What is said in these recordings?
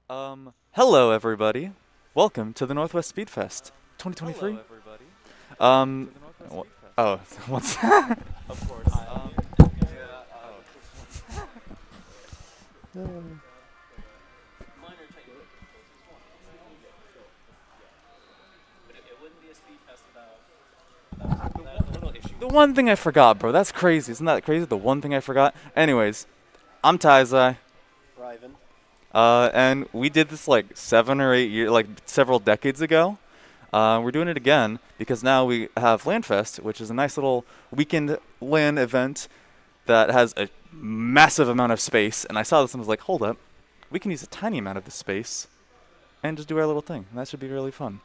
Hello everybody. Welcome to the NorthWest SpeedFest 2023. Oh, what's that? The one thing I forgot, bro. That's crazy. Isn't that crazy? The one thing I forgot. Anyways, I'm Taizai. Riven. And we did this like 7 or 8 years, like several decades ago. We're doing it again because now we have LANFest, which is a nice little weekend LAN event that has a massive amount of space. And I saw this and was like, hold up, we can use a tiny amount of the space and just do our little thing. And that should be really fun.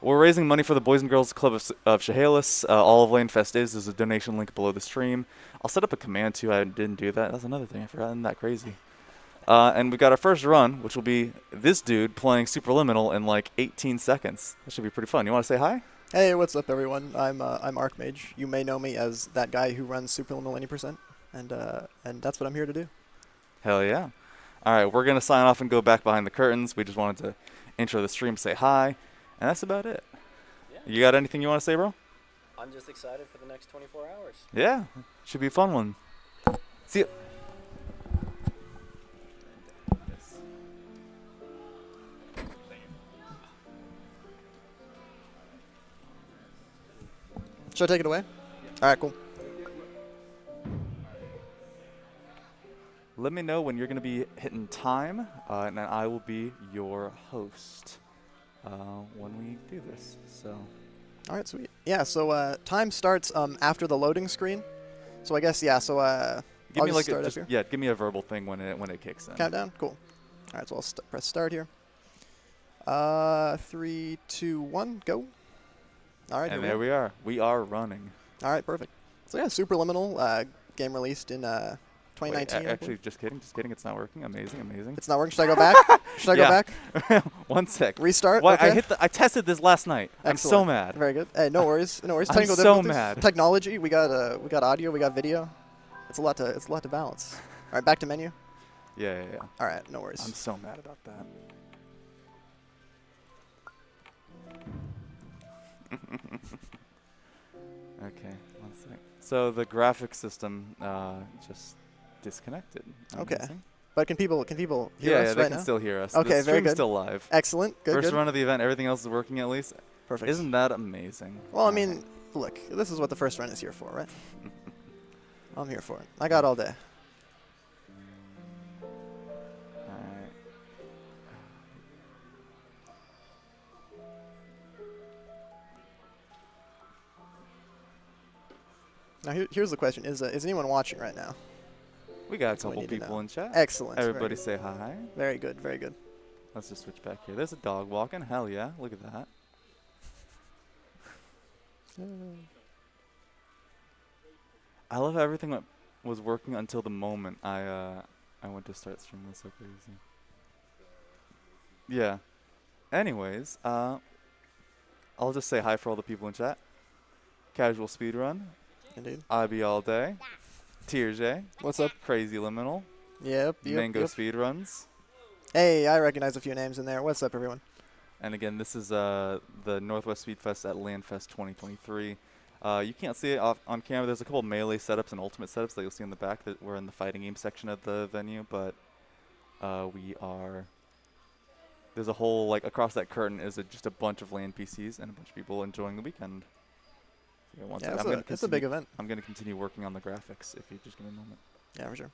We're raising money for the Boys and Girls Club of Chehalis. All of LANFest is a donation link below the stream. I'll set up a command too. I didn't do that. That's another thing I forgot. Isn't that crazy? And we got our first run, which will be this dude playing Superliminal in like 18 seconds. That should be pretty fun. You want to say hi? Hey, what's up, everyone? I'm Archmage. You may know me as that guy who runs Superliminal 90%, and that's what I'm here to do. Hell yeah. All right, we're going to sign off and go back behind the curtains. We just wanted to intro the stream, say hi, and that's about it. Yeah. You got anything you want to say, bro? I'm just excited for the next 24 hours. Yeah, should be a fun one. See you. Should I take it away? All right, cool. Let me know when you're going to be hitting time, and then I will be your host when we do this. So. All right, sweet. Yeah, so time starts after the loading screen. So I guess, yeah, so Give I'll me just like start up here. yeah, give me a verbal thing when it kicks in. Countdown? Cool. All right, so I'll press start here. 3, 2, 1, go. All right, And here there we are. We are running. All right, perfect. So yeah, Superliminal, game released in 2019. Wait, I actually, believe. just kidding. It's not working. Amazing. It's not working. Should I go back? Should I go back? One sec. Restart? Why, Okay. I tested this last night. I'm so Excellent. mad. Very good. Hey, no worries. No worries. I'm Technical so difficulties. mad. Technology. We got audio. We got video. It's a lot to balance. All right, back to menu. Yeah. All right, no worries. I'm so mad about that. Okay, one sec. So the graphic system just disconnected. Okay. Amazing. But can people hear us Yeah, they right can now? still hear us. Okay, the very stream's good. still live. Excellent. Good. First good. run of the event, everything else is working at least. Perfect. Isn't that amazing? Well, I mean, look, this is what the first run is here for, right? I'm here for it. I got all day. Alright. Now here's the question: Is anyone watching right now? We got a That's what we couple need to people know. in chat. Excellent. Everybody say hi. Very good. Very good. Let's just switch back here. There's a dog walking. Hell yeah. Look at that. I love how everything was working until the moment I went to start streaming. That's so crazy. Yeah. Anyways, I'll just say hi for all the people in chat. Casual speedrun. Indeed. IB all day. Tierj. What's up? Crazy liminal. Yep. Mango Yep. speedruns. Hey, I recognize a few names in there. What's up, everyone? And again, this is the NorthWest SpeedFest at LANFest 2023. You can't see it on camera. There's a couple melee setups and ultimate setups that you'll see in the back that we're in the fighting game section of the venue, but there's a whole, like, across that curtain is just a bunch of LAN PCs and a bunch of people enjoying the weekend. So one Yeah, second. it's a big event. I'm going to continue working on the graphics if you just give me a moment. Yeah, for sure.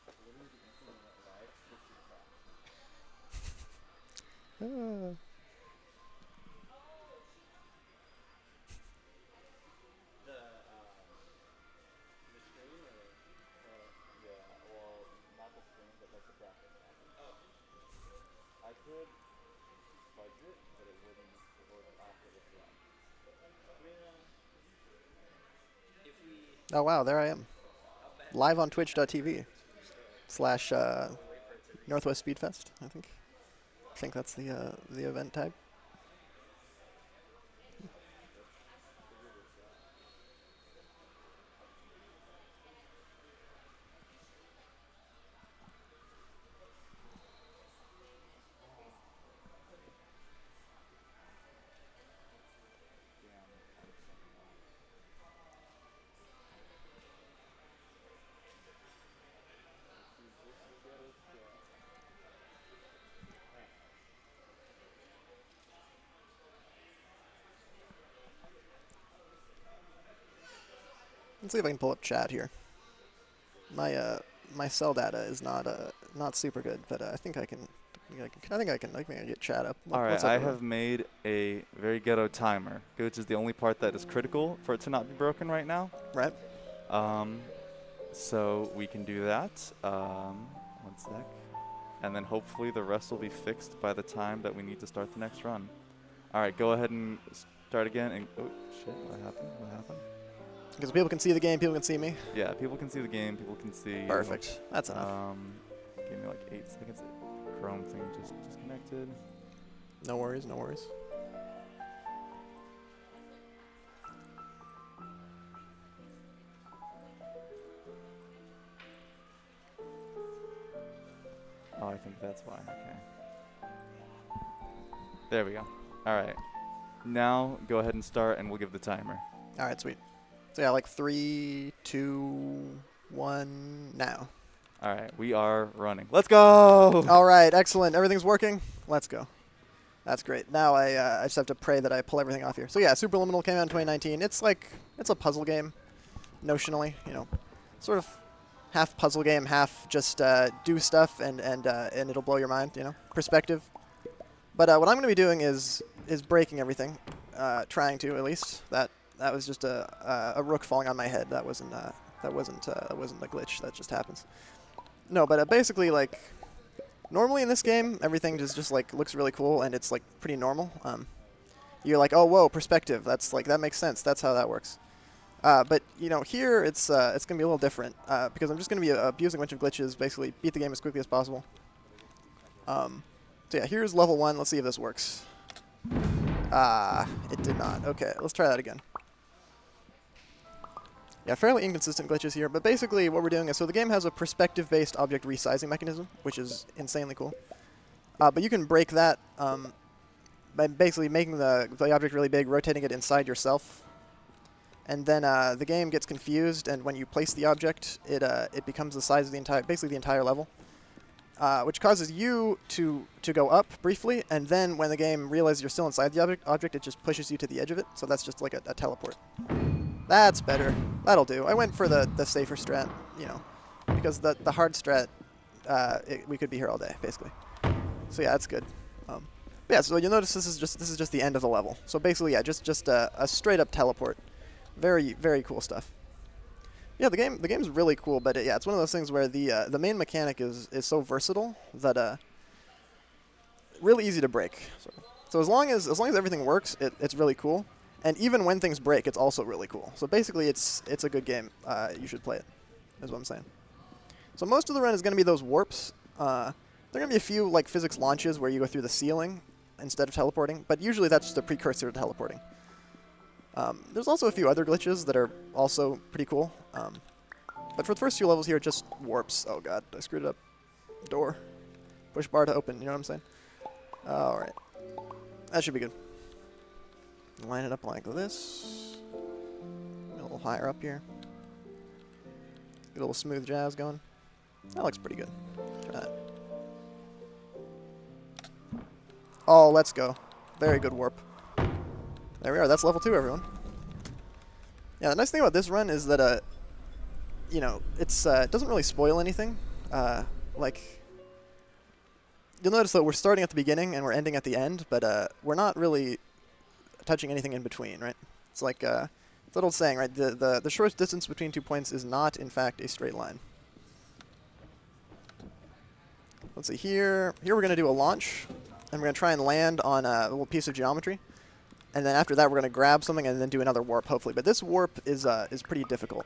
Oh wow, there I am, live on Twitch.tv / NorthWest SpeedFest. I think that's the event tag. Let's see if I can pull up chat here. My cell data is not super good, but I think I can. I think I can get chat up. All right, What's up, I everyone? have made a very ghetto timer, which is the only part that is critical for it to not be broken right now. Right. Um, so we can do that. One sec. And then hopefully the rest will be fixed by the time that we need to start the next run. All right, go ahead and start again. And oh shit, what happened? What happened? Because people can see the game, people can see me. Yeah, people can see the game. People can see. Perfect. That's enough. Give me like 8 seconds. Chrome thing just disconnected. No worries. No worries. Oh, I think that's why. Okay. There we go. All right. Now go ahead and start, and we'll give the timer. All right, sweet. So yeah, like 3, 2, 1, now. All right, we are running. Let's go! All right, excellent. Everything's working. Let's go. That's great. Now I just have to pray that I pull everything off here. So yeah, Superliminal came out in 2019. It's a puzzle game, notionally. You know, sort of half puzzle game, half just do stuff and it'll blow your mind. You know, perspective. But what I'm going to be doing is breaking everything, trying to at least. That was just a rook falling on my head. That wasn't a glitch. That just happens. No, but basically, like, normally in this game, everything just like looks really cool and it's like pretty normal. You're like, oh, whoa, perspective. That's like that makes sense. That's how that works. But you know, here it's gonna be a little different because I'm just gonna be abusing a bunch of glitches. Basically, beat the game as quickly as possible. So yeah, here's level 1. Let's see if this works. It did not. Okay, let's try that again. Yeah, fairly inconsistent glitches here, but basically what we're doing is, so the game has a perspective-based object resizing mechanism, which is insanely cool. But you can break that by basically making the object really big, rotating it inside yourself, and then the game gets confused, and when you place the object, it becomes the size of basically the entire level, which causes you to go up briefly, and then when the game realizes you're still inside the object, it just pushes you to the edge of it. So that's just like a teleport. That's better. That'll do. I went for the safer strat, you know, because the hard strat, we could be here all day, basically. So yeah, that's good. Yeah, so you'll notice this is just the end of the level. So basically, yeah, just a straight up teleport. Very, very cool stuff. Yeah, the game's really cool, but yeah, it's one of those things where the main mechanic is so versatile that really easy to break. So as long as everything works, it's really cool. And even when things break, it's also really cool. So basically, it's a good game. You should play it, is what I'm saying. So most of the run is going to be those warps. There are going to be a few like physics launches where you go through the ceiling instead of teleporting, but usually that's just a precursor to teleporting. There's also a few other glitches that are also pretty cool. But for the first few levels here, just warps. Oh god, I screwed it up. Door. Push bar to open, you know what I'm saying? Alright. That should be good. Line it up like this. A little higher up here. Get a little smooth jazz going. That looks pretty good. Try that. Oh, let's go. Very good warp. There we are. That's level 2, everyone. Yeah, the nice thing about this run is that, you know, it doesn't really spoil anything. Like, you'll notice that we're starting at the beginning and we're ending at the end, but we're not really touching anything in between, right? It's like it's that old saying, right? The shortest distance between 2 points is not, in fact, a straight line. Let's see, here we're going to do a launch, and we're going to try and land on a little piece of geometry. And then after that, we're going to grab something and then do another warp, hopefully. But this warp is pretty difficult.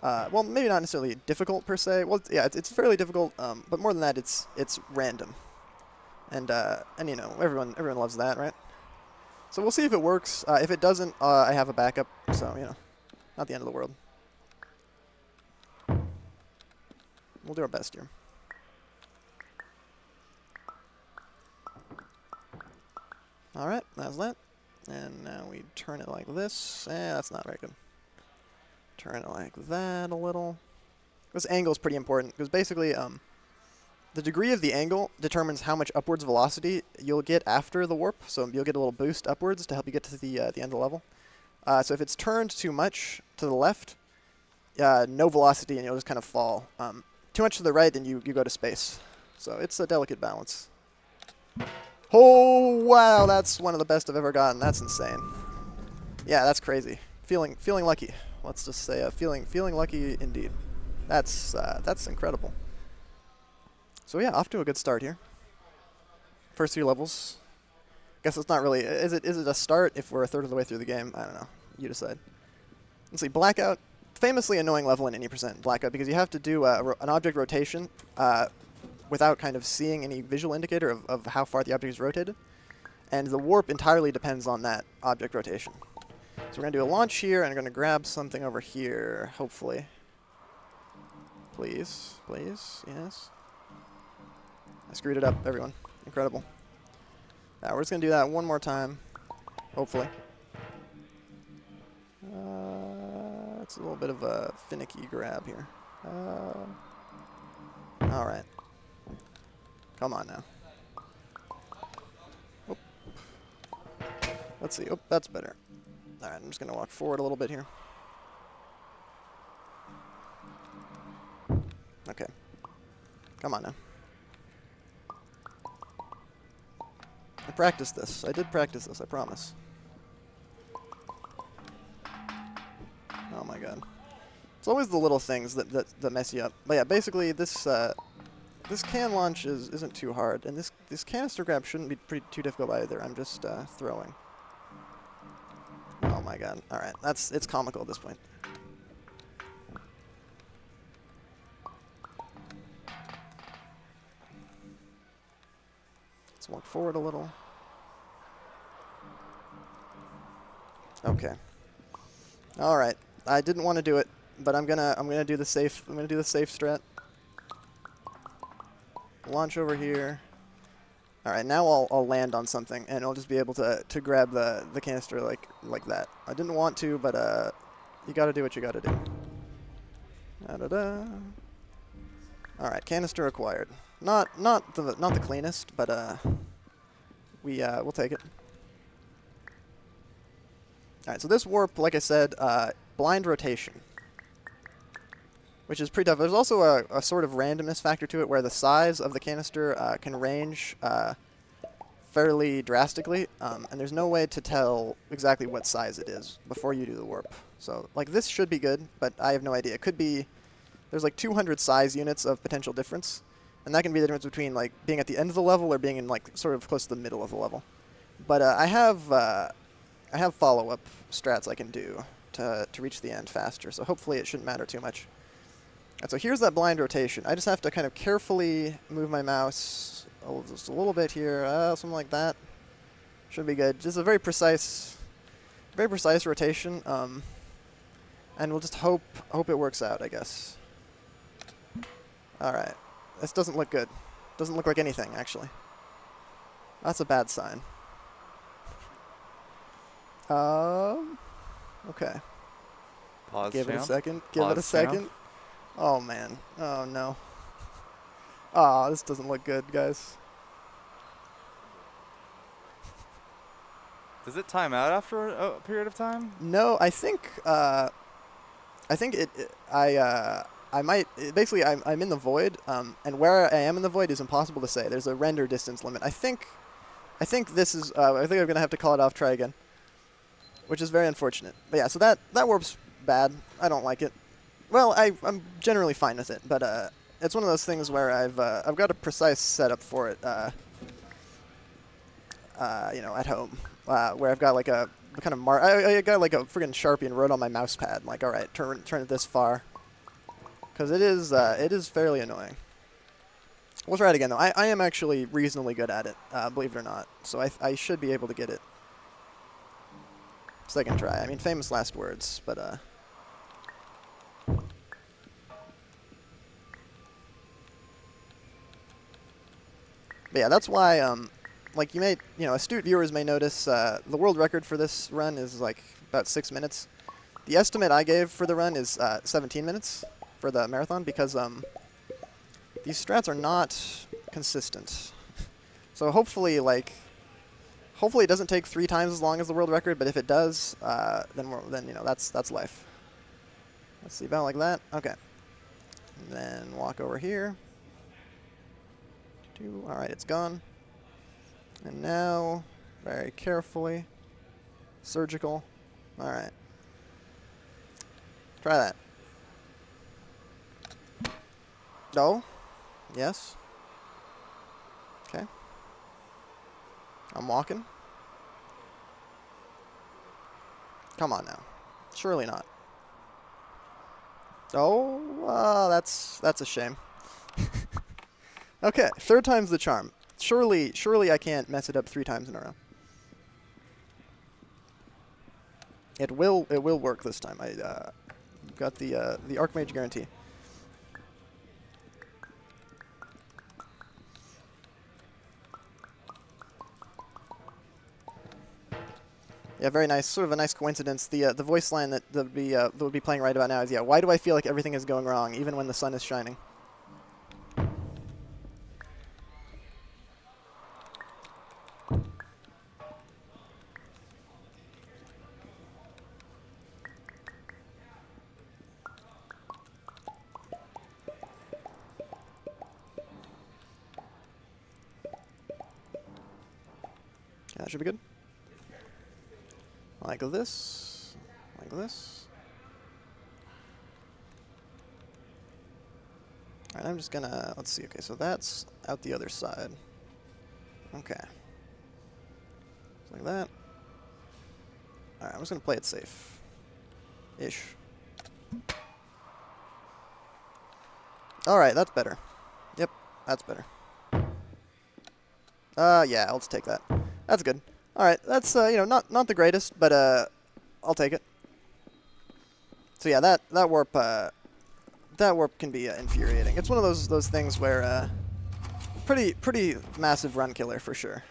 Well, maybe not necessarily difficult per se. Well, yeah, it's fairly difficult. But more than that, it's random. And you know, everyone loves that, right? So we'll see if it works. If it doesn't, I have a backup. So you know, not the end of the world. We'll do our best here. Alright, that's that. And now we turn it like this. That's not very good. Turn it like that a little. This angle is pretty important, because basically the degree of the angle determines how much upwards velocity you'll get after the warp. So you'll get a little boost upwards to help you get to the end of the level. So if it's turned too much to the left, no velocity and you'll just kind of fall. Too much to the right and you go to space. So it's a delicate balance. Oh, wow, that's one of the best I've ever gotten. That's insane. Yeah, that's crazy. Feeling lucky. Let's just say feeling lucky indeed. That's incredible. So yeah, off to a good start here. First 3 levels. Guess it's not really. Is it a start if we're a third of the way through the game? I don't know. You decide. Let's see. Blackout. Famously annoying level in any percent Blackout because you have to do an object rotation without kind of seeing any visual indicator of how far the object is rotated. And the warp entirely depends on that object rotation. So we're going to do a launch here, and I'm going to grab something over here, hopefully. Please, please, yes. I screwed it up, everyone. Incredible. Now we're just going to do that one more time, hopefully. It's a little bit of a finicky grab here. All right. Come on now. Oop. Let's see. Oh, that's better. All right, I'm just going to walk forward a little bit here. Okay. Come on now. I practiced this. I did practice this, I promise. Oh my god. It's always the little things that mess you up. But yeah, basically this this can launch isn't too hard, and this canister grab shouldn't be too difficult either. I'm just throwing. Oh my god. All right, it's comical at this point. Let's walk forward a little. Okay. All right. I didn't want to do it, but I'm gonna do the safe. I'm gonna do the safe strat. Launch over here. All right. Now I'll land on something, and I'll just be able to grab the canister like that. I didn't want to, but you got to do what you got to do. Da-da-da. All right. Canister acquired. Not the cleanest, but we'll take it. All right. So this warp, like I said, blind rotation, which is pretty tough. There's also a sort of randomness factor to it where the size of the canister can range fairly drastically, and there's no way to tell exactly what size it is before you do the warp. So like this should be good, but I have no idea. It could be, there's like 200 size units of potential difference, and that can be the difference between like being at the end of the level or being in like sort of close to the middle of the level. But I have follow-up strats I can do to reach the end faster, so hopefully it shouldn't matter too much. And so here's that blind rotation. I just have to kind of carefully move my mouse just a little bit here, something like that. Should be good. Just a very precise rotation, and we'll just hope it works out, I guess. All right, this doesn't look good. Doesn't look like anything, actually. That's a bad sign. Okay. Pause. Give it a champ. second. Give Pause, it a second. champ. Oh man. Oh no. Ah, this doesn't look good, guys. Does it time out after a period of time? No, I think I might basically I'm in the void, and where I am in the void is impossible to say. There's a render distance limit. I think this is I think I'm gonna have to call it off. Try again, which is very unfortunate. But yeah, so that warp's bad. I don't like it. Well, I'm generally fine with it, but it's one of those things where I've got a precise setup for it. You know, at home, where I've got like a kind of I got like a friggin' Sharpie and wrote on my mouse pad, like, all right, turn it this far, because it is fairly annoying. We'll try it again though. I am actually reasonably good at it, believe it or not. So I should be able to get it. Second try. I mean, famous last words, but yeah, that's why like astute viewers may notice the world record for this run is like about 6 minutes. The estimate I gave for the run is 17 minutes for the marathon because these strats are not consistent. So hopefully Hopefully it doesn't take 3 times as long as the world record, but if it does, then you know that's life. Let's see, about like that. Okay. And then walk over here. All right, it's gone. And now, very carefully, surgical. All right. Try that. No. Yes. Okay. I'm walking. Come on now. Surely not. Oh, that's a shame. Okay, 3rd time's the charm. Surely I can't mess it up 3 times in a row. It will work this time. I got the Archmage guarantee. Yeah, very nice. Sort of a nice coincidence. The voice line that would be playing right about now is, yeah, why do I feel like everything is going wrong even when the sun is shining? Yeah, that should be good. Like this. Like this. Alright, I'm just gonna, let's see, okay, so that's out the other side. Okay. Like that. Alright, I'm just gonna play it safe. Ish. Alright, that's better. Yep, that's better. Yeah, let's take that. That's good. Alright, that's, you know, not the greatest, but, I'll take it. So yeah, that warp can be infuriating. It's one of those things where, pretty massive run killer for sure.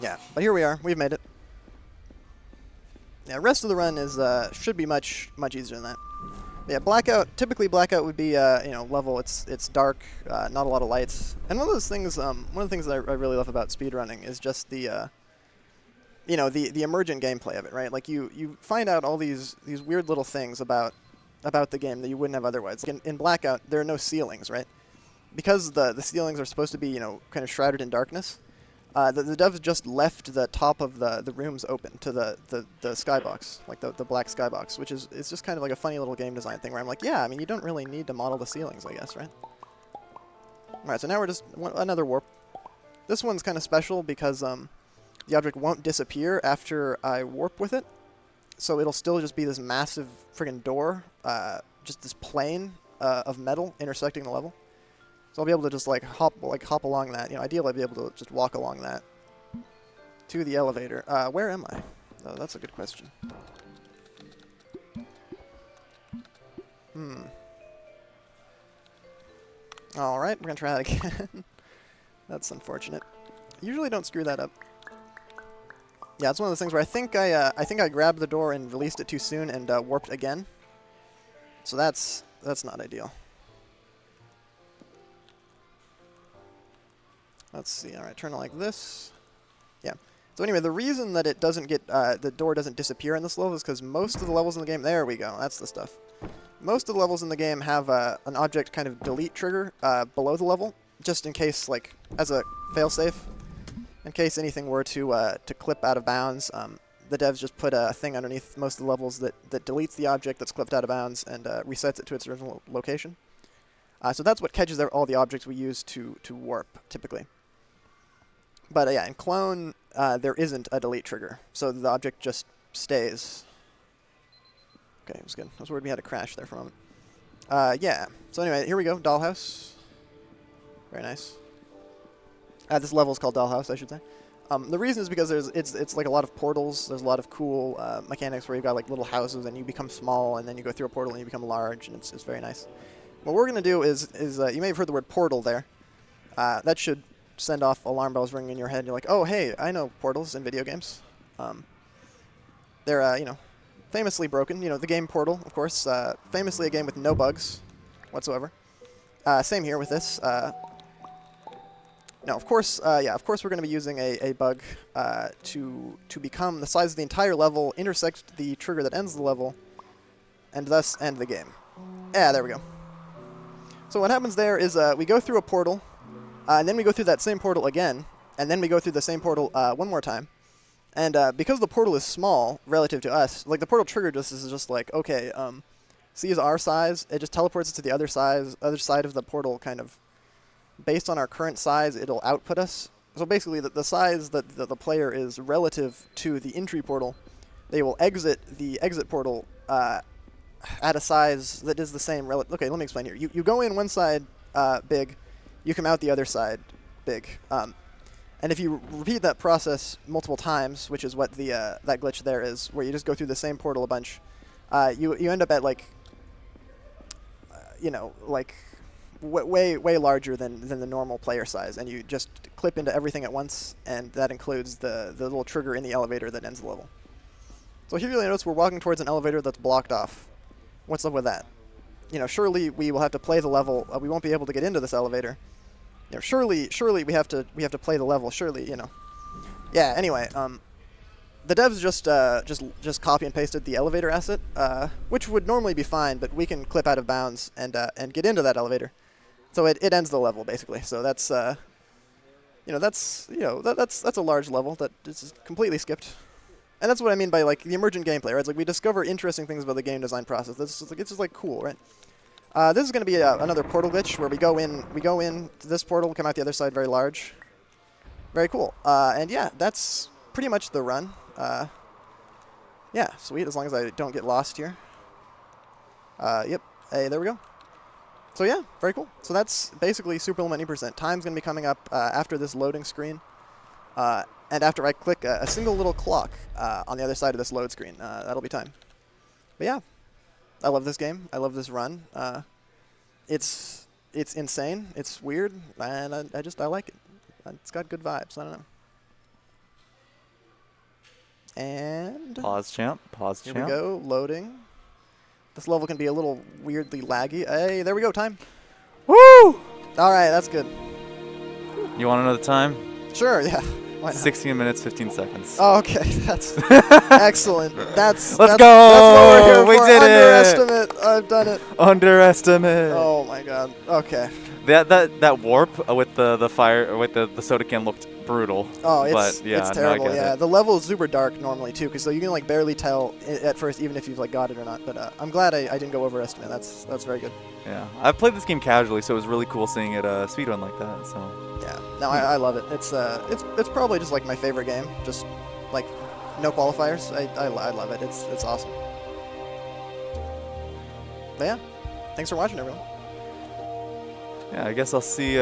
Yeah, but here we are. We've made it. Yeah, rest of the run is should be much easier than that. Yeah, blackout. Typically, blackout would be you know, level. It's dark, not a lot of lights. And one of those things, one of the things that I really love about speedrunning is just the you know, the emergent gameplay of it, right? Like you find out all these weird little things about the game that you wouldn't have otherwise. Like in blackout, there are no ceilings, right? Because the ceilings are supposed to be, you know, kind of shrouded in darkness. The devs just left the top of the rooms open to the skybox, like the black skybox, which is just kind of like a funny little game design thing where I'm like, yeah, I mean, you don't really need to model the ceilings, I guess, right? Alright, so now we're just another warp. This one's kind of special because the object won't disappear after I warp with it, so it'll still just be this massive friggin' door, just this plane of metal intersecting the level. So I'll be able to just hop along that. You know, ideally I'd be able to just walk along that to the elevator. Where am I? Oh, that's a good question. All right, we're gonna try that again. That's unfortunate. Usually don't screw that up. Yeah, it's one of those things where I think I grabbed the door and released it too soon and warped again. So that's not ideal. Let's see. All right, turn it like this. Yeah. So anyway, the reason that it doesn't get the door doesn't disappear in this level is because most of the levels in the game. There we go. That's the stuff. Most of the levels in the game have an object kind of delete trigger below the level, just in case, like as a failsafe, in case anything were to clip out of bounds. The devs just put a thing underneath most of the levels that deletes the object that's clipped out of bounds and resets it to its original location. So that's what catches all the objects we use to warp typically. But yeah, in clone, there isn't a delete trigger, so the object just stays. Okay, it was good. I was worried we had a crash there for a moment. Yeah, so anyway, here we go, Dollhouse. Very nice. This level is called Dollhouse, I should say. The reason is because it's like a lot of portals. There's a lot of cool mechanics where you've got like little houses and you become small, and then you go through a portal and you become large, and it's very nice. What we're going to do is you may have heard the word portal there. That should send off alarm bells ringing in your head. You're like, oh, hey, I know portals in video games. They're, you know, famously broken. You know, the game Portal, of course, famously a game with no bugs whatsoever. Same here with this. Now, of course, of course, we're going to be using a bug to become the size of the entire level, intersect the trigger that ends the level, and thus end the game. Yeah, there we go. So what happens there is we go through a portal, and then we go through that same portal again, and then we go through the same portal one more time. And because the portal is small relative to us, like the portal trigger is just like, okay, C is our size. It just teleports us to the other side of the portal, kind of. Based on our current size, it'll output us. So basically, the size that the player is relative to the entry portal, they will exit the exit portal at a size that is the same. Okay, let me explain here. You go in one side big, you come out the other side big. And if you repeat that process multiple times, which is what the that glitch there is, where you just go through the same portal a bunch, you end up at like, like way larger than the normal player size, and you just clip into everything at once, and that includes the little trigger in the elevator that ends the level. So here you'll notice we're walking towards an elevator that's blocked off. What's up with that? Surely we will have to play the level. We won't be able to get into this elevator. Surely we have to play the level. Surely, Yeah. Anyway, the devs just copy and pasted the elevator asset, which would normally be fine, but we can clip out of bounds and get into that elevator. So it ends the level basically. So that's that's a large level that is completely skipped. And that's what I mean by like the emergent gameplay, right? It's like we discover interesting things about the game design process. It's just like cool, right? This is going to be another portal glitch where we go in to this portal, come out the other side very large. Very cool. And yeah, that's pretty much the run. Yeah, sweet, as long as I don't get lost here. Yep. Hey, there we go. So yeah, very cool. So that's basically Super Limit 90%. Time's going to be coming up after this loading screen. And after I click a single little clock on the other side of this load screen. That'll be time. But yeah, I love this game. I love this run. It's insane. It's weird, and I like it. It's got good vibes. I don't know. And Pause champ. Pause champ. Here we go. Loading. This level can be a little weirdly laggy. Hey, there we go. Time. Woo! All right, that's good. You want another time? Sure. Yeah. Why not? 16 minutes, 15 seconds. Oh, okay, that's excellent. That's Let's go. That's what we're here We for. did it. Underestimate. I've done it. Underestimate. Oh my god. Okay. That warp with the fire with the soda can looked brutal. Oh, but yeah, it's terrible. No, I get Yeah, it. the level is super dark normally too, because so you can like barely tell at first, even if you've like got it or not. But I'm glad I didn't go overestimate. That's very good. Yeah, I've played this game casually, so it was really cool seeing it speedrun like that. So yeah, no, I love it. It's probably just like my favorite game. Just like no qualifiers. I love it. It's awesome. But yeah, thanks for watching, everyone. yeah, I guess I'll see.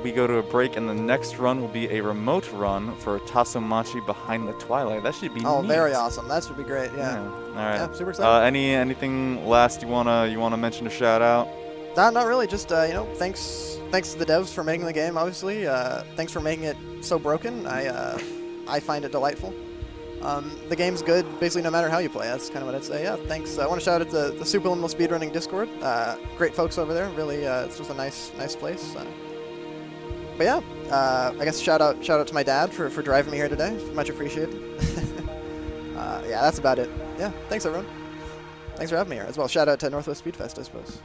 We go to a break, and the next run will be a remote run for Tasomachi Behind the Twilight. That should be Oh, neat. very awesome. That should be great. Yeah. All right. Yeah, super excited. Anything last you wanna mention or shout out? Not really. Just thanks to the devs for making the game. Obviously, thanks for making it so broken. I find it delightful. The game's good, basically no matter how you play. That's kind of what I'd say. Yeah, thanks. I want to shout out the Super Liminal Speedrunning Discord. Great folks over there. Really, it's just a nice place. But yeah, I guess shout out to my dad for driving me here today. Much appreciated. Yeah, that's about it. Yeah, thanks everyone. Thanks for having me here as well. Shout out to NorthWest SpeedFest, I suppose.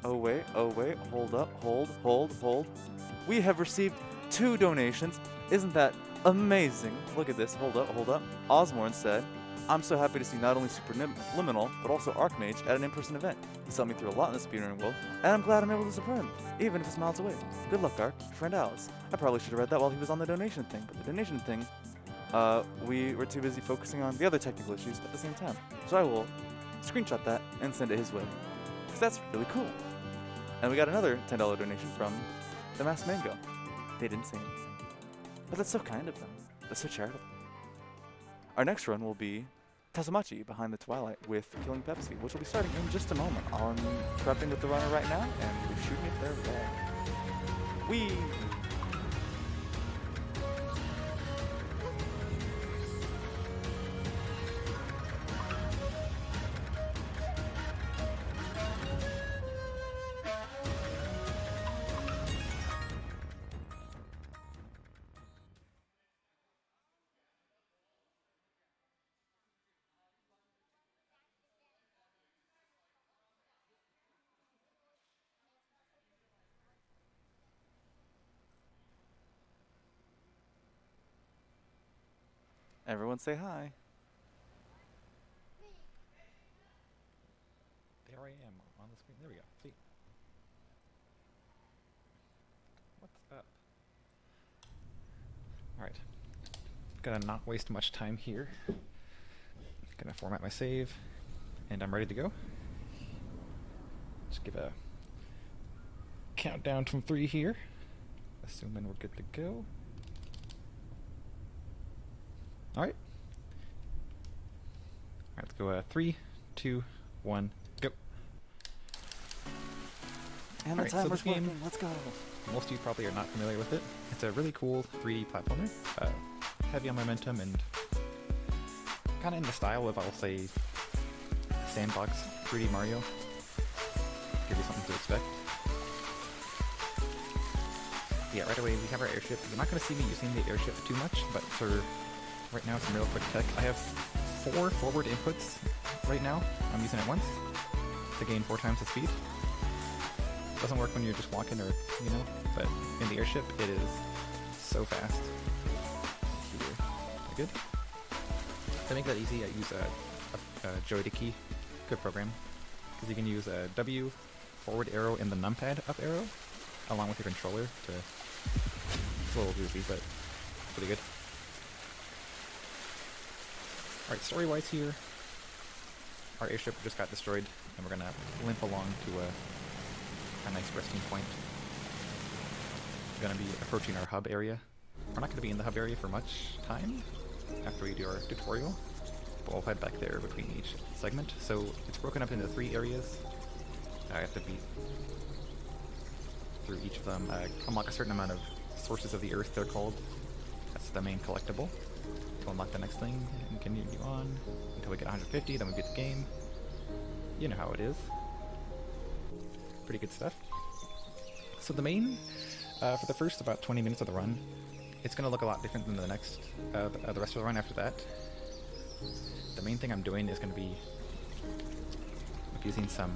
Oh wait, hold up, hold. We have received 2 donations. Isn't that amazing? Look at this, hold up. Osborne said, I'm so happy to see not only Superliminal, but also Archmage at an in-person event. He saw me through a lot in the speedrunning world, and I'm glad I'm able to support him, even if it's miles away. Good luck, Arch. Friend Alice. I probably should have read that while he was on the donation thing, but the donation thing, we were too busy focusing on the other technical issues at the same time. So I will screenshot that and send it his way, because that's really cool. And we got another $10 donation from the Masked Mango. They didn't say anything, but that's so kind of them. That's so charitable. our next run will be Tazamachi Behind the Twilight with Killing Pepsi, which will be starting in just a moment. I'm prepping with the runner right now, and we're shooting it there raw. Whee! Everyone say hi. There I am on the screen. There we go. See. What's up? Alright. Gonna not waste much time here. Gonna format my save. And I'm ready to go. Just give a countdown from 3 here. Assuming we're good to go. Alright. Alright, let's go 3, 2, 1, go. And the timer's working. Let's go. Most of you probably are not familiar with it. It's a really cool 3D platformer. Heavy on momentum and kind of in the style of, I'll say, sandbox 3D Mario. Give you something to expect. Yeah, right away we have our airship. You're not going to see me using the airship too much, but for right now some real quick tech. I have 4 forward inputs right now. I'm using it once to gain 4 times the speed. Doesn't work when you're just walking or, you know, but in the airship it is so fast. Here. Good. To make that easy, I use a joystick good program, because you can use a W forward arrow and the numpad up arrow along with your controller to. It's a little goofy, but pretty good. Alright, story-wise here, our airship just got destroyed, and we're gonna limp along to a nice resting point. We're gonna be approaching our hub area. We're not gonna be in the hub area for much time after we do our tutorial, but we'll head back there between each segment. So it's broken up into 3 areas. I have to beat through each of them, unlock a certain amount of sources of the earth, they're called. That's the main collectible. To unlock the next thing, and continue on until we get 150, then we beat the game. You know how it is. Pretty good stuff. So the main, for the first about 20 minutes of the run, it's going to look a lot different than the next, the rest of the run after that. The main thing I'm doing is going to be using some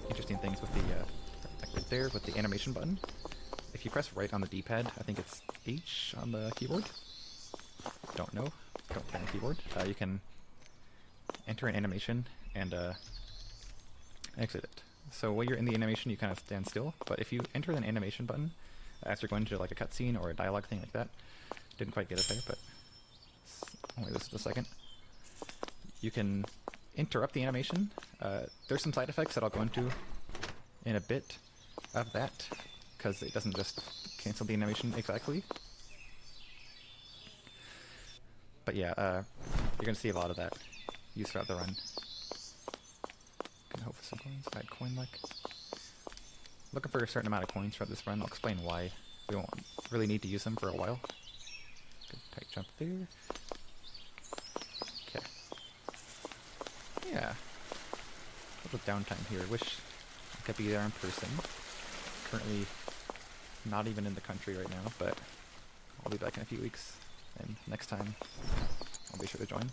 interesting things with the, like right there, with the animation button. If you press right on the D-pad, I think it's H on the keyboard. Don't know. Don't play on the keyboard. You can enter an animation and exit it. So while you're in the animation, you kind of stand still. But if you enter an animation button as you're going to like a cutscene or a dialogue thing like that, didn't quite get it there, but only this is a second. You can interrupt the animation. There's some side effects that I'll go into in a bit of that, because it doesn't just cancel the animation exactly. But yeah, you're going to see a lot of that used throughout the run. Gonna hope for some coins. I had coin luck. Looking for a certain amount of coins throughout this run. I'll explain why. We won't really need to use them for a while. Good tight jump there. Okay. Yeah. A little downtime here. Wish I could be there in person. Currently not even in the country right now, but I'll be back in a few weeks. And next time, I'll be sure to join.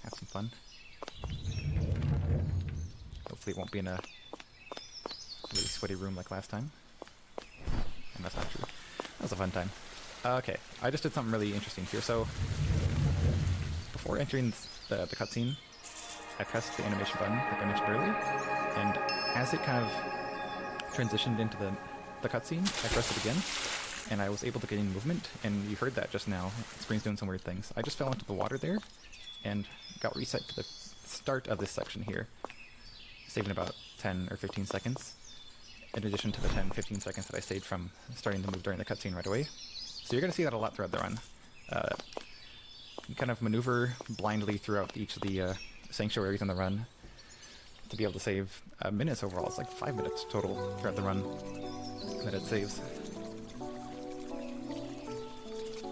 Have some fun. Hopefully it won't be in a really sweaty room like last time. And that's not true. That was a fun time. Okay, I just did something really interesting here. So, before entering the cutscene, I pressed the animation button, like I mentioned earlier, and as it kind of transitioned into the cutscene, I pressed it again, and I was able to gain movement, and you heard that just now. The screen's doing some weird things. I just fell into the water there, and got reset to the start of this section here, saving about 10 or 15 seconds, in addition to the 10-15 seconds that I saved from starting to move during the cutscene right away. So you're going to see that a lot throughout the run. You kind of maneuver blindly throughout each of the sanctuaries in the run to be able to save minutes overall. It's like 5 minutes total throughout the run that it saves.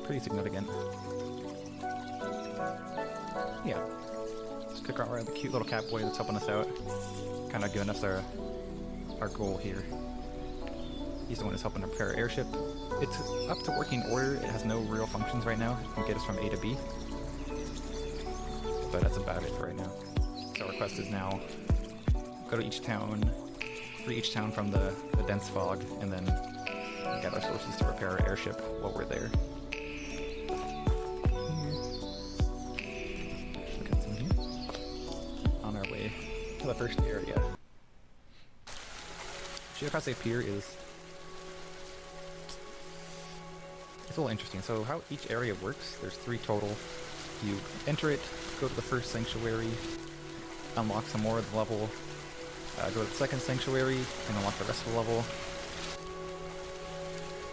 Pretty significant. Yeah. Just kick around the cute little cat boy that's helping us out. Kind of giving us our goal here. He's the one who's helping to repair our airship. It's up to working order. It has no real functions right now. It can get us from A to B. But that's about it for right now. So our quest is now go to each town, free each town from the dense fog, and then gather sources to repair our airship while we're there. Look at some here. On our way to the first area. Shiokase Pier is... it's a little interesting. So how each area works, there's 3 total. You enter it, go to the first sanctuary, unlock some more of the level, go to the second sanctuary, and unlock the rest of the level.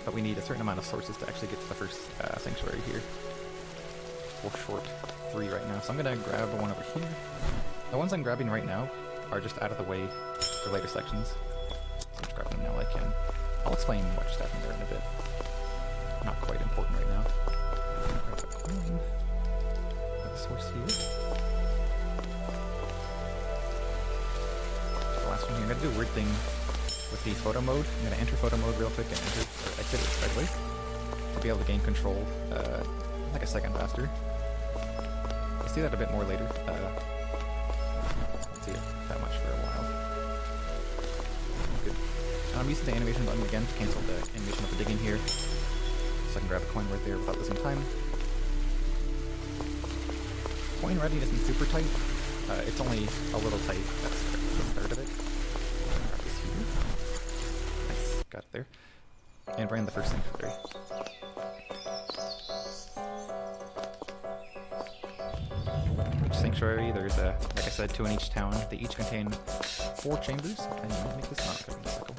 But we need a certain amount of sources to actually get to the first sanctuary here. We're short 3 right now, so I'm going to grab one over here. The ones I'm grabbing right now are just out of the way for later sections. So I'm just grabbing them now while I can. I'll explain what just happened there in a bit. Not quite important right now. Grab the coin. Grab the source here. The last one here. I'm going to do a weird thing with the photo mode. I'm going to enter photo mode real quick and exit it right away to be able to gain control like a second faster. We'll see that a bit more later. Won't see it that much for a while. Good. And I'm using the animation button again to cancel the animation of the digging here, so I can grab a coin right there without losing time. Coin ready isn't super tight. It's only a little tight. That's the start of it. Grab this here. Nice, got it there. And bring in the first sanctuary. Each sanctuary, there's like I said, 2 in each town. They each contain 4 chambers. And you might make this not a circle.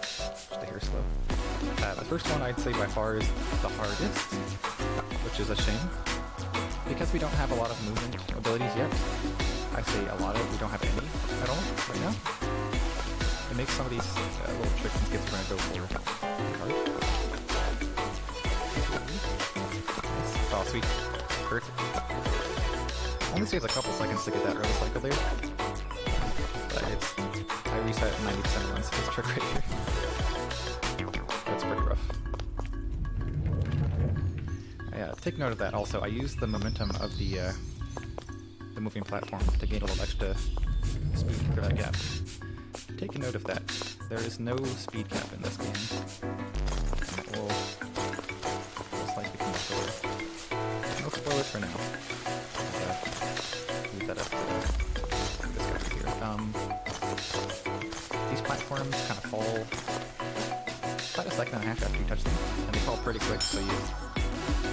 Just a hair slow. The first one I'd say by far is the hardest, which is a shame. Because we don't have a lot of movement abilities yet. I say a lot of, we don't have any at all right now. It makes some of these little tricks and skits we're going to go for hard. Oh, sweet. Perfect. Only saves a couple seconds to get that early cycle there. But I reset 90% runs for this trick right here. That's pretty rough. Yeah, take note of that also. I use the momentum of the moving platform to gain a little extra speed through that gap. Take note of that. There is no speed cap in this game. And it will most likely come forward. No spoilers for now. Leave that up to this guy here. These platforms kind of fall about a second and a half after you touch them, and they fall pretty quick, so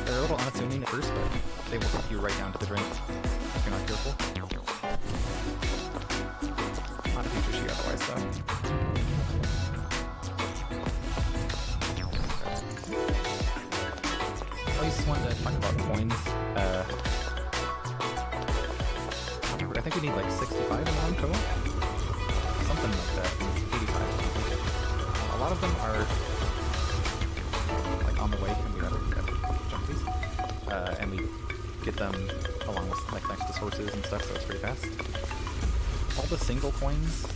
they're a little unassuming at first, but they will take you right down to the drink if you're not careful. Not a huge issue otherwise, though. I'll use this one to talk about coins. I think we need like 65 in one total? Something like that. 85. A lot of them are like on the way, and we gotta jump these. And we get them along with like next to sources and stuff, so it's pretty fast. All the single coins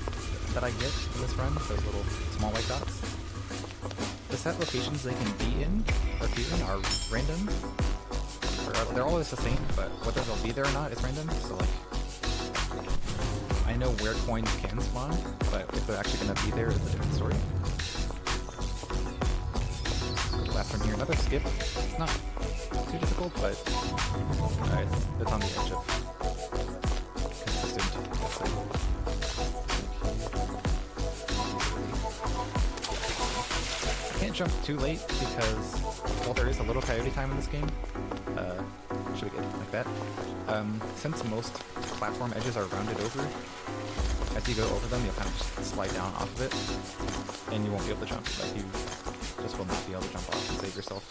that I get in this run, those little small white dots, the set locations they can be in or appear in are random. They're always the same, but whether they'll be there or not is random. So like, I know where coins can spawn, but if they're actually going to be there is a different story. Last one here, another skip. Not too difficult, but it's on the edge of consistent. I can't jump too late because while there is a little coyote time in this game, should we get like that? Since most platform edges are rounded over, as you go over them, you'll kind of just slide down off of it, and you won't be able to jump. Like you just will not be able to jump off and save yourself.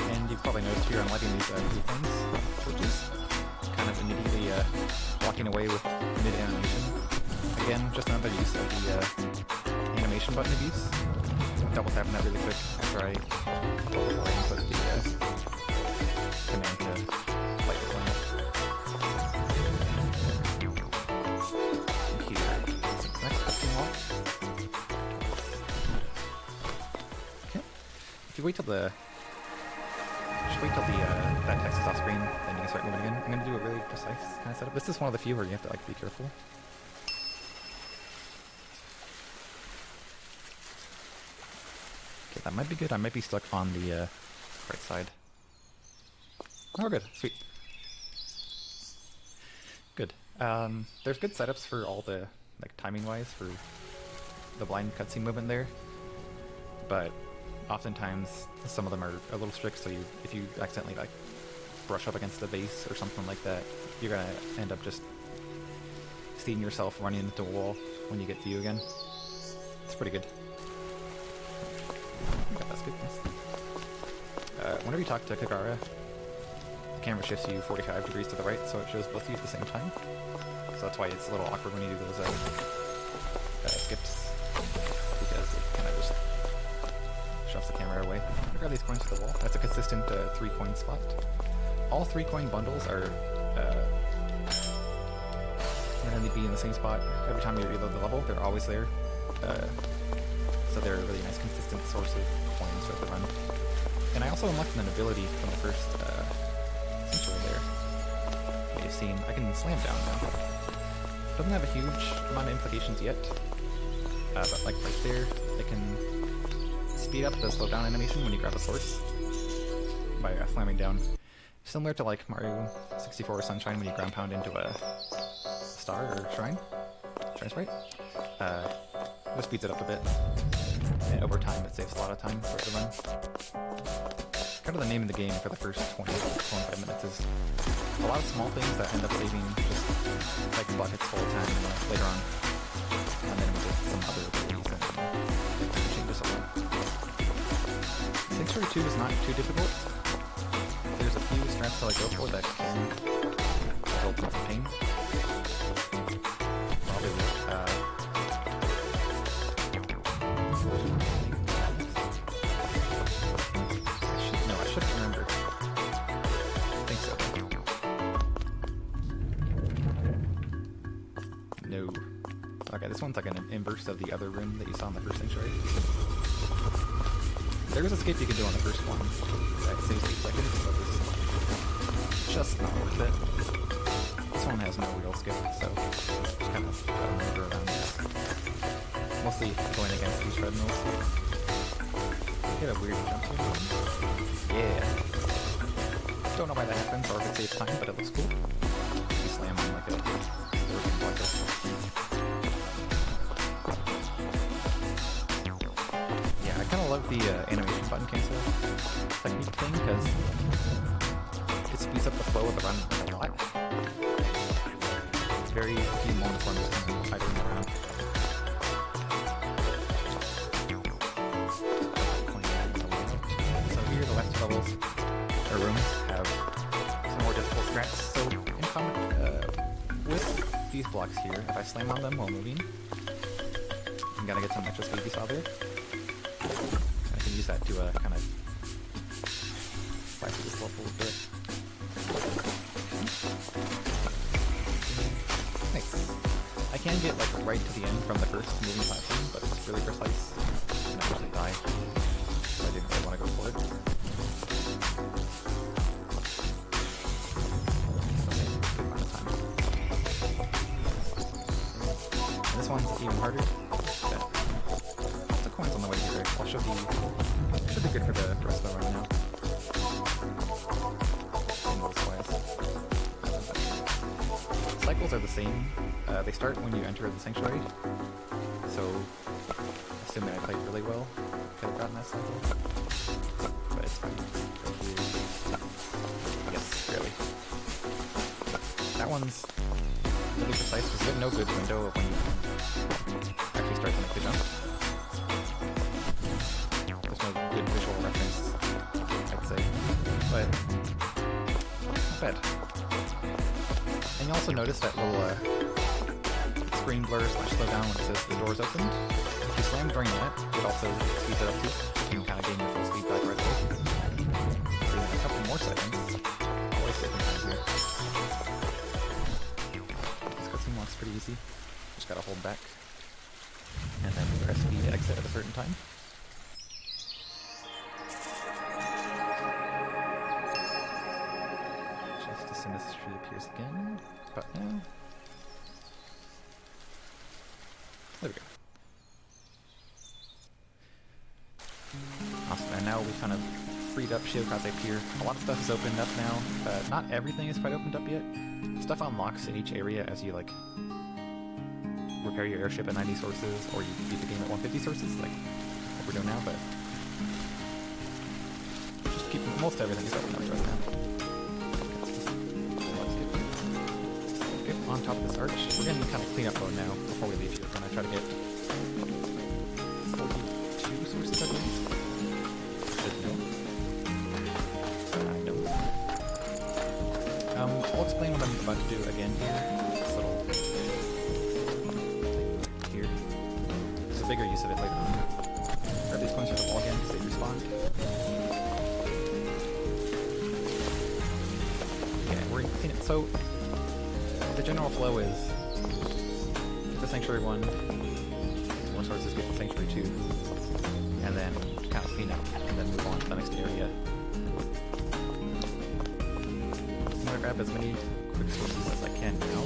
And you've probably noticed here I'm lighting these blue flames, torches, kind of immediately walking away with mid-animation. Again, just another use of the animation button abuse. Double tapping that really quick after I input the command to light the flame. Next cutscene wall. Okay. If you wait till the that text is off screen, then you can start moving again. I'm gonna do a really precise kind of setup. This is one of the few where you have to like be careful. Okay, that might be good. I might be stuck on the right side. Oh, we're good. Sweet. Good. There's good setups for all the like timing-wise for the blind cutscene movement there, but oftentimes some of them are a little strict. So if you accidentally like brush up against the base or something like that, you're gonna end up just seeing yourself running into a wall when you get view again. It's pretty good. Okay, that's good. Whenever you talk to Kagara, the camera shifts you 45 degrees to the right, so it shows both of you at the same time. So that's why it's a little awkward when you do those skips, because it kind of just shoves the camera away. Grab these coins to the wall. That's a consistent 3-coin spot. All 3-coin bundles are going to be in the same spot every time you reload the level. They're always there. So they're a really nice consistent source of coins throughout the run. And I also unlocked an ability from the first sanctuary there. You've seen, I can slam down now. Doesn't have a huge amount of implications yet, but like right there, it can speed up the slowdown animation when you grab a source by slamming down. Similar to like Mario 64 or Sunshine when you ground pound into a star or shrine sprite. Just speeds it up a bit, and over time it saves a lot of time for the run. Kind of the name of the game for the first 20-25 minutes is a lot of small things that end up saving just like buckets full of time later on, and then with some other abilities and changes a lot. Sanctuary 2 is not too difficult. There's a few strats that I go for that can result in some pain. Probably will. I should remember. I think so. No. Okay, this one's like an inverse of the other room that you saw in the first sanctuary. There was a skip you could do on the first one that saves 8 seconds, but it's just not worth it. This one has no real skip, so just kind of maneuver around this. Mostly going against these treadmills. Get a weird jump here. Yeah. Don't know why that happens or if it saves time, but it looks cool. You slam on like a working blocker. Yeah, I kind of love the animation button cancel technique thing because it speeds up the flow of the run like a lot. It's very few moments when I'm just kind of idling around. So here the last levels or rooms have some more difficult strats. So in common with these blocks here, if I slam on them while moving, I'm gonna get some extra speed you saw there. I can use that to kind of spice this level a bit. Nice. I can get like right to the end from the first moving platform, but it's really precise and I usually die, so I didn't really want to go for it. Okay, good amount of time. And this one's even harder. The coins on the way here. I'll should be good for the rest of the run now. Cycles are the same. They start when you enter the sanctuary. So, assuming I played really well, could have gotten that cycle. But it's fine. Yes, really. That one's really precise because you have no good window of when you actually start to make the jump. bad. And you also notice that little screen blur / slow down when it says the door's opened. If you slam during that, it also speeds it up too. You can kind of gain your full speed back right away. So in a couple more seconds, I'll waste it here. This cutscene walks pretty easy. Just gotta hold back. And then press B to exit at a certain time. Just as soon as the tree appears again. But now. There we go. Awesome, and now we kind of freed up Shiokaze Pier. A lot of stuff is opened up now. Not everything is quite opened up yet. Stuff unlocks in each area as you, like, repair your airship at 90 sources, or you beat the game at 150 sources, like what we're doing now, but just keep most everything is open up right now. Let's get on top of this arch. We're getting kind of cleanup mode now before we leave here. We're gonna try to get 42 sources, I believe. Should know. I know. I'll explain what I'm about to do again here. This little here. There's a bigger use of it later on. Grab these coins for the wall again because they respawn. Okay, we're gonna clean it. So the general flow is get the Sanctuary 1, get some more sources, get the Sanctuary 2, and then kind of clean up, and then move on to the next area. I'm gonna grab as many quick sources as I can now.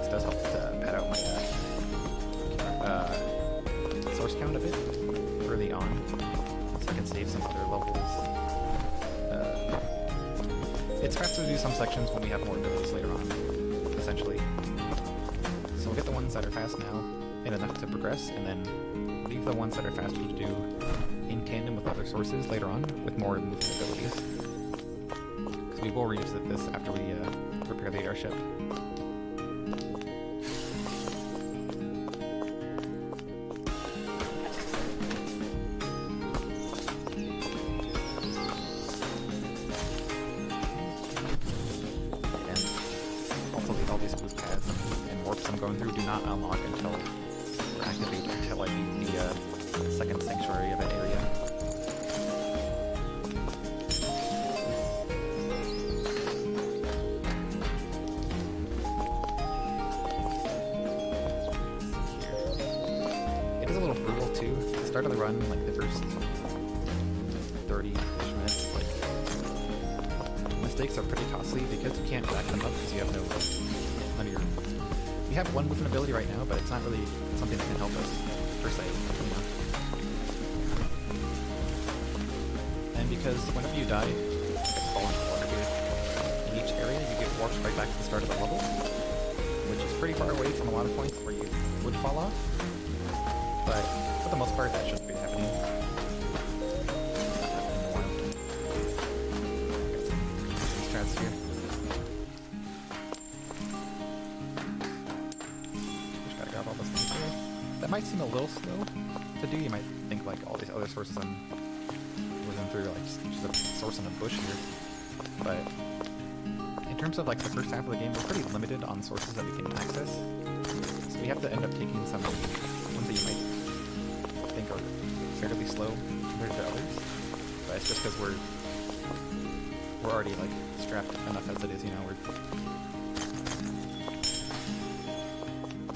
This does help to pad out my source count a bit early on, so I can save some other levels. It's faster to do some sections when we have more abilities later on, essentially. So we'll get the ones that are fast now, and enough to progress, and then leave the ones that are faster to do in tandem with other sources later on, with more movement abilities. Because we will revisit this after we repair the airship. Going through do not unlock until we're activated until I beat the second sanctuary of that area. It is a little brutal too. At the start of the run, like the first 30-ish minutes, like mistakes are pretty costly because you can't rack them up because you have no none of your. We have one movement ability right now, but it's not really something that can help us, per se, you know. And because whenever you die, you get fallen to water here. In each area, you get warped right back to the start of the level, which is pretty far away from a lot of points where you would fall off. But for the most part, that shouldn't be happening. Not happening in a while. Got some strats here. All this things here. That might seem a little slow to do. You might think like all these other sources I'm whizzing through, like just a source in a bush here. But in terms of like the first half of the game, we're pretty limited on sources that we can access. So we have to end up taking some ones that you might think are fairly slow compared to others. But it's just because we're already like strapped enough as it is, you know. We're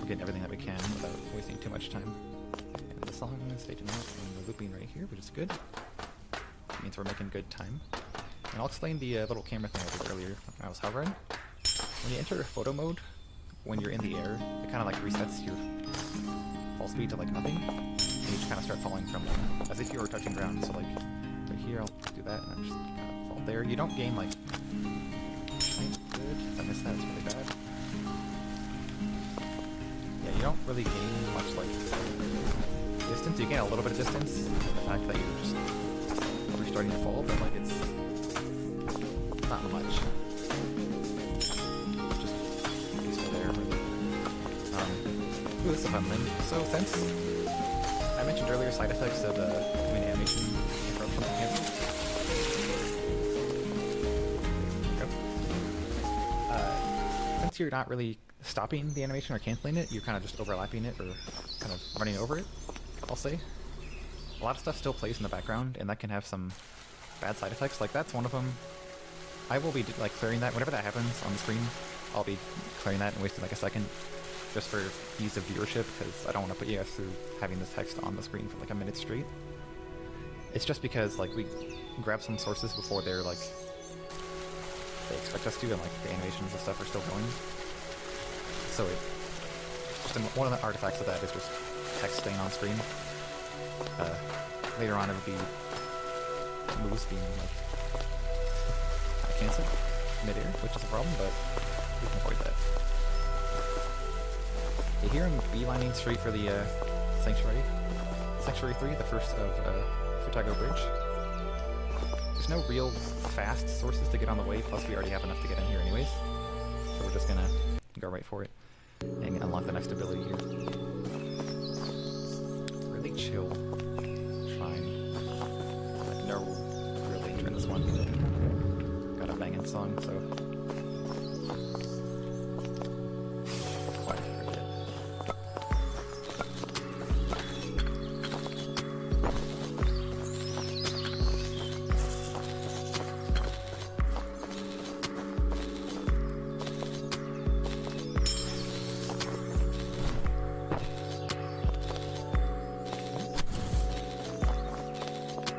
getting everything that we can without wasting too much time. And the song is staging out and we're looping right here, which is good. It means we're making good time. And I'll explain the little camera thing I did earlier when I was hovering. When you enter photo mode, when you're in the air, it kind of like resets your fall speed to like nothing. And you just kind of start falling from as if you were touching ground. So like right here, I'll do that and I just kind of fall there. You don't gain like good. If I missed that, it's really bad. Yeah, you don't really gain much, like, distance. You gain a little bit of distance, the fact that you're just starting to fall, but, like, it's not much. Just useful there, really. Ooh, this is a fun thing. So, since I mentioned earlier side effects of the animation interruptions and cancels. once you're not really stopping the animation or canceling it, you're kind of just overlapping it or kind of running over it, I'll say. A lot of stuff still plays in the background, and that can have some bad side effects. Like, that's one of them. I will be, like, clearing that. Whenever that happens on the screen, I'll be clearing that and wasting, like, a second just for ease of viewership, because I don't want to put you guys through having this text on the screen for, like, a minute straight. It's just because, like, we grab some sources before they're, like, they expect us to, and, like, the animations and stuff are still going. So it, just one of the artifacts of that is just text staying on screen. Later on, it would be moves being like canceled mid-air, which is a problem, but we can avoid that. Okay, here I'm beelining straight for the Sanctuary. Sanctuary 3, the first of Futago Bridge. There's no real fast sources to get on the way, plus we already have enough to get in here anyways. So we're just gonna go right for it and unlock the next ability here. Really chill shrine. Like no real danger in this one. Got a banging song, so quite forget.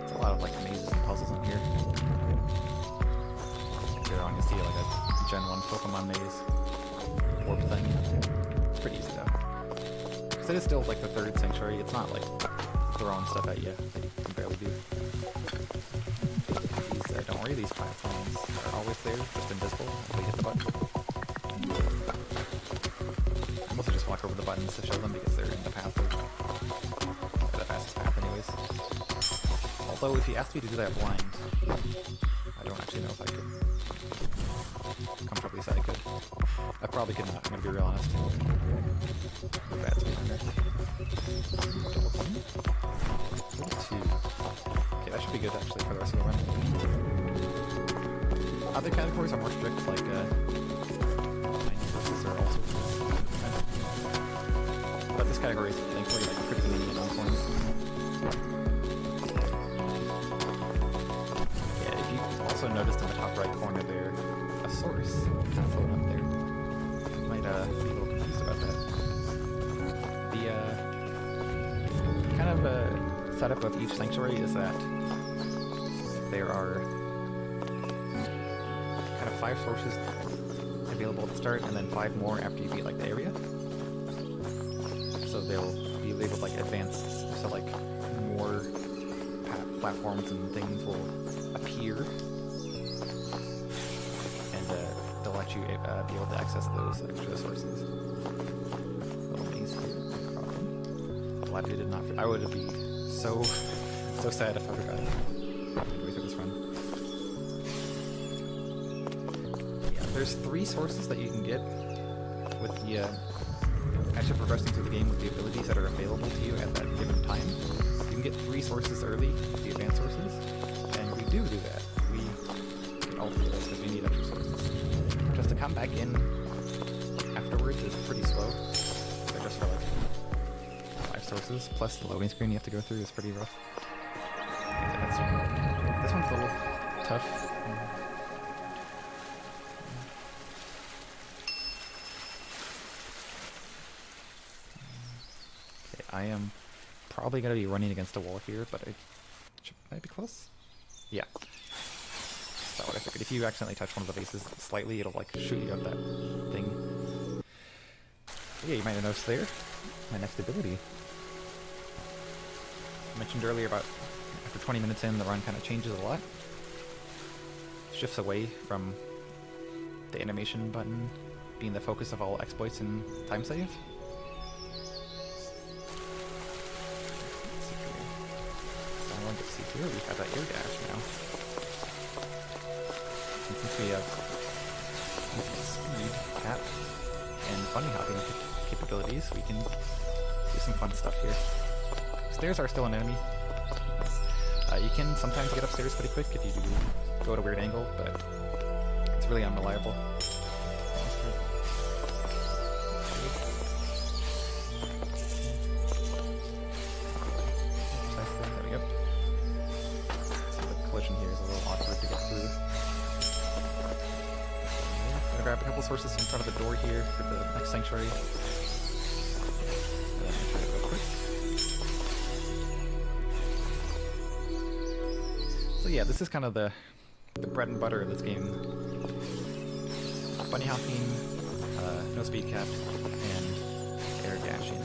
A lot of like mazes and puzzles in here. Later on, you see like a Gen 1 Pokemon maze warp thing. It's pretty easy though. Because it is still like the third Sanctuary. It's not like throwing stuff at you that you can barely do. These, don't worry, these platforms are always there, just invisible until you hit the button. I mostly just walk over the buttons to show them because they're in the path of the fastest path anyways. Although if you asked me to do that blind, I don't actually know if I could comfortably say I could. I probably could not, I'm gonna be real honest. No bad speed under. Double clean. 42. Okay, that should be good actually for the rest of the run. Other categories are more strict, like 90 versus are also but this category is thankfully like critically on points. Also noticed in the top right corner there a source kind of floating up there. You might be a little confused about that. The kind of setup with each sanctuary is that there are kind of 5 sources available at the start and then 5 more after you beat like the area. So they'll be labeled like advanced, so like more platforms and things will appear. They'll let you be able to access those extra sources. Little maze here, no problem. Glad we did not. I would be so sad if I forgot midway through this run. Yeah, there's 3 sources that you can get with the as you're progressing through the game with the abilities that are available to you at that given time. You can get 3 sources early, the advanced sources, and we do that. We get all 3 of those because we need extra sources. Just to come back in afterwards is pretty slow. They're just for like 5 sources, plus the loading screen you have to go through is pretty rough. Yeah, this one's a little tough. Okay, I am probably going to be running against a wall here, but might be close? Yeah. That's what I figured. If you accidentally touch one of the bases slightly, it'll like shoot you up that thing. But yeah, you might have noticed there, my next ability. I mentioned earlier about after 20 minutes in, the run kind of changes a lot. Shifts away from the animation button being the focus of all exploits and time save. Let's see here, we have that air dash now. And since we have speed, cap, and bunny hopping capabilities, we can do some fun stuff here. Stairs are still an enemy. You can sometimes get upstairs pretty quick if you go at a weird angle, but it's really unreliable. grab a couple sources in front of the door here for the next sanctuary. Try to go quick. So yeah, this is kind of the bread and butter of this game. Bunny hopping, no speed cap, and air dashing.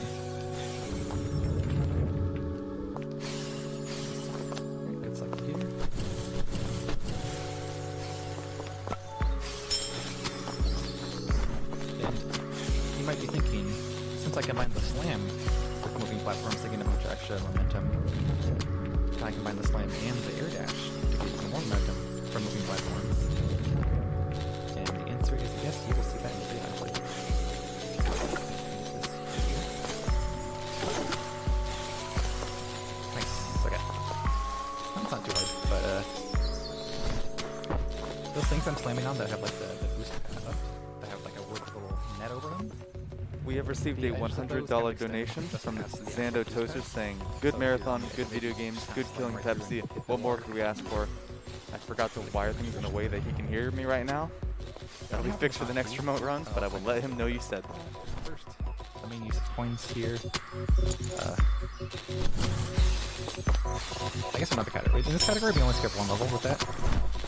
Good stuff here. And you might be thinking, since I combined the slam with moving platforms to gain a bunch of extra momentum, can I combine the slam and the air dash to get even more momentum from moving platforms? And the answer is yes, you will see that in the video actually. Nice, okay. That's not too hard, but those things I'm slamming on that have like the boost up, that have like a weird little net over them. We have received a $100 donation from Xando Toaster saying, "Good marathon, good video games, good killing Pepsi. What more could we ask for?" I forgot to wire things in a way that he can hear me right now. That'll be fixed for the next remote runs, but I will let him know you said that. First, let me use coins here. I guess another category. In this category, we only skip one level with that.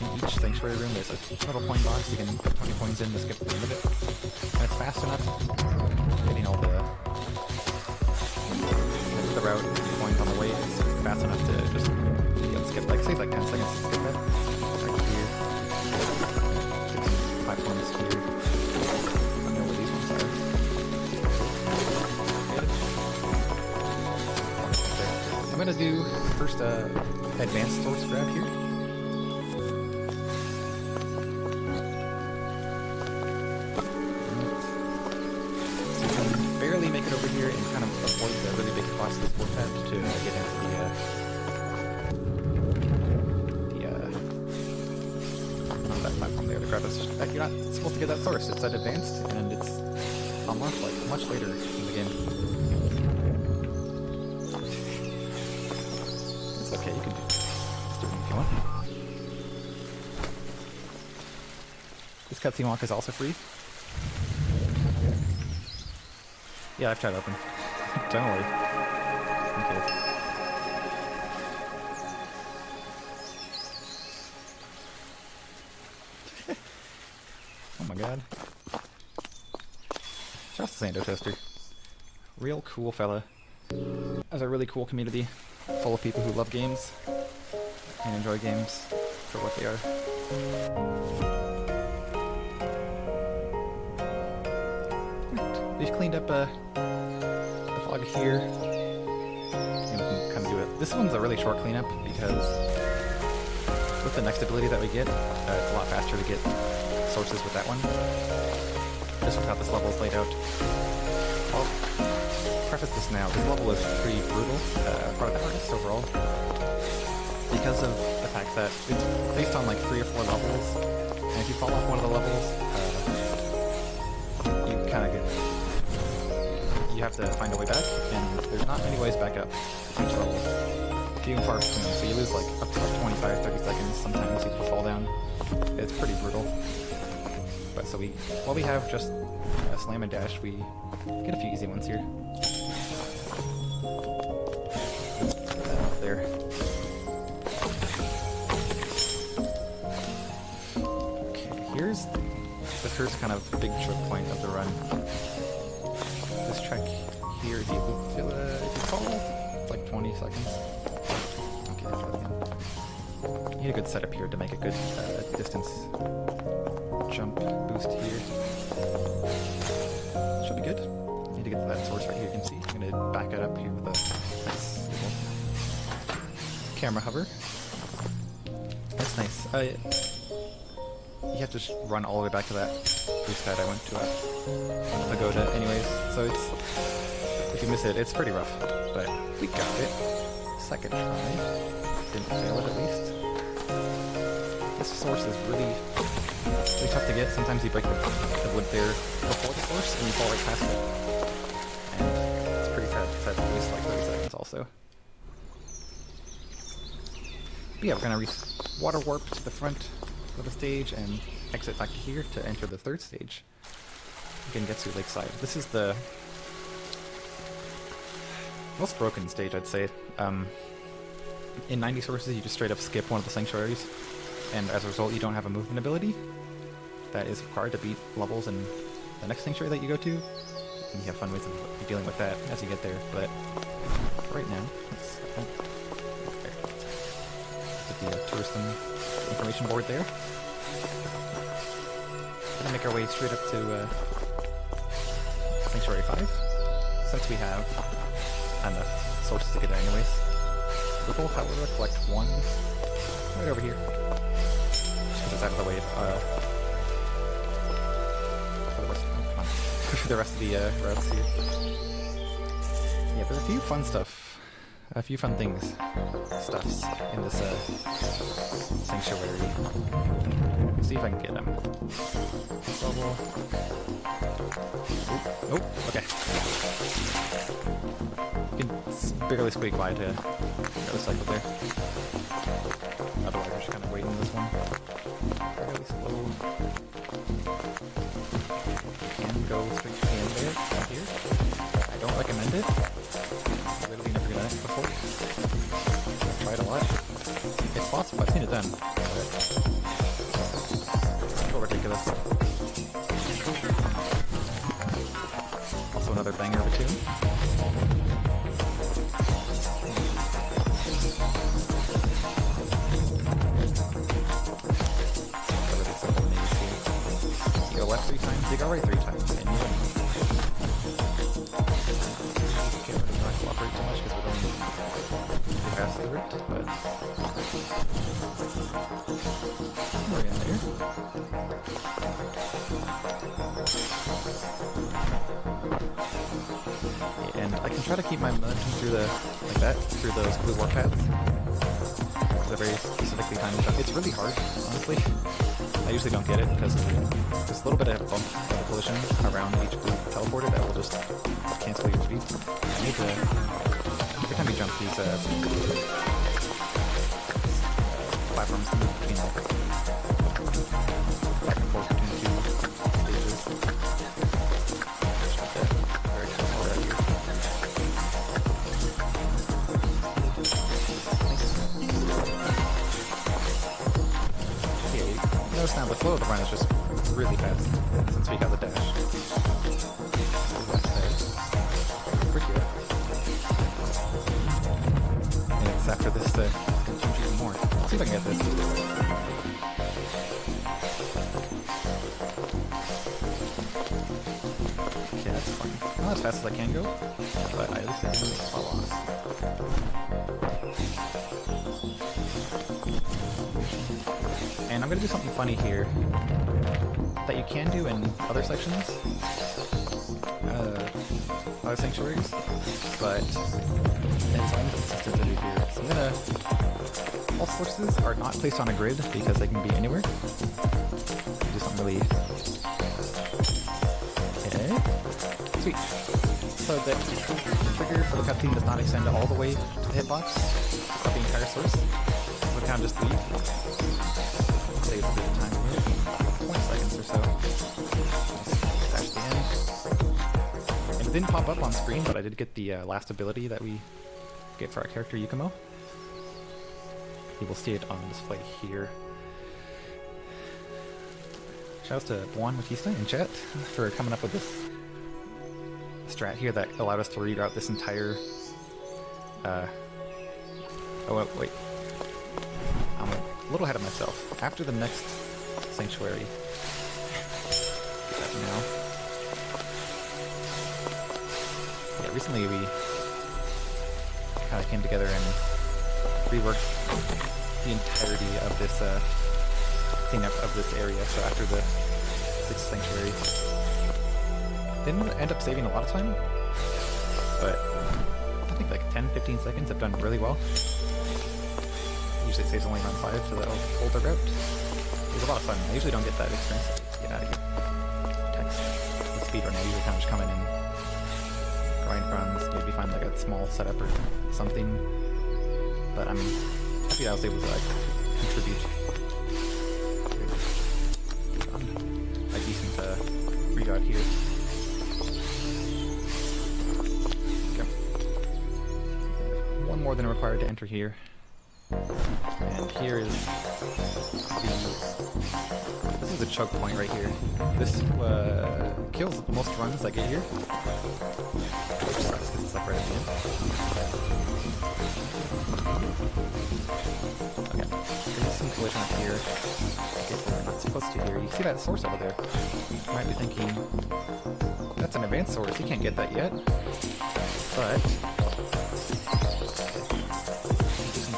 In each sanctuary room, there's a little coin box. You can put 20 coins in to skip the end of it. And it's fast enough. Getting all the route coins on the way is fast enough to just be able to skip, like, say, like 10 seconds to skip that. Right here. 5 coins here. I don't know where these ones are. I'm gonna do first advanced source grab here. So you can barely make it over here and kind of avoid the really big cost of this warpath to get into that platform there to grab this. You're not supposed to get that source. It's at advanced and it's unlocked like much later in the game. Okay, you can do it if you want. This cutscene walk is also free. Yeah, I've tried to open. Don't worry. Okay. Oh my god. Just Xando Toaster. Real cool fella. Has a really cool community. Full of people who love games and enjoy games for what they are. We've cleaned up the fog here. And we can kind of do it. This one's a really short cleanup because with the next ability that we get, it's a lot faster to get sources with that one. Just with how this level is laid out. I'll preface this now. This level is pretty brutal for the artist overall because of the fact that it's based on like 3 or 4 levels, and if you fall off one of the levels, you kind of you have to find a way back, and there's not many ways back up each level. Few and far between them, so you lose like up to like 25-30 seconds. Sometimes you fall down. It's pretty brutal. But so while we have just a slam and dash, we get a few easy ones here. There. Okay, here's the first kind of big choke point of the run. This track here, if you fall, it's like 20 seconds. Okay, try it again. You need a good setup here to make a good distance jump boost here. Should be good. Need to get to that source right here. You can see. I'm gonna back it up here with a nice little camera hover. That's nice. You have to just run all the way back to that boost pad I went to a pagoda anyways. So it's, if you miss it, it's pretty rough. But we got it. Second try. Didn't fail it at least. This source is really tough to get. Sometimes you break the wood there before the source and you fall right past it. And it's pretty sad because that wastes like 30 seconds also. But yeah, we're gonna water warp to the front go to stage and exit back to here to enter the third stage. Gengetsu Lakeside. This is the most broken stage, I'd say. In 90 sources, you just straight up skip one of the sanctuaries, and as a result, you don't have a movement ability that is required to beat levels in the next sanctuary that you go to. And you have fun ways of dealing with that as you get there, but right now, let's put the tourism information board there. Gonna make our way straight up to Sanctuary 5, since we have enough sources to get there anyways. We will, however, collect one right over here, just because it's out of the way for the rest. Oh, come on. For the rest of the routes here. Yeah, there's a few fun stuffs in this sanctuary. Let's see if I can get them. This level. Oh, okay. You can barely squeak by to the other cycle there. Otherwise, we're just kind of waiting this one. Fairly slow. You can go straight to the end there, down here. I don't recommend it. I've literally never done it before. I've tried a lot. It's possible, I've seen it done. But it's a little ridiculous. Also another banger of a tune. You go left 3 times, you go right 3 times, and you win. Can't really not cooperate too much because we're going too fast through it, but we're in there. And I can try to keep my momentum through like that, through those blue warp paths. They're very specifically timed jump. It's really hard, honestly. I usually don't get it because there's a little bit of bump of a collision around each blue teleporter that will just cancel your speed. I need to, every time you jump these platforms to move between back and forth between the 2 stages. Very careful right here. Notice now the flow of the run is just really fast since we got the dash. Pretty good. And it's after this to continue even more. Let's see if I can get this. Okay, that's fine. Not as fast as I can go, but I at least have to fall off. And I'm going to do something funny here that you can do in other sections, other sanctuaries, but it's inconsistent to do here. So I'm going to... All sources are not placed on a grid because they can be anywhere. Do something really... Okay. Sweet. So the trigger for the cutscene does not extend all the way to the hitbox of the entire source. So we kind of just leave. Saves a bit of time here. 20 seconds or so. Dash the end. And it didn't pop up on screen, but I did get the last ability that we get for our character Yukumo. You will see it on display here. Shoutouts to Juan Batista in chat for coming up with this strat here that allowed us to reroute this entire... Oh, wait. I'm a little ahead of myself. After the next sanctuary, get that now. Yeah, recently we kind of came together and reworked the entirety of this cleanup of this area. So after the 6th sanctuary, didn't end up saving a lot of time, but I think like 10-15 seconds have done really well. Usually it saves only around 5 for the older route. It was a lot of fun. I usually don't get that experience. Let's get out of here. Text. With speedrun, I usually kind of just come in and grind runs, maybe find like a small setup or something. But I'm happy I was able to like contribute. pretty good here. Okay. One more than required to enter here. And here is this is a choke point right here. This kills most runs I get here, which sucks because it's like right at the end. Okay, there's some collision up here. Okay, we're not supposed to here. You see that source over there? You might be thinking, that's an advanced source, you can't get that yet. But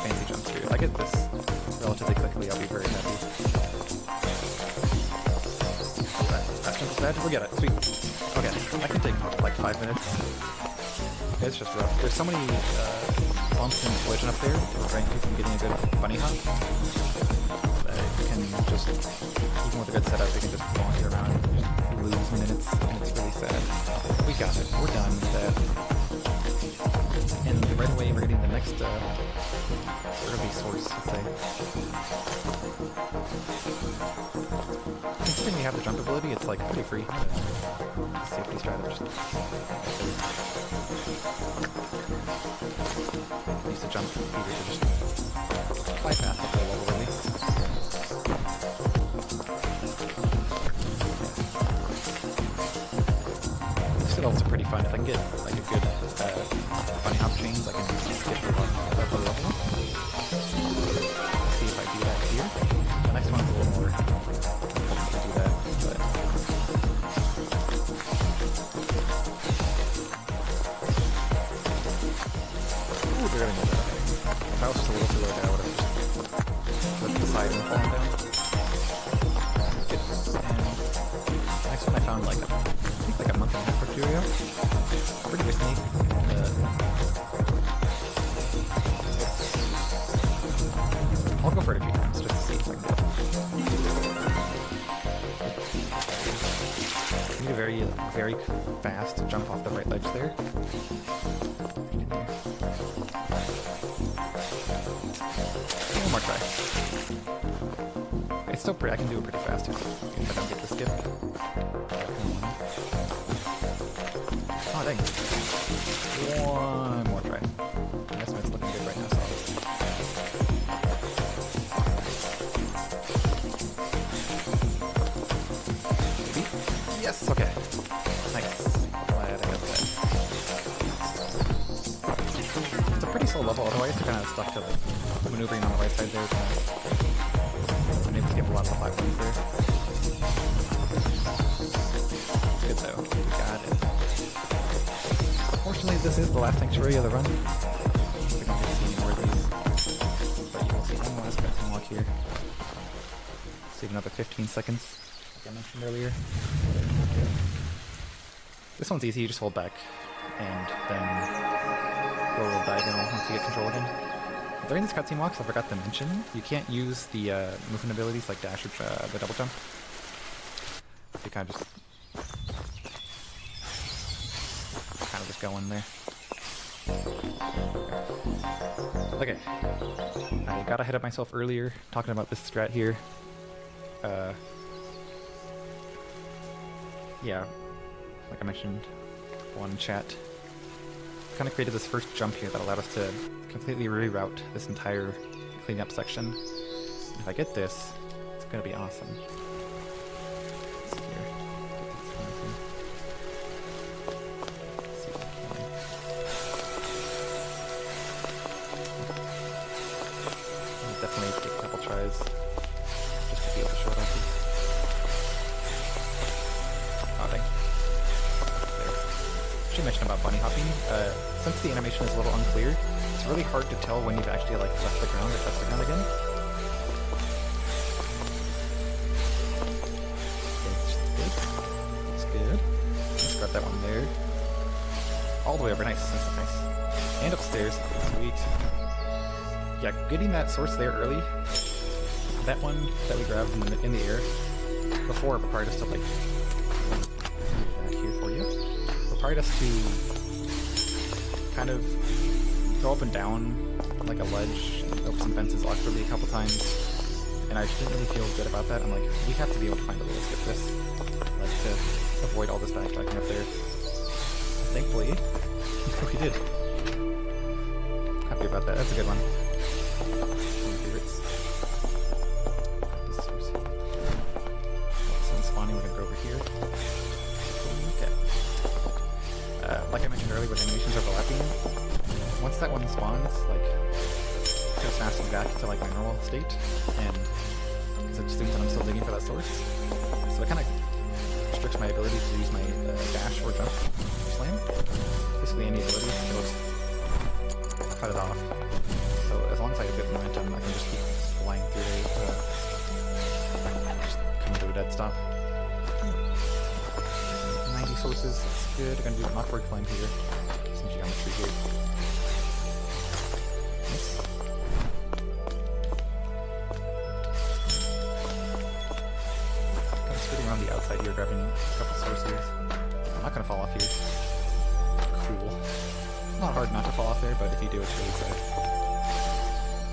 fancy jumps here. If I get this relatively quickly, I'll be very happy. Last jump is bad. We get it. Sweet. Okay, I can take like 5 minutes. It's just rough. There's so many bumps and collision up there to prevent you from getting a good bunny hop. That you can just, even with a good setup, you can just wander around and lose minutes, and it's really sad. We got it. We're done with that. And right away, we're getting the next early source, let's say. Considering we have the jump ability, it's like pretty free. Safety strategy. Use the jump feeder to just bypass the whole level, really. This is also pretty fun. If I can get like a good bunny hop chains, I can skip the level. See if I do that here. The next one is a little more difficult to do that, but ooh, they're gonna get that. If I was just a little too low down, I would have just flipped the side and fallen down. Good. And the next one I found like I think like a month and a half or 2 ago. Pretty recently. I'll go for it a few times just to see if I can get it. You need a very fast jump off the right ledge there. One more try. It's still pretty, I can do it pretty fast if I don't get the skip. Oh dang. One more try. This one's looking good right now, so yes, okay. Nice. Glad I got that. It's a pretty slow level, otherwise you're kind of stuck to like maneuvering on the right side there. I'm able to skip a lot of the platforms there. Good though. We got it. Unfortunately, this is the last sanctuary of the run. We don't get to see any more of these. But you will see one last cutscene walk here. Save another 15 seconds, like I mentioned earlier. This one's easy, you just hold back, and then go a little diagonal once you get control again. During these cutscene walks, I forgot to mention, you can't use the movement abilities like dash or the double jump. You kind of just go in there. Okay, I got ahead of myself earlier talking about this strat here. Yeah, like I mentioned on chat, kind of created this first jump here that allowed us to completely reroute this entire cleanup section. If I get this, it's going to be awesome. Let's see here. Let's see if I can. I'll definitely take a couple tries just to be able to show it off. Oh, dang. There. Should mention about bunny hopping. Since the animation is a little unclear, it's really hard to tell when you've actually like left the ground or touched the ground again. That's good. Let's grab that one there. All the way over. Nice. Nice. And upstairs. Sweet. Yeah, getting that source there early. That one that we grabbed in the air before required us to like back here for you. Required us to kind of go up and down like a ledge, over some fences awkwardly a couple times, and I just didn't really feel good about that. I'm like, we have to be able to find a way to skip this, like to avoid we're gonna go over here. Okay. Like I mentioned earlier, with animations overlapping, once that one spawns, like, it goes fastly back to like my normal state, and it assumes that I'm still digging for that source. So it kind of restricts my ability to use my dash or jump or slam. Basically any ability, it'll just cut it off. So as long as I have good momentum, I can just keep flying through there, just come to a dead stop. 90 sources, that's good. I'm gonna do an awkward climb here. Some geometry here. Nice. I'm skirting around the outside here, grabbing a couple sources. I'm not gonna fall off here. Cool. Not hard not to fall off there, but if you do, it's really sad.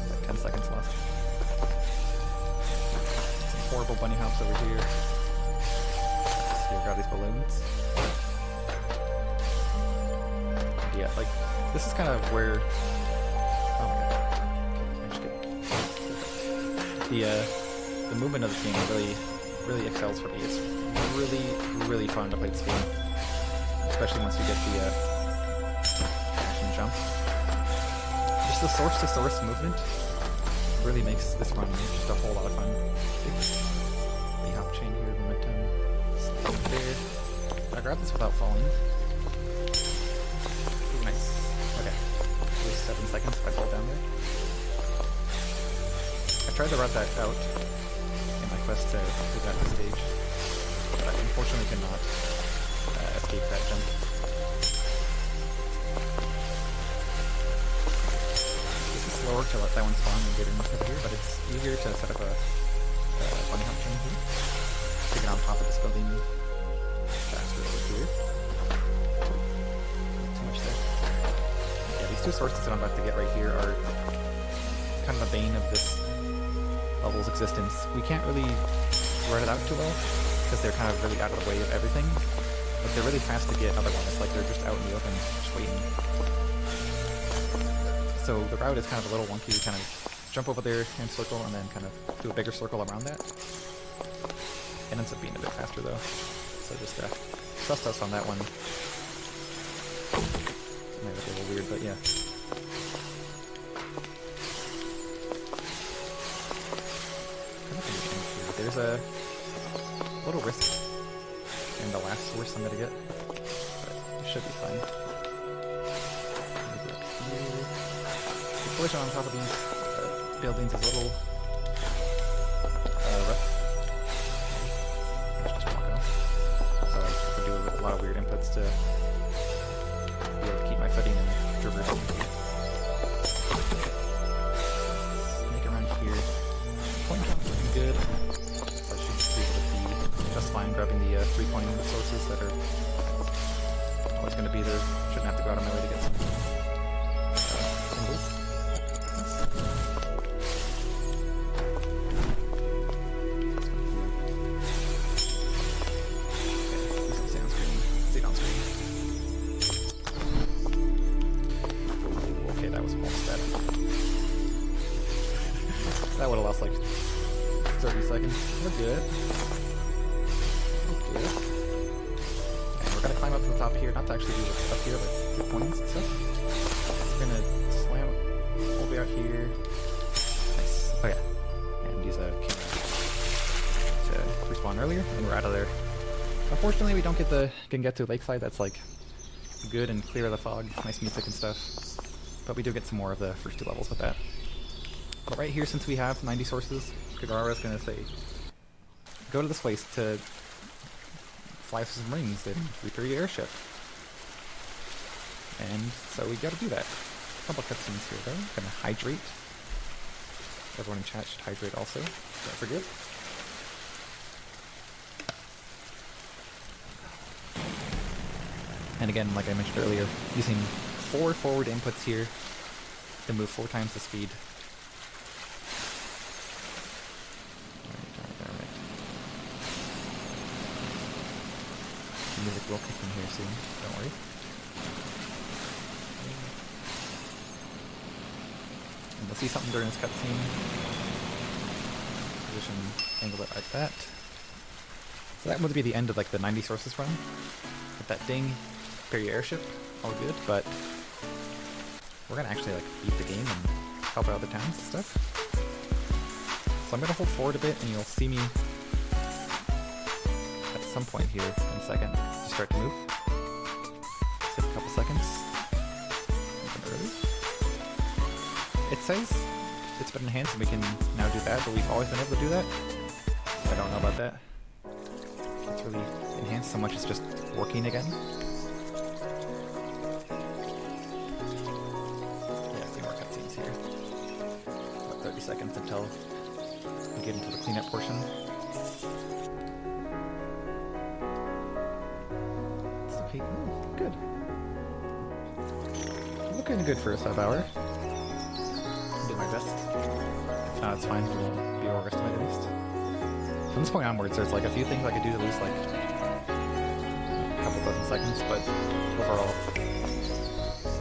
Like 10 seconds left. Some horrible bunny hops over here. Just here, grab these balloons. Yeah, like, this is kind of where... Oh my god. Okay, the movement of this game really excels for me. It's really fun to play this game. Especially once you get the dash and jump. Just the source-to-source movement really makes this run just a whole lot of fun. Big hop chain here, momentum. Slide there. I grab this without falling. Ooh, nice. Okay. Just 7 seconds if I fall down there. I tried to route that out in my quest to get that stage, but I unfortunately cannot escape that jump. This is slower to let that one spawn and get in over here, but it's easier to set up a bunny hop chain here to get on top of this building faster over here. Too much there. Yeah, these two sources that I'm about to get right here are kind of the bane of this level's existence. We can't really run it out too well because they're kind of really out of the way of everything. But they're really fast to get otherwise, like they're just out in the open, just waiting. So the route is kind of a little wonky. You kind of jump over there and circle and then kind of do a bigger circle around that. It ends up being a bit faster though. So just trust us on that one. Might look a little weird, but yeah. There's a little risk in the last source I'm gonna get, but it should be fine. The collision on top of these buildings is a little rough. Let's just walk off. So I have to do a lot of weird inputs to be able to keep my footing and traverse over here. Make it around here. Point jump looking good. Just fine grabbing the 3-point sources that are always going to be there. Shouldn't have to go out of my way to get some singles. Okay, please don't stay on screen. Stay on screen. Ooh, okay, that was almost bad. That would have lost like 30 seconds. We're good. And we're gonna climb up to the top here, not to actually do what's up here, like the points and stuff. We're gonna slam all the way out here. Nice. Oh yeah. And use a camera to respawn earlier, and we're out of there. Unfortunately, we don't get to Lakeside. That's like good and clear of the fog, nice music and stuff. But we do get some more of the first two levels with that. But right here, since we have 90 sources, Kagara's gonna say, go to this place to fly through some rings and repair your airship. And so we gotta do that. A couple cutscenes here though. Gonna hydrate. Everyone in chat should hydrate also. Don't forget. And again, like I mentioned earlier, using 4 forward inputs here to move 4 times the speed. Music will kick in here soon, don't worry. And you'll see something during this cutscene. Position, angle it like that. So that would be the end of like the 90 sources run. With that ding, prepare your airship, all good, but we're gonna actually like beat the game and help out the towns and stuff. So I'm gonna hold forward a bit and you'll see me at some point here in a second just start to move. Take a couple seconds. Open early. It says it's been enhanced and we can now do that, but we've always been able to do that. I don't know about that. It's really enhanced so much it's just working again. Yeah, a few more cutscenes here. About 30 seconds until we get into the cleanup portion. It's okay. Ooh, good. Looking good for a sub-hour. I'll do my best. If not, it's fine. We'll be overestimated at least. From this point onwards, there's like a few things I could do to lose like a couple dozen seconds, but overall,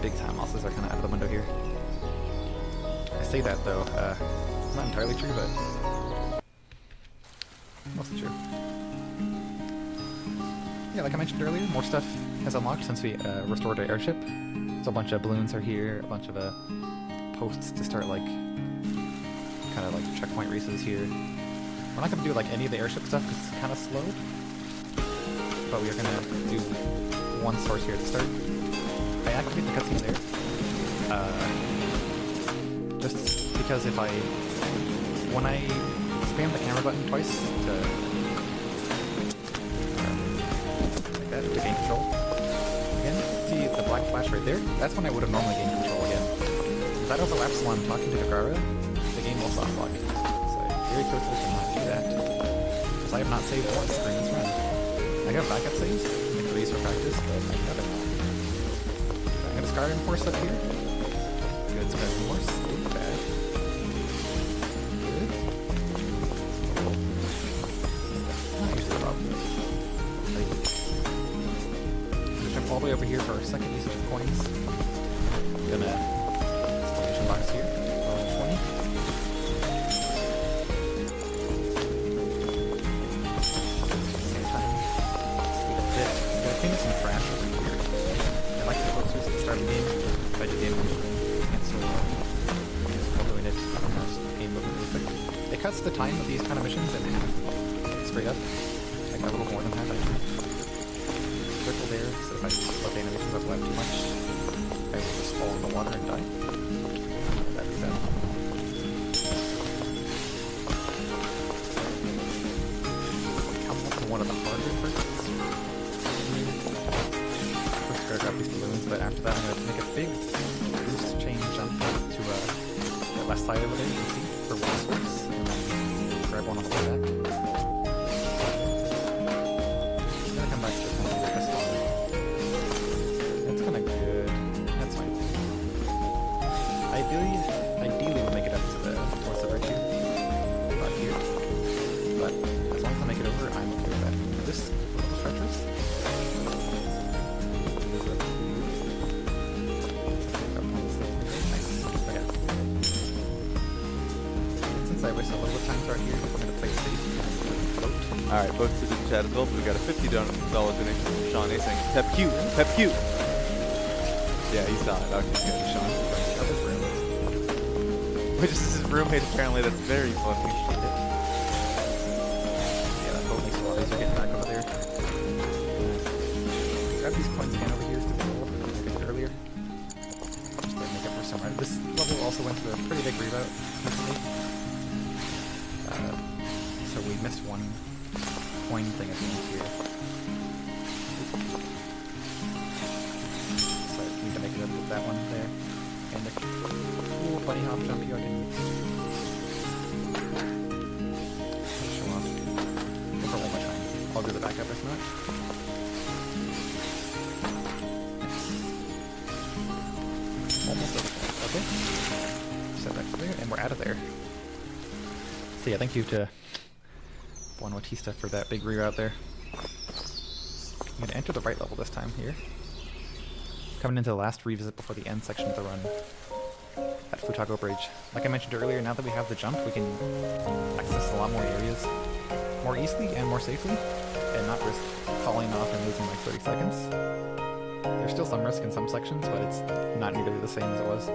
big time losses are kind of out of the window here. I say that though, not entirely true, but mostly true. Yeah, like I mentioned earlier, more stuff has unlocked since we restored our airship. So a bunch of balloons are here, a bunch of posts to start like kind of like checkpoint races here. We're not going to do like any of the airship stuff because it's kind of slow, but we are going to do one source here to start. I activate the cutscene there, just because if when I spam the camera button twice to like that to gain control again, see the black flash right there? That's when I would have normally gained control again. If that overlaps while I'm talking to Kakara, the game will soft lock. Very careful to not do that, because I have not saved once during this run. I got backup saves, I could use for practice, but I got it. I'm gonna Skyrim Horse up here. Good Skyrim Horse. Good, bad. Good. Not usually a problem. I'm gonna jump all the way over here for our second usage of coins. Gonna exclamation box here. 20. It cuts the time of these kind of missions in half, straight up, like a little more than half actually. Circle there, so if I let the animations overlap too much, I will just fall in the water and die. That is sad. Come up to one of the harder parts. First, gotta grab these balloons, but after that, I'm gonna make a big boost chain jump to the left side over there. You can see for one source. Grab one on the way back. I'm gonna come back to this one and this one. That's kinda good. That's fine. Ideally we'll make it up to towards the bridge here. About here. But as long as I make it over, I'm okay with that. This is a little treacherous. Nice. Okay. Since I wasted a little bit of time start here, I'm gonna play safe. Float. Alright, both to the chat as well, but we got a $50 donation from Sean A saying, Pep Q, Pep Q! Yeah, he saw it. Okay, good, Sean. Out this room. Which is his roommate, apparently. That's very funny. Yeah, that boat makes a lot easier getting back over there. Grab these coins again over here to the goal, like I did earlier. Just to make up for some. This level also went through a pretty big reroute recently. So we missed one coin thing at the end here. So we need to make it up with that one there. And a cool bunny hop jump here I can show off. Go for one more time. I'll do the backup if not. Almost over. Okay. Set that there, and we're out of there. So yeah, thank you to Juan Bautista for that big reroute there. I'm going to enter the right level this time here. Coming into the last revisit before the end section of the run at Futago Bridge. Like I mentioned earlier, now that we have the jump, we can access a lot more areas more easily and more safely. and not risk falling off and losing like 30 seconds. There's still some risk in some sections, but it's not nearly the same as it was.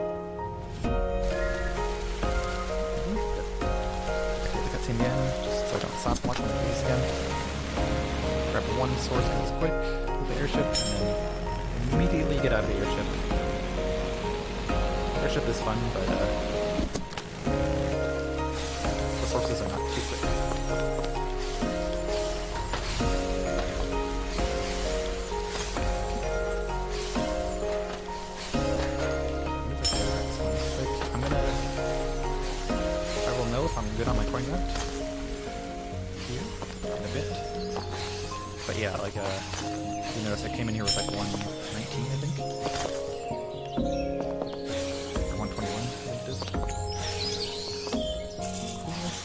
Get the cutscene again, just so I don't stop watching the videos again. Grab one source because it's quick with the airship, and then immediately get out of the airship. The airship is fun, but the sources are not too quick. If I'm good on my coin route here in a bit. But yeah, like you notice I came in here with like 119, I think. Or 121, I think it is. Cool.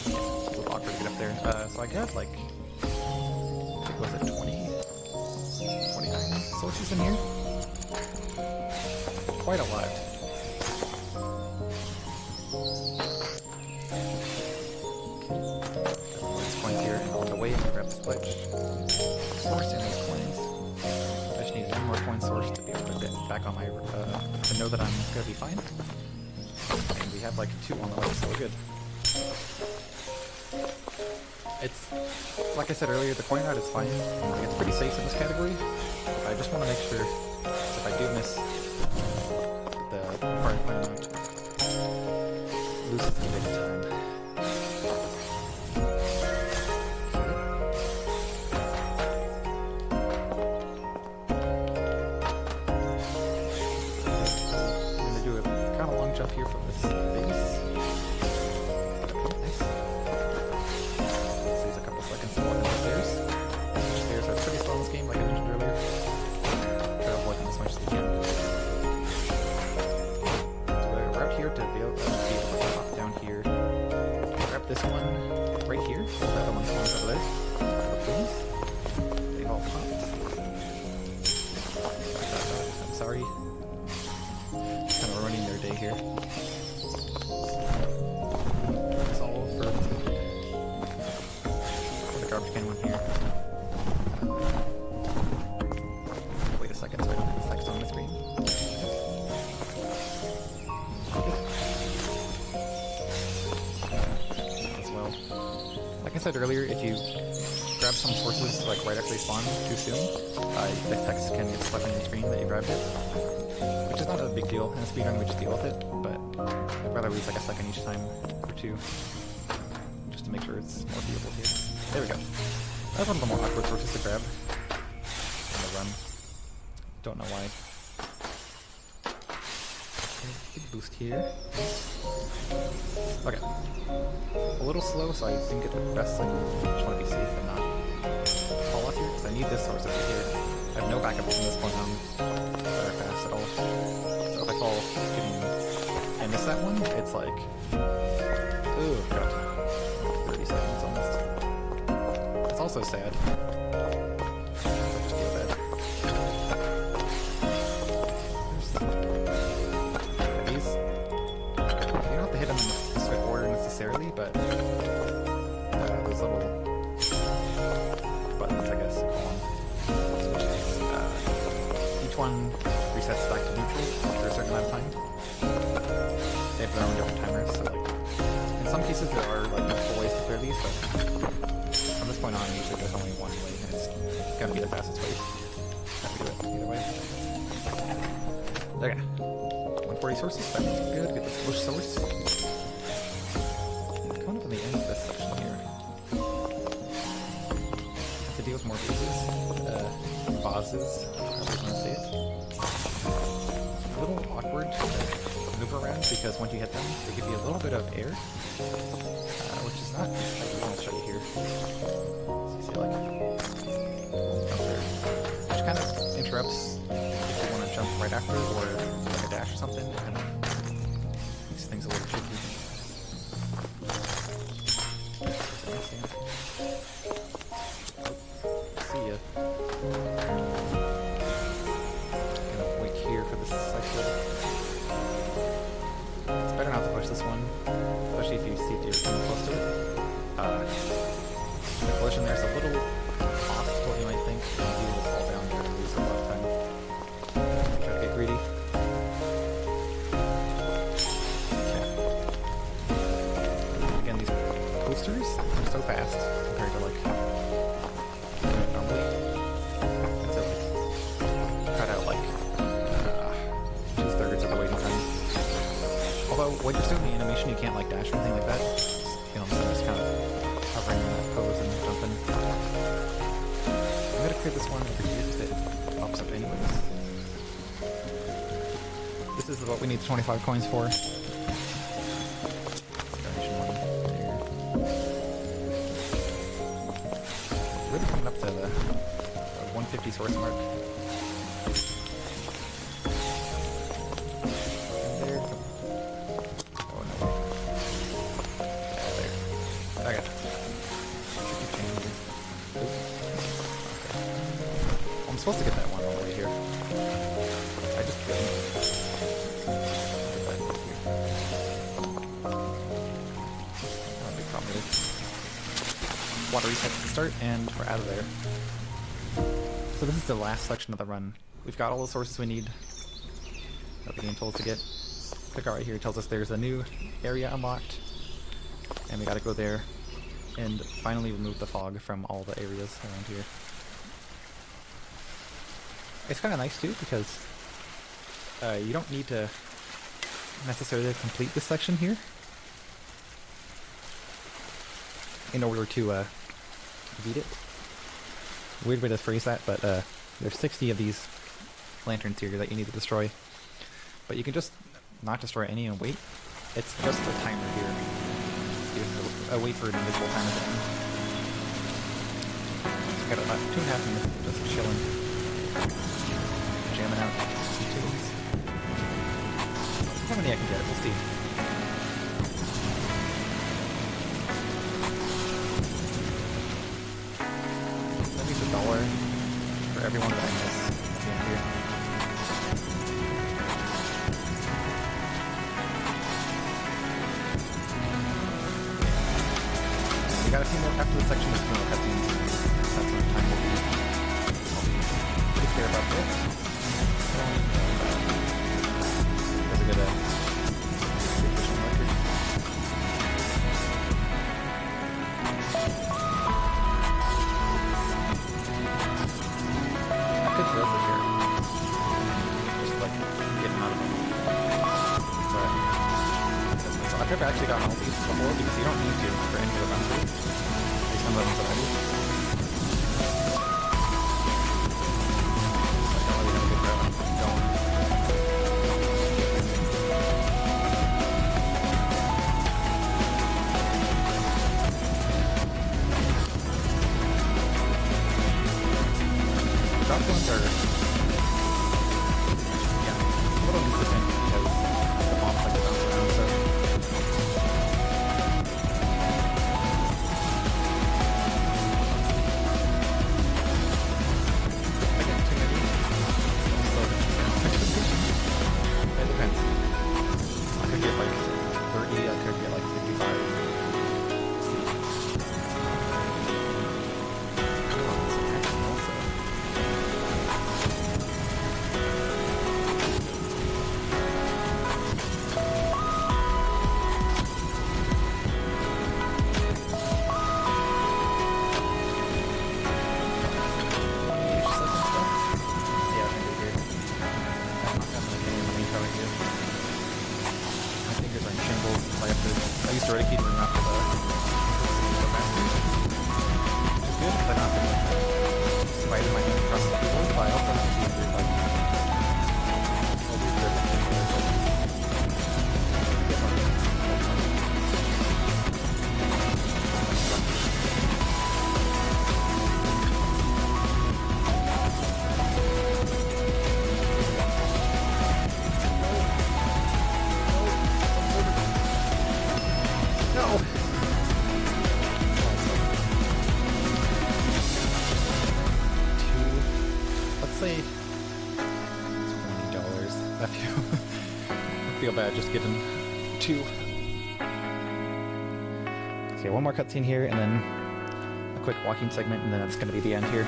Yeah, it's a little awkward to get up there. So I got like, I think was it 29 sources in here? Quite a lot. Source in those coins. I just need one more coin source to be able to get back on my to know that I'm gonna be fine. And we have like 2 on the way, so we're good. It's like I said earlier, the coin route is fine. Like, it's pretty safe in this category. I just want to make sure if I do miss the part of coin route, loses a bit of time. Jump here from this base. Nice. Saves a couple seconds to walk up the stairs. Stairs are pretty slow in this game, like I mentioned earlier. Try to avoid them as much as we can. So we're out here to be able to hop down here. Grab this one right here. Hold that amongst the ones over there. Please. They all popped. I'm sorry. Kind of ruining their day here. It's all for the garbage can one here. Wait a second so I don't hit the text on the screen. As well. Like I said earlier, if you grab some sources like right after they spawn too soon, the text can get stuck on your screen that you grabbed it. Which is not a big deal. In a speedrun, we just deal with it, but I'd rather lose like a second each time or 2, just to make sure it's more viewable here. There we go. That's one of the more awkward sources to grab on the run. Don't know why. Okay, big boost here. Okay. A little slow, so I didn't get the best signal. Just want to be safe and not fall off here, because I need this source over here. I have no backup from this point on. Very fast at all. So if I fall and miss that one, it's like, ooh, god, 30 seconds almost. It's also sad. I just feel bad. Yeah, these, you don't have to hit them in a specific order necessarily, but those little buttons, I guess, each one resets back to neutral after a certain amount of time. They have their own different timers, so like, in some cases there are like multiple ways to clear these, but from this point on, usually there's only one way, and it's gonna be the fastest way. Have to do it either way. Okay. 140 sources, that's good. Get this bush source. Coming up on the end of this section here. Have to deal with more bases. Vases, however you want to say it. A little awkward to maneuver around because once you hit them, they give you a little bit of air, which is not. I'll show you here. So you see, like, jump there, which kind of interrupts if you want to jump right after or like a dash or something. It kind of makes things a little tricky. See ya. It's better not to push this one, especially if you see deer coming close to it. The collision there's a little off when you're doing the animation, you can't like dash or anything like that. You know, so just kind of hovering in that pose and jumping. I'm gonna clear this one over here because it pops up anyways. This is what we need 25 coins for. Direction one there. Really coming up to the 150 source mark. I'm supposed to get that one all the way here. I just didn't. Get that here. Not a big problem with it. Water reset to start, and we're out of there. So this is the last section of the run. We've got all the sources we need that the game told us to get. Click out right here, it tells us there's a new area unlocked, and we gotta go there and finally remove the fog from all the areas around here. It's kind of nice too because you don't need to necessarily complete this section here in order to beat it. Weird way to phrase that, but there's 60 of these lanterns here that you need to destroy. But you can just not destroy any and wait. It's just a timer here. You have to wait for an individual timer to end. So we got about 2.5 minutes just chilling. Jamming out some tunes. How many I can get, we'll see. That means $1 for everyone that I miss at the end here. We got a few more after the section of more cutscenes. That's when time will be. I'll be pretty clear about this. That's a good efficient record. I could throw for sure. Just like get them out of them. But so I've never actually gotten all these before because you don't need to for any of the runs. There's some of them that I do. Drop ones are, yeah, a little consistent because the bombs like to bounce around, so. I get too many. So, it depends. I could get like 30, I could get like 55. See. Also. I used to already keep them after the master, which is good because I don't have to spider my hand across the keyboard, but I also have to see if there's like a weird grip. No! Let's say $20. I feel bad just giving 2. Okay, one more cutscene here, and then a quick walking segment, and then that's going to be the end here.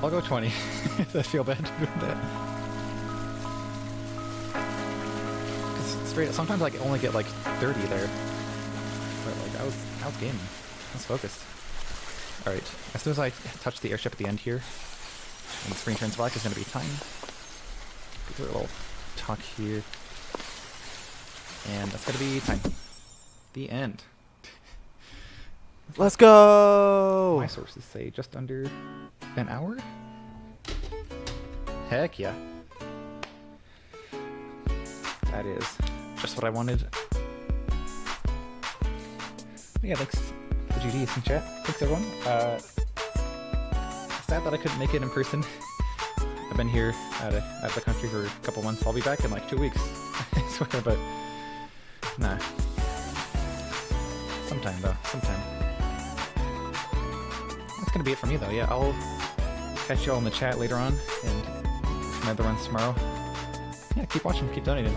I'll go 20. I feel bad doing that. Cause straight, sometimes I only get like 30 there. But like I was gaming. I was focused. Alright, as soon as I touch the airship at the end here, and the screen turns black, it's going to be time. Do a little talk here. And that's going to be time. The end. Let's go! My sources say just under an hour? Heck yeah. That is just what I wanted. Yeah, thanks for GDs in chat. Thanks everyone. Sad that I couldn't make it in person. I've been here out of the country for a couple months. I'll be back in like 2 weeks. I swear, but nah. Sometime though, sometime. That's gonna be it for me though. Yeah, I'll catch you all in the chat later on and some other ones tomorrow. Yeah, keep watching, keep donating.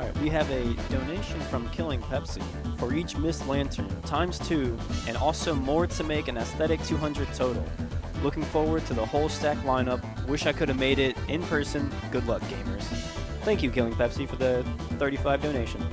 Alright, we have a donation from Killing Pepsi for each missed lantern, ×2, and also more to make an aesthetic 200 total. Looking forward to the whole stack lineup. Wish I could have made it in person. Good luck, gamers. Thank you, Killing Pepsi, for the 35 donation.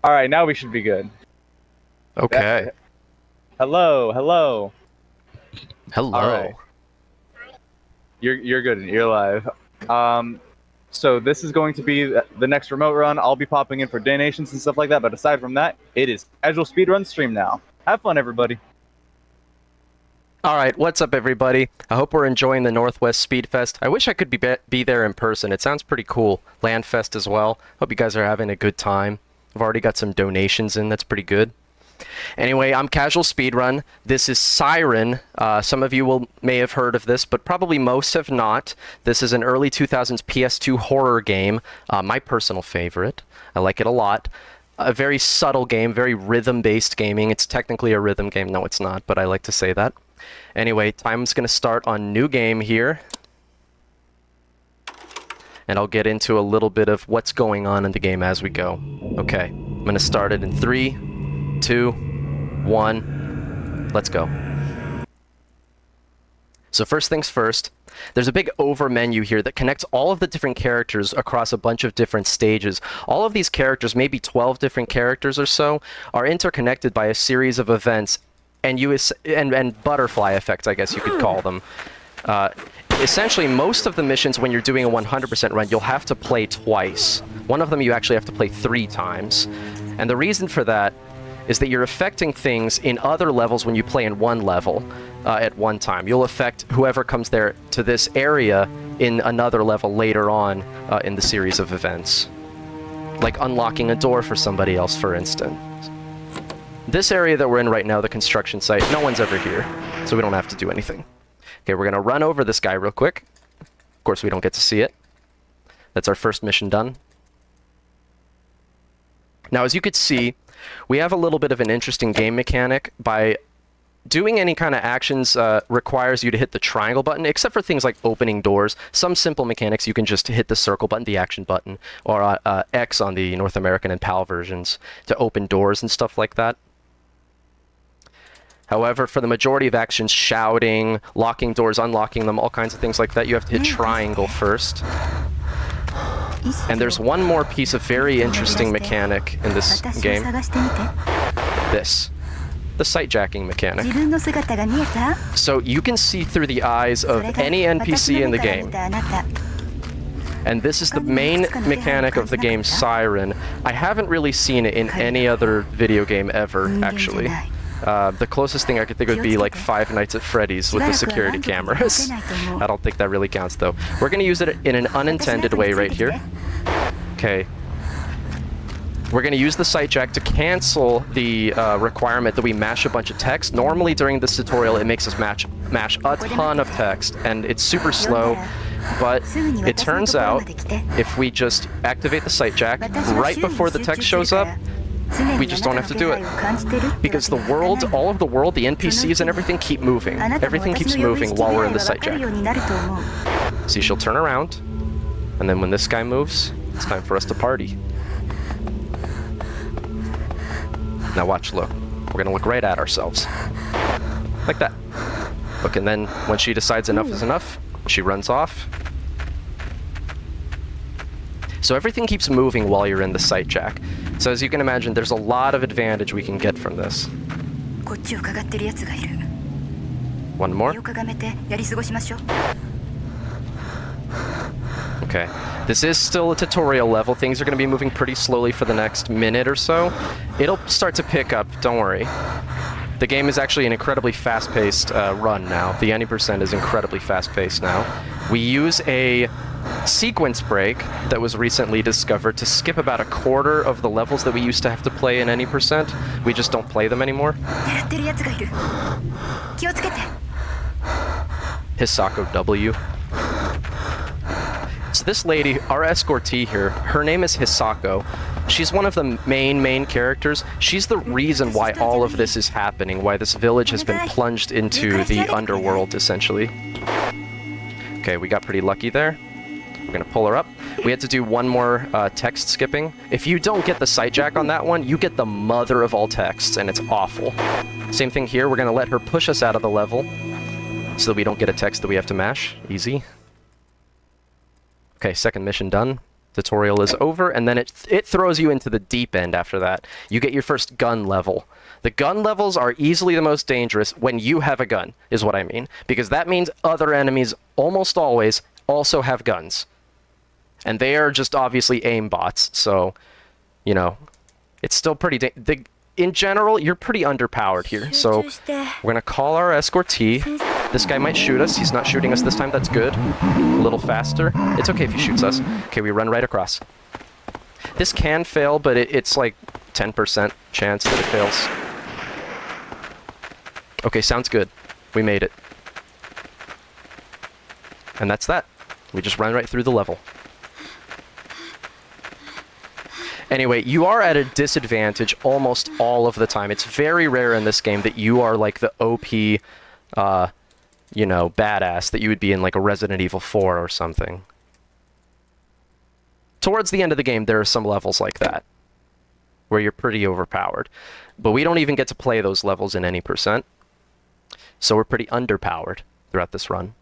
All right, now we should be good. Okay. Hello, hello. Hello. All right. You're good. You're live. So this is going to be the next remote run. I'll be popping in for donations and stuff like that. But aside from that, it is casual speedrun stream now. Have fun, everybody. All right, what's up, everybody? I hope we're enjoying the NorthWest SpeedFest. I wish I could be there in person. It sounds pretty cool. Landfest as well. Hope you guys are having a good time. I've already got some donations in. That's pretty good. Anyway, I'm Casual Speedrun. This is Siren. Some of you may have heard of this, but probably most have not. This is an early 2000s PS2 horror game. My personal favorite. I like it a lot. A very subtle game, very rhythm-based gaming. It's technically a rhythm game. No, it's not, but I like to say that. Anyway, time's going to start on new game here. And I'll get into a little bit of what's going on in the game as we go. Okay, I'm going to start it in 3, 2, 1. Let's go. So first things first, there's a big over menu here that connects all of the different characters across a bunch of different stages. All of these characters, maybe 12 different characters or so, are interconnected by a series of events and butterfly effects, I guess you could call them. Essentially, most of the missions, when you're doing a 100% run, you'll have to play twice. One of them you actually have to play 3 times. And the reason for that is that you're affecting things in other levels when you play in one level at one time. You'll affect whoever comes there to this area in another level later on in the series of events. Like unlocking a door for somebody else, for instance. This area that we're in right now, the construction site, no one's ever here, so we don't have to do anything. Okay, we're going to run over this guy real quick. Of course, we don't get to see it. That's our first mission done. Now, as you could see, we have a little bit of an interesting game mechanic. By doing any kind of actions requires you to hit the triangle button, except for things like opening doors. Some simple mechanics, you can just hit the circle button, the action button, or X on the North American and PAL versions to open doors and stuff like that. However, for the majority of actions, shouting, locking doors, unlocking them, all kinds of things like that, you have to hit triangle first. And there's one more piece of very interesting mechanic in this game. This. The sight jacking mechanic. So you can see through the eyes of any NPC in the game. And this is the main mechanic of the game Siren. I haven't really seen it in any other video game ever, actually. The closest thing I could think would be like Five Nights at Freddy's with the security cameras. I don't think that really counts, though. We're going to use it in an unintended way right here. Okay. We're going to use the sight jack to cancel the requirement that we mash a bunch of text. Normally during this tutorial it makes us mash a ton of text, and it's super slow. But it turns out if we just activate the sight jack right before the text shows up, we just don't have to do it. Because the world, all of the world, the NPCs and everything keep moving. Everything keeps moving while we're in the sight jack. See, she'll turn around, and then when this guy moves, it's time for us to party. Now watch, look. We're gonna look right at ourselves. Like that. Look, and then when she decides enough is enough, she runs off. So everything keeps moving while you're in the sight jack. So as you can imagine, there's a lot of advantage we can get from this. One more. Okay. This is still a tutorial level. Things are going to be moving pretty slowly for the next minute or so. It'll start to pick up, don't worry. The game is actually an incredibly fast-paced run now. The any percent is incredibly fast-paced now. We use a sequence break that was recently discovered to skip about a quarter of the levels that we used to have to play in any percent. We just don't play them anymore. Hisako W. So this lady, our escortee here, her name is Hisako. She's one of the main characters. She's the reason why all of this is happening, why this village has been plunged into the underworld, essentially. Okay, we got pretty lucky there. We're gonna pull her up. We had to do one more text skipping. If you don't get the sight jack on that one, you get the mother of all texts, and it's awful. Same thing here, we're gonna let her push us out of the level so that we don't get a text that we have to mash. Easy. Okay, second mission done. tutorial is over, and then it throws you into the deep end after that. You get your first gun level. The gun levels are easily the most dangerous when you have a gun, is what I mean. Because that means other enemies almost always also have guns. And they are just obviously aim bots, so, you know, it's still pretty... in general, you're pretty underpowered here, so we're going to call our escortee. This guy might shoot us. He's not shooting us this time. That's good. A little faster. It's okay if he shoots us. Okay, we run right across. This can fail, but it's like 10% chance that it fails. Okay, sounds good. We made it. And that's that. We just run right through the level. Anyway, you are at a disadvantage almost all of the time. It's very rare in this game that you are like the OP, you know, badass that you would be in like a Resident Evil 4 or something. Towards the end of the game, there are some levels like that, where you're pretty overpowered. But we don't even get to play those levels in any %. So we're pretty underpowered throughout this run.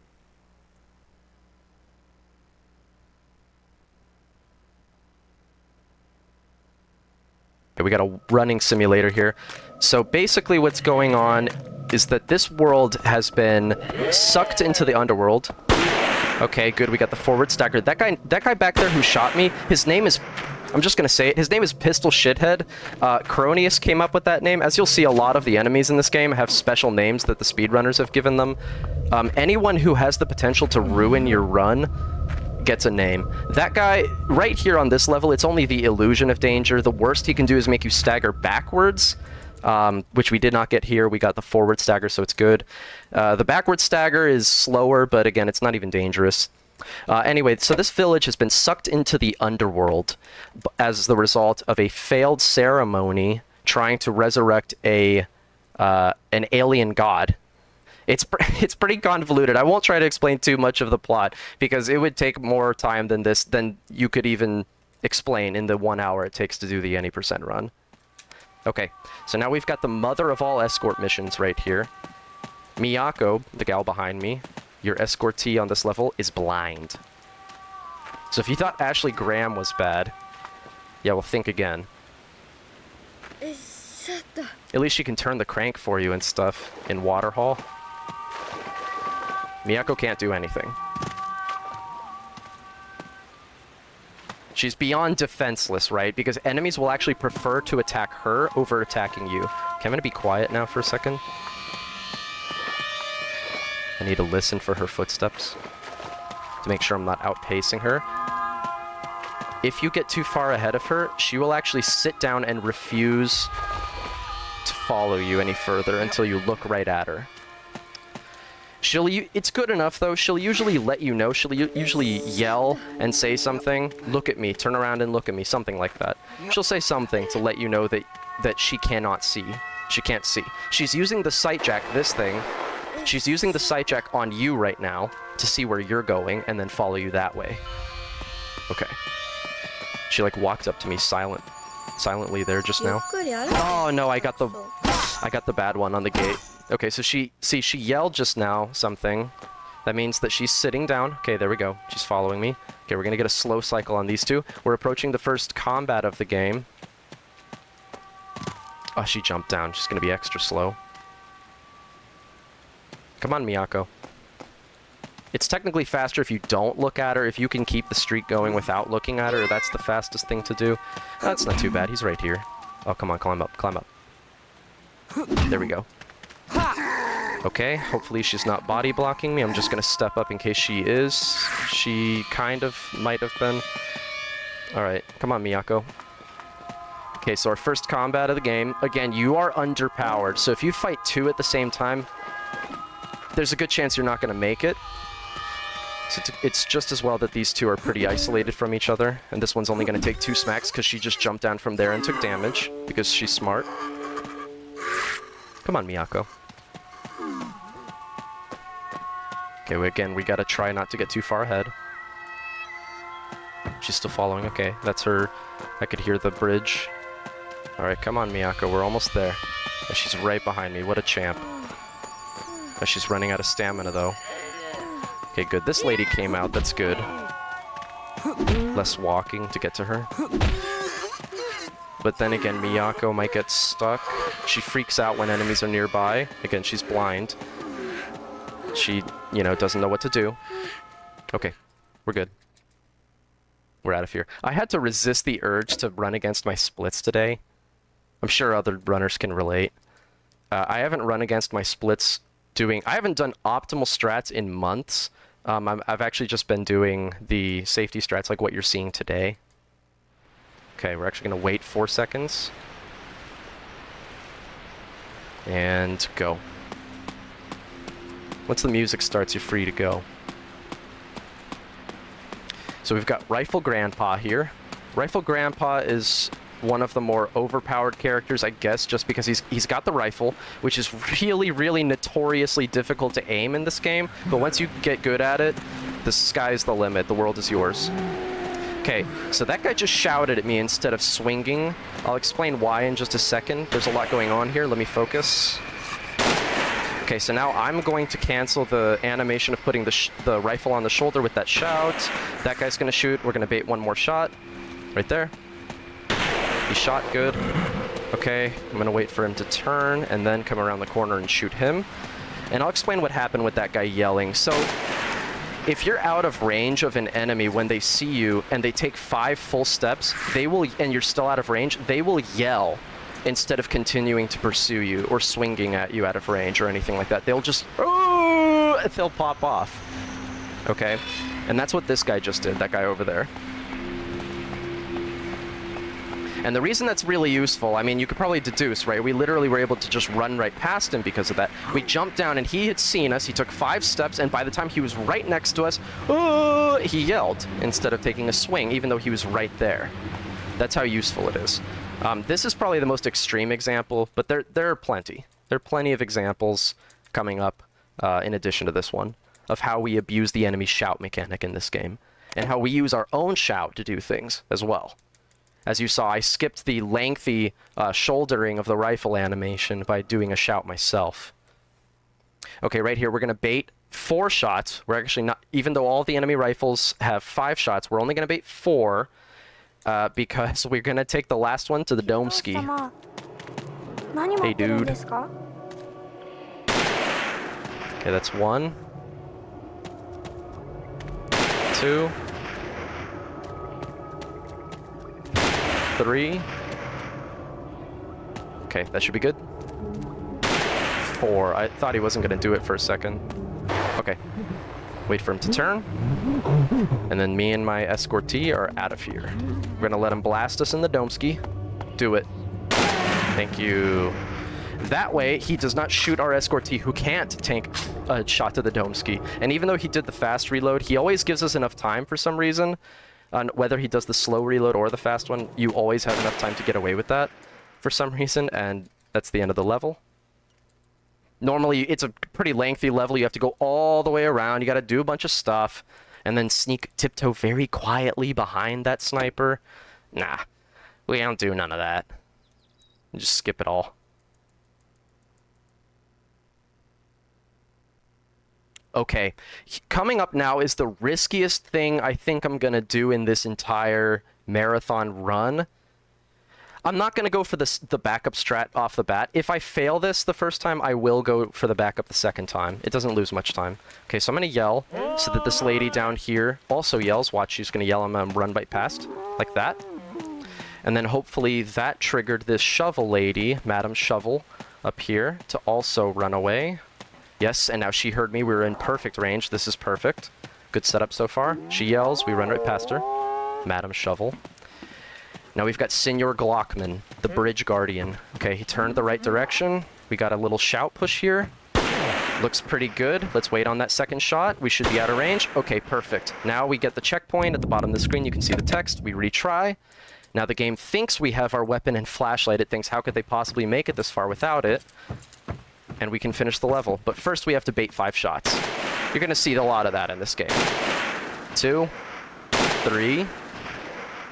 Okay, we got a running simulator here. So basically what's going on is that this world has been sucked into the underworld. Okay, good, we got the forward stagger. That guy back there who shot me, his name is... I'm just gonna say it. His name is Pistol Shithead. Cronius came up with that name. As you'll see, a lot of the enemies in this game have special names that the speedrunners have given them. Anyone who has the potential to ruin your run gets a name. That guy, right here on this level, it's only the illusion of danger. The worst he can do is make you stagger backwards, which we did not get here. We got the forward stagger, so it's good. The backward stagger is slower, but again, it's not even dangerous. Anyway, so this village has been sucked into the underworld as the result of a failed ceremony trying to resurrect an alien god. It's pretty convoluted. I won't try to explain too much of the plot because it would take more time than you could even explain in the 1 hour it takes to do the any % run. Okay, so now we've got the mother of all escort missions right here. Miyako, the gal behind me, your escortee on this level, is blind. So if you thought Ashley Graham was bad, yeah, well, think again. At least she can turn the crank for you and stuff in Waterhall. Miyako can't do anything. She's beyond defenseless, right? Because enemies will actually prefer to attack her over attacking you. Okay, I'm gonna be quiet now for a second. I need to listen for her footsteps to make sure I'm not outpacing her. If you get too far ahead of her, she will actually sit down and refuse to follow you any further until you look right at her. It's good enough, though. She'll usually let you know. She'll usually yell and say something. Look at me. Turn around and look at me. Something like that. She'll say something to let you know that she cannot see. She can't see. She's using the sight jack, this thing. She's using the sight jack on you right now to see where you're going and then follow you that way. Okay. She, like, walked up to me silently there just now. Oh, no, I got the bad one on the gate. Okay, so she yelled just now something. That means that she's sitting down. Okay, there we go. She's following me. Okay, we're gonna get a slow cycle on these two. We're approaching the first combat of the game. Oh, she jumped down. She's gonna be extra slow. Come on, Miyako. It's technically faster if you don't look at her. If you can keep the streak going without looking at her, that's the fastest thing to do. That's not too bad. He's right here. Oh, come on, climb up, climb up. There we go. Okay, hopefully she's not body blocking me. I'm just gonna step up in case she is. She kind of might have been. Alright, come on, Miyako. Okay, so our first combat of the game. Again, you are underpowered, so if you fight two at the same time, there's a good chance you're not gonna make it. So it's just as well that these two are pretty isolated from each other, and this one's only gonna take 2 smacks because she just jumped down from there and took damage, because she's smart. Come on, Miyako. Okay, again, we gotta try not to get too far ahead. She's still following. Okay, that's her. I could hear the bridge. Alright, come on, Miyako. We're almost there. Oh, she's right behind me. What a champ. Oh, she's running out of stamina, though. Okay, good. This lady came out. That's good. less walking to get to her. But then again, Miyako might get stuck. She freaks out when enemies are nearby. Again, she's blind. She, you know, doesn't know what to do. Okay, we're good. We're out of here. I had to resist the urge to run against my splits today. I'm sure other runners can relate. I haven't run against my splits I haven't done optimal strats in months. I've actually just been doing the safety strats like what you're seeing today. Okay, we're actually going to wait 4 seconds. And go. Once the music starts, you're free to go. So we've got Rifle Grandpa here. Rifle Grandpa is one of the more overpowered characters, I guess, just because he's got the rifle, which is really, really notoriously difficult to aim in this game. But once you get good at it, the sky's the limit. The world is yours. Okay, so that guy just shouted at me instead of swinging. I'll explain why in just a second. There's a lot going on here. Let me focus. Okay, so now I'm going to cancel the animation of putting the rifle on the shoulder with that shout. That guy's going to shoot. We're going to bait one more shot. Right there. He shot good. Okay, I'm going to wait for him to turn and then come around the corner and shoot him. And I'll explain what happened with that guy yelling. So, if you're out of range of an enemy when they see you and they take 5 full steps, and you're still out of range, they will yell instead of continuing to pursue you or swinging at you out of range or anything like that. They'll just, oh, they'll pop off. Okay? And that's what this guy just did, that guy over there. And the reason that's really useful, I mean, you could probably deduce, right? We literally were able to just run right past him because of that. We jumped down and he had seen us. He took 5 steps, and by the time he was right next to us, oh, he yelled instead of taking a swing, even though he was right there. That's how useful it is. This is probably the most extreme example, but there are plenty. There are plenty of examples coming up in addition to this one of how we abuse the enemy shout mechanic in this game and how we use our own shout to do things as well. As you saw, I skipped the lengthy shouldering of the rifle animation by doing a shout myself. Okay, right here, we're going to bait 4 shots. We're actually not, even though all the enemy rifles have 5 shots, we're only going to bait 4 because we're going to take the last one to the dome ski. Hey, dude. Okay, that's 1. 2. 3. Okay, that should be good. 4. I thought he wasn't going to do it for a second. Okay. Wait for him to turn. And then me and my escortee are out of here. We're going to let him blast us in the dome ski. Do it. Thank you. That way, he does not shoot our escortee, who can't tank a shot to the dome ski. And even though he did the fast reload, he always gives us enough time for some reason. Whether he does the slow reload or the fast one, you always have enough time to get away with that for some reason, and that's the end of the level. Normally, it's a pretty lengthy level. You have to go all the way around. You got to do a bunch of stuff, and then tiptoe very quietly behind that sniper. Nah, we don't do none of that. Just skip it all. Okay, coming up now is the riskiest thing I think I'm going to do in this entire marathon run. I'm not going to go for the backup strat off the bat. If I fail this the first time, I will go for the backup the second time. It doesn't lose much time. Okay, so I'm going to yell so that this lady down here also yells. Watch, she's going to yell and run right past, like that. And then hopefully that triggered this shovel lady, Madam Shovel, up here to also run away. Yes, and now she heard me. We were in perfect range. This is perfect. Good setup so far. She yells. We run right past her. Madam Shovel. Now we've got Senor Glockman, the bridge guardian. Okay, he turned the right direction. We got a little shout push here. Looks pretty good. Let's wait on that second shot. We should be out of range. Okay, perfect. Now we get the checkpoint at the bottom of the screen. You can see the text. We retry. Now the game thinks we have our weapon and flashlight. It thinks, how could they possibly make it this far without it? And we can finish the level. But first we have to bait 5 shots. You're going to see a lot of that in this game. 2, 3,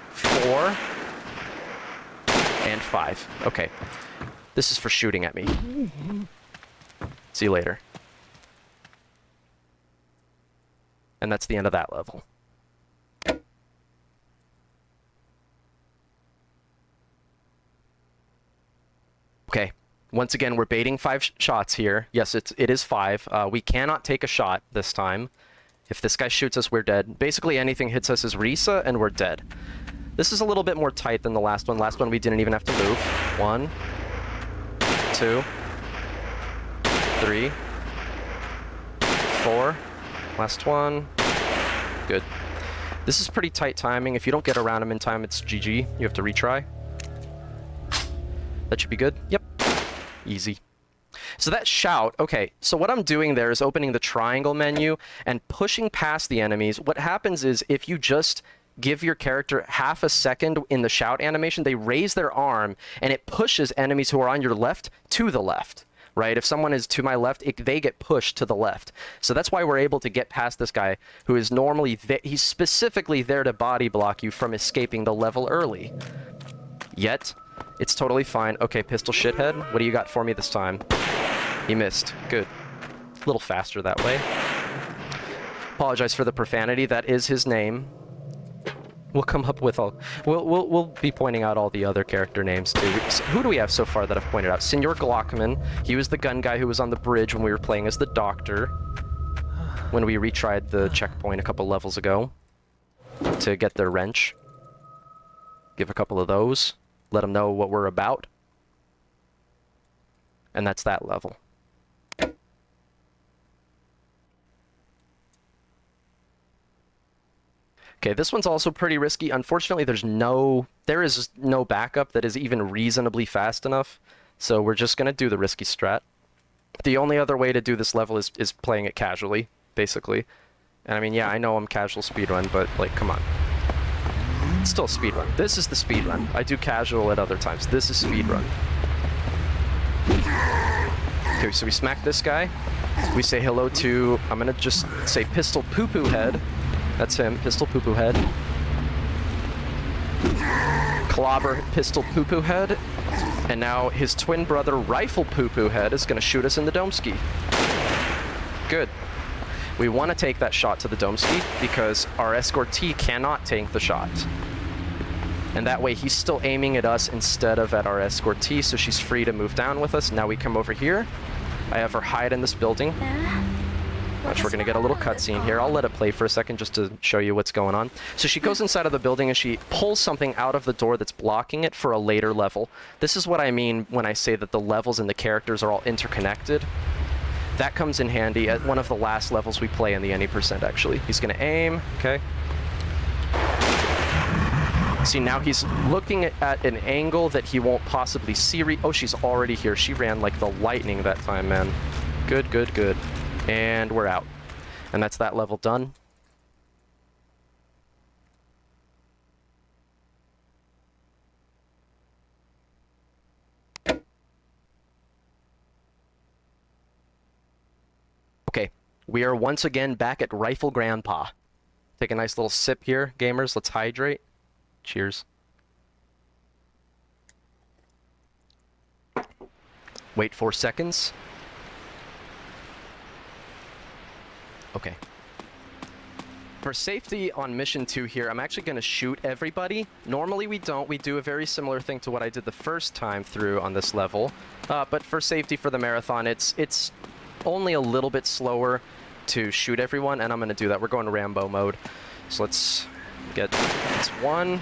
4, and 5. Okay. This is for shooting at me. See you later. And that's the end of that level. Okay. Once again, we're baiting 5 shots here. Yes, it is 5. We cannot take a shot this time. If this guy shoots us, we're dead. Basically, anything hits us is Risa, and we're dead. This is a little bit more tight than the last one. Last one, we didn't even have to move. 1, 2, 3, 4. Last one. Good. This is pretty tight timing. If you don't get around him in time, it's GG. You have to retry. That should be good. Yep. Easy. So that shout, okay, so what I'm doing there is opening the triangle menu and pushing past the enemies. What happens is if you just give your character half a second in the shout animation, they raise their arm and it pushes enemies who are on your left to the left, right? If someone is to my left, they get pushed to the left. So that's why we're able to get past this guy who is normally, he's specifically there to body block you from escaping the level early. Yet, it's totally fine. Okay, pistol shithead, what do you got for me this time? He missed. Good. A little faster that way. Apologize for the profanity. That is his name. We'll come up with all... We'll be pointing out all the other character names, too. Who do we have so far that I've pointed out? Senor Glockman. He was the gun guy who was on the bridge when we were playing as the doctor. When we retried the checkpoint a couple levels ago. To get their wrench. Give a couple of those. Let them know what we're about. And that's that level. Okay, this one's also pretty risky. Unfortunately, there is no backup that is even reasonably fast enough. So we're just gonna do the risky strat. The only other way to do this level is playing it casually, basically. And I mean, yeah, I know I'm casual speedrun, but like, come on. It's still speedrun. This is the speedrun. I do casual at other times. This is speedrun. Okay, so we smack this guy. We say hello to, I'm gonna just say Pistol Poo Poo Head. That's him, Pistol Poo Poo Head. Clobber Pistol Poo Poo Head. And now his twin brother Rifle Poo Poo Head is gonna shoot us in the Domeski. Good. We want to take that shot to the Domeski because our escortee cannot take the shot. And that way he's still aiming at us instead of at our escortee, so she's free to move down with us. Now we come over here. I have her hide in this building. Which we're going to get a little cutscene here. I'll let it play for a second just to show you what's going on. So she goes inside of the building and she pulls something out of the door that's blocking it for a later level. This is what I mean when I say that the levels and the characters are all interconnected. That comes in handy at one of the last levels we play in the any %, actually. He's going to aim, okay. See, now he's looking at an angle that he won't possibly see. Oh, she's already here. She ran like the lightning that time, man. Good, good, good. And we're out. And that's that level done. Okay, we are once again back at Rifle Grandpa. Take a nice little sip here, gamers. Let's hydrate. Cheers. Wait 4 seconds. Okay. For safety on mission 2 here, I'm actually going to shoot everybody. Normally we don't. We do a very similar thing to what I did the first time through on this level. But for safety for the marathon, it's only a little bit slower to shoot everyone, and I'm going to do that. We're going to Rambo mode. So let's get this 1.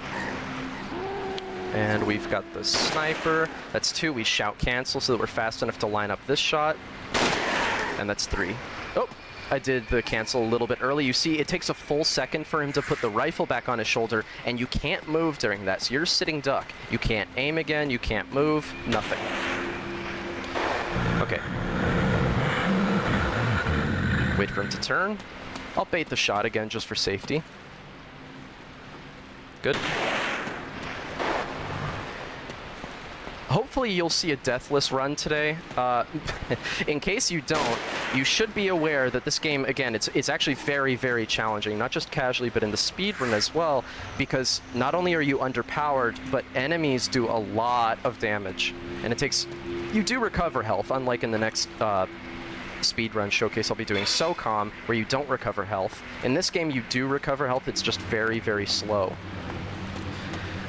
And we've got the sniper. That's 2. We shout cancel so that we're fast enough to line up this shot. And that's 3. Oh, I did the cancel a little bit early. You see, it takes a full second for him to put the rifle back on his shoulder, and you can't move during that. So you're sitting duck. You can't aim again. You can't move. Nothing. Okay. Wait for him to turn. I'll bait the shot again just for safety. Good. Hopefully you'll see a deathless run today. In case you don't, you should be aware that this game, again, it's actually very, very challenging, not just casually, but in the speedrun as well, because not only are you underpowered, but enemies do a lot of damage. And it takes... You do recover health, unlike in the next speedrun showcase I'll be doing, SOCOM, where you don't recover health. In this game, you do recover health, it's just very, very slow.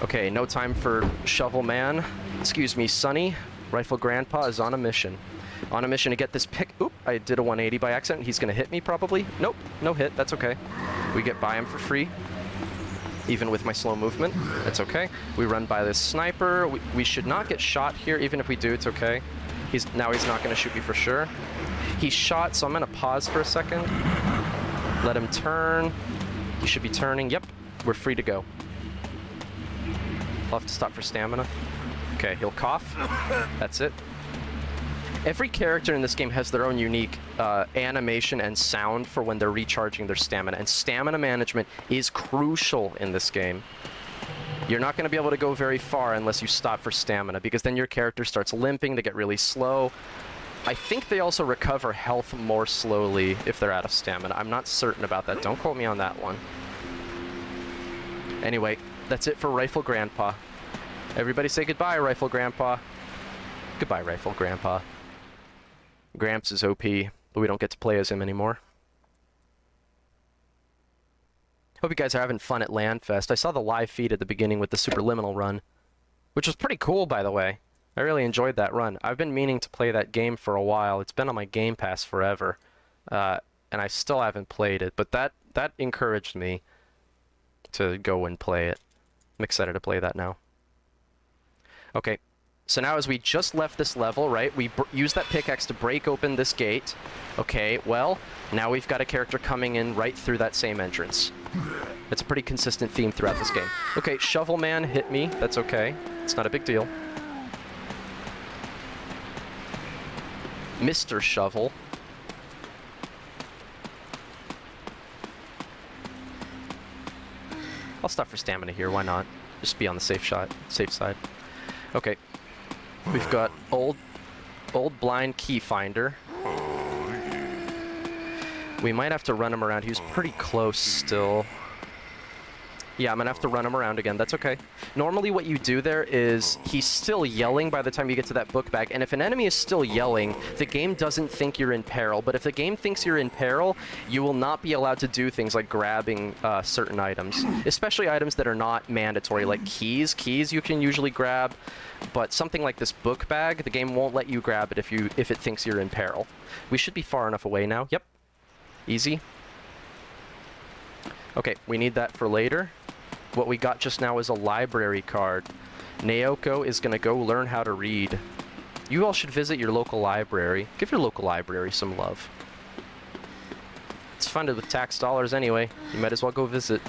Okay, no time for Shovel Man. Excuse me, Sonny. Rifle Grandpa is on a mission. On a mission to get this pick. Oop, I did a 180 by accident. He's gonna hit me probably. Nope, no hit, that's okay. We get by him for free. Even with my slow movement, it's okay. We run by this sniper. We should not get shot here. Even if we do, it's okay. Now he's not gonna shoot me for sure. He's shot, so I'm gonna pause for a second. Let him turn. He should be turning. Yep, we're free to go. I'll have to stop for stamina. Okay, he'll cough. That's it. Every character in this game has their own unique animation and sound for when they're recharging their stamina, and stamina management is crucial in this game. You're not going to be able to go very far unless you stop for stamina, because then your character starts limping, they get really slow. I think they also recover health more slowly if they're out of stamina. I'm not certain about that. Don't quote me on that one. Anyway, that's it for Rifle Grandpa. Everybody say goodbye, Rifle Grandpa. Goodbye, Rifle Grandpa. Gramps is OP, but we don't get to play as him anymore. Hope you guys are having fun at LandFest. I saw the live feed at the beginning with the Superliminal run, which was pretty cool, by the way. I really enjoyed that run. I've been meaning to play that game for a while. It's been on my Game Pass forever, and I still haven't played it, but that encouraged me to go and play it. I'm excited to play that now. Okay, so now as we just left this level, right, we use that pickaxe to break open this gate. Okay, well, now we've got a character coming in right through that same entrance. It's a pretty consistent theme throughout this game. Okay, Shovel Man hit me. That's okay. It's not a big deal. Mr. Shovel. I'll stop for stamina here, why not? Just be on the safe side. Okay. We've got old blind key finder. We might have to run him around. He was pretty close still. Yeah, I'm gonna have to run him around again. That's okay. Normally what you do there is he's still yelling by the time you get to that book bag, and if an enemy is still yelling, the game doesn't think you're in peril. But if the game thinks you're in peril, you will not be allowed to do things like grabbing certain items, especially items that are not mandatory, like keys. Keys you can usually grab, but something like this book bag, the game won't let you grab it if it thinks you're in peril. We should be far enough away now. Yep. Easy. Okay, we need that for later. What we got just now is a library card. Naoko is going to go learn how to read. You all should visit your local library. Give your local library some love. It's funded with tax dollars anyway. You might as well go visit.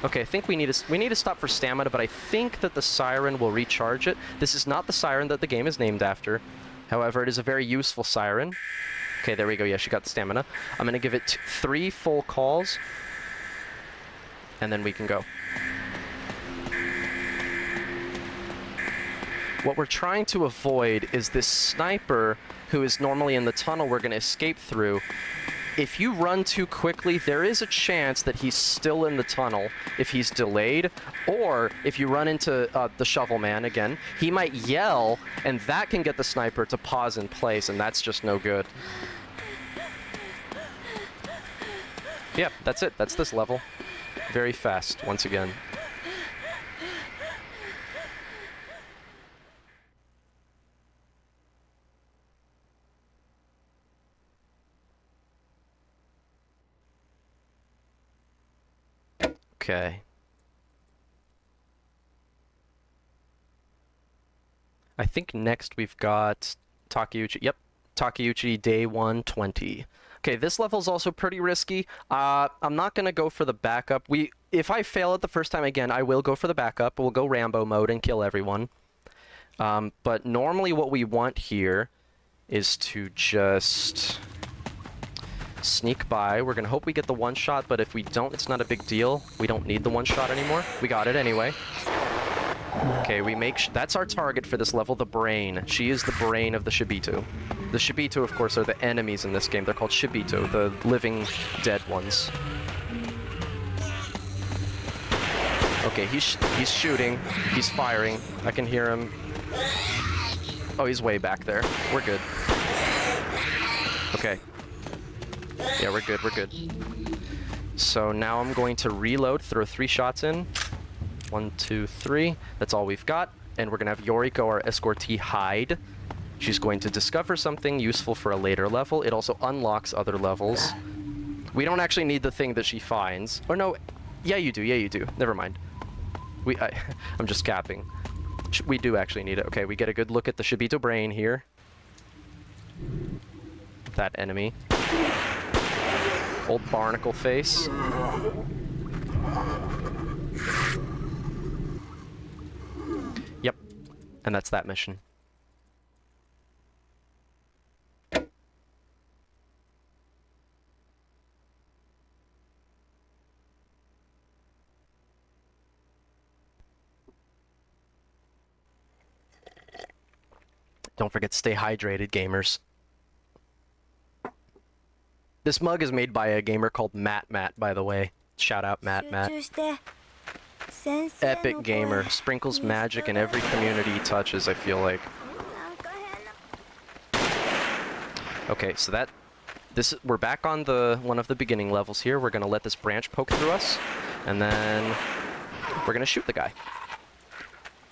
Okay, I think we need to stop for stamina, but I think that the siren will recharge it. This is not the siren that the game is named after. However, it is a very useful siren. Okay, there we go. Yeah, she got the stamina. I'm going to give it 3 full calls, and then we can go. What we're trying to avoid is this sniper who is normally in the tunnel we're going to escape through. If you run too quickly, there is a chance that he's still in the tunnel if he's delayed, or if you run into the Shovel Man again, he might yell, and that can get the sniper to pause in place, and that's just no good. Yeah, that's it. That's this level. Very fast, once again. Okay. I think next we've got Takeuchi. Yep, Takeuchi Day 120. Okay, this level's also pretty risky. I'm not gonna go for the backup. If I fail it the first time again, I will go for the backup. We'll go Rambo mode and kill everyone. But normally what we want here is to just sneak by. We're gonna hope we get the one shot, but if we don't, it's not a big deal. We don't need the one shot anymore. We got it anyway. Okay, we make that's our target for this level, the brain. She is the brain of the Shibito. The Shibito, of course, are the enemies in this game. They're called Shibito, the living dead ones. Okay, he's shooting. He's firing. I can hear him. Oh, he's way back there. We're good. Okay. Yeah, we're good, we're good. So now I'm going to reload, throw 3 shots in. 1, 2, 3. That's all we've got. And we're gonna have Yoriko, our escortee, hide She's going to discover something useful for a later level. It also unlocks other levels. We don't actually need the thing that she finds. Or no, yeah you do, yeah you do. Never mind. I'm just capping. We do actually need it. Okay, we get a good look at the Shibito brain here. That enemy. Old barnacle face. Yep. And that's that mission. Don't forget to stay hydrated, gamers. This mug is made by a gamer called Matt, by the way. Shout out Matt. Epic gamer. Sprinkles magic in every community he touches, I feel like. Okay, so we're back on one of the beginning levels here. We're gonna let this branch poke through us, and then we're gonna shoot the guy.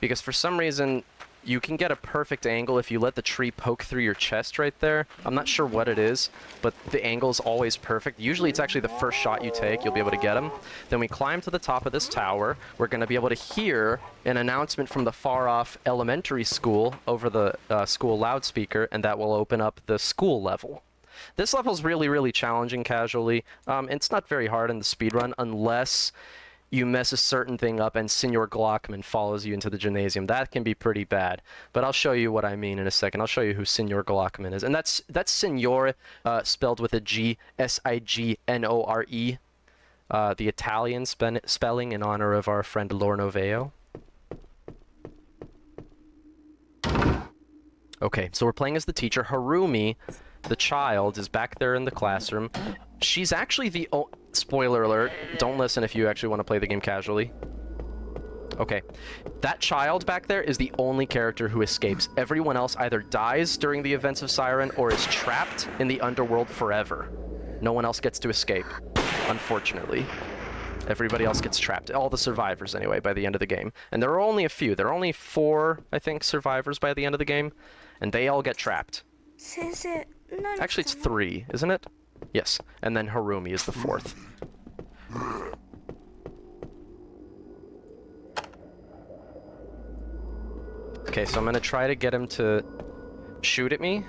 Because for some reason, you can get a perfect angle if you let the tree poke through your chest right there. I'm not sure what it is, but the angle is always perfect. Usually it's actually the first shot you take, you'll be able to get him. Then we climb to the top of this tower. We're going to be able to hear an announcement from the far-off elementary school over the school loudspeaker, and that will open up the school level. This level is really, really challenging casually. It's not very hard in the speedrun unless you mess a certain thing up and Senor Glockman follows you into the gymnasium. That can be pretty bad. But I'll show you what I mean in a second. I'll show you who Senor Glockman is. And that's Signore, spelled with a G, S-I-G-N-O-R-E. The Italian spelling in honor of our friend Lorno Veo. Okay, so we're playing as the teacher. Harumi, the child, is back there in the classroom. She's actually the spoiler alert, don't listen if you actually want to play the game casually. Okay, that child back there is the only character who escapes. Everyone else either dies during the events of Siren or is trapped in the underworld forever. No one else gets to escape, unfortunately. Everybody else gets trapped. All the survivors, anyway, by the end of the game. And there are only a few. There are only 4, I think, survivors by the end of the game. And they all get trapped. Actually, it's 3, isn't it? Yes. And then Harumi is the 4th. Okay, so I'm going to try to get him to shoot at me.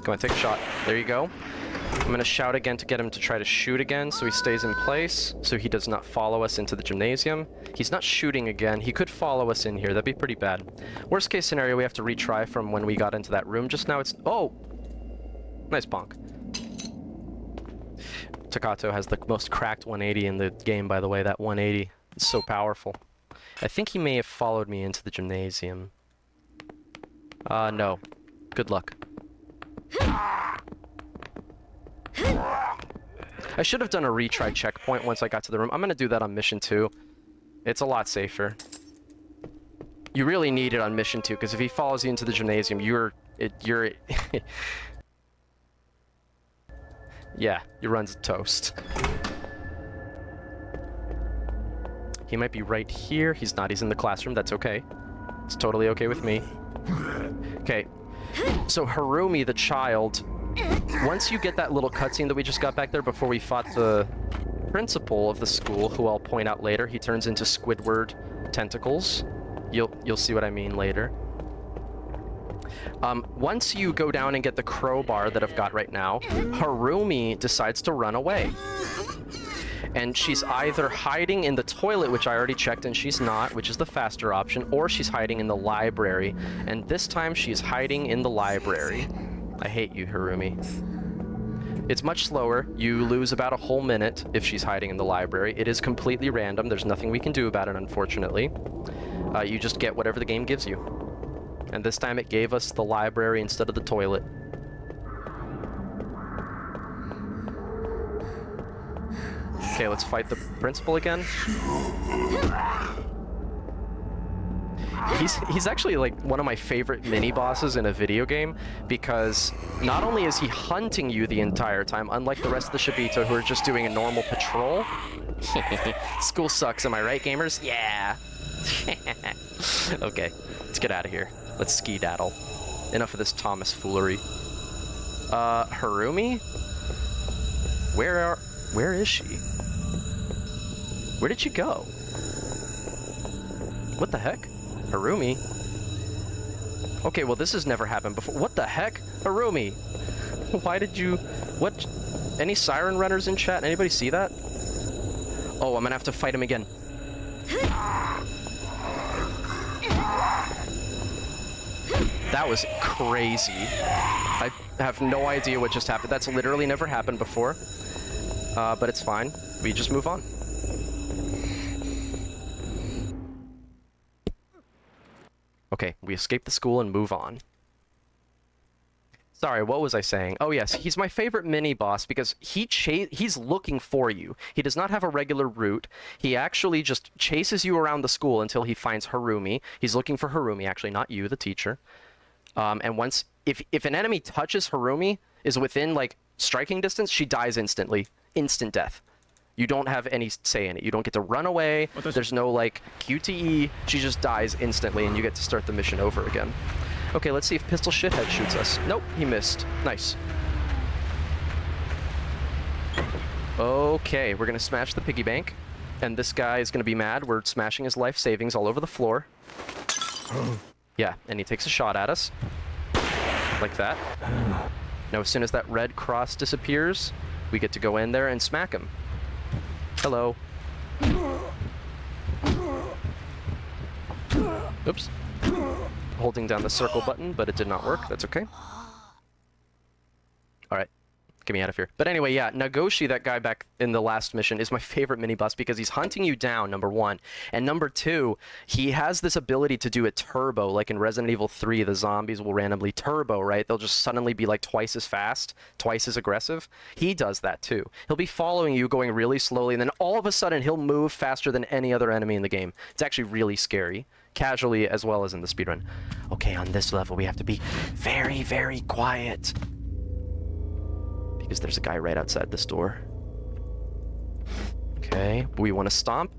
Go on, take a shot. There you go. I'm going to shout again to get him to try to shoot again so he stays in place, so he does not follow us into the gymnasium. He's not shooting again. He could follow us in here. That'd be pretty bad. Worst case scenario, we have to retry from when we got into that room. Just now it's... Oh! Nice bonk. Takato has the most cracked 180 in the game, by the way. That 180 is so powerful. I think he may have followed me into the gymnasium. No. Good luck. I should have done a retry checkpoint once I got to the room. I'm gonna do that on mission 2. It's a lot safer. You really need it on mission 2, because if he follows you into the gymnasium, you're yeah, your run's toast. He might be right here. He's not. He's in the classroom. That's okay. It's totally okay with me. Okay. So Harumi, the child, once you get that little cutscene that we just got back there before we fought the principal of the school, who I'll point out later, he turns into Squidward tentacles. You'll see what I mean later. Once you go down and get the crowbar that I've got right now, Harumi decides to run away. And she's either hiding in the toilet, which I already checked and she's not, which is the faster option, or she's hiding in the library. And this time she's hiding in the library. I hate you, Harumi. It's much slower. You lose about a whole minute if she's hiding in the library. It is completely random. There's nothing we can do about it, unfortunately. You just get whatever the game gives you. And this time it gave us the library instead of the toilet. Okay, let's fight the principal again. He's actually like one of my favorite mini-bosses in a video game, because not only is he hunting you the entire time, unlike the rest of the Shibito who are just doing a normal patrol. School sucks, am I right, gamers? Yeah. Okay, let's get out of here. Let's skedaddle. Enough of this Thomas foolery. Harumi? Where is she? Where did she go? What the heck? Harumi? Okay, well this has never happened before. What the heck? Harumi! Why did you... What? Any siren runners in chat? Anybody see that? Oh, I'm gonna have to fight him again. That was crazy. I have no idea what just happened. That's literally never happened before. But it's fine. We just move on. Okay, we escape the school and move on. Sorry, what was I saying? Oh yes, he's my favorite mini-boss because he's looking for you. He does not have a regular route. He actually just chases you around the school until he finds Harumi. He's looking for Harumi, actually, not you, the teacher. And once... If an enemy touches Harumi, is within, like, striking distance, she dies instantly. Instant death. You don't have any say in it. You don't get to run away. There's no, like, QTE. She just dies instantly, and you get to start the mission over again. Okay, let's see if Pistol Shithead shoots us. Nope, he missed. Nice. Okay, we're gonna smash the piggy bank. And this guy is gonna be mad. We're smashing his life savings all over the floor. Yeah, and he takes a shot at us. Like that. Now, as soon as that red cross disappears, we get to go in there and smack him. Hello. Oops. Holding down the circle button, but it did not work. That's okay. Alright. Get me out of here. But anyway, yeah, Nagoshi, that guy back in the last mission, is my favorite mini-boss because he's hunting you down, number one. And number two, he has this ability to do a turbo, like in Resident Evil 3, the zombies will randomly turbo, right? They'll just suddenly be like twice as fast, twice as aggressive. He does that too. He'll be following you, going really slowly, and then all of a sudden he'll move faster than any other enemy in the game. It's actually really scary. Casually as well as in the speedrun. Okay, on this level we have to be very, very quiet. Because there's a guy right outside this door. Okay, we want to stomp.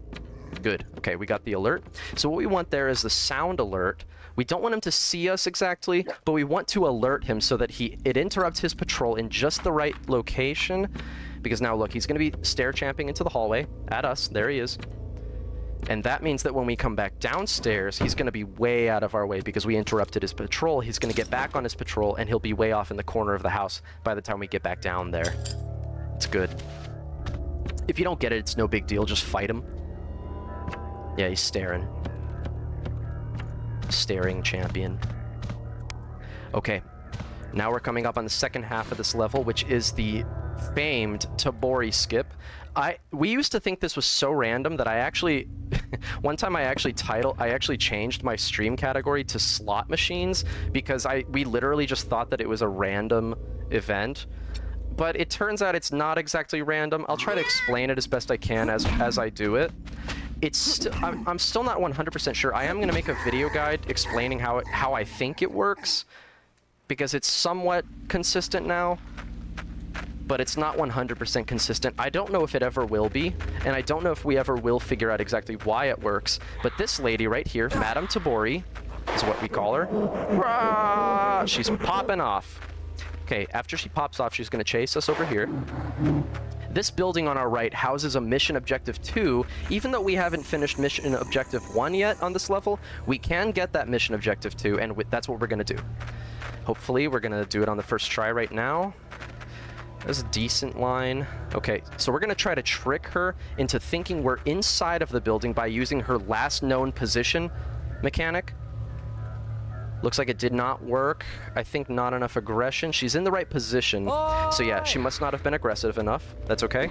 Good. Okay, we got the alert. So what we want there is the sound alert. We don't want him to see us exactly, but we want to alert him so that it interrupts his patrol in just the right location. Because now look, he's going to be stair champing into the hallway at us. There he is. And that means that when we come back downstairs, he's going to be way out of our way because we interrupted his patrol. He's going to get back on his patrol, and he'll be way off in the corner of the house by the time we get back down there. It's good. If you don't get it, it's no big deal. Just fight him. Yeah, he's staring. Staring champion. Okay. Now we're coming up on the second half of this level, which is the famed Tabori skip. We used to think this was so random that I actually one time I actually changed my stream category to slot machines because we literally just thought that it was a random event. But it turns out it's not exactly random. I'll try to explain it as best I can as I do it. I'm still not 100% sure. I am going to make a video guide explaining how I think it works because it's somewhat consistent now. But it's not 100% consistent. I don't know if it ever will be, and I don't know if we ever will figure out exactly why it works. But this lady right here, Madame Tabori, is what we call her. Rah! She's popping off. Okay, after she pops off, she's going to chase us over here. This building on our right houses a Mission Objective 2. Even though we haven't finished Mission Objective 1 yet on this level, we can get that Mission Objective 2, and that's what we're going to do. Hopefully, we're going to do it on the first try right now. That's a decent line. Okay, so we're going to try to trick her into thinking we're inside of the building by using her last known position mechanic. Looks like it did not work. I think not enough aggression. She's in the right position. So yeah, she must not have been aggressive enough. That's okay.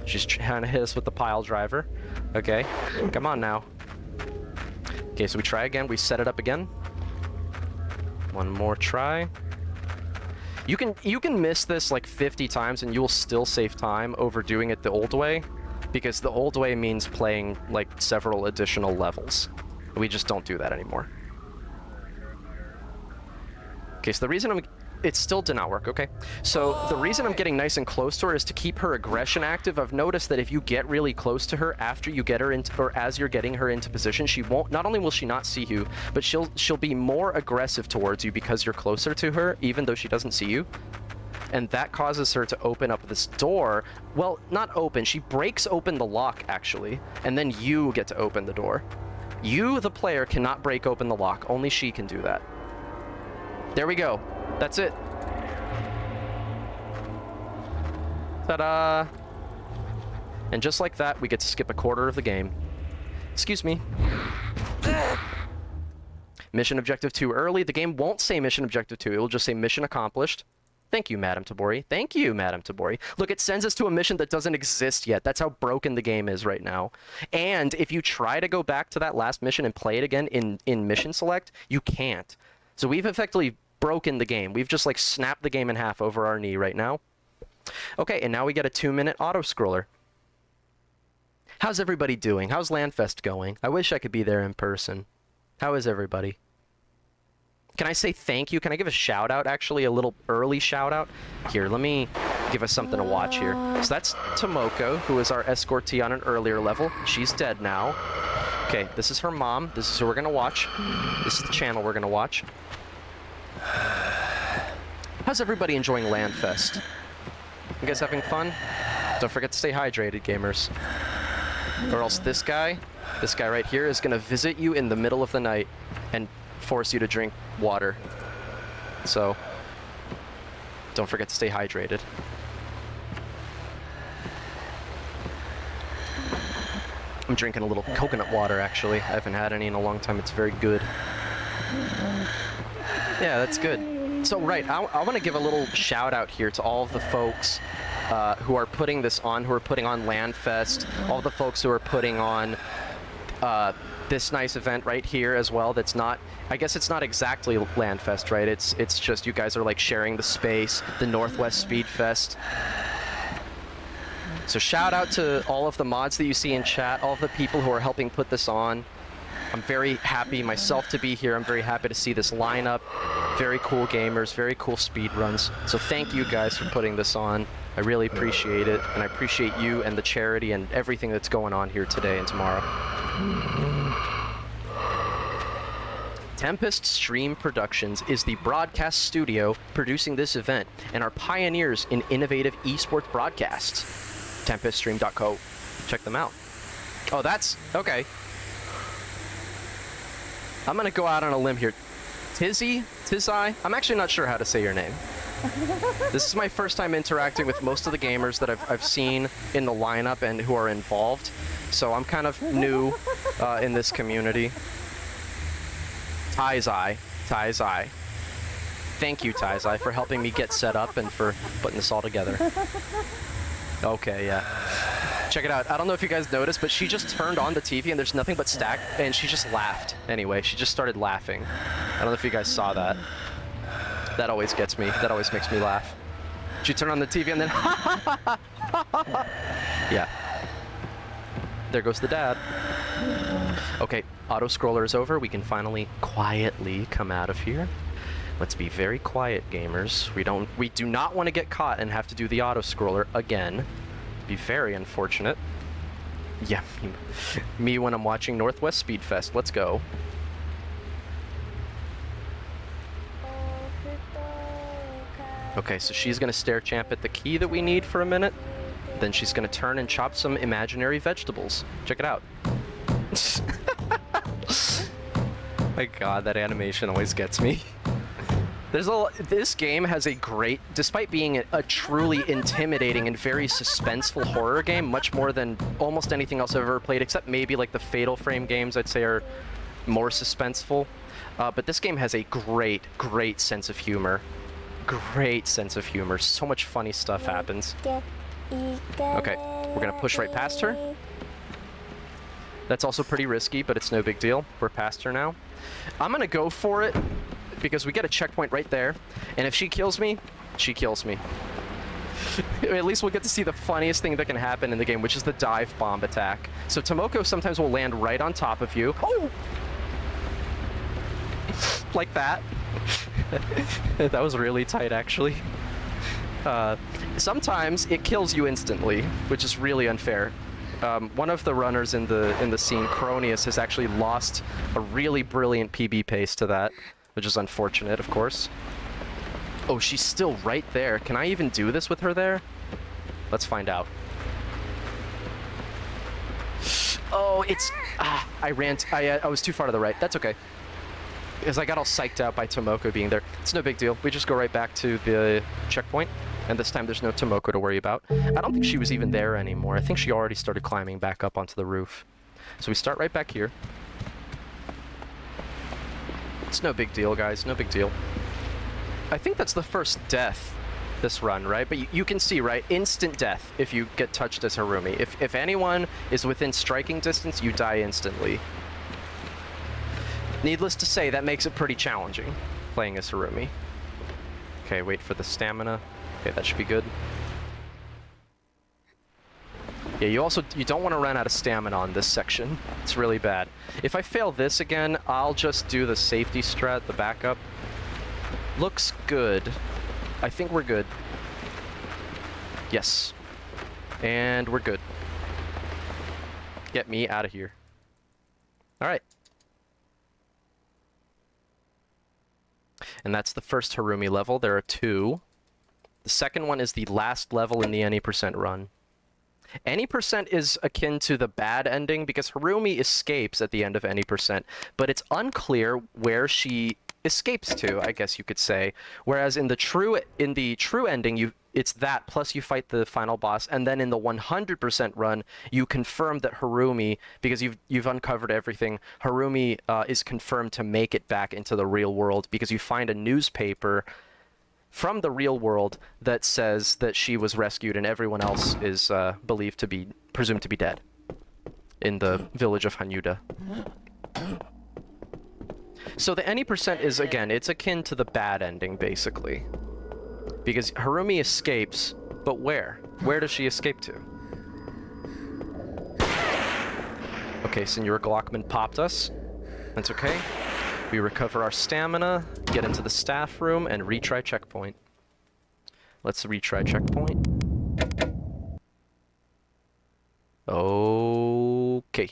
She's trying to hit us with the pile driver. Okay, come on now. Okay, so we try again. We set it up again. One more try. You can miss this like 50 times and you will still save time over doing it the old way, because the old way means playing like several additional levels. We just don't do that anymore. Okay, so the reason It still did not work, okay. So the reason I'm getting nice and close to her is to keep her aggression active. I've noticed that if you get really close to her after you get her into, or as you're getting her into position, she won't, not only will she not see you, but she'll be more aggressive towards you because you're closer to her, even though she doesn't see you. And that causes her to open up this door. Well, not open, she breaks open the lock actually, and then you get to open the door. You, the player, cannot break open the lock, only she can do that. There we go. That's it. Ta-da! And just like that, we get to skip a quarter of the game. Excuse me. Mission Objective 2 early. The game won't say Mission Objective 2. It will just say Mission Accomplished. Thank you, Madam Tabori. Thank you, Madam Tabori. Look, it sends us to a mission that doesn't exist yet. That's how broken the game is right now. And if you try to go back to that last mission and play it again in Mission Select, you can't. So we've effectively broken the game. We've just like snapped the game in half over our knee right now. Okay, and now we get a 2-minute auto-scroller. How's everybody doing? How's Landfest going? I wish I could be there in person. How is everybody? Can I say thank you? Can I give a shout out, actually, a little early shout out? Here, let me give us something to watch here. So that's Tomoko, who is our escortee on an earlier level. She's dead now. Okay, this is her mom. This is who we're gonna watch. This is the channel we're gonna watch. How's everybody enjoying Landfest? You guys having fun? Don't forget to stay hydrated, gamers. Or else this guy right here is gonna visit you in the middle of the night and force you to drink water. So, don't forget to stay hydrated. I'm drinking a little coconut water, actually. I haven't had any in a long time. It's very good. Yeah, that's good. So, right, I want to give a little shout out here to all of the folks who are putting this on, who are putting on Landfest, all the folks who are putting on this nice event right here as well. That's not, I guess it's not exactly Landfest, right? It's just you guys are like sharing the space, the NorthWest SpeedFest. So shout out to all of the mods that you see in chat, all of the people who are helping put this on. I'm very happy myself to be here. I'm very happy to see this lineup. Very cool gamers, very cool speed runs. So thank you guys for putting this on. I really appreciate it, and I appreciate you and the charity and everything that's going on here today and tomorrow. Tempest Stream Productions is the broadcast studio producing this event and are pioneers in innovative esports broadcasts. TempestStream.co. Check them out. Oh, that's... okay. I'm gonna go out on a limb here. Tizzy? I'm actually not sure how to say your name. This is my first time interacting with most of the gamers that I've seen in the lineup and who are involved. So I'm kind of new in this community. Taizai. Thank you, Taizai, for helping me get set up and for putting this all together. Okay, yeah. Check it out. I don't know if you guys noticed, but she just turned on the TV and there's nothing but stack, and she just laughed. Anyway, she just started laughing. I don't know if you guys saw that. That always gets me. That always makes me laugh. She turned on the TV and then yeah. There goes the dad. Okay, auto-scroller is over. We can finally quietly come out of here. Let's be very quiet, gamers. We do not want to get caught and have to do the auto-scroller again. Be very unfortunate. Yeah, me when I'm watching NorthWest SpeedFest. Let's go. Okay, so she's gonna stare champ at the key that we need for a minute. Then she's gonna turn and chop some imaginary vegetables. Check it out. My god, that animation always gets me. This game has a great, despite being a truly intimidating and very suspenseful horror game, much more than almost anything else I've ever played, except maybe like the Fatal Frame games I'd say are more suspenseful. But this game has a great sense of humor. Great sense of humor. So much funny stuff happens. Okay, we're gonna push right past her. That's also pretty risky, but it's no big deal. We're past her now. I'm gonna go for it because we get a checkpoint right there, and if she kills me, she kills me. At least we'll get to see the funniest thing that can happen in the game, which is the dive bomb attack. So Tomoko sometimes will land right on top of you. Oh! Like that. That was really tight, actually. Sometimes it kills you instantly, which is really unfair. One of the runners in the scene, Cronius, has actually lost a really brilliant PB pace to that, which is unfortunate, of course. Oh, she's still right there. Can I even do this with her there? Let's find out. Oh, it's... I was too far to the right. That's okay. Because I got all psyched out by Tomoko being there. It's no big deal. We just go right back to the checkpoint. And this time there's no Tomoko to worry about. I don't think she was even there anymore. I think she already started climbing back up onto the roof. So we start right back here. It's no big deal, guys. No big deal. I think that's the first death this run, right? But you can see, right? Instant death if you get touched as Harumi. If anyone is within striking distance, you die instantly. Needless to say, that makes it pretty challenging, playing as Harumi. Okay, wait for the stamina. Okay, that should be good. Yeah, you don't want to run out of stamina on this section. It's really bad. If I fail this again, I'll just do the safety strat, the backup. Looks good. I think we're good. Yes. And we're good. Get me out of here. Alright. And that's the first Harumi level. There are 2. The second one is the last level in the any % run. Any % is akin to the bad ending because Harumi escapes at the end of any %, but it's unclear where she escapes to, I guess you could say. Whereas in the true ending, it's that plus you fight the final boss, and then in the 100% run, you confirm that Harumi, because you've uncovered everything, Harumi is confirmed to make it back into the real world because you find a newspaper from the real world that says that she was rescued and everyone else is presumed to be dead in the village of Hanyuda. So the any % is, again, it's akin to the bad ending, basically. Because Harumi escapes, but where? Where does she escape to? Okay, Senor Glockman popped us. That's okay. We recover our stamina, get into the staff room, and retry checkpoint. Let's retry checkpoint. Okay.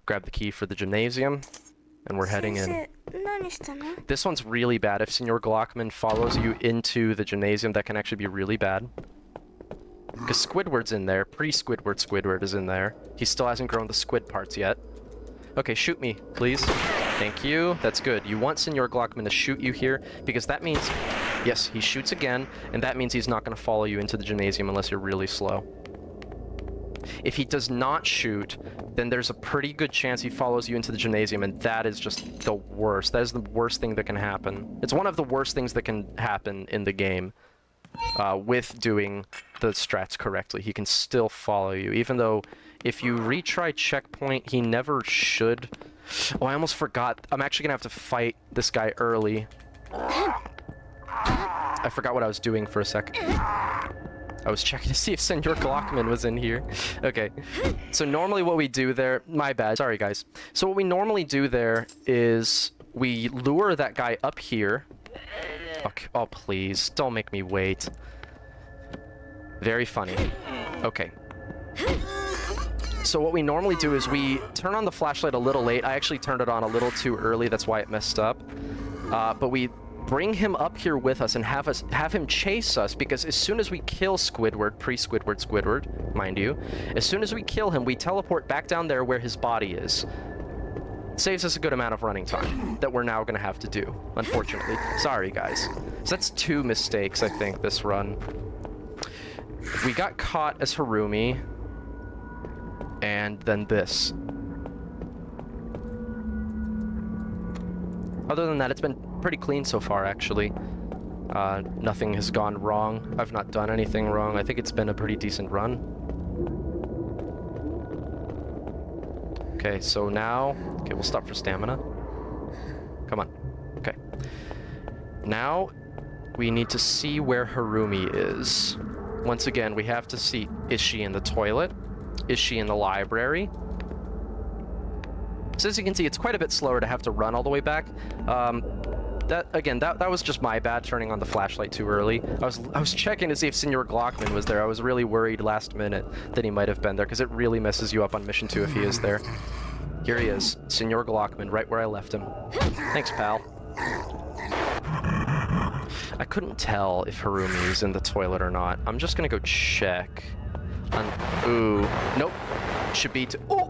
Grab the key for the gymnasium, and we're heading in. This one's really bad. If Senor Glockman follows you into the gymnasium, that can actually be really bad. Because Squidward's in there. Pre-Squidward is in there. He still hasn't grown the squid parts yet. Okay, shoot me, please. Thank you. That's good. You want Senor Glockman to shoot you here, because that means... Yes, he shoots again, and that means he's not going to follow you into the gymnasium unless you're really slow. If he does not shoot, then there's a pretty good chance he follows you into the gymnasium, and that is just the worst. That is the worst thing that can happen. It's one of the worst things that can happen in the game with doing the strats correctly. He can still follow you, even though if you retry checkpoint, he never should. Oh, I almost forgot. I'm actually going to have to fight this guy early. I forgot what I was doing for a second. I was checking to see if Senor Glockman was in here. Okay. So normally what we do there... My bad. Sorry, guys. So what we normally do there is we lure that guy up here. Okay. Oh, please. Don't make me wait. Very funny. Okay. So what we normally do is we turn on the flashlight a little late. I actually turned it on a little too early. That's why it messed up. But we bring him up here with us and have him chase us, because as soon as we kill Squidward, Squidward, mind you, as soon as we kill him, we teleport back down there where his body is. It saves us a good amount of running time that we're now going to have to do, unfortunately. Sorry, guys. So that's 2 mistakes, I think, this run. We got caught as Harumi, and then this. Other than that, it's been pretty clean so far, actually. Nothing has gone wrong. I've not done anything wrong. I think it's been a pretty decent run. Okay, so now... Okay, we'll stop for stamina. Come on. Okay. Now, we need to see where Harumi is. Once again, we have to see, is she in the toilet? Is she in the library? So as you can see, it's quite a bit slower to have to run all the way back. That was just my bad, turning on the flashlight too early. I was checking to see if Senor Glockman was there. I was really worried last minute that he might have been there, because it really messes you up on mission 2 if he is there. Here he is, Senor Glockman, right where I left him. Thanks, pal. I couldn't tell if Harumi is in the toilet or not. I'm just gonna go check. Ooh, nope. Should be to. Oh,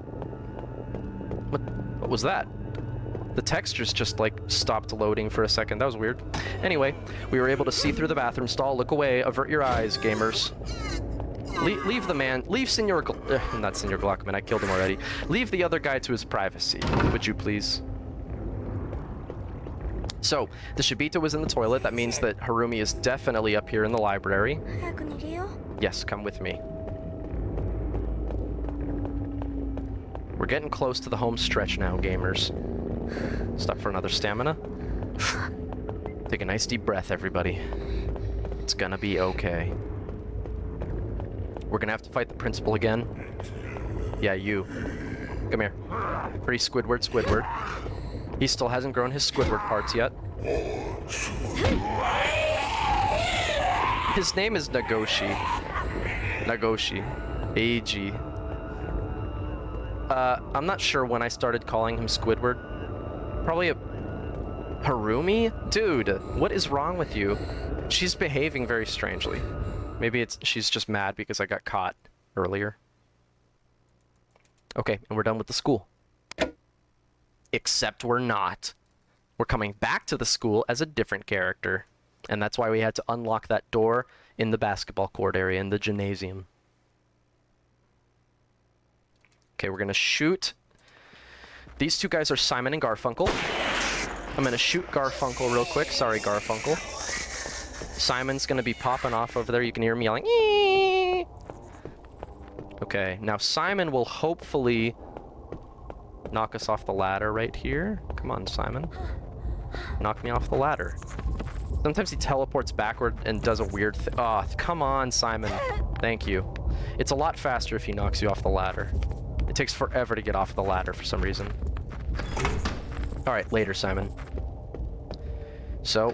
what was that? The textures just like stopped loading for a second. That was weird. Anyway, we were able to see through the bathroom stall. Look away. Avert your eyes, gamers. Leave the man. Leave Senor. Not Senor Glockman. I killed him already. Leave the other guy to his privacy, would you please? So, the Shibito was in the toilet. That means that Harumi is definitely up here in the library. Yes, come with me. We're getting close to the home stretch now, gamers. Stop for another stamina. Take a nice deep breath, everybody. It's gonna be okay. We're gonna have to fight the principal again. Yeah, you. Come here. Pretty Squidward, Squidward. He still hasn't grown his Squidward parts yet. His name is Nagoshi. Nagoshi. A.G. I'm not sure when I started calling him Squidward. Probably a... Harumi? Dude, what is wrong with you? She's behaving very strangely. Maybe she's just mad because I got caught earlier. Okay, and we're done with the school. Except we're not. We're coming back to the school as a different character. And that's why we had to unlock that door in the basketball court area in the gymnasium. Okay, we're gonna shoot. These two guys are Simon and Garfunkel. I'm gonna shoot Garfunkel real quick. Sorry, Garfunkel. Simon's gonna be popping off over there. You can hear me yelling, "Eee!" Okay, now Simon will hopefully knock us off the ladder right here. Come on, Simon. Knock me off the ladder. Sometimes he teleports backward and does a weird thing. Oh, come on, Simon. Thank you. It's a lot faster if he knocks you off the ladder. It takes forever to get off the ladder for some reason. Alright, later, Simon. So,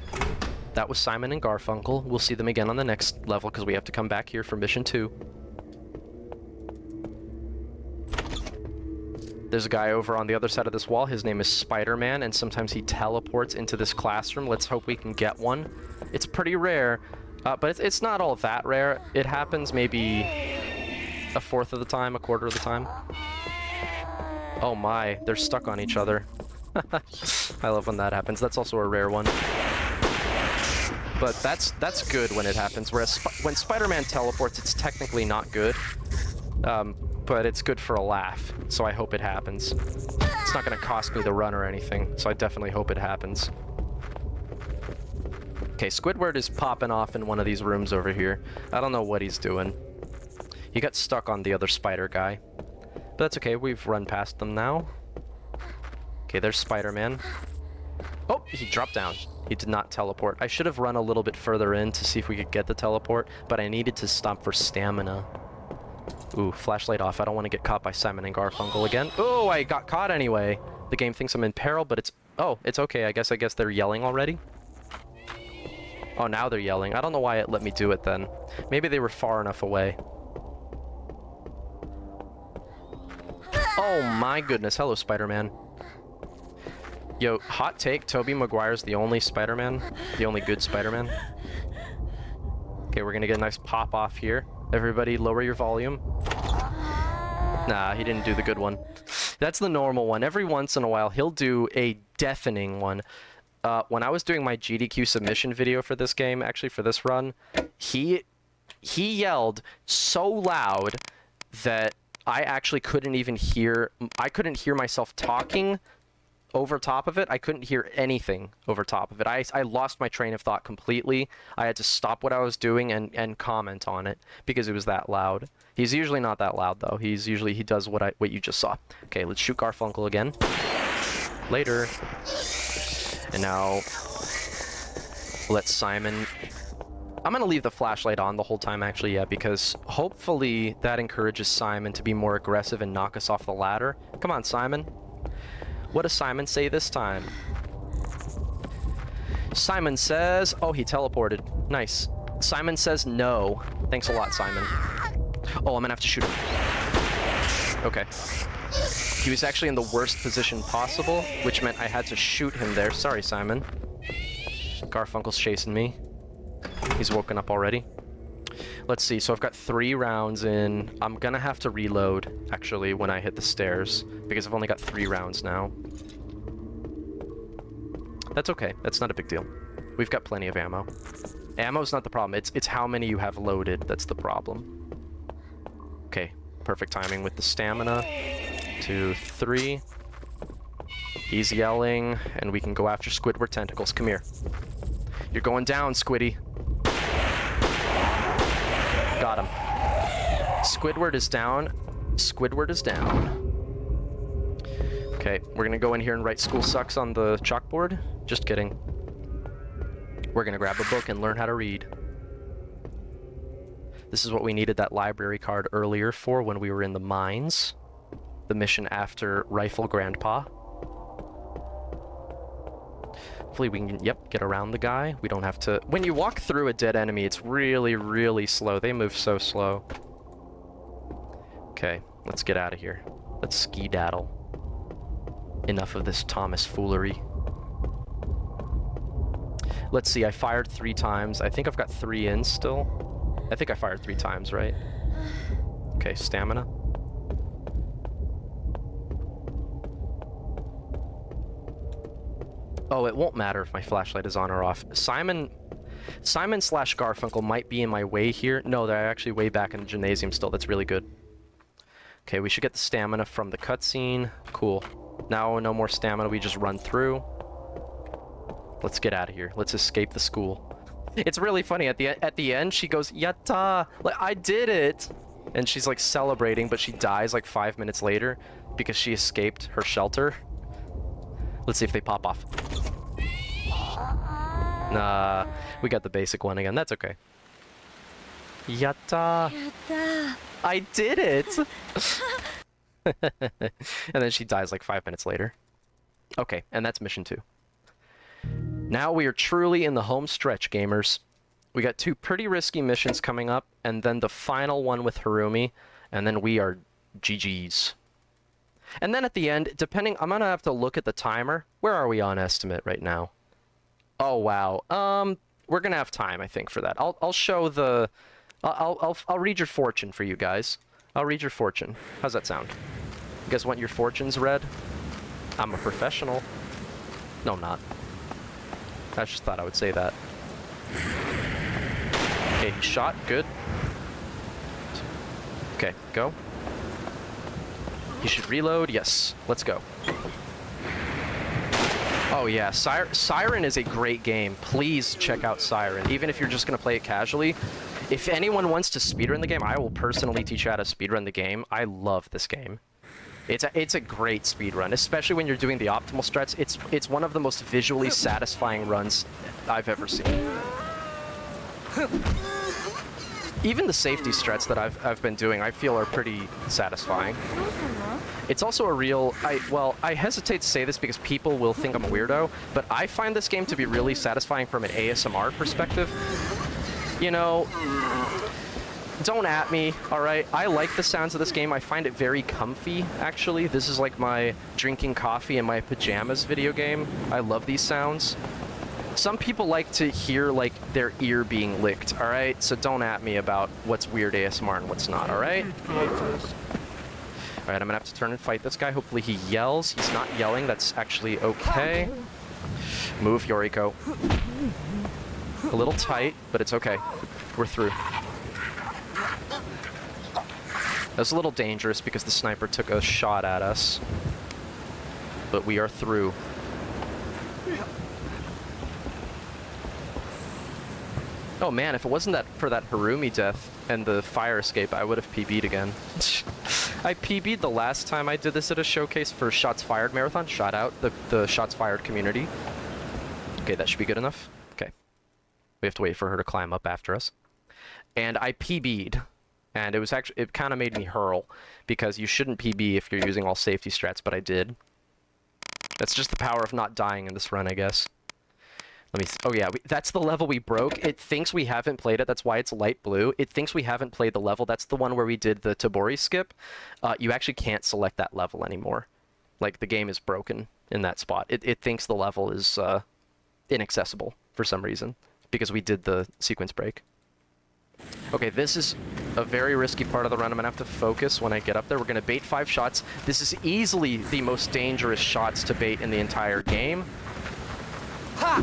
that was Simon and Garfunkel. We'll see them again on the next level because we have to come back here for mission 2. There's a guy over on the other side of this wall. His name is Spider-Man, and sometimes he teleports into this classroom. Let's hope we can get one. It's pretty rare, but it's not all that rare. It happens maybe a fourth of the time, a quarter of the time. Oh my, they're stuck on each other. I love when that happens. That's also a rare one. But that's good when it happens, whereas when Spider-Man teleports, it's technically not good. But it's good for a laugh, so I hope it happens. It's not going to cost me the run or anything, so I definitely hope it happens. Okay, Squidward is popping off in one of these rooms over here. I don't know what he's doing. He got stuck on the other spider guy. But that's okay, we've run past them now. Okay, there's Spider-Man. Oh, he dropped down. He did not teleport. I should have run a little bit further in to see if we could get the teleport, but I needed to stop for stamina. Ooh, flashlight off. I don't want to get caught by Simon and Garfunkel again. Oh, I got caught anyway. The game thinks I'm in peril, but it's... Oh, it's okay. I guess they're yelling already. Oh, now they're yelling. I don't know why it let me do it then. Maybe they were far enough away. Oh my goodness. Hello, Spider-Man. Yo, hot take. Tobey Maguire's the only Spider-Man. The only good Spider-Man. Okay, we're gonna get a nice pop off here. Everybody lower your volume. Nah, he didn't do the good one. That's the normal one. Every once in a while, he'll do a deafening one. When I was doing my GDQ submission video for this game, actually for this run, he yelled so loud that I actually couldn't even hear... I couldn't hear myself talking over top of it. I couldn't hear anything over top of it. I lost my train of thought completely. I had to stop what I was doing and comment on it because it was that loud. He's usually not that loud though. He does what you just saw. Okay, let's shoot Garfunkel again. Later. And now let Simon... I'm gonna leave the flashlight on the whole time actually, yeah, because hopefully that encourages Simon to be more aggressive and knock us off the ladder. Come on, Simon. What does Simon say this time? Simon says... Oh, he teleported. Nice. Simon says no. Thanks a lot, Simon. Oh, I'm gonna have to shoot him. Okay. He was actually in the worst position possible, which meant I had to shoot him there. Sorry, Simon. Garfunkel's chasing me. He's woken up already. Let's see, so I've got 3 rounds in. I'm gonna have to reload, actually, when I hit the stairs, because I've only got 3 rounds now. That's okay, that's not a big deal. We've got plenty of ammo. Ammo's not the problem, it's how many you have loaded that's the problem. Okay, perfect timing with the stamina. 2, 3. He's yelling, and we can go after Squidward tentacles. Come here. You're going down, Squiddy. Got him. Squidward is down. Squidward is down. Okay, we're gonna go in here and write school sucks on the chalkboard. Just kidding. We're gonna grab a book and learn how to read. This is what we needed that library card earlier for when we were in the mines. The mission after Rifle Grandpa. Hopefully we can, yep, get around the guy. We don't have to... When you walk through a dead enemy, it's really, really slow. They move so slow. Okay, let's get out of here. Let's skedaddle. Enough of this Thomas foolery. Let's see, I fired 3 times. I think I've got 3 in still. I think I fired 3 times, right? Okay, stamina. Oh, it won't matter if my flashlight is on or off. Simon slash Garfunkel might be in my way here. No, they're actually way back in the gymnasium still. That's really good. Okay, we should get the stamina from the cutscene. Cool. Now no more stamina, we just run through. Let's get out of here. Let's escape the school. It's really funny. At the end, she goes, "Yatta! Like, I did it!" And she's like celebrating, but she dies like 5 minutes later because she escaped her shelter. Let's see if they pop off. Nah, we got the basic one again. That's okay. Yatta! Yatta! I did it! And then she dies like 5 minutes later. Okay, and that's mission 2. Now we are truly in the home stretch, gamers. We got 2 pretty risky missions coming up, and then the final one with Harumi, and then we are GG's. And then at the end, depending, I'm gonna have to look at the timer. Where are we on estimate right now? Oh wow. We're gonna have time, I think, for that. I'll show the, I'll read your fortune for you guys. I'll read your fortune. How's that sound? You guys want your fortunes read? I'm a professional. No, I'm not. I just thought I would say that. Okay, he shot. Good. Okay, go. He should reload. Yes. Let's go. Oh yeah, Siren is a great game. Please check out Siren. Even if you're just going to play it casually. If anyone wants to speedrun the game, I will personally teach you how to speedrun the game. I love this game. It's a great speedrun, especially when you're doing the optimal strats. It's one of the most visually satisfying runs I've ever seen. Even the safety strats that I've been doing, I feel are pretty satisfying. It's also a real, I hesitate to say this because people will think I'm a weirdo, but I find this game to be really satisfying from an ASMR perspective. You know, don't at me, alright? I like the sounds of this game. I find it very comfy, actually. This is like my drinking coffee in my pajamas video game. I love these sounds. Some people like to hear, like, their ear being licked, alright? So don't at me about what's weird ASMR and what's not, alright? Alright, I'm gonna have to turn and fight this guy. Hopefully he yells. He's not yelling. That's actually okay. Move, Yoriko. A little tight, but it's okay. We're through. That was a little dangerous because the sniper took a shot at us. But we are through. Oh man, if it wasn't for that Harumi death and the fire escape, I would have PB'd again. I PB'd the last time I did this at a showcase for Shots Fired Marathon. Shout out the Shots Fired community. Okay, that should be good enough. Okay. We have to wait for her to climb up after us. And I PB'd. And it kind of made me hurl, because you shouldn't PB if you're using all safety strats, but I did. That's just the power of not dying in this run, I guess. Let me see. Oh yeah, that's the level we broke. It thinks we haven't played it. That's why it's light blue. It thinks we haven't played the level. That's the one where we did the Tabori skip. You actually can't select that level anymore. Like, the game is broken in that spot. It thinks the level is inaccessible for some reason because we did the sequence break. Okay, this is a very risky part of the run. I'm going to have to focus when I get up there. We're going to bait 5 shots. This is easily the most dangerous shots to bait in the entire game. Ha!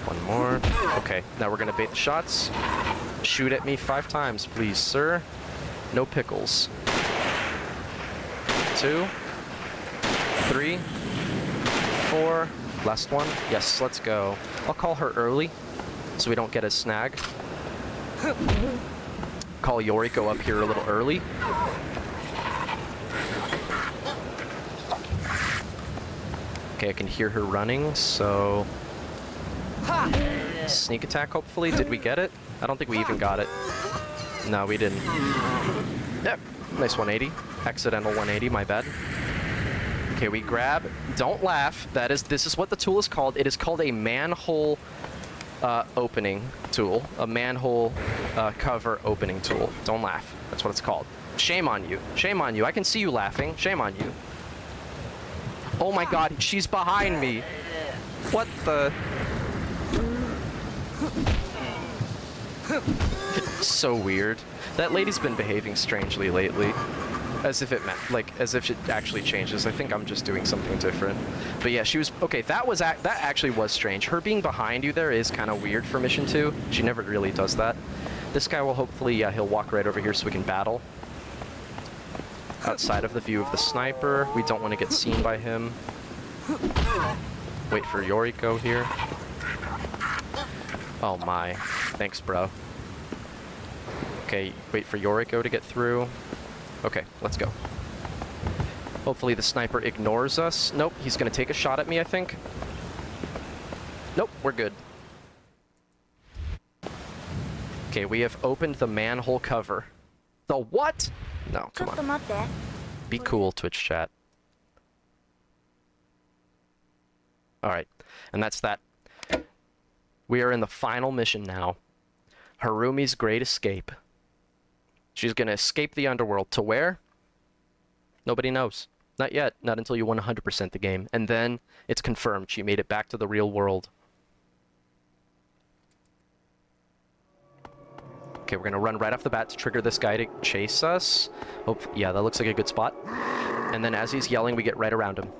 One more. Okay, now we're going to bait the shots. Shoot at me 5 times, please, sir. No pickles. 2, 3, 4. Last one. Yes, let's go. I'll call her early so we don't get a snag. Call Yoriko up here a little early. Okay, I can hear her running, so... Sneak attack, hopefully. Did we get it? I don't think we even got it. No, we didn't. Yep, nice 180. Accidental 180, my bad. Okay, we grab... Don't laugh. This is what the tool is called. It is called a manhole opening tool. A manhole cover opening tool. Don't laugh. That's what it's called. Shame on you. Shame on you. I can see you laughing. Shame on you. Oh my god, she's behind me. What the... So weird. That lady's been behaving strangely lately. As if it meant, like, as if it actually changes. I think I'm just doing something different. But yeah, she was... Okay, that actually was strange. Her being behind you there is kind of weird for Mission 2. She never really does that. This guy will hopefully... Yeah, he'll walk right over here so we can battle. Outside of the view of the sniper. We don't want to get seen by him. Wait for Yoriko here. Oh my. Thanks, bro. Okay, wait for Yoriko to get through. Okay, let's go. Hopefully the sniper ignores us. Nope, he's gonna take a shot at me, I think. Nope, we're good. Okay, we have opened the manhole cover. The what? No, come on. Be cool, Twitch chat. Alright, and that's that. We are in the final mission now. Harumi's Great Escape. She's gonna escape the underworld. To where? Nobody knows. Not yet. Not until you 100% the game. And then it's confirmed. She made it back to the real world. Okay, we're gonna run right off the bat to trigger this guy to chase us. Yeah, that looks like a good spot. And then as he's yelling, we get right around him.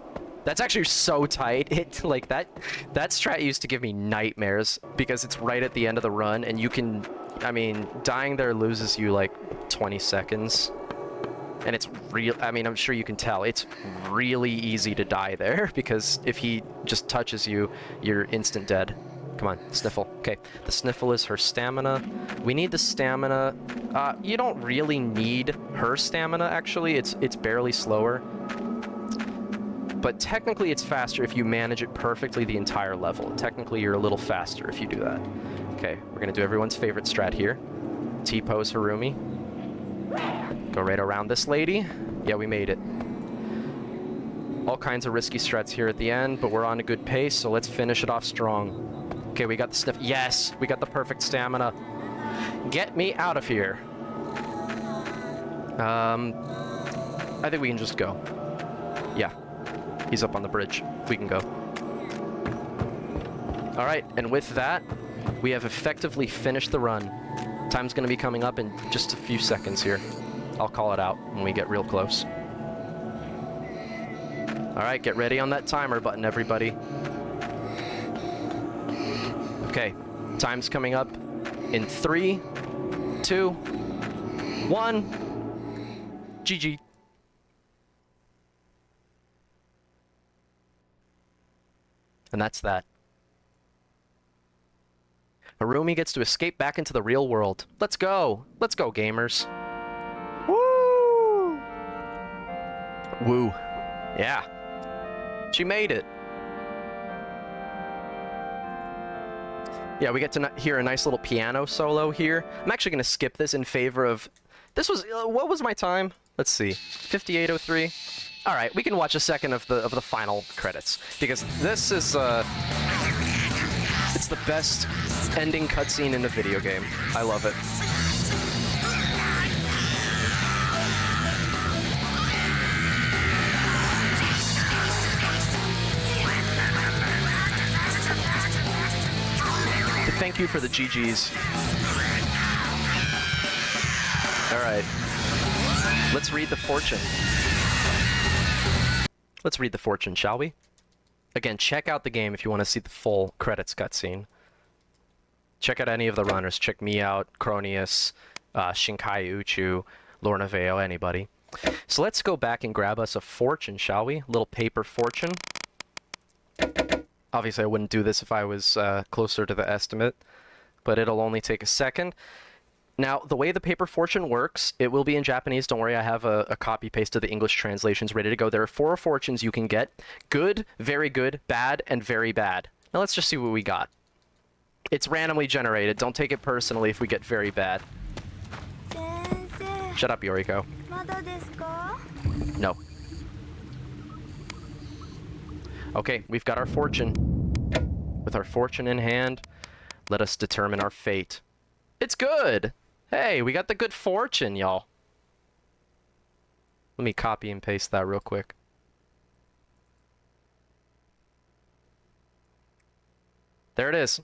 That's actually so tight. It like that strat used to give me nightmares because it's right at the end of the run and you can, I mean, dying there loses you like 20 seconds. And it's real, I mean, I'm sure you can tell, it's really easy to die there because if he just touches you, you're instant dead. Come on, sniffle. Okay, the sniffle is her stamina. We need the stamina. You don't really need her stamina, actually. It's barely slower. But technically it's faster if you manage it perfectly the entire level. Technically you're a little faster if you do that. Okay, we're gonna do everyone's favorite strat here. T-pose Harumi. Go right around this lady. Yeah, we made it. All kinds of risky strats here at the end, but we're on a good pace, so let's finish it off strong. Okay, we got the sniff. Yes, we got the perfect stamina. Get me out of here. I think we can just go. Yeah. He's up on the bridge. We can go. Alright, and with that, we have effectively finished the run. Time's going to be coming up in just a few seconds here. I'll call it out when we get real close. Alright, get ready on that timer button, everybody. Okay, time's coming up in 3, 2, 1. GG. And that's that. Harumi gets to escape back into the real world. Let's go! Let's go, gamers. Woo! Woo. Yeah. She made it. Yeah, we get to hear a nice little piano solo here. I'm actually going to skip this in favor of... This was... what was my time? Let's see. 58:03. All right, we can watch a second of the final credits because this is It's the best ending cutscene in a video game. I love it. Thank you for the GGs. Alright. Let's read the fortune. Let's read the fortune, shall we? Again, check out the game if you want to see the full credits cutscene. Check out any of the runners. Check me out, Cronius, Shinkai Uchu, Lorna Veo, anybody. So let's go back and grab us a fortune, shall we? Little paper fortune. Obviously, I wouldn't do this if I was closer to the estimate, but it'll only take a second. Now, the way the paper fortune works, it will be in Japanese. Don't worry, I have a copy-paste of the English translations ready to go. There are 4 fortunes you can get. Good, very good, bad, and very bad. Now let's just see what we got. It's randomly generated. Don't take it personally if we get very bad. Shut up, Yoriko. No. Okay, we've got our fortune. With our fortune in hand, let us determine our fate. It's good! Hey, we got the good fortune, y'all. Let me copy and paste that real quick. There it is.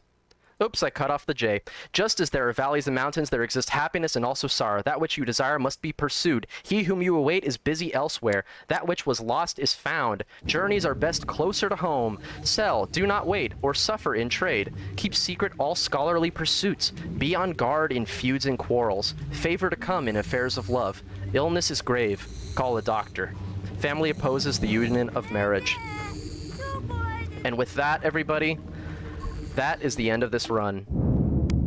Oops, I cut off the J. Just as there are valleys and mountains, there exists happiness and also sorrow. That which you desire must be pursued. He whom you await is busy elsewhere. That which was lost is found. Journeys are best closer to home. Sell, do not wait, or suffer in trade. Keep secret all scholarly pursuits. Be on guard in feuds and quarrels. Favor to come in affairs of love. Illness is grave. Call a doctor. Family opposes the union of marriage. And with that, everybody, that is the end of this run.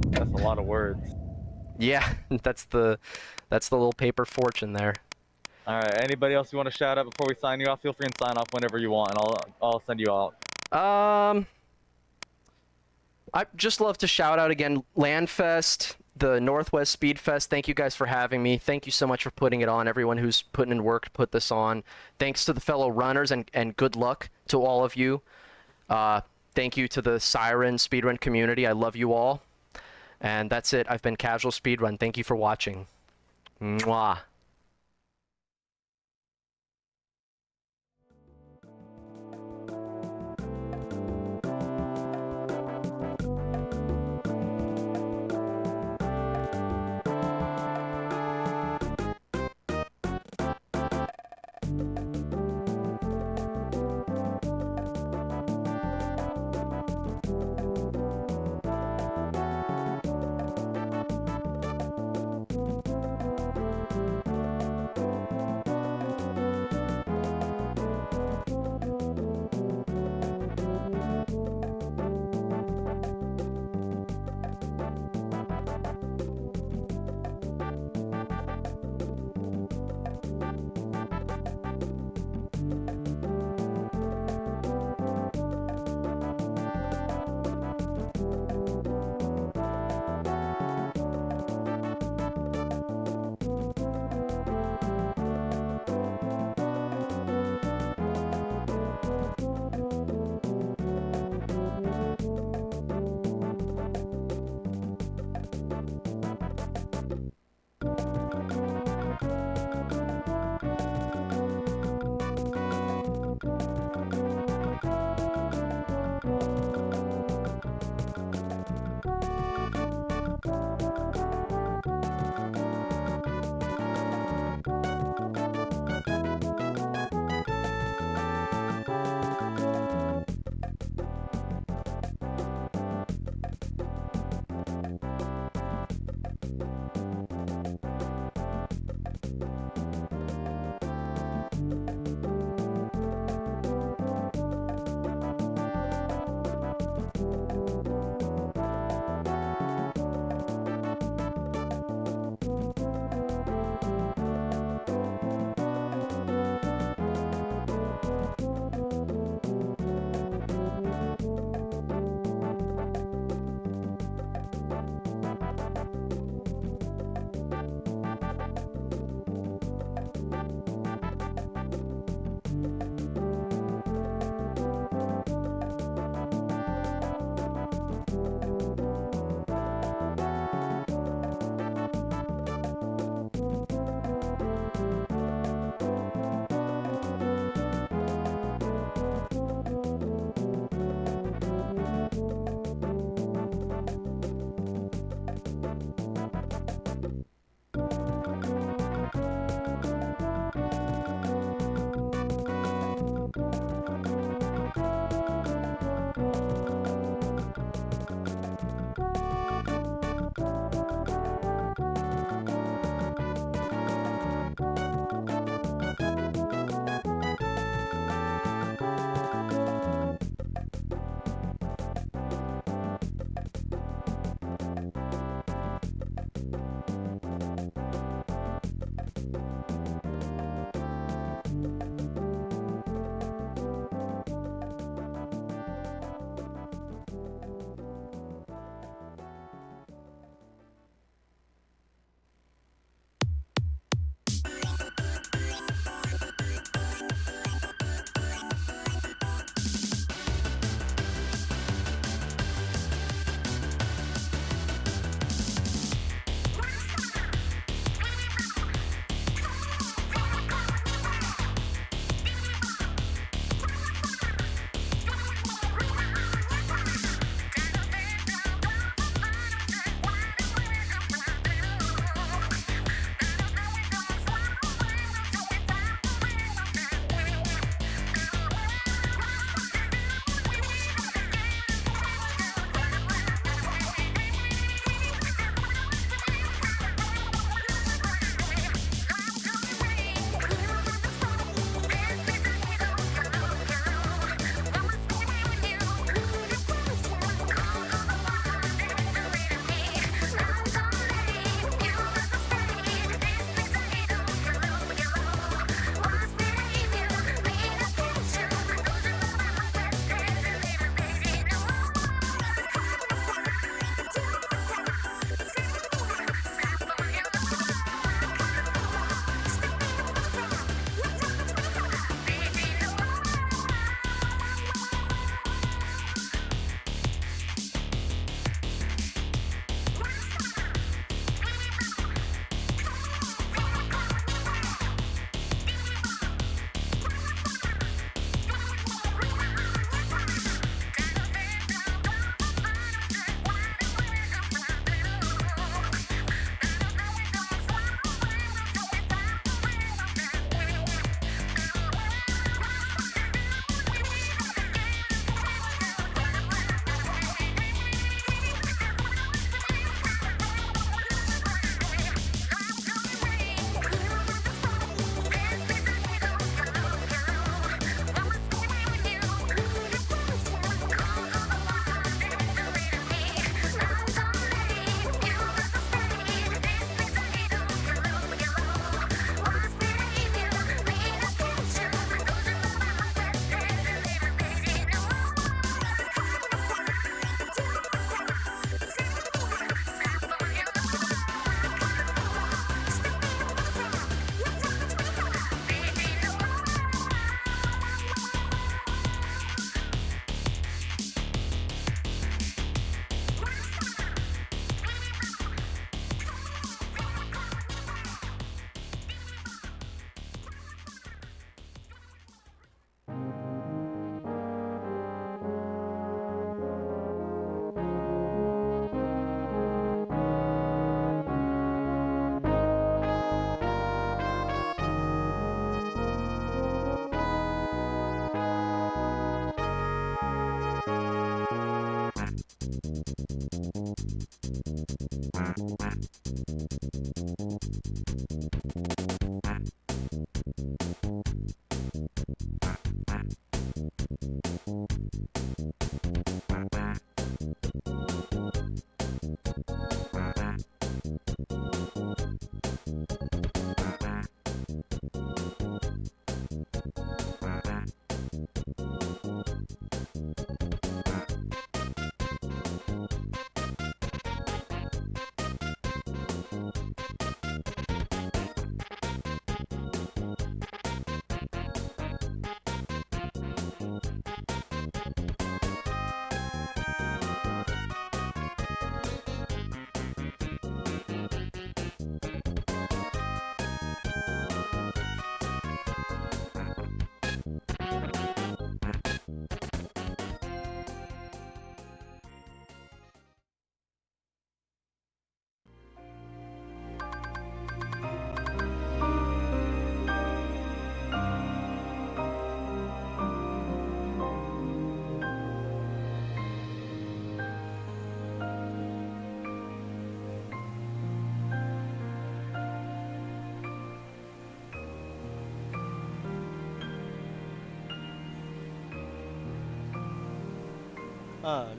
That's a lot of words. Yeah, that's the little paper fortune there. All right. Anybody else you want to shout out before we sign you off? Feel free and sign off whenever you want, and I'll send you out. I'd just love to shout out again Landfest, the NorthWest SpeedFest. Thank you guys for having me. Thank you so much for putting it on. Everyone who's putting in work to put this on. Thanks to the fellow runners, and good luck to all of you. Thank you to the Siren Speedrun community. I love you all. And that's it. I've been Casual Speedrun. Thank you for watching. Mwah.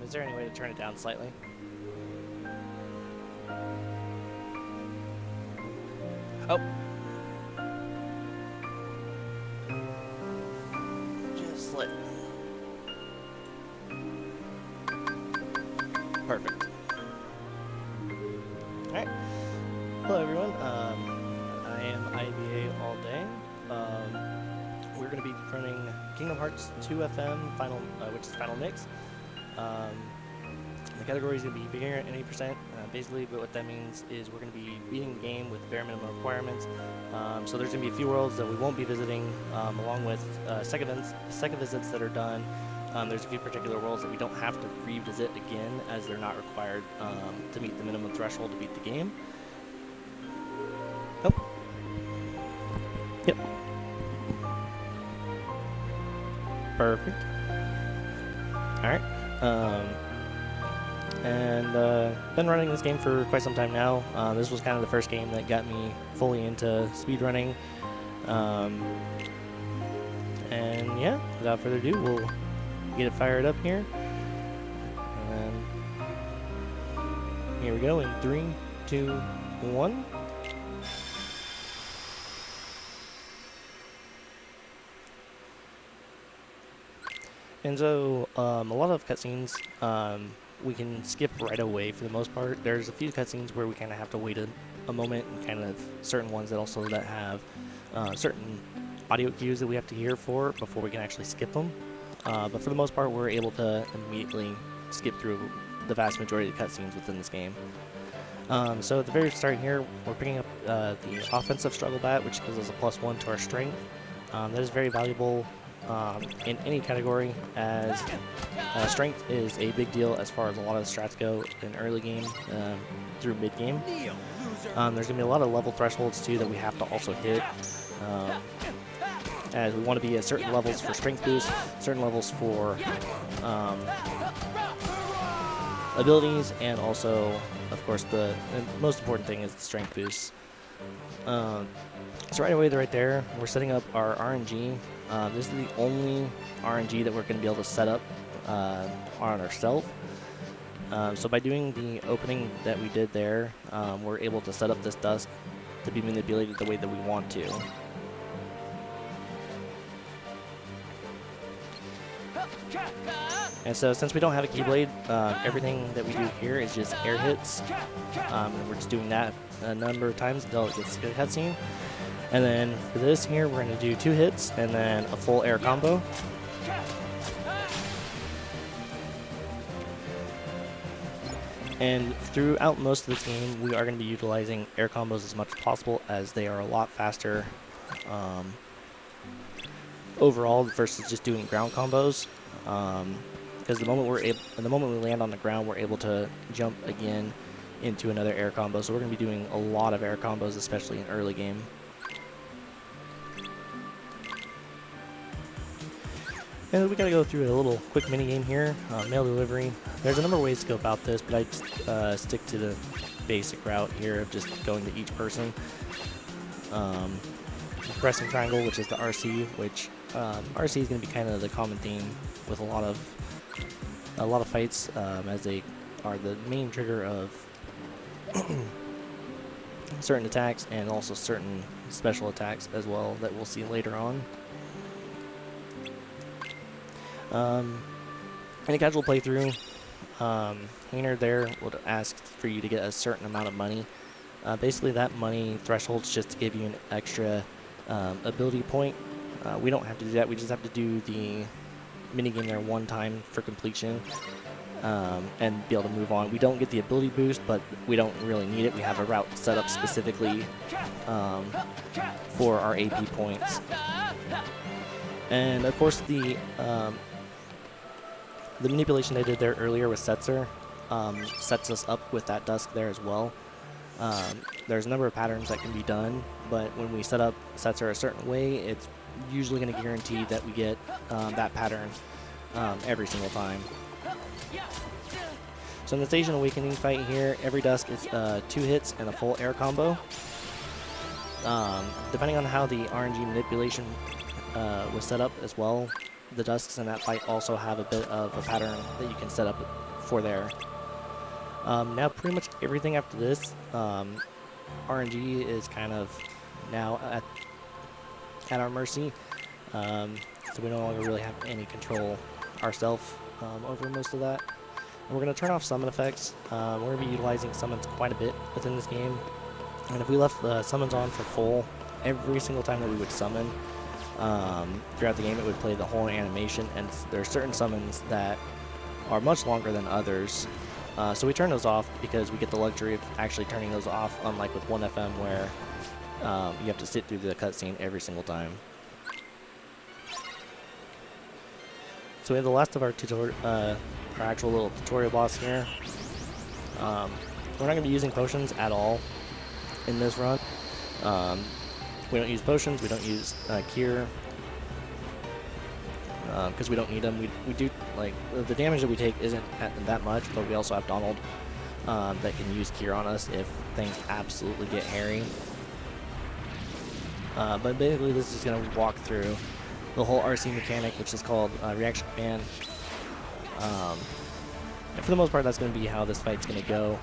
Is there any way to turn it down slightly? Oh. Just slit. Perfect. Alright. Hello everyone. I am IBA all day. We're going to be running Kingdom Hearts 2 FM final, which is Final Mix. The category is going to be beginner at 80%. Basically, but what that means is we're going to be beating the game with bare minimum requirements. So there's going to be a few worlds that we won't be visiting, along with second visits that are done. There's a few particular worlds that we don't have to revisit again, as they're not required to meet the minimum threshold to beat the game. Nope. Yep. Perfect. Alright. Been running this game for quite some time now. This was kind of the first game that got me fully into speedrunning. And yeah, without further ado, we'll get it fired up here. And then here we go in 3, 2, 1. And so, a lot of cutscenes, we can skip right away for the most part. There's a few cutscenes where we kind of have to wait a moment, and kind of certain ones that also have certain audio cues that we have to hear for before we can actually skip them. But for the most part, we're able to immediately skip through the vast majority of the cutscenes within this game. So at the very start here, we're picking up the offensive struggle bat, which gives us a +1 to our strength. That is very valuable in any category, as strength is a big deal as far as a lot of the strats go in early game through mid game. There's going to be a lot of level thresholds too that we have to also hit, as we want to be at certain levels for strength boost, certain levels for abilities, and also, of course, the most important thing is the strength boost. So right away, right there, we're setting up our RNG. This is the only RNG that we're going to be able to set up on ourselves. So by doing the opening that we did there, we're able to set up this dusk to be manipulated the way that we want to. And so since we don't have a Keyblade, everything that we do here is just air hits. And we're just doing that a number of times until it gets to the cutscene. And then for this here, we're going to do 2 hits and then a full air combo. And throughout most of this game, we are going to be utilizing air combos as much as possible, as they are a lot faster overall versus just doing ground combos. Because the moment we land on the ground, we're able to jump again into another air combo. So we're going to be doing a lot of air combos, especially in early game. And we gotta go through a little quick mini game here. Mail delivery. There's a number of ways to go about this, but I just stick to the basic route here of just going to each person. pressing triangle, which is the RC, which RC is going to be kind of the common theme with a lot of fights, as they are the main trigger of certain attacks and also certain special attacks as well that we'll see later on. In a casual playthrough, Hainer there would ask for you to get a certain amount of money. Basically, that money threshold's just to give you an extra ability point. We don't have to do that. We just have to do the minigame there one time for completion and be able to move on. We don't get the ability boost, but we don't really need it. We have a route set up specifically for our AP points. And of course, the manipulation they did there earlier with Setzer sets us up with that dusk there as well. There's a number of patterns that can be done, but when we set up Setzer a certain way, it's usually going to guarantee that we get that pattern every single time. So in the Station Awakening fight here, every dusk is 2 hits and a full air combo. Depending on how the RNG manipulation was set up as well, the dusks in that fight also have a bit of a pattern that you can set up for there. Now pretty much everything after this, RNG is kind of now at our mercy, so we no longer really have any control ourselves over most of that. And we're going to turn off summon effects. We're going to be utilizing summons quite a bit within this game, and if we left the summons on for full every single time that we would summon throughout the game, it would play the whole animation, and there are certain summons that are much longer than others. So we turn those off because we get the luxury of actually turning those off, unlike with 1FM where you have to sit through the cutscene every single time. So we have the last of our actual little tutorial boss here. We're not going to be using potions at all in this run. We don't use potions, we don't use cure, because we don't need them. We do, like, the damage that we take isn't that much, but we also have Donald that can use cure on us if things absolutely get hairy. But basically this is going to walk through the whole RC mechanic, which is called Reaction Command. And for the most part, that's going to be how this fight's going to go.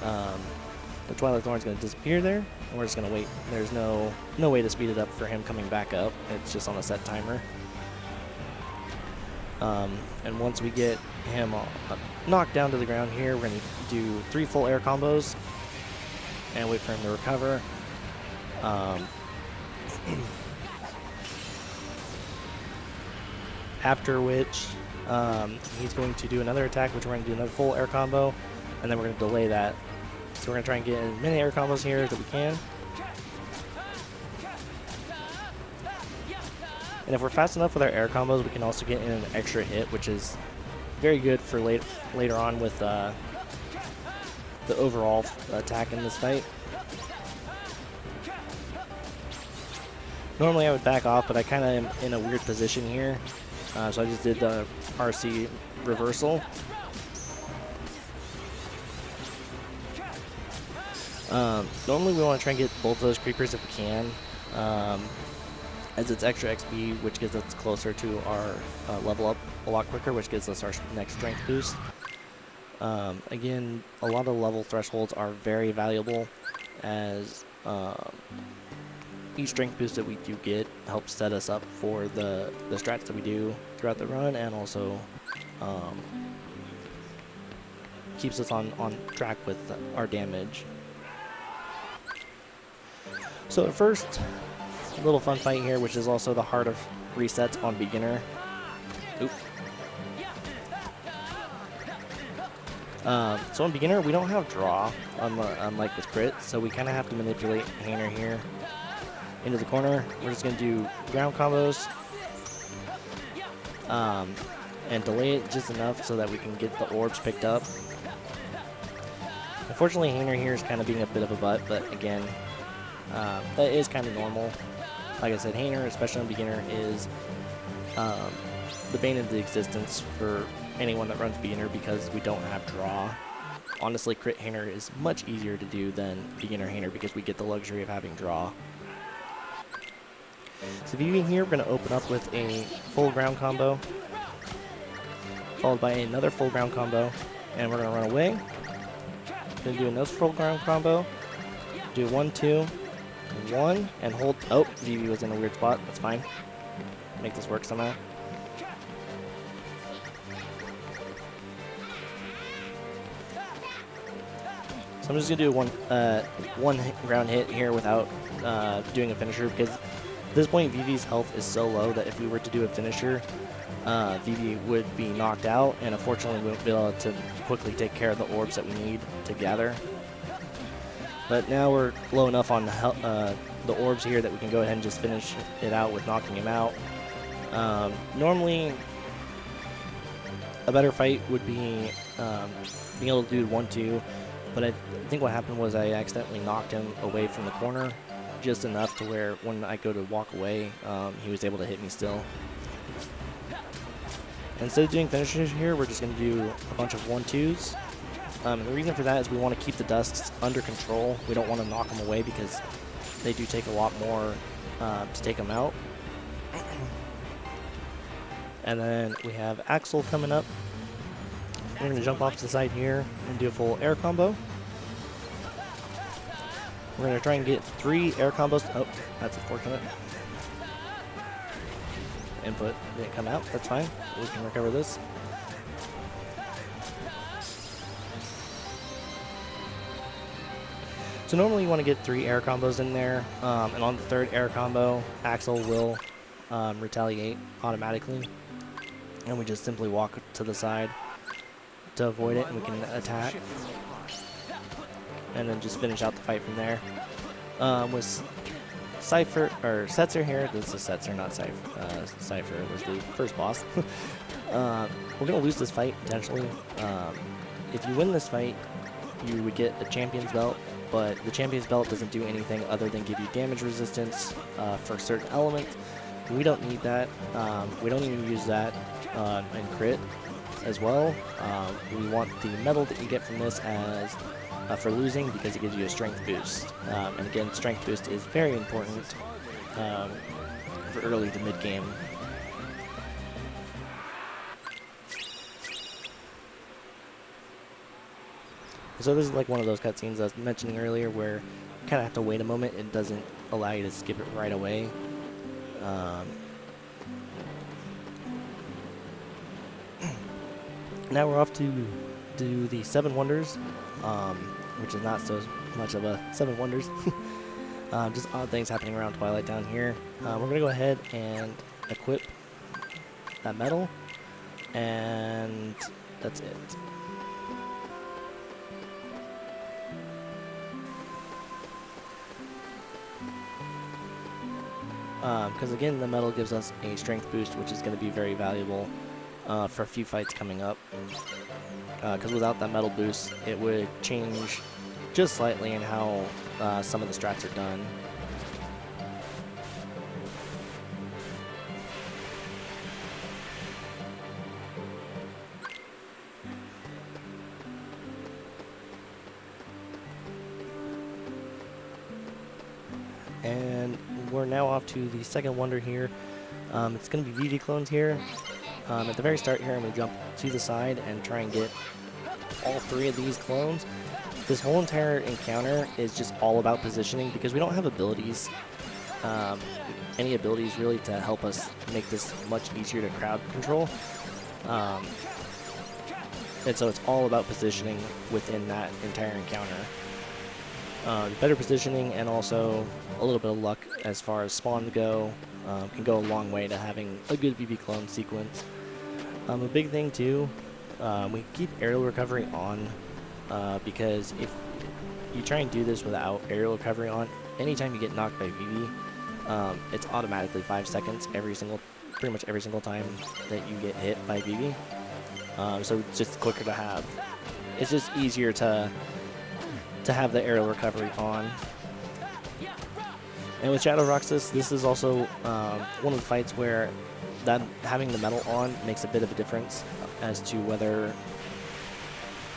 The Twilight Thorn's going to disappear there, and we're just going to wait. There's no way to speed it up for him coming back up. It's just on a set timer. And once we get him knocked down to the ground here, we're going to do 3 full air combos and wait for him to recover. After which, he's going to do another attack, which we're going to do another full air combo, and then we're going to delay that. So we're going to try and get as many air combos here as we can. And if we're fast enough with our air combos, we can also get in an extra hit, which is very good for later on with the overall attack in this fight. Normally I would back off, but I kind of am in a weird position here. So I just did the RC reversal. Normally we want to try and get both of those creepers if we can, as it's extra XP, which gets us closer to our level up a lot quicker, which gives us our next strength boost. Again, a lot of level thresholds are very valuable, as each strength boost that we do get helps set us up for the strats that we do throughout the run, and also keeps us on track with our damage. So at first, a little fun fight here, which is also the heart of resets on beginner. Oop. So on beginner, we don't have draw, unlike with crit, so we kind of have to manipulate Hainer here into the corner. We're just going to do ground combos and delay it just enough so that we can get the orbs picked up. Unfortunately, Hainer here is kind of being a bit of a butt, but again, that is kind of normal. Like I said, Hainer, especially on beginner, is the bane of the existence for anyone that runs beginner because we don't have draw. Honestly, crit Hainer is much easier to do than beginner Hainer because we get the luxury of having draw. So Vivi here, we're going to open up with a full ground combo, followed by another full ground combo, and we're going to run away. Going to do another full ground combo, do 1, 2, 1, and hold. Oh, Vivi was in a weird spot. That's fine. Make this work somehow. So I'm just gonna do one round hit here without doing a finisher, because at this point Vivi's health is so low that if we were to do a finisher, Vivi would be knocked out, and unfortunately we won't be able to quickly take care of the orbs that we need to gather. But now we're low enough on the orbs here that we can go ahead and just finish it out with knocking him out. Normally, a better fight would be being able to do 1-2, but I think what happened was I accidentally knocked him away from the corner just enough to where when I go to walk away, he was able to hit me still. Instead of doing finishers here, we're just going to do a bunch of 1-2s. And the reason for that is we want to keep the dusks under control. We don't want to knock them away because they do take a lot more to take them out. And then we have Axel coming up. We're going to jump off to the side here and do a full air combo. We're going to try and get 3 air combos. Oh, that's unfortunate. Input didn't come out. That's fine. We can recover this. So normally you want to get 3 air combos in there, and on the 3rd air combo, Axel will retaliate automatically, and we just simply walk to the side to avoid it, and we can attack, and then just finish out the fight from there. With Cypher, or Setzer here, this is Setzer, not Cypher. Cypher was the first boss. We're going to lose this fight, potentially. If you win this fight, you would get a champion's belt, but the champion's belt doesn't do anything other than give you damage resistance for certain elements. We don't need that. We don't even use that in crit as well. We want the medal that you get from this as for losing, because it gives you a strength boost. And again, strength boost is very important for early to mid game. So this is like one of those cutscenes I was mentioning earlier where you kind of have to wait a moment. It doesn't allow you to skip it right away. Now we're off to do the 7 Wonders, which is not so much of a 7 Wonders. Just odd things happening around Twilight down here. We're going to go ahead and equip that medal, and that's it. Because again, the medal gives us a strength boost, which is going to be very valuable for a few fights coming up. Because without that medal boost, it would change just slightly in how some of the strats are done. And we're now off to the 2nd wonder here. It's going to be VV clones here. At the very start here, I'm going to jump to the side and try and get all 3 of these clones. This whole entire encounter is just all about positioning, because we don't have abilities, any abilities really to help us make this much easier to crowd control. And so it's all about positioning within that entire encounter. Better positioning and also a little bit of luck as far as spawns go can go a long way to having a good VV clone sequence. A big thing too, we keep aerial recovery on because if you try and do this without aerial recovery on, anytime you get knocked by VV, it's automatically 5 seconds pretty much every single time that you get hit by VV. So it's just quicker to have. It's just easier to have the aerial recovery on. And with Shadow Roxas, this is also one of the fights where that having the medal on makes a bit of a difference as to whether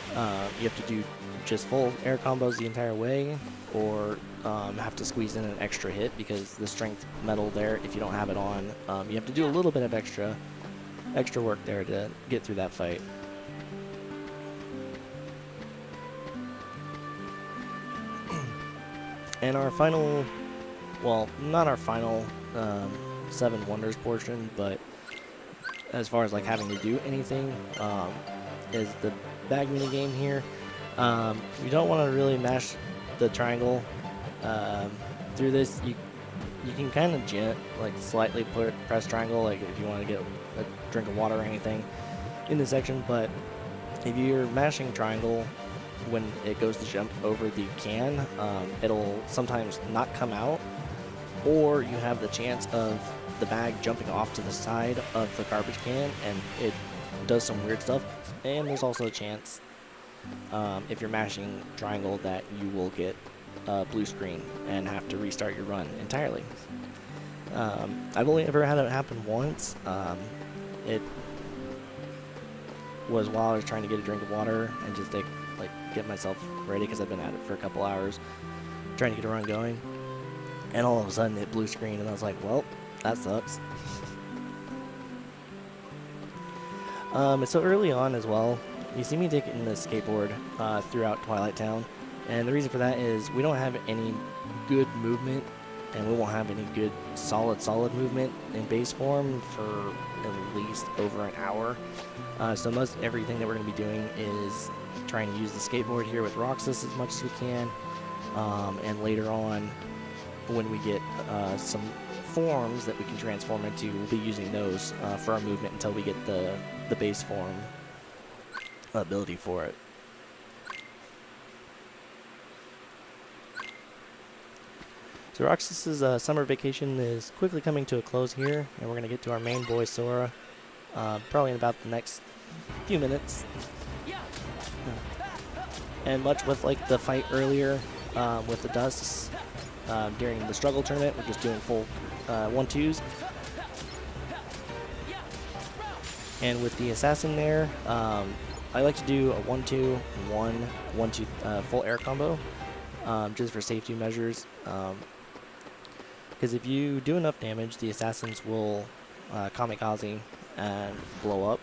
you have to do just full air combos the entire way, or have to squeeze in an extra hit because the strength metal there, if you don't have it on, you have to do a little bit of extra work there to get through that fight. And our final, well, not our final 7 wonders portion, but as far as like having to do anything, is the bag mini game here. You don't want to really mash the triangle through this. You can kind of like slightly press triangle, like if you want to get a drink of water or anything in this section. But if you're mashing triangle when it goes to jump over the can, it'll sometimes not come out, or you have the chance of the bag jumping off to the side of the garbage can and it does some weird stuff. And there's also a chance, if you're mashing triangle, that you will get a blue screen and have to restart your run entirely. I've only ever had it happen once. It was while I was trying to get a drink of water and just get myself ready because I've been at it for a couple hours trying to get a run going, and all of a sudden it blue screen and I was like, well, that sucks. So early on as well, you see me taking the skateboard throughout Twilight Town, and the reason for that is we don't have any good movement, and we won't have any good solid movement in base form for at least over an hour. So most everything that we're going to be doing is trying to use the skateboard here with Roxas as much as we can, and later on when we get some forms that we can transform into, we'll be using those for our movement until we get the base form ability for it. So Roxas's summer vacation is quickly coming to a close here, and we're going to get to our main boy Sora probably in about the next few minutes. And much with like the fight earlier with the Dusks during the struggle tournament, we're just doing full 1-2s. And with the assassin there, I like to do a 1-2, 1-2 full air combo, just for safety measures. Because if you do enough damage, the assassins will kamikaze and blow up,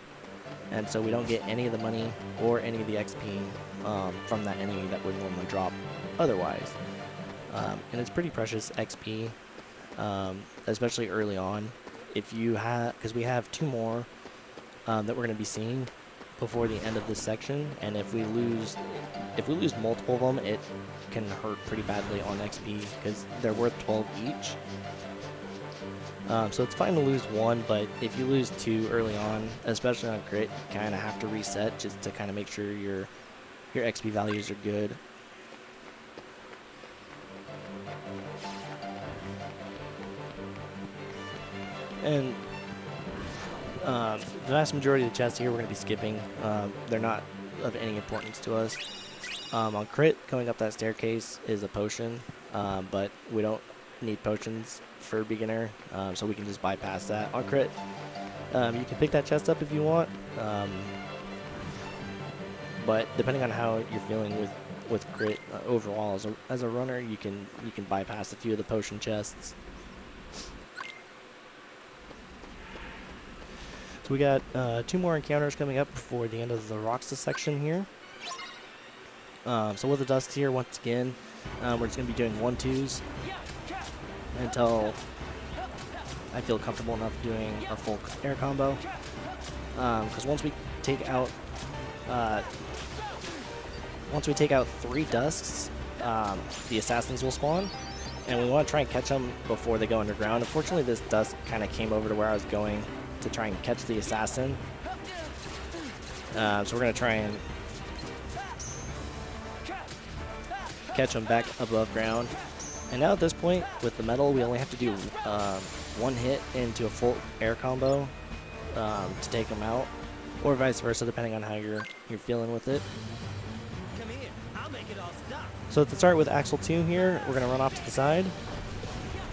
and so we don't get any of the money or any of the XP from that enemy that would normally drop otherwise. And it's pretty precious XP, especially early on. If you have, because we have 2 more that we're going to be seeing before the end of this section, and if we lose multiple of them, it can hurt pretty badly on XP because they're worth 12 each. So it's fine to lose 1, but if you lose 2 early on, especially on crit, you kind of have to reset just to kind of make sure your XP values are good. And the vast majority of the chests here we're going to be skipping. They're not of any importance to us. On crit, going up that staircase is a potion, but we don't need potions for beginner, so we can just bypass that. On crit, you can pick that chest up if you want, but depending on how you're feeling with crit overall as a runner, you can bypass a few of the potion chests. So we got 2 more encounters coming up before the end of the Roxas section here. So with the Dust here, once again, we're just going to be doing 1-2s until I feel comfortable enough doing a full air combo. Because once we take out 3 Dusks, the assassins will spawn, and we want to try and catch them before they go underground. Unfortunately, this Dusk kind of came over to where I was going to try and catch the assassin. So we're going to try and catch him back above ground. And now at this point, with the metal, we only have to do 1 hit into a full air combo to take him out, or vice versa, depending on how you're feeling with it. So to start with Axel 2 here, we're going to run off to the side.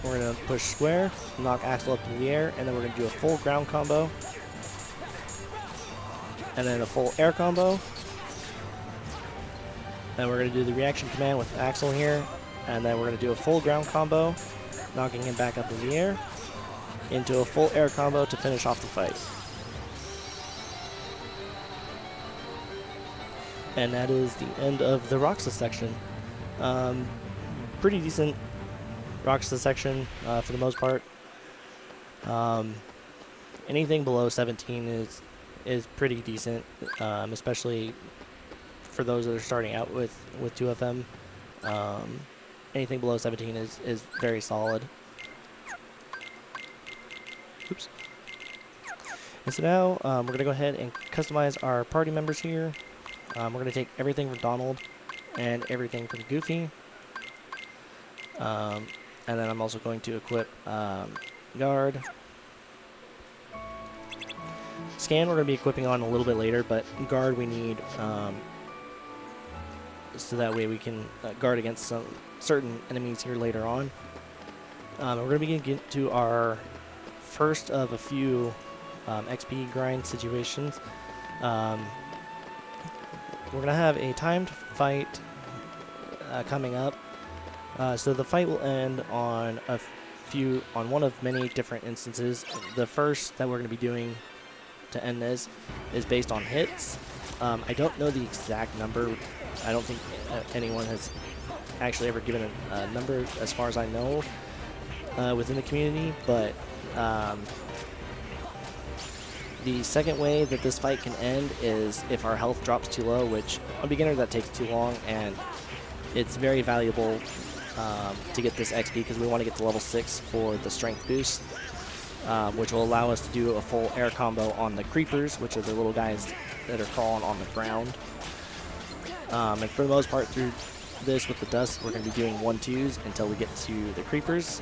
We're going to push square, knock Axel up in the air, and then we're going to do a full ground combo. And then a full air combo. Then we're going to do the reaction command with Axel here. And then we're going to do a full ground combo, knocking him back up in the air, into a full air combo to finish off the fight. And that is the end of the Roxa section. Pretty decent Roxa section for the most part. Anything below 17 is pretty decent, especially for those that are starting out with 2FM. Anything below 17 is very solid. Oops. And so now we're going to go ahead and customize our party members here. We're going to take everything from Donald and everything from Goofy. And then I'm also going to equip Guard. Scan we're going to be equipping on a little bit later, but Guard we need so that way we can guard against some certain enemies here later on. We're going to begin to our first of a few XP grind situations. We're going to have a timed fight coming up. So the fight will end on one of many different instances. The first that we're going to be doing to end this is based on hits. I don't know the exact number. I don't think anyone has actually ever given a number as far as I know within the community, but the second way that this fight can end is if our health drops too low, which on beginner that takes too long, and it's very valuable to get this XP because we want to get to level 6 for the strength boost, which will allow us to do a full air combo on the creepers, which are the little guys that are crawling on the ground. And for the most part through this with the dust, we're going to be doing 1-2s until we get to the creepers.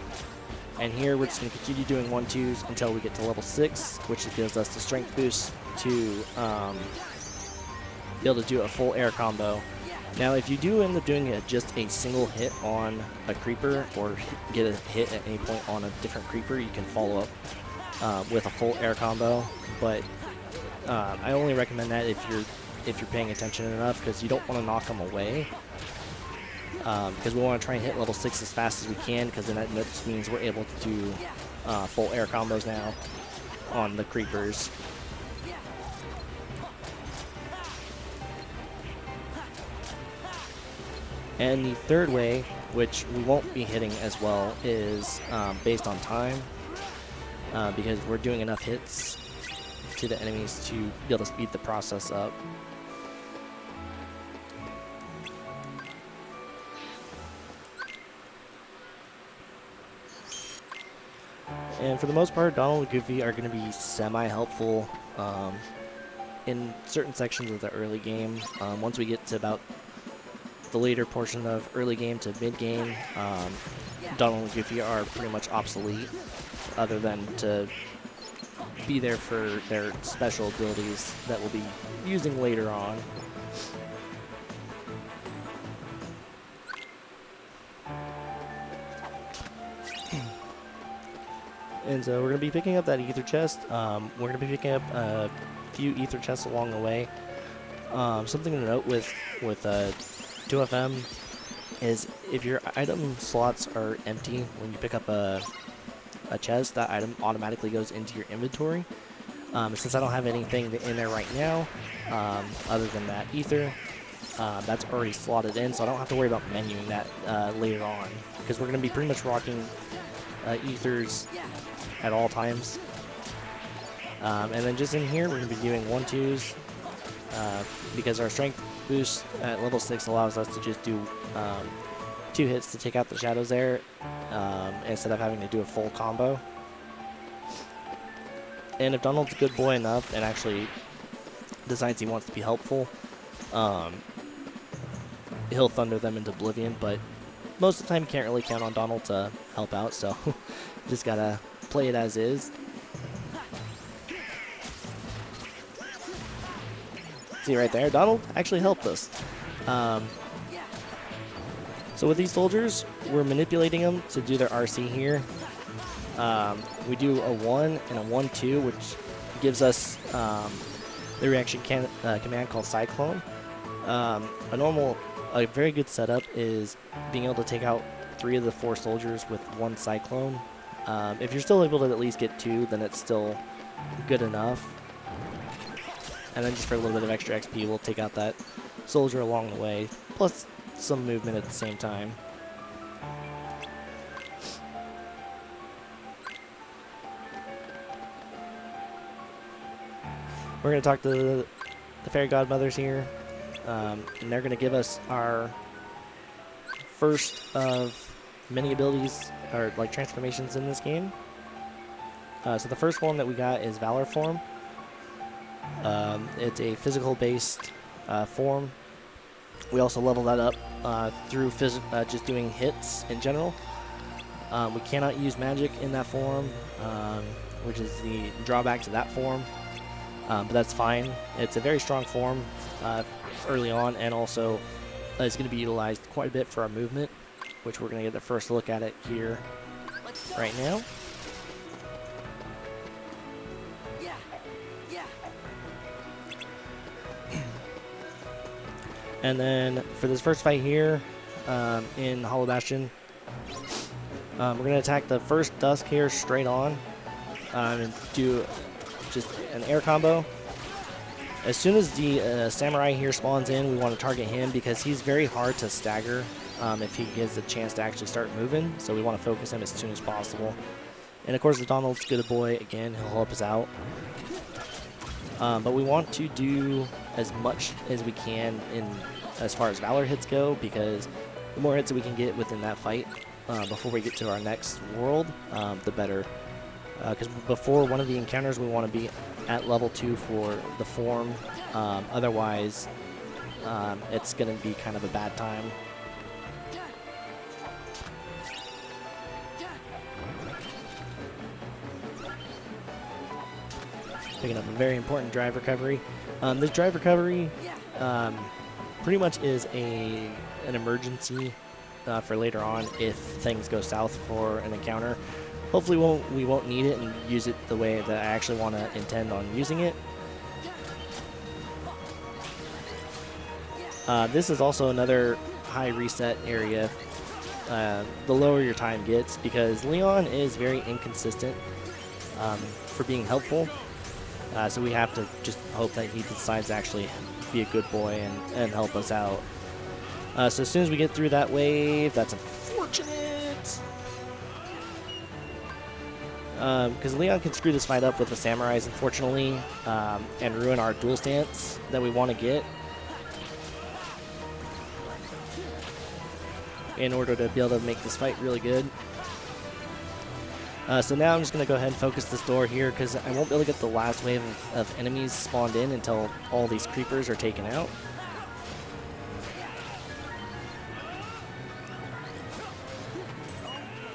And here we're just going to continue doing 1-2s until we get to level 6, which gives us the strength boost to be able to do a full air combo. Now, if you do end up doing just a single hit on a creeper or get a hit at any point on a different creeper, you can follow up with a full air combo. But I only recommend that if you're paying attention enough, because you don't want to knock them away. Because we want to try and hit level 6 as fast as we can, because then that just means we're able to do full air combos now on the creepers. And the third way, which we won't be hitting as well, is based on time, because we're doing enough hits to the enemies to be able to speed the process up. And for the most part, Donald and Goofy are going to be semi-helpful in certain sections of the early game. Once we get to about the later portion of early game to mid game, Donald and Goofy are pretty much obsolete, other than to be there for their special abilities that we'll be using later on. And so we're going to be picking up that ether chest. We're going to be picking up a few ether chests along the way. Something to note with 2FM is if your item slots are empty when you pick up a chest, that item automatically goes into your inventory. Since I don't have anything in there right now, other than that ether, that's already slotted in, so I don't have to worry about menuing that later on, because we're going to be pretty much rocking ethers at all times. And then just in here, we're going to be doing 1-2s, because our strength boost at level 6 allows us to just do 2 hits to take out the shadows there, instead of having to do a full combo. And if Donald's a good boy enough and actually decides he wants to be helpful, he'll thunder them into oblivion, but most of the time you can't really count on Donald to help out, so just gotta play it as is. See right there, Donald actually helped us. So with these soldiers, we're manipulating them to do their RC here. We do a 1 and a 1-2, which gives us the reaction command called Cyclone. A very good setup is being able to take out 3 of the 4 soldiers with 1 cyclone. If you're still able to at least get 2, then it's still good enough. And then just for a little bit of extra XP, we'll take out that soldier along the way, plus some movement at the same time. We're going to talk to the fairy godmothers here, and they're going to give us our first of many abilities, or like transformations in this game. So the first form that we got is Valor form. It's a physical-based form. We also level that up through just doing hits in general. We cannot use magic in that form, which is the drawback to that form. But that's fine. It's a very strong form early on, and also it's going to be utilized quite a bit for our movement, which we're going to get the first look at it here right now. And then for this first fight here in Hollow Bastion, we're going to attack the first Dusk here straight on and do just an air combo. As soon as the Samurai here spawns in, we want to target him because he's very hard to stagger if he gets a chance to actually start moving. So we want to focus him as soon as possible. And of course, the Donald's good boy, again, he'll help us out. But we want to do as much as we can in as far as Valor hits go, because the more hits that we can get within that fight before we get to our next world, the better. Because before one of the encounters, we want to be at level 2 for the form. Otherwise, it's going to be kind of a bad time. Picking up a very important drive recovery. This drive recovery pretty much is an emergency for later on if things go south for an encounter. Hopefully we won't need it and use it the way that I actually want to intend on using it. This is also another high reset area the lower your time gets, because Leon is very inconsistent for being helpful. So we have to just hope that he decides to actually be a good boy and help us out. So as soon as we get through that wave, that's unfortunate. Because Leon can screw this fight up with the Samurais, unfortunately, and ruin our dual stance that we want to get in order to be able to make this fight really good. So now I'm just going to go ahead and focus this door here, because I won't be able to get the last wave of enemies spawned in until all these creepers are taken out.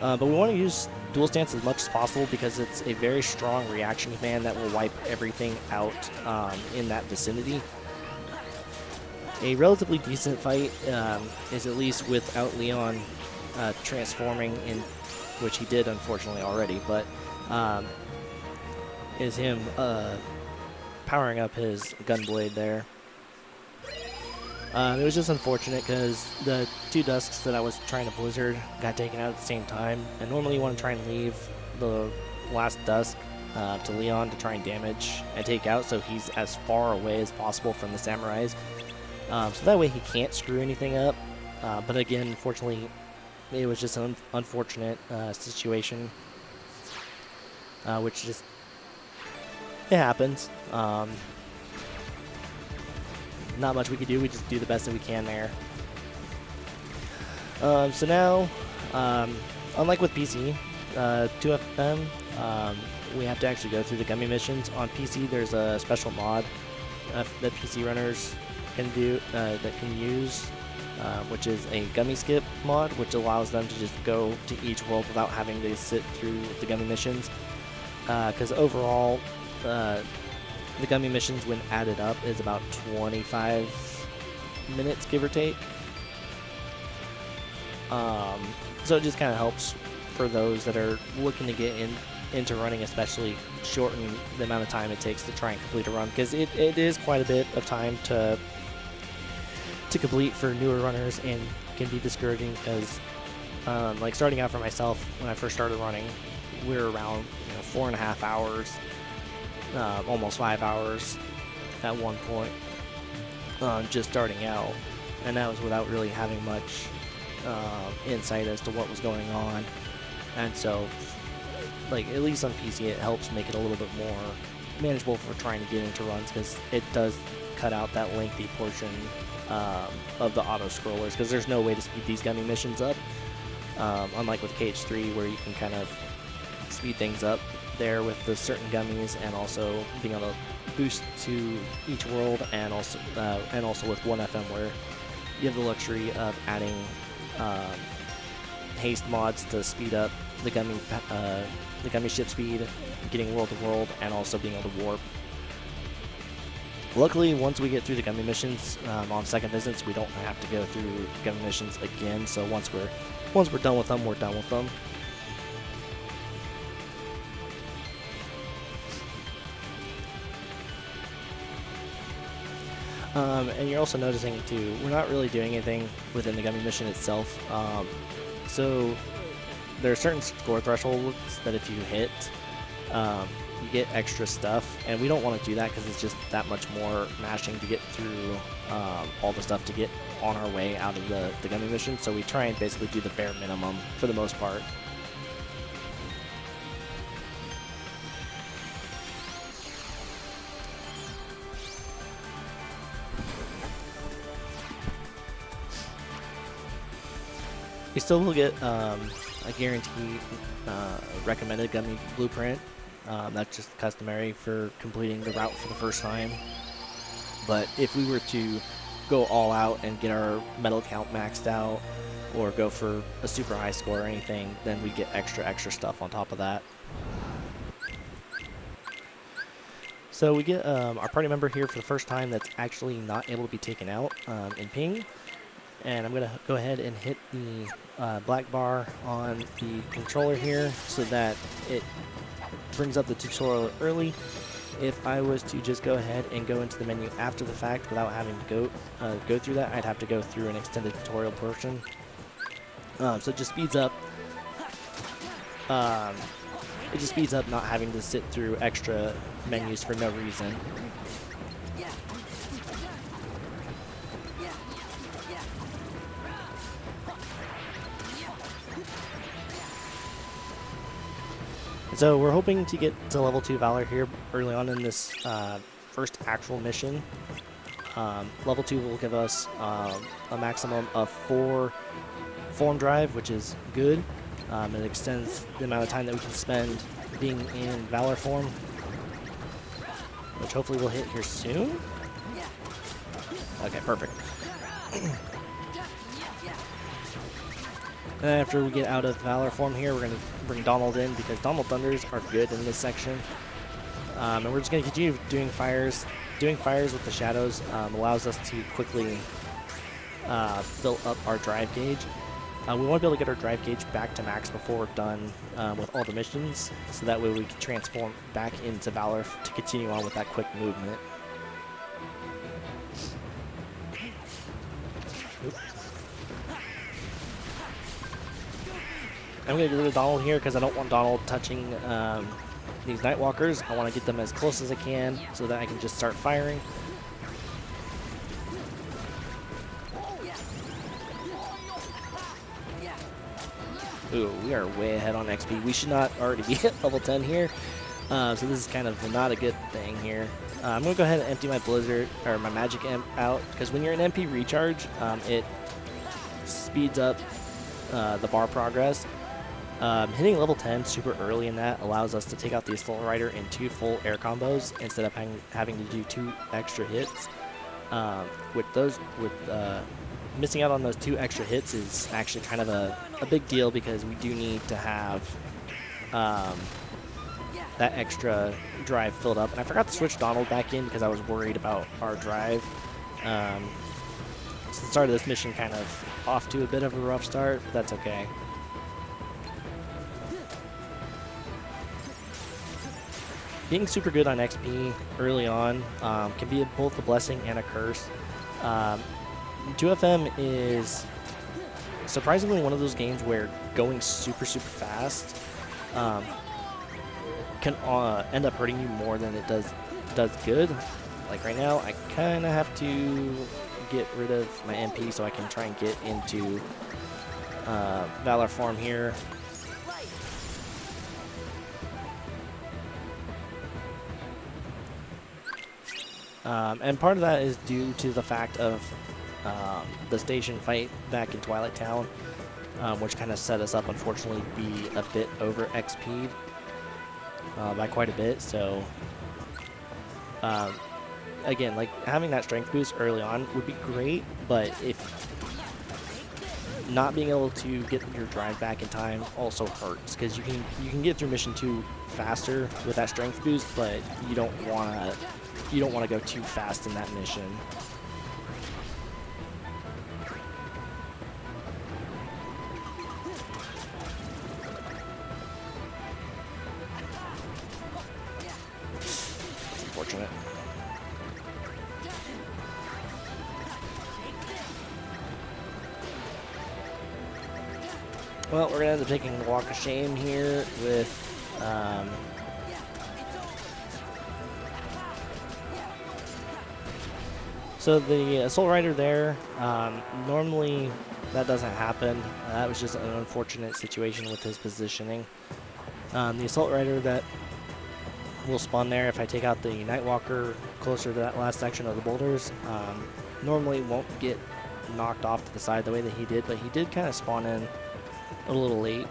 But we want to use dual stance as much as possible because it's a very strong reaction command that will wipe everything out in that vicinity. A relatively decent fight is at least without Leon transforming, in which he did unfortunately already, but is him powering up his gunblade there. It was just unfortunate because the 2 Dusks that I was trying to blizzard got taken out at the same time, and normally you want to try and leave the last Dusk to Leon to try and damage and take out, so he's as far away as possible from the Samurais. So that way he can't screw anything up. But again, unfortunately, it was just an unfortunate situation, which just, it happens. Not much we can do, we just do the best that we can there. So now, unlike with PC, 2FM, we have to actually go through the gummy missions. On PC, there's a special mod that PC runners can do, that can use, which is a gummy skip mod, which allows them to just go to each world without having to sit through the gummy missions. Because overall, the gummy missions, when added up, is about 25 minutes, give or take. So it just kind of helps for those that are looking to get into running, especially shorten the amount of time it takes to try and complete a run, because it is quite a bit of time to complete for newer runners, and can be discouraging because Like starting out for myself, when I first started running, we were around 4.5 hours, almost 5 hours at one point, just starting out, and that was without really having much insight as to what was going on. And so, like, at least on PC, it helps make it a little bit more manageable for trying to get into runs, because it does cut out that lengthy portion of the auto scrollers, because there's no way to speed these gummy missions up, unlike with KH3, where you can kind of speed things up there with the certain gummies, and also being able to boost to each world, and also with 1FM, where you have the luxury of adding haste mods to speed up the gummy ship speed, getting world to world, and also being able to warp. Luckily, once we get through the gummy missions on second visits, we don't have to go through gummy missions again. So once we're done with them, we're done with them. And you're also noticing too, we're not really doing anything within the gummy mission itself. So there are certain score thresholds that if you hit, you get extra stuff, and we don't want to do that because it's just that much more mashing to get through all the stuff to get on our way out of the gummy mission. So we try and basically do the bare minimum for the most part. You still will get a guaranteed recommended gummy blueprint. That's just customary for completing the route for the first time. But if we were to go all out and get our medal count maxed out, or go for a super high score or anything, then we get extra stuff on top of that. So we get our party member here for the first time that's actually not able to be taken out in ping. And I'm going to go ahead and hit the black bar on the controller here so that it brings up the tutorial early. If I was to just go ahead and go into the menu after the fact without having to go through that, I'd have to go through an extended tutorial portion. So it just speeds up. It just speeds up not having to sit through extra menus for no reason. So we're hoping to get to level 2 Valor here early on in this first actual mission. Level 2 will give us a maximum of 4 form drive, which is good. It extends the amount of time that we can spend being in Valor form, which hopefully we'll hit here soon. Okay, perfect. And after we get out of Valor form here, we're going to bring Donald in, because Donald Thunders are good in this section. And we're just going to continue doing fires. Doing fires with the shadows allows us to quickly fill up our drive gauge. We want to be able to get our drive gauge back to max before we're done with all the missions, so that way we can transform back into Valor to continue on with that quick movement. Oop. I'm going to get rid of Donald here because I don't want Donald touching these Nightwalkers. I want to get them as close as I can so that I can just start firing. Ooh, we are way ahead on XP. We should not already be at level 10 here. So this is kind of not a good thing here. I'm going to go ahead and empty my Blizzard, or my Magic Imp out, because when you're in MP recharge, it speeds up the bar progress. Hitting level 10 super early in that allows us to take out the Assault Rider in 2 full air combos instead of having to do 2 extra hits. Missing out on those 2 extra hits is actually kind of a big deal, because we do need to have that extra drive filled up. And I forgot to switch Donald back in because I was worried about our drive. So the start of this mission kind of off to a bit of a rough start, but that's okay. Being super good on XP early on can be both a blessing and a curse. 2FM is surprisingly one of those games where going super fast can end up hurting you more than it does good. Like right now, I kind of have to get rid of my MP so I can try and get into Valor Farm here. And part of that is due to the fact of the station fight back in Twilight Town, which kind of set us up, unfortunately, to be a bit over XP'd by quite a bit. So, again, like having that strength boost early on would be great, but if not being able to get your drive back in time also hurts, because you can get through mission 2 faster with that strength boost, but you don't want to go too fast in that mission. It's unfortunate. Well, we're gonna end up taking the walk of shame here with so the Assault Rider there, normally that doesn't happen. That was just an unfortunate situation with his positioning. The Assault Rider that will spawn there if I take out the Nightwalker closer to that last section of the boulders, normally won't get knocked off to the side the way that he did, but he did kind of spawn in a little late.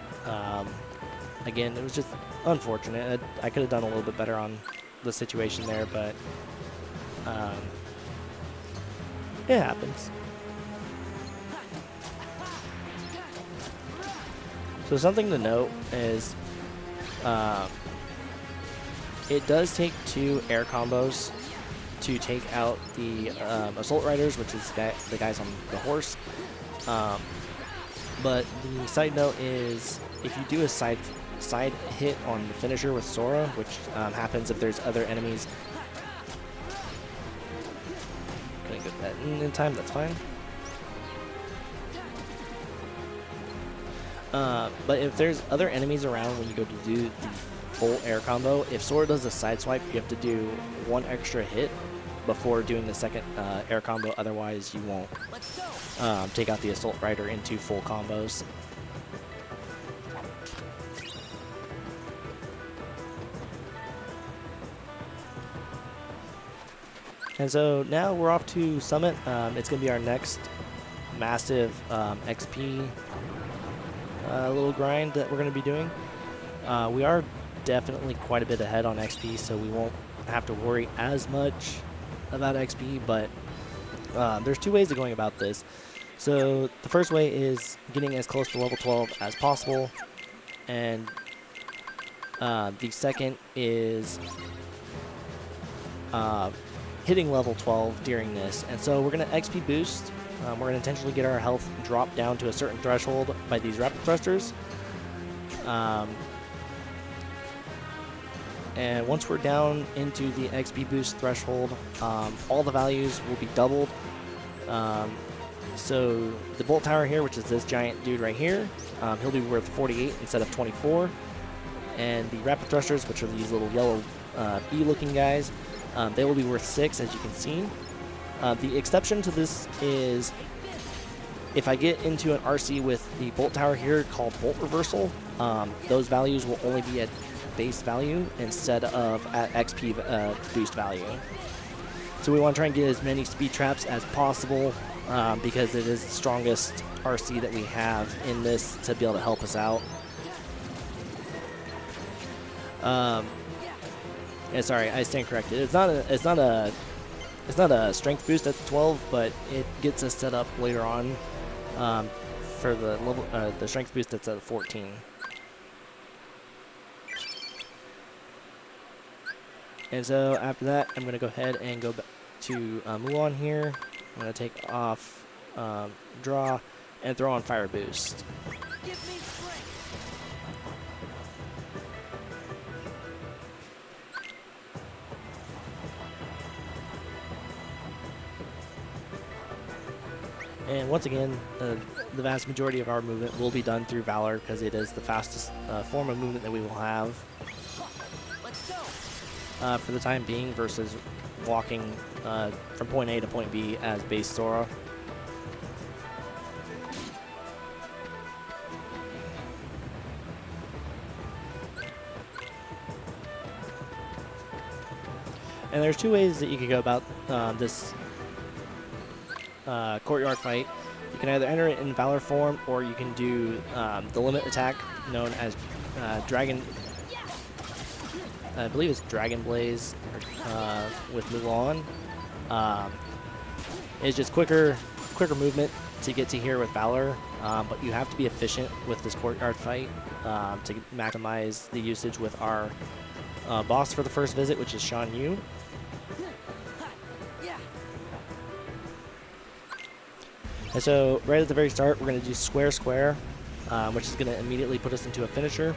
Again, it was just unfortunate. I could have done a little bit better on the situation there, but it happens. So something to note is it does take 2 air combos to take out the Assault Riders, which is the guys on the horse. But the side note is if you do a side hit on the finisher with Sora, which happens if there's other enemies. Couldn't get that in time, that's fine. But if there's other enemies around when you go to do the full air combo, if Sora does a side swipe, you have to do 1 extra hit before doing the second air combo, otherwise you won't take out the Assault Rider into full combos. And so now we're off to Summit. It's going to be our next massive XP little grind that we're going to be doing. We are definitely quite a bit ahead on XP, so we won't have to worry as much about XP, but there's 2 ways of going about this. So the first way is getting as close to level 12 as possible, and the second is hitting level 12 during this. And so we're going to XP boost. We're going to intentionally get our health dropped down to a certain threshold by these rapid thrusters. And once we're down into the XP boost threshold, all the values will be doubled. So the Bolt Tower here, which is this giant dude right here, he'll be worth 48 instead of 24. And the rapid thrusters, which are these little yellow bee-looking guys, they will be worth 6, as you can see. The exception to this is if I get into an RC with the Bolt Tower here called Bolt Reversal, those values will only be at base value instead of at XP boost value. So we want to try and get as many speed traps as possible because it is the strongest RC that we have in this to be able to help us out. Yeah, sorry, I stand corrected. It's not a strength boost at 12, but it gets us set up later on for the level the strength boost that's at 14. And so after that, I'm going to go ahead and go back to Mulan here. I'm going to take off draw and throw on fire boost. And once again, the vast majority of our movement will be done through Valor because it is the fastest form of movement that we will have for the time being versus walking from point A to point B as base Sora. And there's two ways that you could go about this courtyard fight. You can either enter it in Valor form, or you can do the limit attack known as Dragon. I believe it's Dragon Blaze with Mulan. It's just quicker movement to get to here with Valor, but you have to be efficient with this courtyard fight to maximize the usage with our boss for the first visit, which is Shan Yu. And so right at the very start, we're going to do square, which is going to immediately put us into a finisher.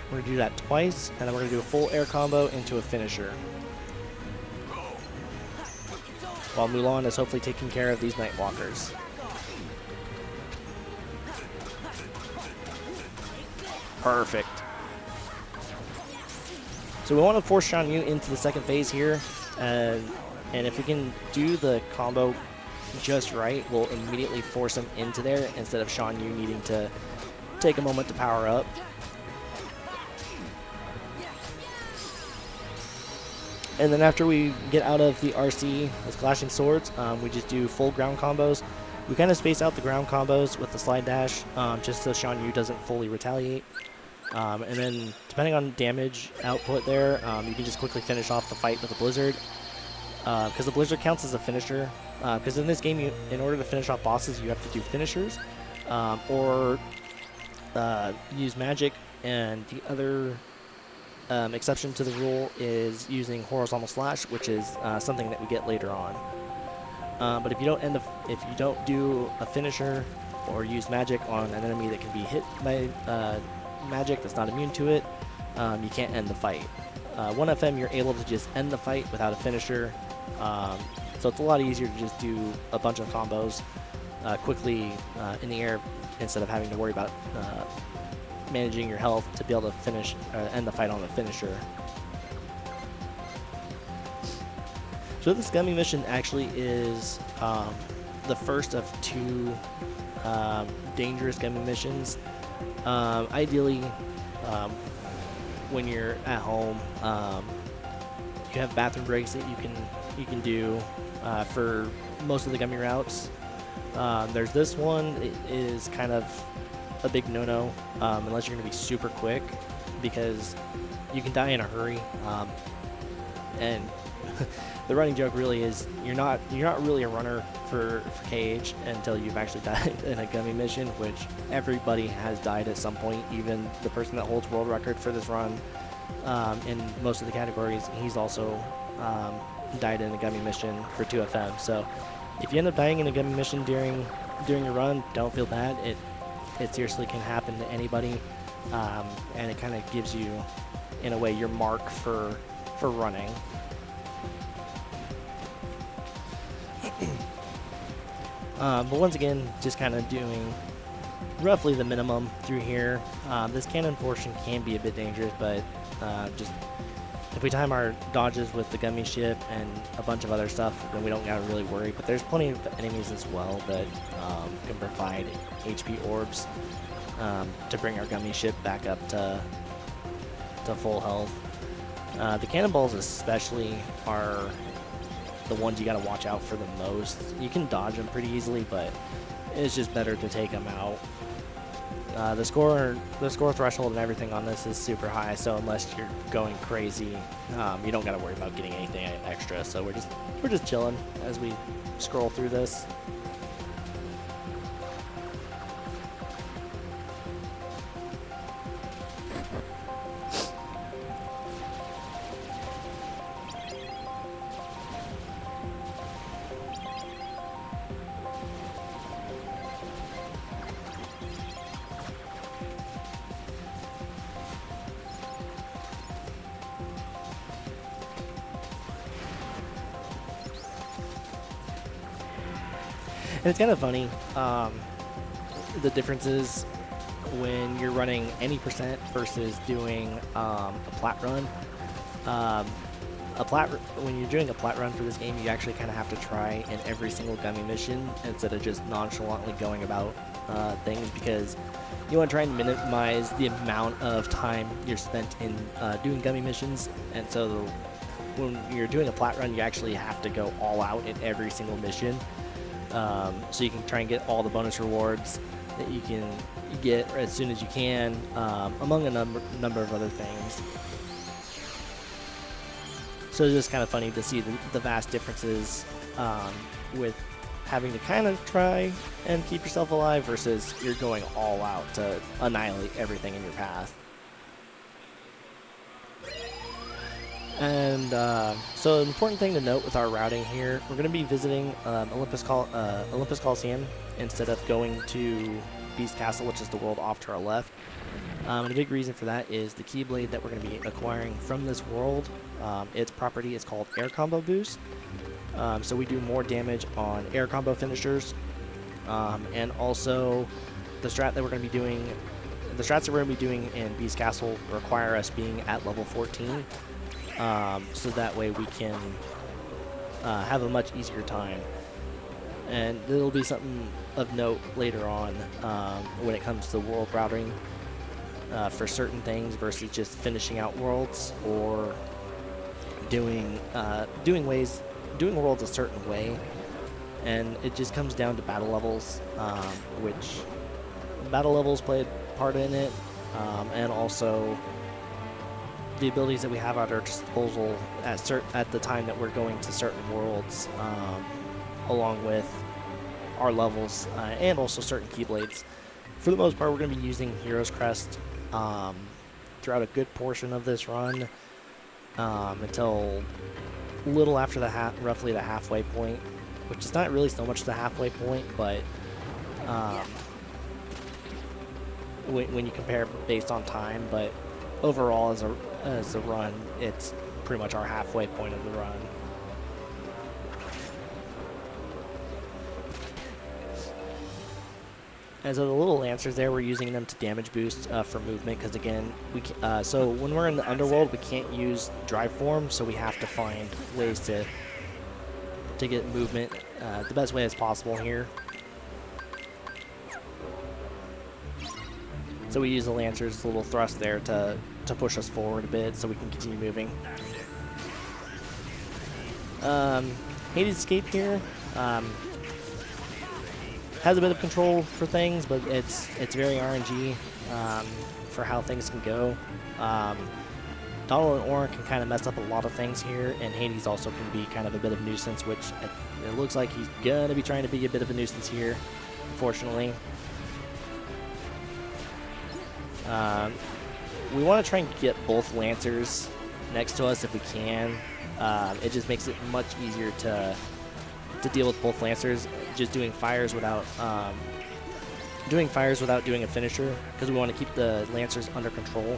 We're going to do that twice, and then we're going to do a full air combo into a finisher. While Mulan is hopefully taking care of these Nightwalkers. Perfect. So we want to force Shan Yu into the second phase here, and if we can do the combo just right, we'll immediately force him into there instead of Shan Yu needing to take a moment to power up. And then after we get out of the RC with Clashing Swords, we just do full ground combos. We kind of space out the ground combos with the slide dash just so Shan Yu doesn't fully retaliate. And then depending on damage output there, you can just quickly finish off the fight with a Blizzard. Because the Blizzard counts as a finisher. Because in this game, in order to finish off bosses, you have to do finishers or use magic. And the other exception to the rule is using horizontal slash, which is something that we get later on. But if you don't do a finisher or use magic on an enemy that can be hit by magic that's not immune to it, you can't end the fight. 1FM, you're able to just end the fight without a finisher. So it's a lot easier to just do a bunch of combos quickly in the air instead of having to worry about managing your health to be able to end the fight on a finisher. So this gummy mission actually is the first of two dangerous gummy missions. Ideally, when you're at home, you have bathroom breaks that you can do for most of the gummy routes. There's this one. It is kind of a big no-no unless you're going to be super quick, because you can die in a hurry. And the running joke really is you're not really a runner for KH until you've actually died in a gummy mission, which everybody has died at some point. Even the person that holds world record for this run in most of the categories, he's also died in a gummy mission for 2FM. So if you end up dying in a gummy mission during your run, don't feel bad. It seriously can happen to anybody, and it kind of gives you, in a way, your mark for running. But once again, just kind of doing roughly the minimum through here. This cannon portion can be a bit dangerous, but just if we time our dodges with the gummy ship and a bunch of other stuff, then we don't gotta really worry. But there's plenty of enemies as well that can provide HP orbs to bring our gummy ship back up to full health. The cannonballs especially are the ones you got to watch out for the most. You can dodge them pretty easily, but it's just better to take them out. The score threshold and everything on this is super high, so unless you're going crazy, you don't got to worry about getting anything extra. So we're just chilling as we scroll through this. And it's kind of funny, the differences when you're running any percent versus doing a plat run. When you're doing a plat run for this game, you actually kind of have to try in every single gummy mission instead of just nonchalantly going about things, because you want to try and minimize the amount of time you're spent in doing gummy missions. And so when you're doing a plat run, you actually have to go all out in every single mission, so you can try and get all the bonus rewards that you can get as soon as you can, among a number of other things. So it's just kind of funny to see the vast differences with having to kind of try and keep yourself alive versus you're going all out to annihilate everything in your path. And so an important thing to note with our routing here, we're going to be visiting Olympus Coliseum instead of going to Beast Castle, which is the world off to our left. And a big reason for that is the Keyblade that we're going to be acquiring from this world. Its property is called Air Combo Boost. So we do more damage on air combo finishers. And also the strats that we're going to be doing in Beast Castle require us being at level 14. So that way we can have a much easier time. And it'll be something of note later on when it comes to world routing for certain things versus just finishing out worlds or doing worlds a certain way. And it just comes down to battle levels, which battle levels play a part in it, and also the abilities that we have at our disposal at the time that we're going to certain worlds, along with our levels, and also certain Keyblades. For the most part, we're going to be using Hero's Crest throughout a good portion of this run, until a little after roughly the halfway point, which is not really so much the halfway point, but when you compare based on time, but overall as a run, it's pretty much our halfway point of the run. And so the little lancers there, we're using them to damage boost for movement, because again, so when we're in the underworld, we can't use drive form, so we have to find ways to get movement the best way as possible here. So we use the lancers, the little thrust there to push us forward a bit so we can continue moving. Hades Escape here has a bit of control for things, but it's very RNG for how things can go. Donald and Orin can kind of mess up a lot of things here, and Hades also can be kind of a bit of a nuisance, which it looks like he's gonna be trying to be a bit of a nuisance here, unfortunately. We want to try and get both Lancers next to us if we can. It just makes it much easier to deal with both Lancers, just doing fires without doing a finisher, because we want to keep the Lancers under control.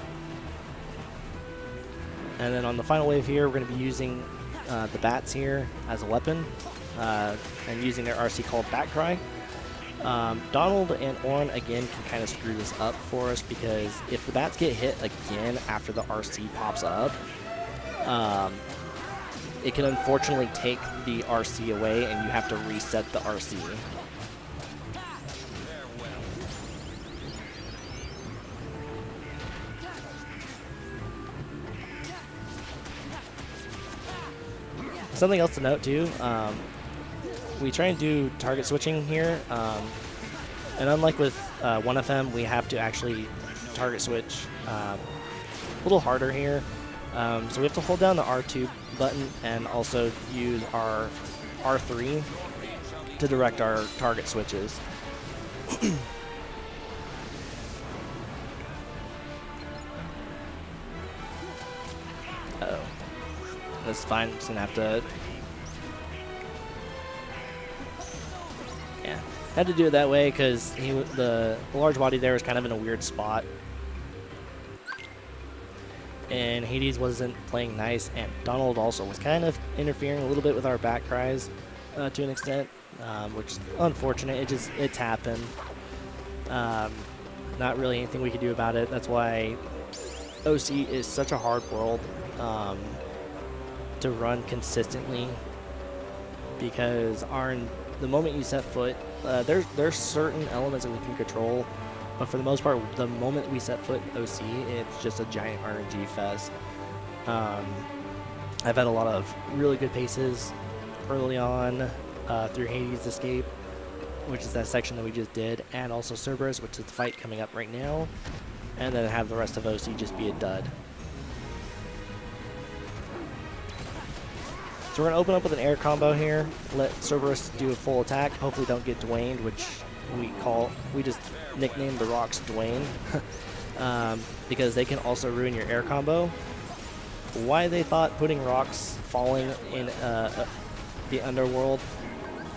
And then on the final wave here, we're going to be using the bats here as a weapon, and using their RC called Bat Cry. Donald and Orin again can kind of screw this up for us, because if the bats get hit again after the RC pops up, it can unfortunately take the RC away and you have to reset the RC. Something else to note too, we try and do target switching here, and unlike with 1FM, we have to actually target switch a little harder here. So we have to hold down the R2 button and also use our R3 to direct our target switches. Uh-oh. That's fine, just gonna have to... Yeah, had to do it that way because the large body there was kind of in a weird spot. And Hades wasn't playing nice, and Donald also was kind of interfering a little bit with our back cries to an extent. which is unfortunate. It's happened. Not really anything we could do about it. That's why OC is such a hard world to run consistently, because the moment you set foot, there's certain elements that we can control, but for the most part, the moment we set foot OC, it's just a giant RNG fest. I've had a lot of really good paces early on through Hades Escape, which is that section that we just did, and also Cerberus, which is the fight coming up right now, and then have the rest of OC just be a dud. So we're going to open up with an air combo here, let Cerberus do a full attack, hopefully don't get Dwayne, which we just nicknamed the rocks Dwayne, because they can also ruin your air combo. Why they thought putting rocks falling in the underworld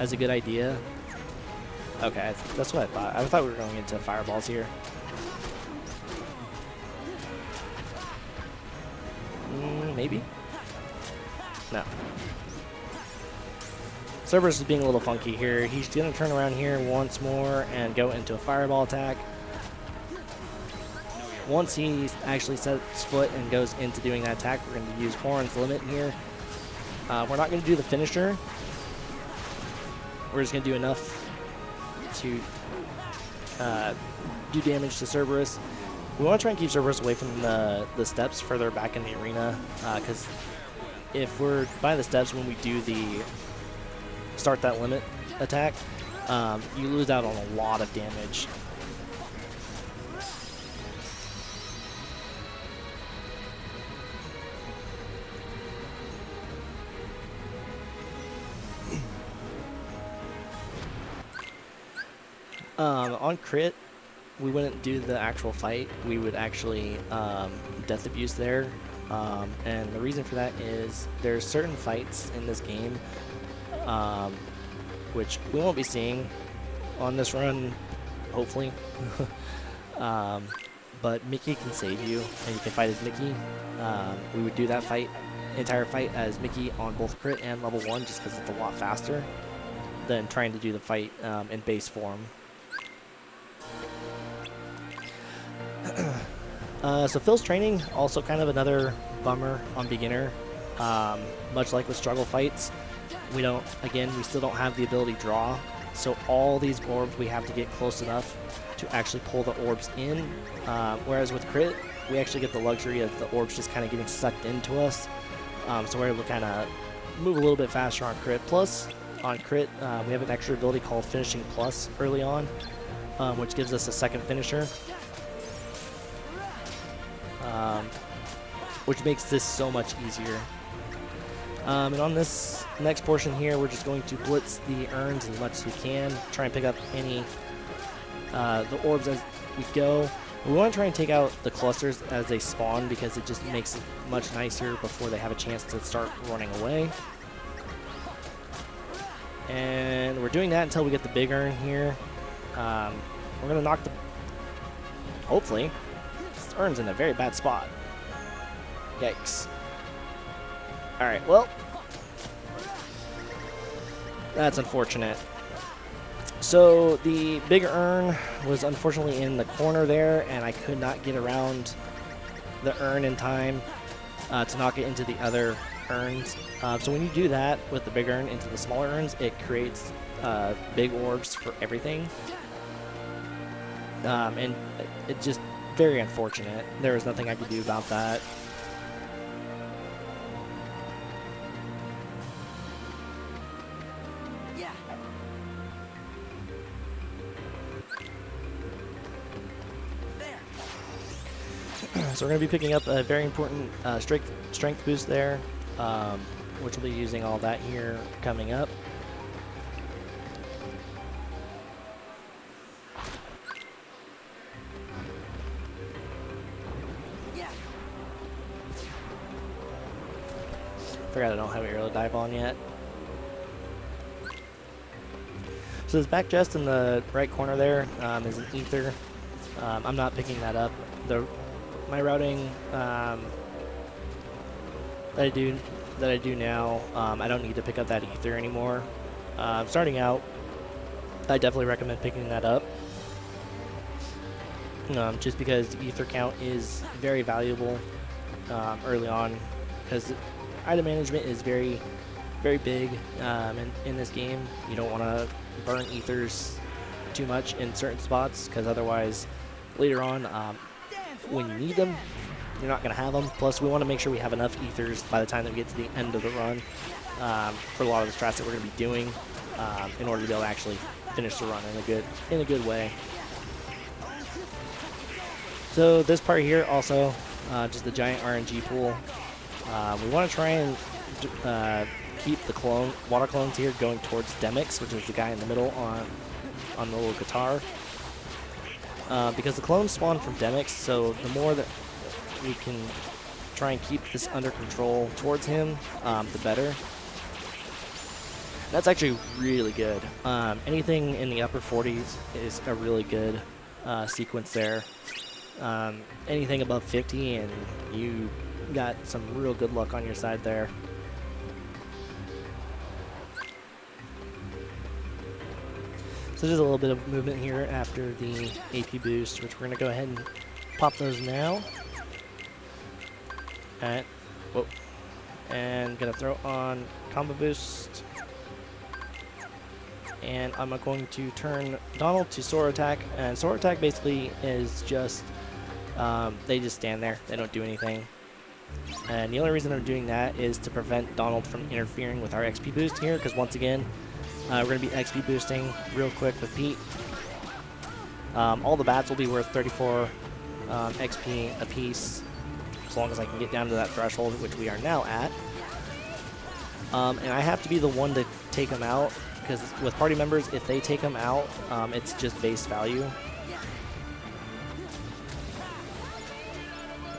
as a good idea? Okay, that's what I thought. I thought we were going into fireballs here. Maybe? No. Cerberus is being a little funky here. He's going to turn around here once more and go into a fireball attack. Once he actually sets foot and goes into doing that attack, we're going to use Orin's Limit here. We're not going to do the finisher. We're just going to do enough to do damage to Cerberus. We want to try and keep Cerberus away from the steps further back in the arena, because if we're by the steps when we do the start that limit attack, you lose out on a lot of damage. On crit, we wouldn't do the actual fight. We would actually death abuse there. And the reason for that is there's certain fights in this game which we won't be seeing on this run, hopefully. But Mickey can save you, and you can fight as Mickey. We would do that entire fight as Mickey on both crit and level 1, just because it's a lot faster than trying to do the fight in base form. So Phil's training, also kind of another bummer on beginner. Much like with struggle fights, we still don't have the ability draw. So all these orbs, we have to get close enough to actually pull the orbs in. Whereas with crit, we actually get the luxury of the orbs just kind of getting sucked into us. So we're able to kind of move a little bit faster on crit. Plus, on crit, we have an extra ability called Finishing Plus early on, which gives us a second finisher. Which makes this so much easier. And on this next portion here, we're just going to blitz the urns as much as we can, try and pick up any the orbs as we go. We want to try and take out the clusters as they spawn, because it just makes it much nicer before they have a chance to start running away. And we're doing that until we get the big urn here. We're going to knock the... Hopefully. This urn's in a very bad spot. Yikes. Alright, well. That's unfortunate. So the big urn was unfortunately in the corner there, and I could not get around the urn in time to knock it into the other urns. So when you do that with the big urn into the smaller urns, it creates big orbs for everything. And it's just very unfortunate. There was nothing I could do about that. So we're going to be picking up a very important strength boost there, which we'll be using all that here coming up. Forgot I don't have an arrow dive on yet. So this back chest in the right corner there is an ether. I'm not picking that up. My routing that I do now, I don't need to pick up that ether anymore. Starting out, I definitely recommend picking that up. Just because ether count is very valuable early on, because item management is very, very big in this game. You don't want to burn ethers too much in certain spots, because otherwise later on when you need them, you're not going to have them. Plus, we want to make sure we have enough ethers by the time that we get to the end of the run for a lot of the strats that we're going to be doing in order to be able to actually finish the run in a good way. So this part here also, just the giant RNG pool. We want to try and keep the water clones here going towards Demix, which is the guy in the middle on the little guitar. Because the clones spawn from Demix, so the more that we can try and keep this under control towards him, the better. That's actually really good. Anything in the upper 40s is a really good sequence there. Anything above 50 and you got some real good luck on your side there. So just a little bit of movement here after the AP boost, which we're going to go ahead and pop those now. Alright, whoa. And going to throw on combo boost. And I'm going to turn Donald to Soar Attack. And Soar Attack basically is just, they just stand there. They don't do anything. And the only reason I'm doing that is to prevent Donald from interfering with our XP boost here, because once again, we're going to be XP boosting real quick with Pete. All the bats will be worth 34 XP a piece, as long as I can get down to that threshold, which we are now at. And I have to be the one to take them out, because with party members, if they take them out, it's just base value.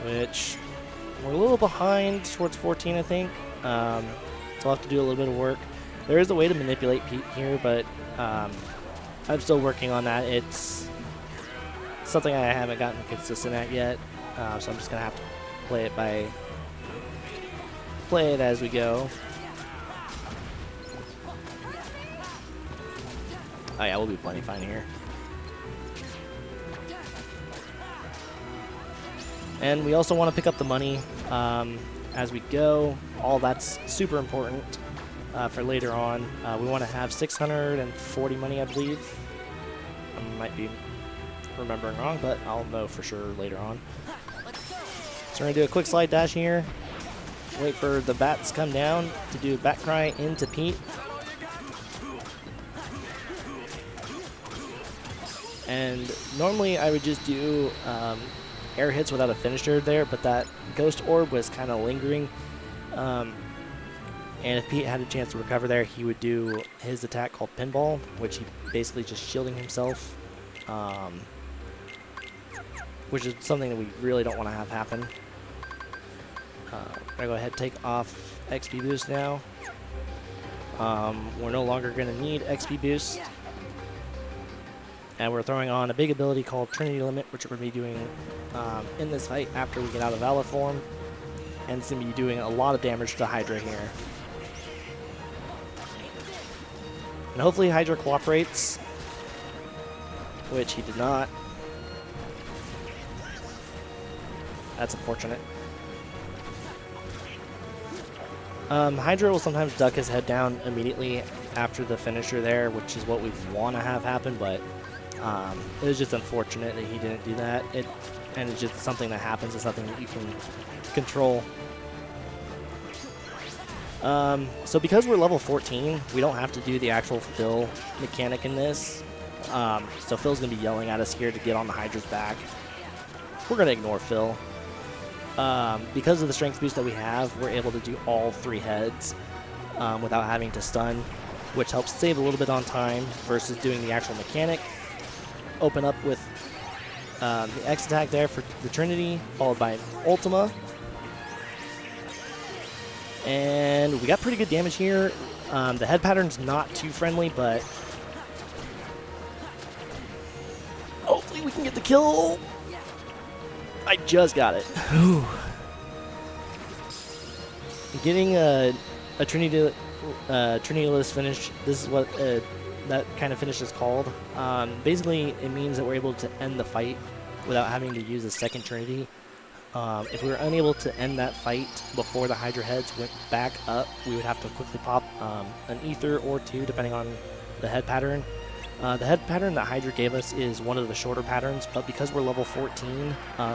Which we're a little behind towards 14, I think. So I'll have to do a little bit of work. There is a way to manipulate Pete here, but I'm still working on that. It's something I haven't gotten consistent at yet, so I'm just gonna have to play it as we go. Oh yeah, we'll be plenty fine here. And we also want to pick up the money as we go. All that's super important for later on. We want to have 640 money, I believe. I might be remembering wrong, but I'll know for sure later on. So we're going to do a quick slide dash here. Wait for the bats to come down to do a bat cry into Pete. And normally I would just do air hits without a finisher there, but that ghost orb was kind of lingering. And if Pete had a chance to recover there, he would do his attack called Pinball, which he basically just shielding himself, which is something that we really don't want to have happen. I'm going to go ahead and take off XP boost now. We're no longer going to need XP boost. And we're throwing on a big ability called Trinity Limit, which we're going to be doing in this fight after we get out of Valor form. And it's going to be doing a lot of damage to Hydra here. And hopefully Hydra cooperates, which he did not. That's unfortunate. Hydra will sometimes duck his head down immediately after the finisher there, which is what we want to have happen, but it was just unfortunate that he didn't do that. And it's just something that happens. It's nothing that you can control. So because we're level 14, we don't have to do the actual fill mechanic in this. So Phil's going to be yelling at us here to get on the Hydra's back. We're going to ignore Phil. Because of the strength boost that we have, we're able to do all 3 heads without having to stun, which helps save a little bit on time versus doing the actual mechanic. Open up with the X attack there for the Trinity, followed by Ultima. And we got pretty good damage here. The head pattern's not too friendly, but hopefully we can get the kill. I just got it. Getting a Trinity finish. This is what that kind of finish is called. Basically, it means that we're able to end the fight without having to use a second Trinity. If we were unable to end that fight before the Hydra heads went back up, we would have to quickly pop an ether or two, depending on the head pattern. The head pattern that Hydra gave us is one of the shorter patterns, but because we're level 14,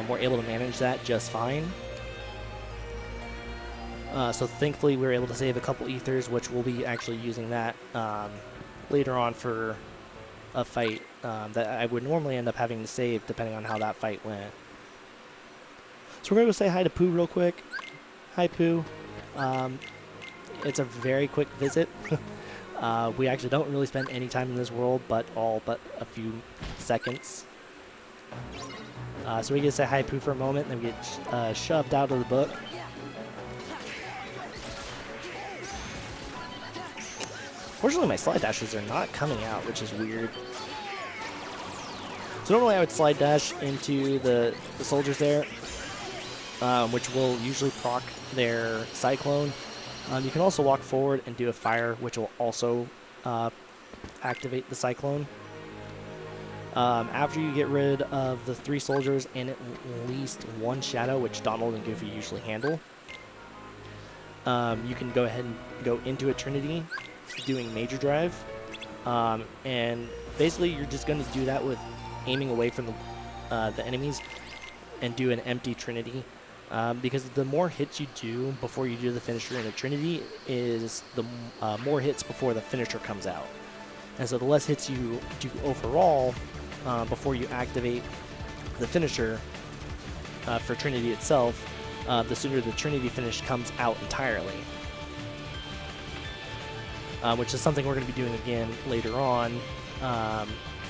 we're able to manage that just fine. So thankfully we were able to save a couple ethers, which we'll be actually using that later on for a fight that I would normally end up having to save depending on how that fight went. So we're going to go say hi to Pooh real quick. Hi Pooh. It's a very quick visit. We actually don't really spend any time in this world, but a few seconds. So we get to say hi Pooh for a moment, and then we get shoved out of the book. Fortunately, my slide dashes are not coming out, which is weird. So normally I would slide dash into the soldiers there, which will usually proc their Cyclone. You can also walk forward and do a fire, which will also activate the Cyclone. After you get rid of the 3 soldiers and at least 1 shadow, which Donald and Goofy usually handle, you can go ahead and go into a Trinity doing Major Drive. And basically you're just going to do that with aiming away from the enemies and do an empty Trinity. Because the more hits you do before you do the finisher in a Trinity is the more hits before the finisher comes out. And so the less hits you do overall before you activate the finisher for Trinity itself, the sooner the Trinity finish comes out entirely. Which is something we're going to be doing again later on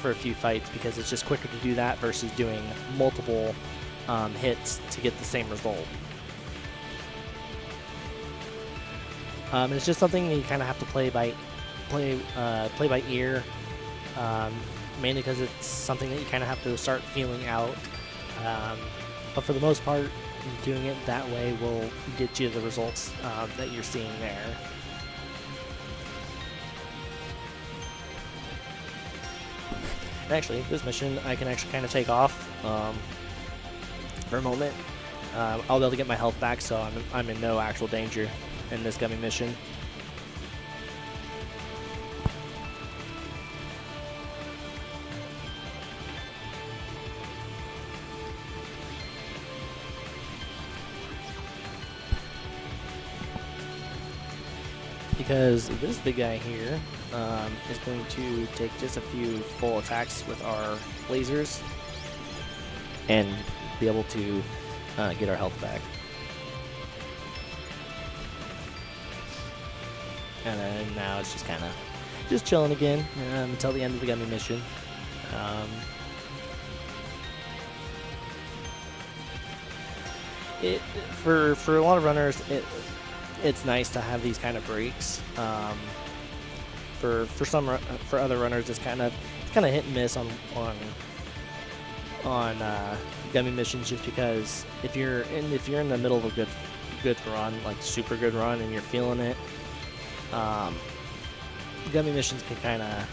for a few fights, because it's just quicker to do that versus doing multiple hits to get the same result. And it's just something that you kind of have to play by ear, mainly because it's something that you kind of have to start feeling out. But for the most part, doing it that way will get you the results that you're seeing there. And actually, this mission I can actually kind of take off for a moment. I'll be able to get my health back, so I'm in no actual danger in this gummy mission. Because this big guy here is going to take just a few full attacks with our lasers and be able to get our health back. And then now it's just kind of just chilling again until the end of the gummy mission. For a lot of runners, it's nice to have these kind of breaks. For other runners, it's kind of hit and miss on gummy missions, just because if you're in the middle of a good run, like super good run, and you're feeling it, gummy missions can kind of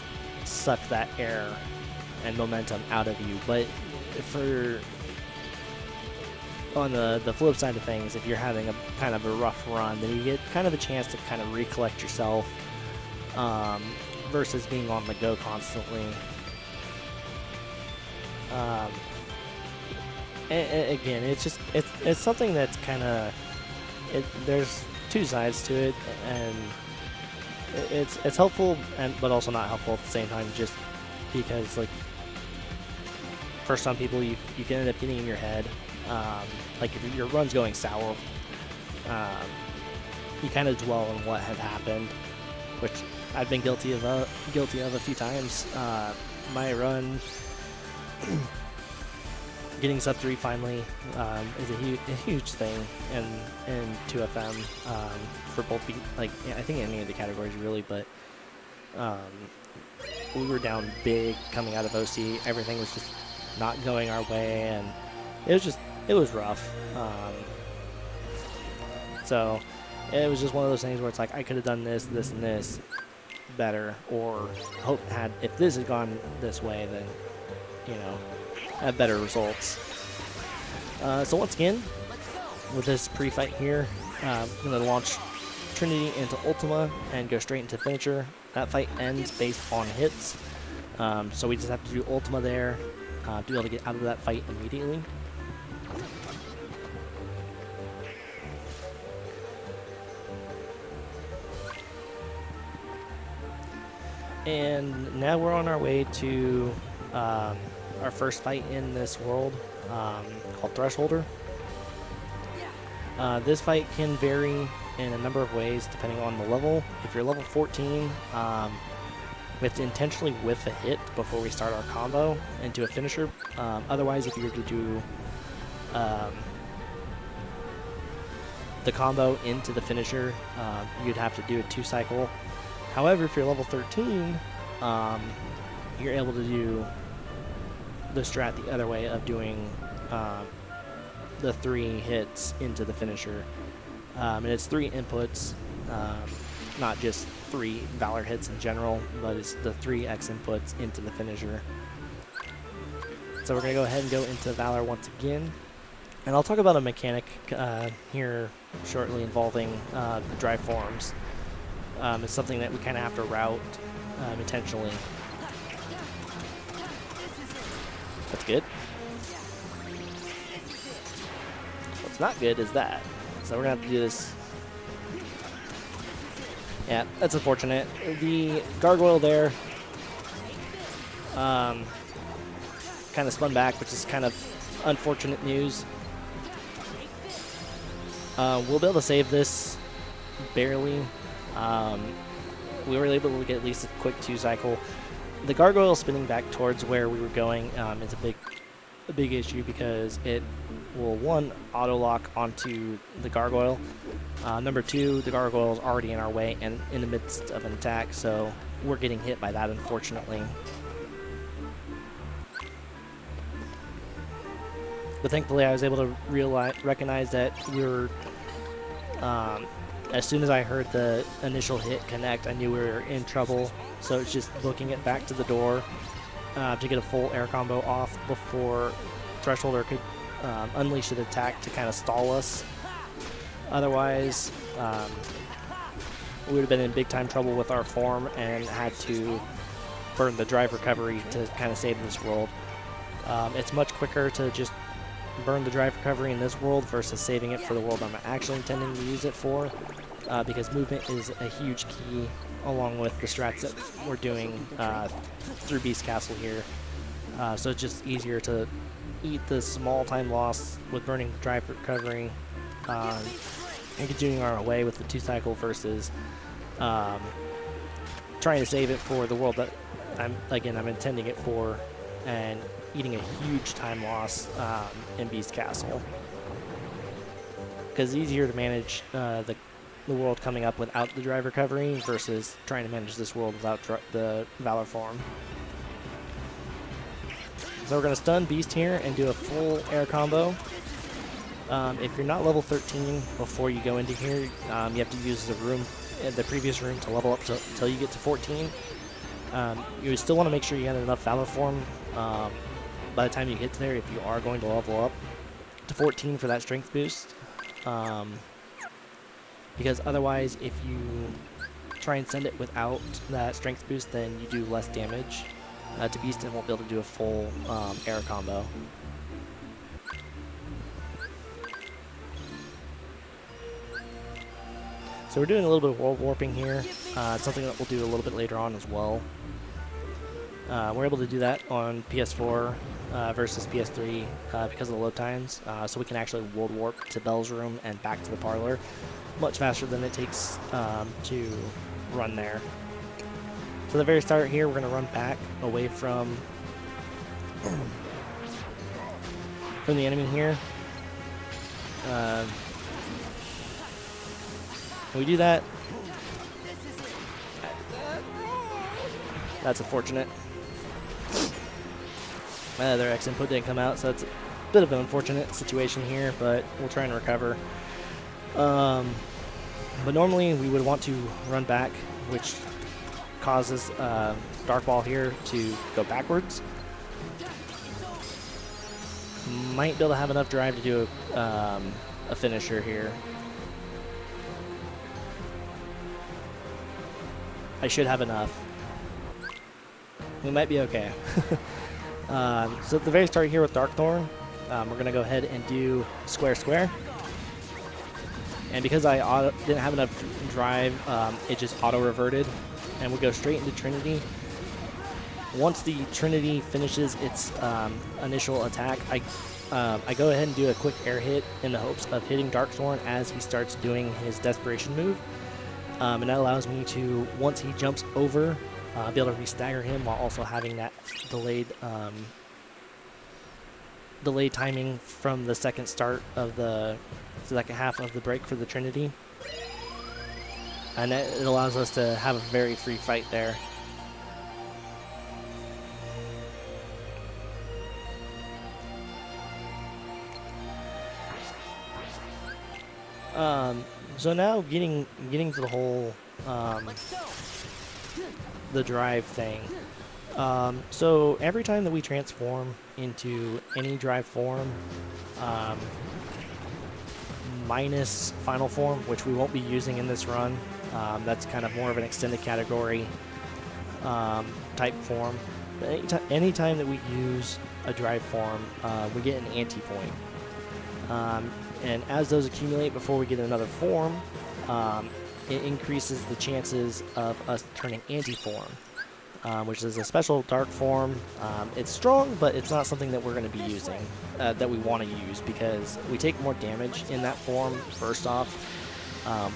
suck that air and momentum out of you. But on the flip side of things, if you're having a kind of a rough run, then you get kind of a chance to kind of recollect yourself versus being on the go constantly. Again, it's something that's kind of there's two sides to it, and it's helpful but also not helpful at the same time, just because, like, for some people you can end up getting in your head. Like if your run's going sour, you kind of dwell on what had happened, which I've been guilty of a few times. My run getting sub 3 finally is a huge thing in 2FM for both, I think any of the categories really, but we were down big coming out of OC. Everything was just not going our way, and it was rough. So It was just one of those things where it's like I could have done this, this, and this better, or if this had gone this way, then have better results. So once again, with this pre-fight here, I'm going to launch Trinity into Ultima and go straight into Finisher. That fight ends based on hits, so we just have to do Ultima there to be able to get out of that fight immediately. And now we're on our way to our first fight in this world, called Thresholder. This fight can vary in a number of ways depending on the level. If you're level 14, we have to intentionally whiff a hit before we start our combo into a finisher. Otherwise, if you were to do the combo into the finisher, you'd have to do a 2-cycle. However, if you're level 13, you're able to do the strat the other way of doing the 3 hits into the finisher. And it's 3 inputs, not just 3 Valor hits in general, but it's the 3 X inputs into the finisher. So we're going to go ahead and go into Valor once again. And I'll talk about a mechanic here shortly involving drive forms. It's something that we kind of have to route intentionally. That's good. What's not good is that. So we're going to have to do this. Yeah, that's unfortunate. The gargoyle there kind of spun back, which is kind of unfortunate news. We'll be able to save this barely. We were able to get at least a quick 2-cycle. The gargoyle spinning back towards where we were going is a big issue because it will, 1, auto lock onto the gargoyle. Number 2, the gargoyle is already in our way and in the midst of an attack, so we're getting hit by that, unfortunately. But thankfully, I was able to recognize that we were. As soon as I heard the initial hit connect, I knew we were in trouble. So it's just booking it back to the door to get a full air combo off before Thresholder could unleash an attack to kind of stall us. Otherwise, we would have been in big time trouble with our form and had to burn the drive recovery to kind of save this world. It's much quicker to just burn the drive recovery in this world versus saving it for the world I'm actually intending to use it for, because movement is a huge key along with the strats that we're doing through Beast Castle here. So it's just easier to eat the small time loss with burning the drive recovery and continuing our way with the 2-cycle versus trying to save it for the world that I'm intending it for and eating a huge time loss in Beast Castle. Because it's easier to manage the world coming up without the drive recovery versus trying to manage this world without the Valor form. So we're going to stun Beast here and do a full air combo. If you're not level 13 before you go into here, you have to use the previous room to level up until you get to 14. You still want to make sure you have enough Valor form by the time you get there if you are going to level up to 14 for that strength boost. Because otherwise, if you try and send it without that strength boost, then you do less damage to Beast and won't be able to do a full air combo. So we're doing a little bit of world warping here, something that we'll do a little bit later on as well. We're able to do that on PS4 versus PS3 because of the load times, so we can actually world warp to Bell's room and back to the parlor much faster than it takes to run there. So at the very start here, we're going to run back away from the enemy here. When we do that, that's unfortunate. Their X input didn't come out, so it's a bit of an unfortunate situation here, but we'll try and recover. But normally we would want to run back, which causes Dark Ball here to go backwards. Might be able to have enough drive to do a finisher here. I should have enough. We might be okay. So at the very start here with Darkthorn, we're going to go ahead and do square square. And because I didn't have enough drive, it just auto-reverted. And we'll go straight into Trinity. Once the Trinity finishes its initial attack, I go ahead and do a quick air hit in the hopes of hitting Darkthorn as he starts doing his Desperation move. And that allows me to, once he jumps over, be able to re-stagger him while also having that delayed timing from the second start of the second half of the break for the Trinity. And it allows us to have a very free fight there. So now getting to the whole the drive thing. So every time that we transform into any drive form, minus final form, which we won't be using in this run, that's kind of more of an extended category type form. But anytime that we use a drive form, we get an anti-point. And as those accumulate before we get another form, it increases the chances of us turning anti-form, which is a special dark form. It's strong, but it's not something that we're going to be using, that we want to use, because we take more damage in that form, first off.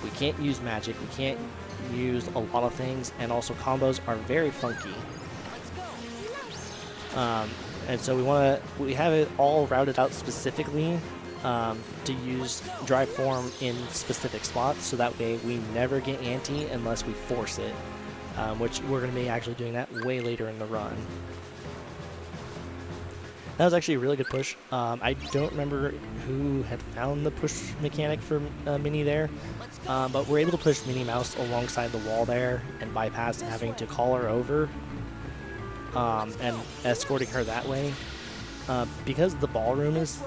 We can't use magic, we can't use a lot of things, and also combos are very funky. And so we have it all routed out specifically to use drive form in specific spots, so that way we never get anti unless we force it, which we're going to be actually doing that way later in the run. That was actually a really good push. I don't remember who had found the push mechanic for Minnie there, but we're able to push Minnie Mouse alongside the wall there and bypass having to call her over and escorting her that way. Because the ballroom is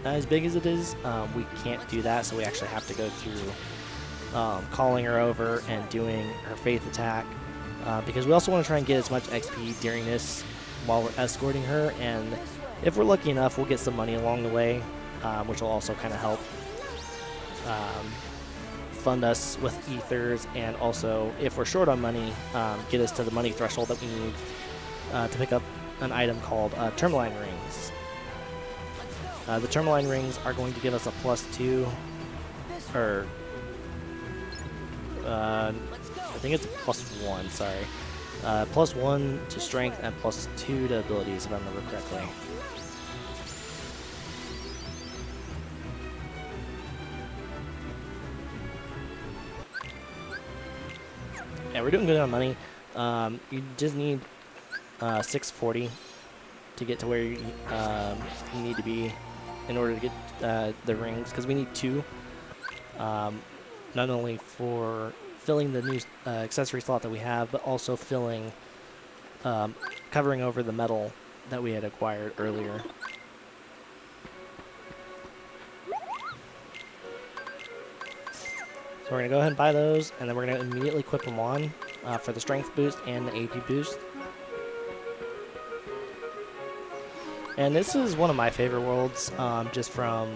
as big as it is, we can't do that, so we actually have to go through calling her over and doing her faith attack, because we also want to try and get as much XP during this while we're escorting her, and if we're lucky enough, we'll get some money along the way, which will also kind of help fund us with ethers, and also, if we're short on money, get us to the money threshold that we need to pick up an item called Tourmaline Rings. The Tourmaline Rings are going to give us a +2, or I think it's a +1, sorry. +1 to strength and +2 to abilities, if I remember correctly. Yeah, we're doing good on money. You just need 640 to get to where you need to be in order to get the rings, because we need 2, not only for filling the new accessory slot that we have, but also filling, covering over the metal that we had acquired earlier. So we're going to go ahead and buy those, and then we're going to immediately equip them on for the strength boost and the AP boost. And this is one of my favorite worlds, just from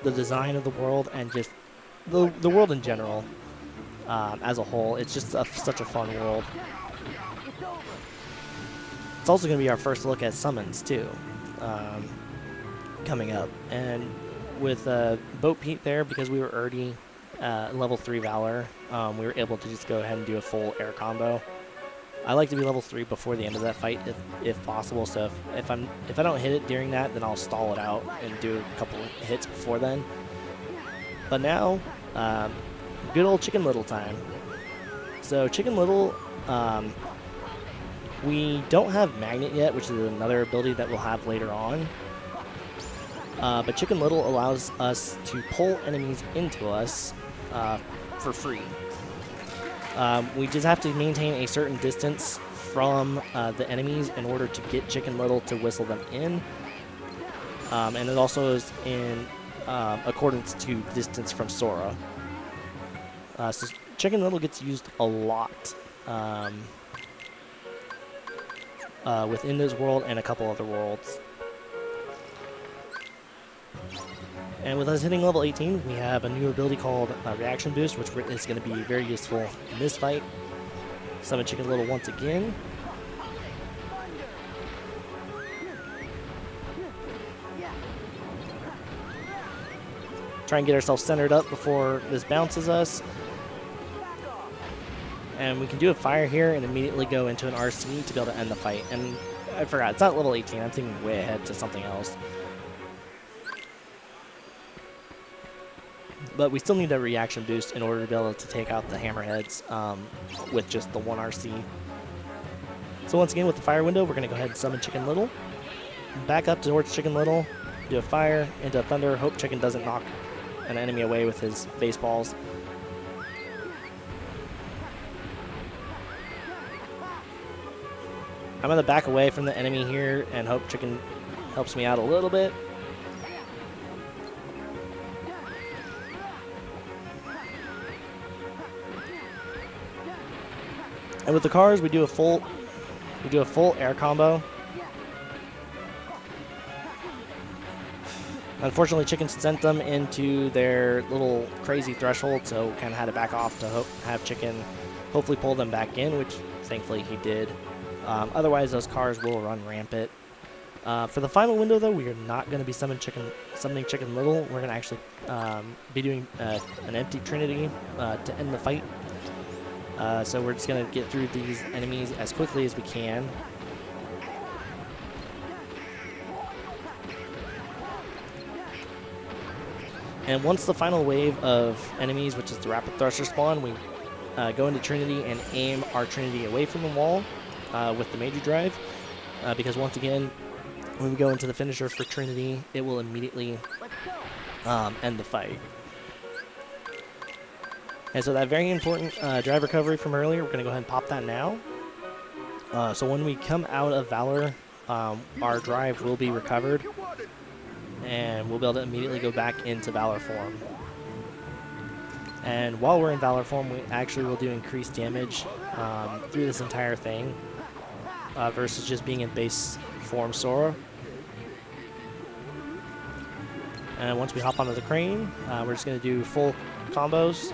the design of the world and just the world in general as a whole. It's just such a fun world. It's also going to be our first look at summons, too, coming up. And with Boat Pete there, because we were already level 3 Valor, we were able to just go ahead and do a full air combo. I like to be level 3 before the end of that fight, if possible. So if I don't hit it during that, then I'll stall it out and do a couple hits before then. But now, good old Chicken Little time. So Chicken Little, we don't have Magnet yet, which is another ability that we'll have later on. but Chicken Little allows us to pull enemies into us for free. We just have to maintain a certain distance from the enemies in order to get Chicken Little to whistle them in. And it also is in accordance to distance from Sora. So Chicken Little gets used a lot within this world and a couple other worlds. And with us hitting level 18, we have a new ability called Reaction Boost, which is going to be very useful in this fight. Summon Chicken Little once again. Try and get ourselves centered up before this bounces us. And we can do a fire here and immediately go into an RC to be able to end the fight. And I forgot, it's not level 18, I'm thinking way ahead to something else. But we still need a reaction boost in order to be able to take out the hammerheads with just the one RC. So once again, with the fire window, we're going to go ahead and summon Chicken Little. Back up towards Chicken Little, do a fire into thunder. Hope Chicken doesn't knock an enemy away with his baseballs. I'm going to back away from the enemy here and hope Chicken helps me out a little bit. And with the cars, we do a full air combo. Unfortunately, Chicken sent them into their little crazy threshold, so kind of had to back off to have Chicken hopefully pull them back in, which thankfully he did. Otherwise, those cars will run rampant. For the final window, though, we are not going to be summoning Chicken Little. We're going to actually be doing an empty Trinity to end the fight. So we're just going to get through these enemies as quickly as we can. And once the final wave of enemies, which is the Rapid Thruster spawn, we go into Trinity and aim our Trinity away from the wall with the Major Drive. Because once again, when we go into the finisher for Trinity, it will immediately end the fight. And so that very important drive recovery from earlier, we're going to go ahead and pop that now. So when we come out of Valor, our drive will be recovered, and we'll be able to immediately go back into Valor form. And while we're in Valor form, we actually will do increased damage through this entire thing versus just being in base form Sora. And once we hop onto the crane, we're just going to do full combos.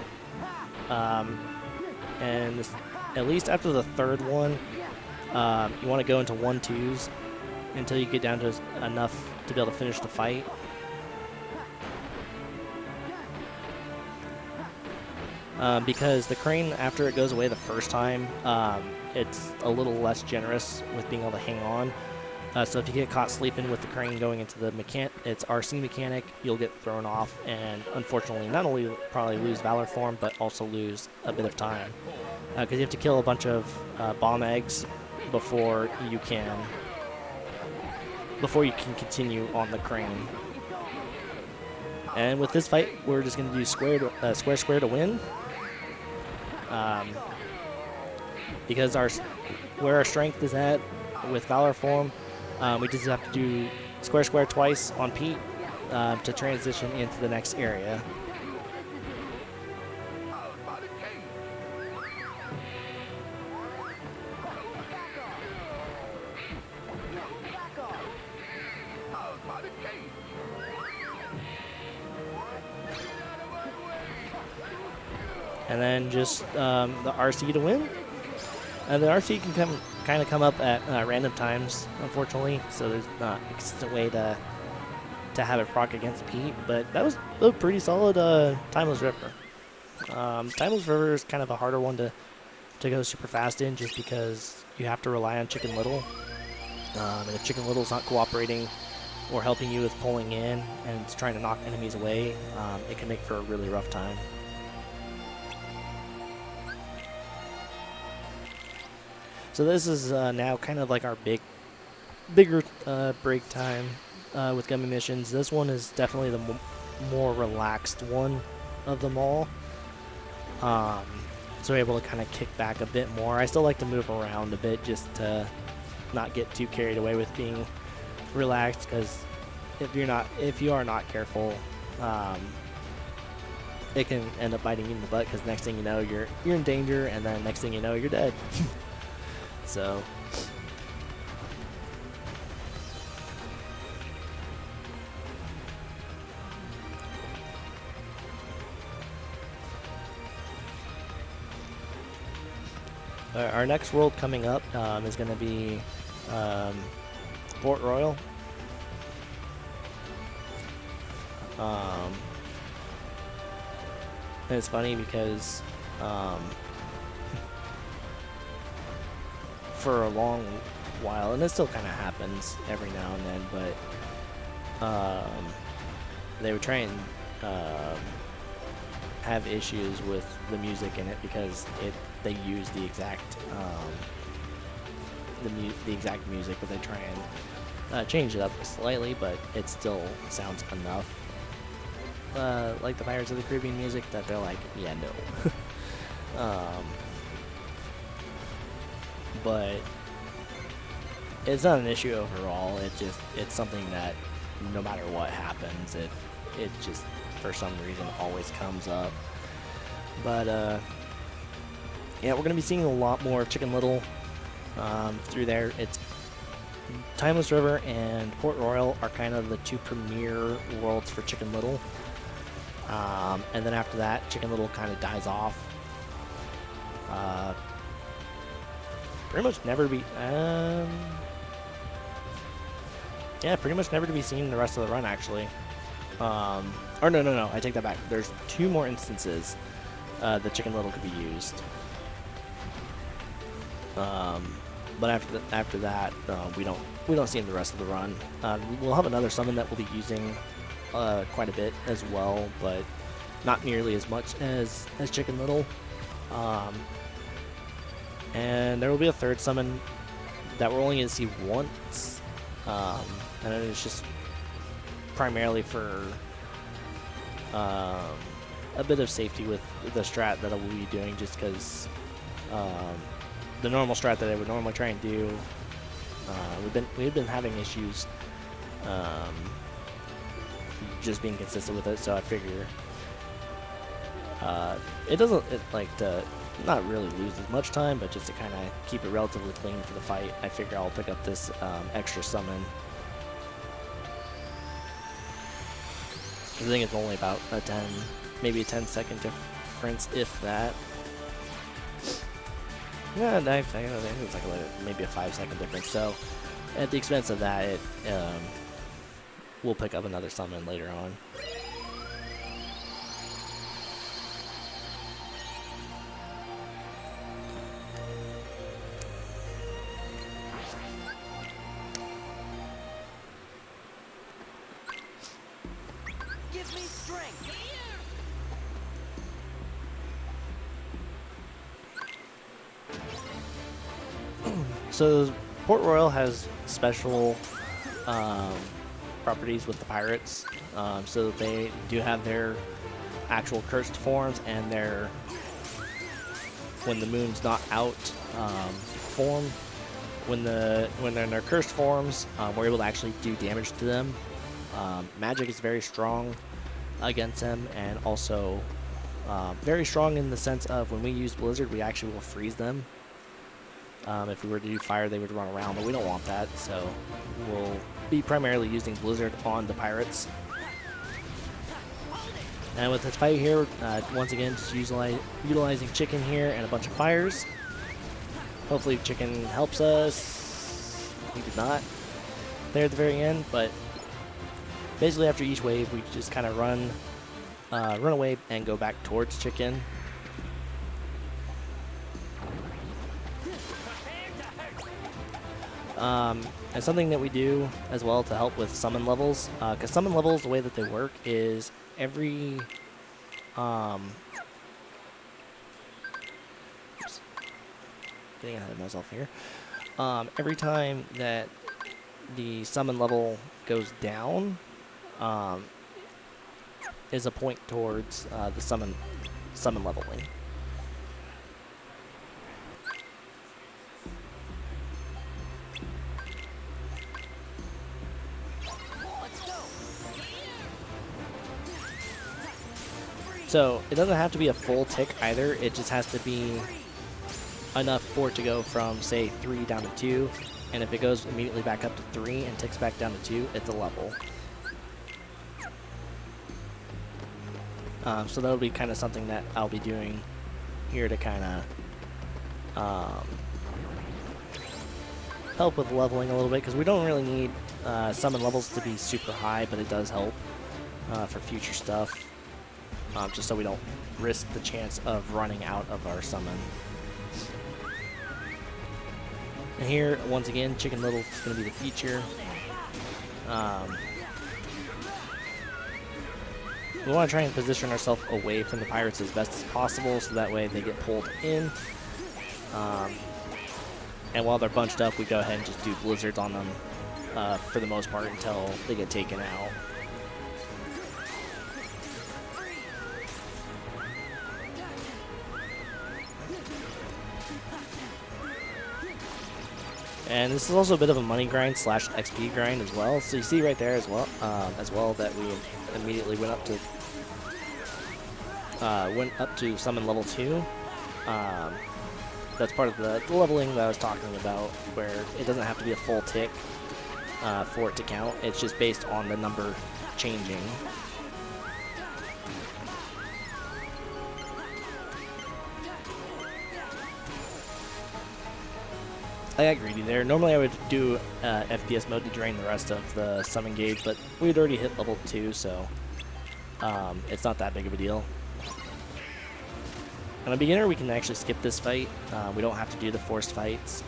And this, at least after the third one, you want to go into 1-2s until you get down to enough to be able to finish the fight. Because the crane, after it goes away the first time, it's a little less generous with being able to hang on. So if you get caught sleeping with the crane going into the its RC mechanic, you'll get thrown off and unfortunately not only probably lose Valor form, but also lose a bit of time. Because you have to kill a bunch of bomb eggs before you can continue on the crane. And with this fight, we're just going to do square to win. Because where our strength is at with Valor form, we just have to do square twice on Pete to transition into the next area. And then just the RC to win. And the RC can kind of come up at random times, unfortunately, so there's not a consistent way to have it proc against Pete, but that was a pretty solid Timeless River. Timeless River is kind of a harder one to go super fast in just because you have to rely on Chicken Little. And if Chicken Little's not cooperating or helping you with pulling in and it's trying to knock enemies away, it can make for a really rough time. So this is now kind of like our bigger break time. with gummy missions. This one is definitely the more relaxed one of them all. So we're able to kind of kick back a bit more. I still like to move around a bit just to not get too carried away with being relaxed, because if you are not careful, it can end up biting you in the butt, because next thing you know you're in danger, and then next thing you know you're dead. So our next world coming up is going to be Port Royal. And it's funny because for a long while, and it still kind of happens every now and then, but they would try and have issues with the music in it because they use the exact the exact music, but they try and change it up slightly, but it still sounds enough like the Pirates of the Caribbean music that they're like, yeah, no. But it's not an issue overall. It's something that no matter what happens, it just for some reason always comes up. But yeah, we're gonna be seeing a lot more of Chicken Little through there. It's Timeless River and Port Royal are kind of the two premier worlds for Chicken Little. And then after that, Chicken Little kind of dies off. Pretty much never be, yeah, pretty much never to be seen in the rest of the run, actually. Or no, I take that back. There's 2 more instances that Chicken Little could be used. But after that, we don't see him the rest of the run. We'll have another summon that we'll be using quite a bit as well, but not nearly as much as Chicken Little. And there will be a third summon that we're only going to see once, and it's just primarily for a bit of safety with the strat that I will be doing, just because the normal strat that I would normally try and do, we've been having issues just being consistent with it, so I figure it doesn't like to not really lose as much time, but just to kind of keep it relatively clean for the fight, I figure I'll pick up this extra summon. I think it's only about maybe a 10-second difference, if that. Yeah, I think it's like maybe a 5-second difference. So, at the expense of that, we'll pick up another summon later on. So Port Royal has special properties with the pirates, so they do have their actual cursed forms and their when the moon's not out form. When they're in their cursed forms, we're able to actually do damage to them. Magic is very strong against them, and also very strong in the sense of when we use Blizzard, we actually will freeze them. If we were to do fire, they would run around, but we don't want that, so we'll be primarily using Blizzard on the pirates. And with this fight here, once again, just utilizing Chicken here and a bunch of fires. Hopefully Chicken helps us. He did not there at the very end, but basically after each wave, we just kind of run away and go back towards Chicken. And something that we do as well to help with summon levels, because summon levels, the way that they work is every oops, getting ahead of myself here. Every time that the summon level goes down is a point towards the summon leveling. So it doesn't have to be a full tick either. It just has to be enough for it to go from, say, 3 down to 2. And if it goes immediately back up to 3 and ticks back down to 2, it's a level. So that'll be kind of something that I'll be doing here to kind of help with leveling a little bit, because we don't really need summon levels to be super high, but it does help for future stuff. Just so we don't risk the chance of running out of our summon. And here, once again, Chicken Little is going to be the feature. We want to try and position ourselves away from the pirates as best as possible, so that way they get pulled in. And while they're bunched up, we go ahead and just do blizzards on them for the most part until they get taken out. And this is also a bit of a money grind / XP grind as well. So you see right there as well that we immediately went up to summon level 2. That's part of the leveling that I was talking about, where it doesn't have to be a full tick for it to count. It's just based on the number changing. I got greedy there. Normally I would do FPS mode to drain the rest of the summon gauge, but we'd already hit level 2, so it's not that big of a deal. On a beginner, we can actually skip this fight. We don't have to do the forced fights.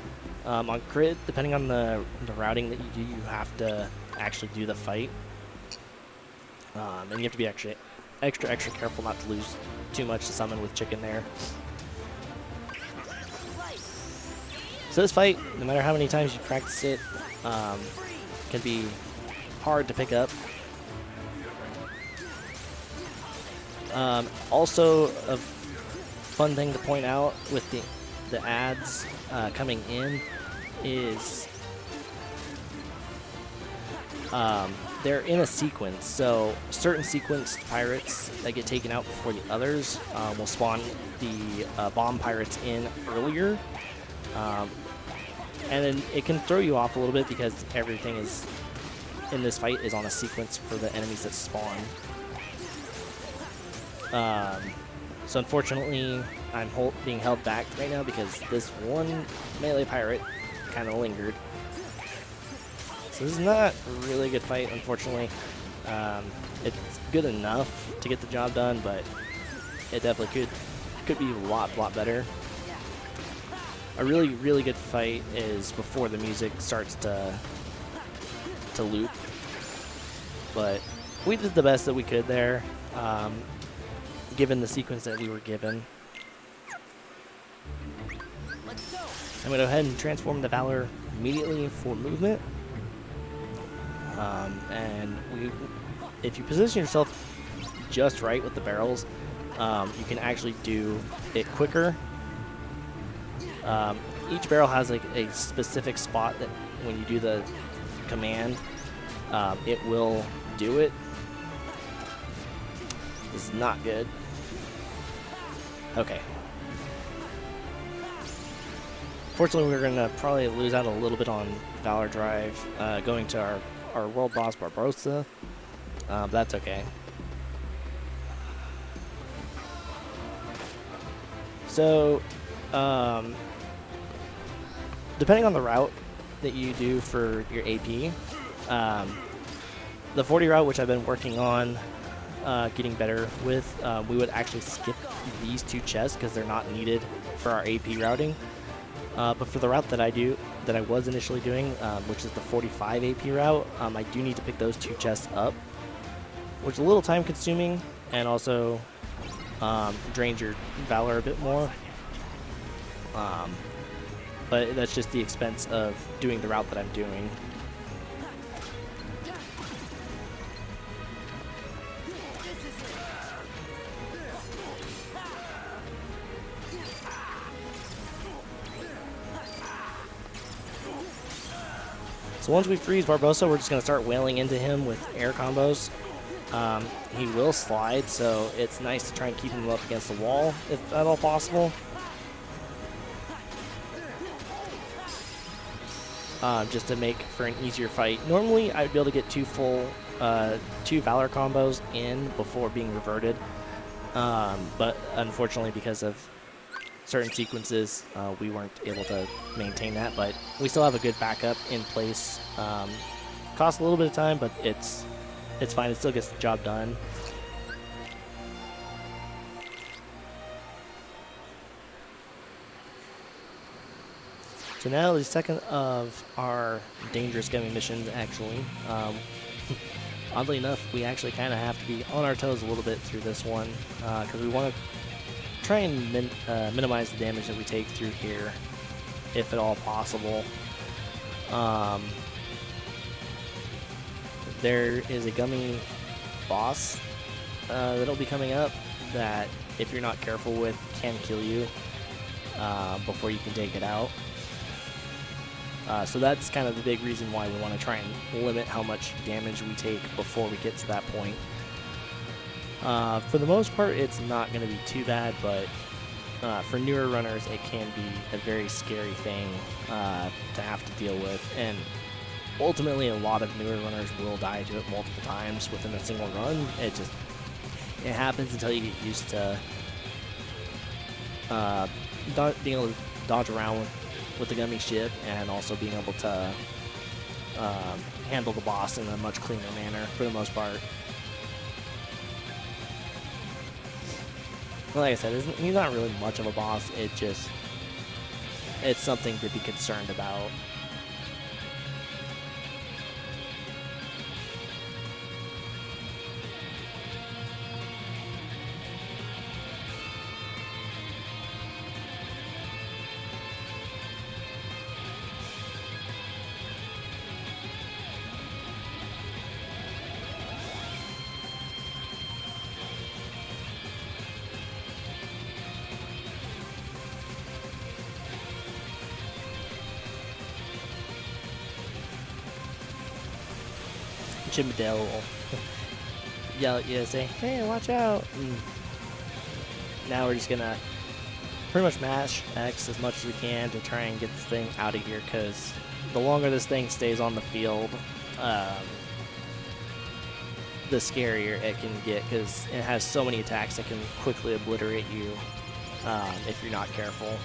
On crit, depending on the routing that you do, you have to actually do the fight. And you have to be extra careful not to lose too much to summon with Chicken there. So this fight, no matter how many times you practice it, can be hard to pick up. Also, a fun thing to point out with the ads coming in is they're in a sequence. So certain sequenced pirates that get taken out before the others will spawn the bomb pirates in earlier. And then it can throw you off a little bit because everything is in this fight is on a sequence for the enemies that spawn. So unfortunately, I'm being held back right now because this one melee pirate kind of lingered. So this is not a really good fight, unfortunately. It's good enough to get the job done, but it definitely could be a lot better. A really good fight is before the music starts to loop, but we did the best that we could there, given the sequence that we were given. I'm going to go ahead and transform the Valor immediately for movement, and if you position yourself just right with the barrels, you can actually do it quicker. Each barrel has like a specific spot that when you do the command, it will do it. This is not good. Okay. Fortunately, we're going to probably lose out a little bit on Valor Drive going to our world boss, Barbarossa. But that's okay. So, depending on the route that you do for your AP, the 40 route, which I've been working on getting better with, we would actually skip these 2 chests because they're not needed for our AP routing. But for the route that I was initially doing, which is the 45 AP route, I do need to pick those 2 chests up, which is a little time consuming and also drains your Valor a bit more. But that's just the expense of doing the route that I'm doing. So once we freeze Barbosa, we're just going to start wailing into him with air combos. He will slide, so it's nice to try and keep him up against the wall, if at all possible. Just to make for an easier fight. Normally, I'd be able to get two Valor combos in before being reverted. But unfortunately, because of certain sequences, we weren't able to maintain that. But we still have a good backup in place. Costs a little bit of time, but it's fine. It still gets the job done. So now the second of our dangerous gummy missions, actually. Oddly enough, we actually kind of have to be on our toes a little bit through this one because we want to try and minimize the damage that we take through here, if at all possible. There is a gummy boss that'll be coming up that, if you're not careful with, can kill you before you can take it out. So that's kind of the big reason why we want to try and limit how much damage we take before we get to that point. For the most part, it's not going to be too bad, but for newer runners, it can be a very scary thing to have to deal with. And ultimately, a lot of newer runners will die to it multiple times within a single run. It happens until you get used to being able to dodge around with the gummy ship, and also being able to handle the boss in a much cleaner manner for the most part. Well, like I said, he's not really much of a boss. It's something to be concerned about. Chimbadale will yell at you and say, "Hey, watch out!" And now we're just gonna pretty much mash X as much as we can to try and get this thing out of here, because the longer this thing stays on the field, the scarier it can get, because it has so many attacks that can quickly obliterate you if you're not careful.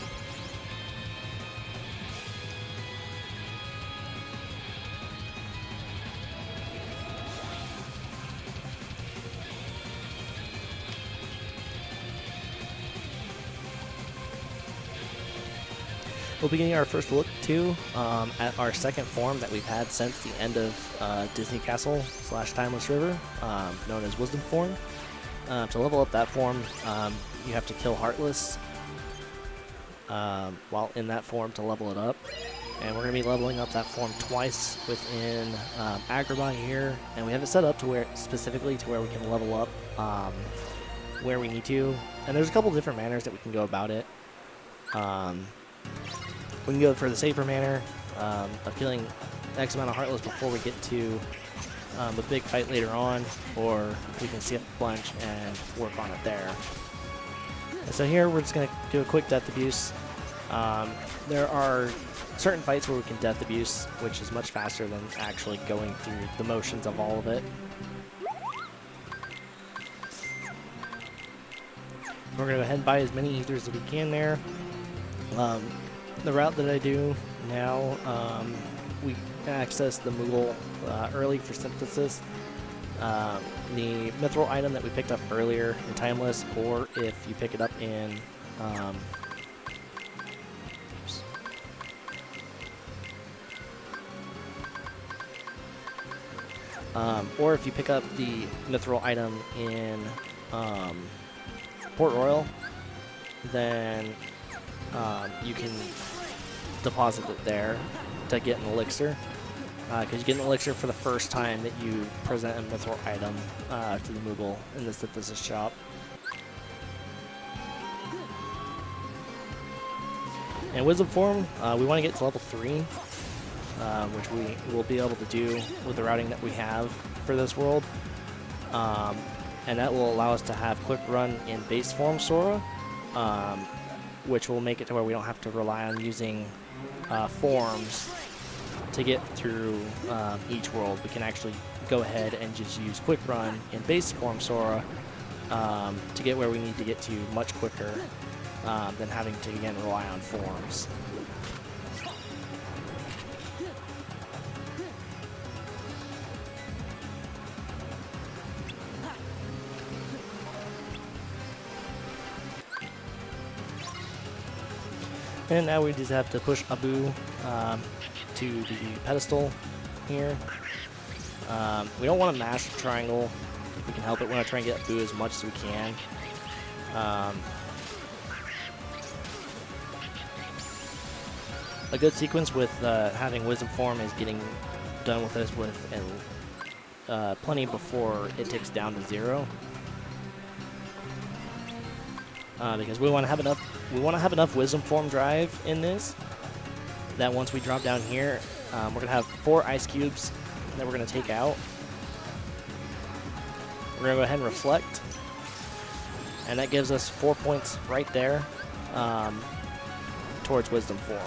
We'll be getting our first look, too, at our second form that we've had since the end of Disney Castle / Timeless River, known as Wisdom Form. To level up that form, you have to kill Heartless while in that form to level it up. And we're going to be leveling up that form twice within Agrabah here, and we have it set up to where specifically to where we can level up where we need to. And there's a couple different manners that we can go about it. We can go for the safer manner of killing X amount of Heartless before we get to the big fight later on, or we can skip the bunch and work on it there. And so here we're just going to do a quick death abuse. There are certain fights where we can death abuse, which is much faster than actually going through the motions of all of it. We're going to go ahead and buy as many ethers as we can there. The route that I do now, we access the Moogle early for synthesis. The mithril item that we picked up earlier in Timeless, or if you pick it up in or if you pick up the mithril item in Port Royal, then you can deposit it there to get an elixir, because you get an elixir for the first time that you present a mithril item to the Moogle in the synthesis shop. And Wisdom Form, we want to get to level 3. which we will be able to do with the routing that we have for this world. And that will allow us to have quick run in base form Sora, which will make it to where we don't have to rely on using forms to get through each world. We can actually go ahead and just use quick run in base form Sora to get where we need to get to much quicker than having to again rely on forms. And now we just have to push Abu to the pedestal here. We don't want to mash the triangle if we can help it. We want to try and get Abu as much as we can. A good sequence with having Wisdom Form is getting done with this with plenty before it ticks down to 0. Because we want to have enough. We want to have enough Wisdom Form drive in this that once we drop down here, we're gonna have 4 ice cubes that we're gonna take out. We're gonna go ahead and reflect, and that gives us 4 points right there towards Wisdom Form.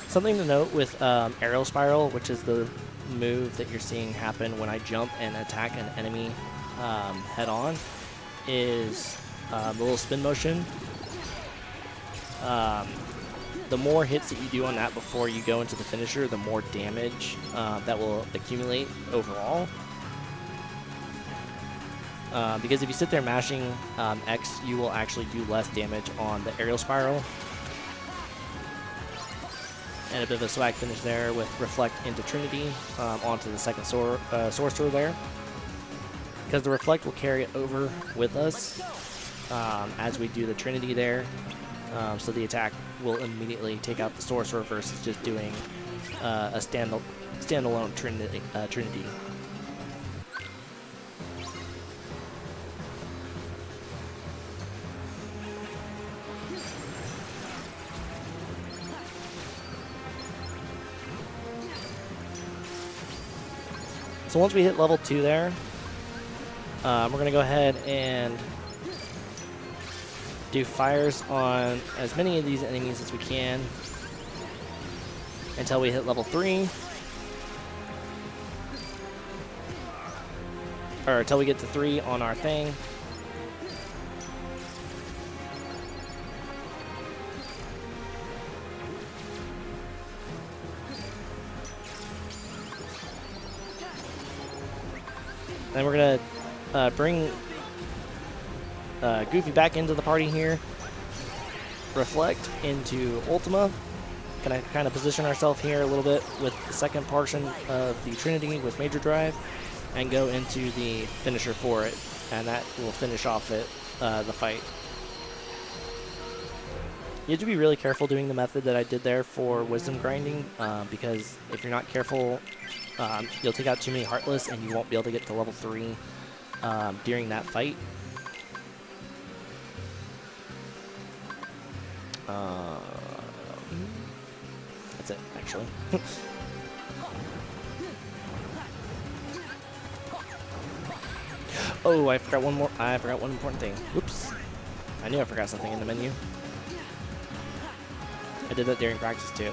Something to note with Aerial Spiral, which is the move that you're seeing happen when I jump and attack an enemy head on, is the little spin motion. The more hits that you do on that before you go into the finisher, the more damage that will accumulate overall. Because if you sit there mashing X, you will actually do less damage on the Aerial Spiral. And a bit of a swag finish there with Reflect into Trinity onto the second Sorcerer there. Because the Reflect will carry it over with us as we do the Trinity there. So the attack will immediately take out the Sorcerer versus just doing a standalone Trinity. So once we hit level 2 there, we're going to go ahead and do fires on as many of these enemies as we can until we hit level 3. Or until we get to 3 on our thing. Then we're going to bring Goofy back into the party here. Reflect into Ultima. Gonna kind of position ourselves here a little bit with the second portion of the Trinity with Major Drive and go into the finisher for it. And that will finish off it, the fight. You have to be really careful doing the method that I did there for Wisdom grinding because if you're not careful, you'll take out too many Heartless and you won't be able to get to level 3 during that fight. That's it, actually. Oh, I forgot one important thing. Oops. I knew I forgot something in the menu. I did that during practice too.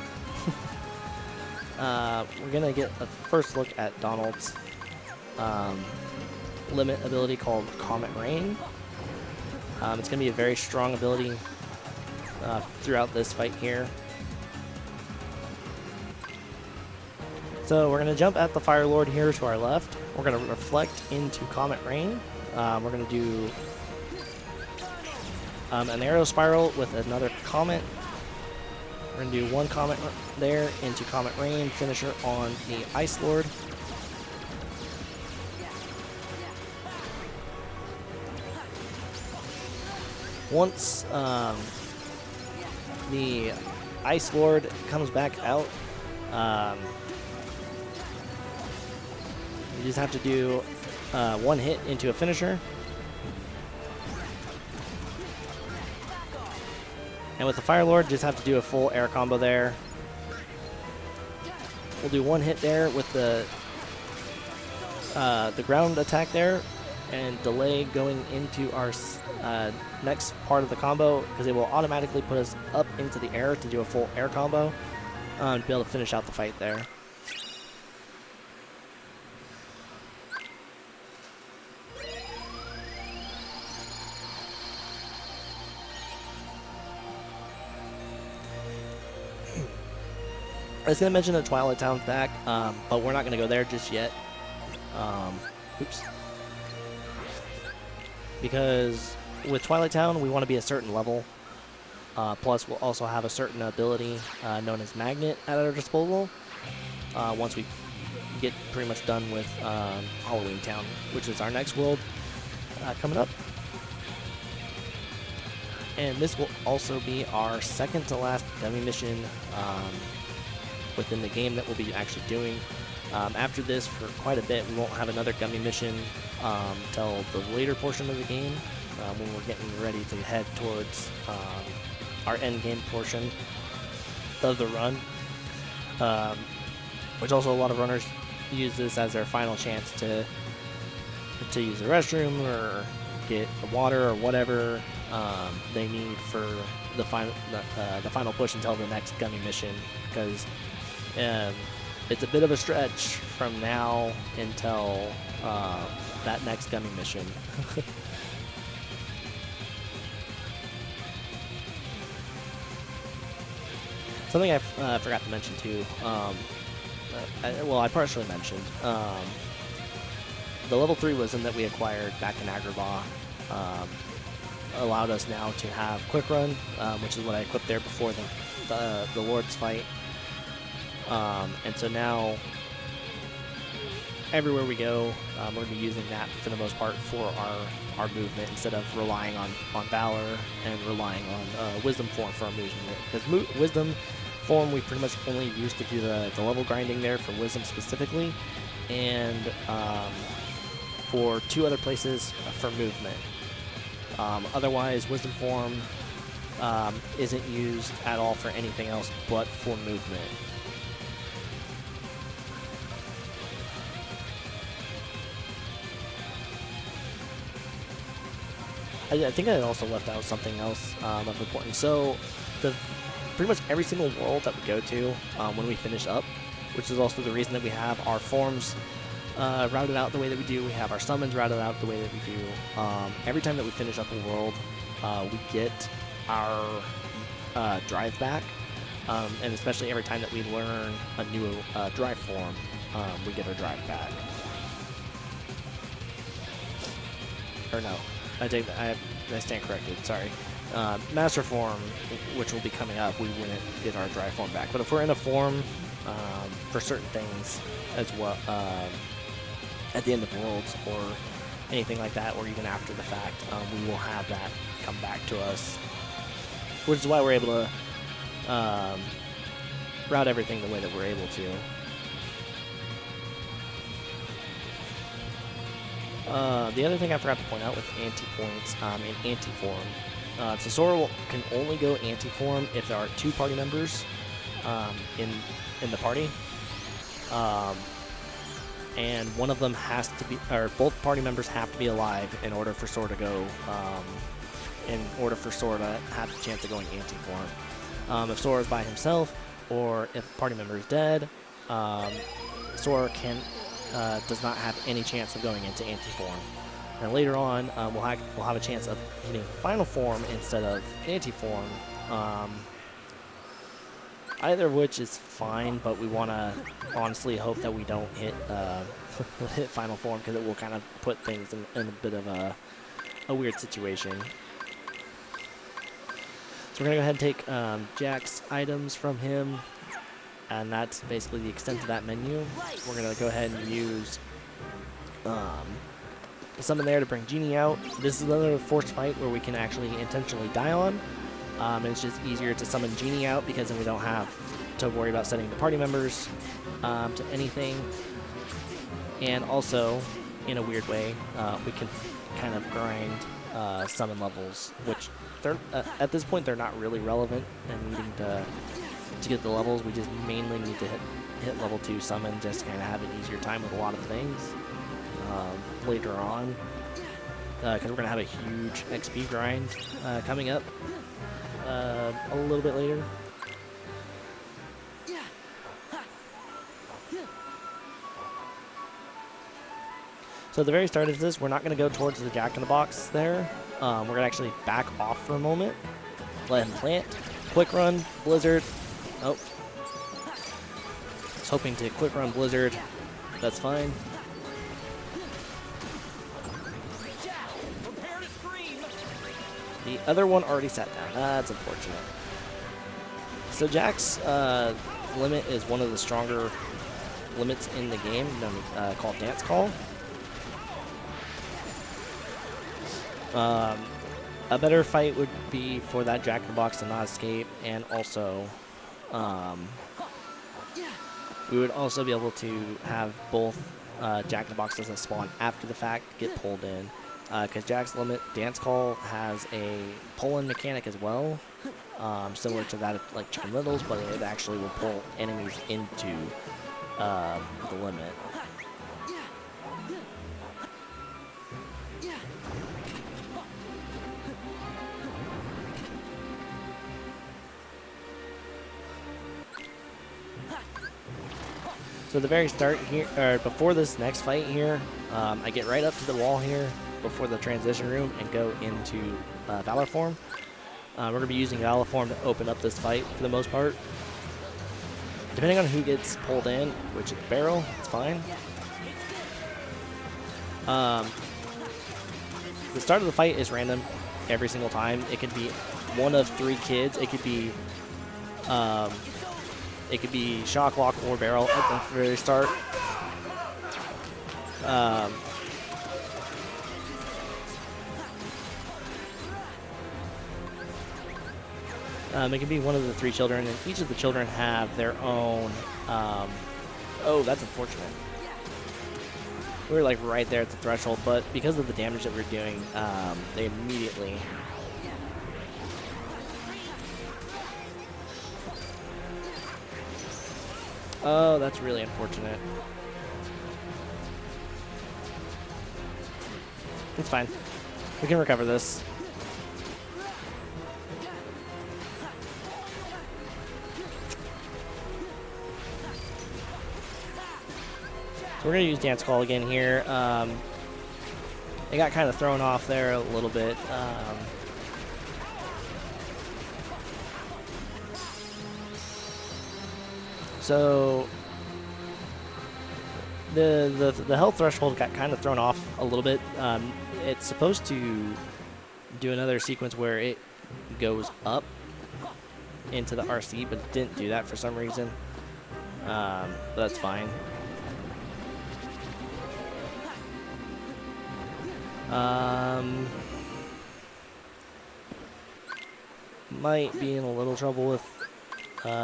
We're gonna get a first look at Donald's limit ability called Comet Rain. It's gonna be a very strong ability throughout this fight here. So we're gonna jump at the Fire Lord here to our left. We're gonna reflect into Comet Rain. We're gonna do an Arrow Spiral with another Comet. We're going to do one Comet there into Comet Rain, finisher on the Ice Lord. Once the Ice Lord comes back out. You just have to do one hit into a finisher. And with the Fire Lord, just have to do a full air combo there. We'll do one hit there with the ground attack there, and delay going into our next part of the combo, because it will automatically put us up into the air to do a full air combo to be able to finish out the fight there. I was going to mention that Twilight Town's back, but we're not going to go there just yet. Oops. Because with Twilight Town, we want to be a certain level. Plus, we'll also have a certain ability known as Magnet at our disposal once we get pretty much done with Halloween Town, which is our next world coming up. And this will also be our second to last dummy mission within the game that we'll be actually doing. After this, for quite a bit, we won't have another gummy mission till the later portion of the game, when we're getting ready to head towards our end game portion of the run, which also a lot of runners use this as their final chance to use the restroom or get water or whatever they need for the final push until the next gummy mission, because it's a bit of a stretch from now until that next gummy mission. Something I forgot to mention too, I partially mentioned, the level 3 wisdom that we acquired back in Agrabah allowed us now to have Quick Run, which is what I equipped there before the Lord's fight. And so now, everywhere we go, we're going to be using that for the most part for our movement, instead of relying on Valor and relying on Wisdom Form for our movement. Because Wisdom Form we pretty much only used to do the level grinding there for Wisdom specifically, and for 2 other places for movement. Otherwise, Wisdom Form isn't used at all for anything else but for movement. I think I also left out something else of importance. So, pretty much every single world that we go to when we finish up, which is also the reason that we have our forms routed out the way that we do, we have our summons routed out the way that we do. Every time that we finish up a world, we get our drive back, and especially every time that we learn a new drive form, we get our drive back. Or no. I stand corrected, sorry. Master form, which will be coming up, we wouldn't get our dry form back. But if we're in a form for certain things as well, at the end of worlds or anything like that, or even after the fact, we will have that come back to us. Which is why we're able to route everything the way that we're able to. The other thing I forgot to point out with anti-points in anti-form. So Sora can only go anti-form if there are 2 party members in the party. And one of them has to be, or both party members have to be alive in order for Sora to go, in order for Sora to have the chance of going anti-form. If Sora's by himself, or if a party member is dead, Sora does not have any chance of going into anti-form. And later on, we'll have a chance of hitting final form instead of anti-form. Either of which is fine, but we want to honestly hope that we don't hit hit final form, because it will kind of put things in a bit of a weird situation. So we're going to go ahead and take Jack's items from him, and that's basically the extent of that menu. We're going to go ahead and use summon there to bring Genie out. This is another forced fight where we can actually intentionally die on. And it's just easier to summon Genie out because then we don't have to worry about setting the party members to anything. And also, in a weird way, we can kind of grind summon levels, which they're at this point they're not really relevant and needing to get the levels. We just mainly need to hit level 2 summon just to kind of have an easier time with a lot of things later on, because we're gonna have a huge XP grind coming up a little bit later. So at the very start of this, we're not going to go towards the Jack-in-the-Box there. We're going to actually back off for a moment. Let him plant. Quick run, Blizzard. Oh. I was hoping to quick run Blizzard. That's fine. The other one already sat down. That's unfortunate. So Jack's limit is one of the stronger limits in the game, called Dance Call. A better fight would be for that Jack-in-the-Box to not escape, and also we would also be able to have both Jack-in-the-Box doesn't spawn after the fact get pulled in, because Jack's limit Dance Call has a pull-in mechanic as well, similar to that of like Chicken Littles, but it actually will pull enemies into the limit. So at the very start here, or before this next fight here, I get right up to the wall here before the transition room and go into Valor Form. We're going to be using Valor Form to open up this fight for the most part. Depending on who gets pulled in, which is Barrel, it's fine. The start of the fight is random every single time. It could be one of 3 kids. It could be Shocklock or Barrel at the very start. It can be one of the 3 children, and each of the children have their own. Oh, that's unfortunate. We were like right there at the threshold, but because of the damage that we're doing, they immediately. Oh, that's really unfortunate. It's fine. We can recover this. So we're going to use Dance Call again here. It got kind of thrown off there a little bit. So the health threshold got kind of thrown off a little bit. It's supposed to do another sequence where it goes up into the RC, but it didn't do that for some reason. But that's fine. Might be in a little trouble with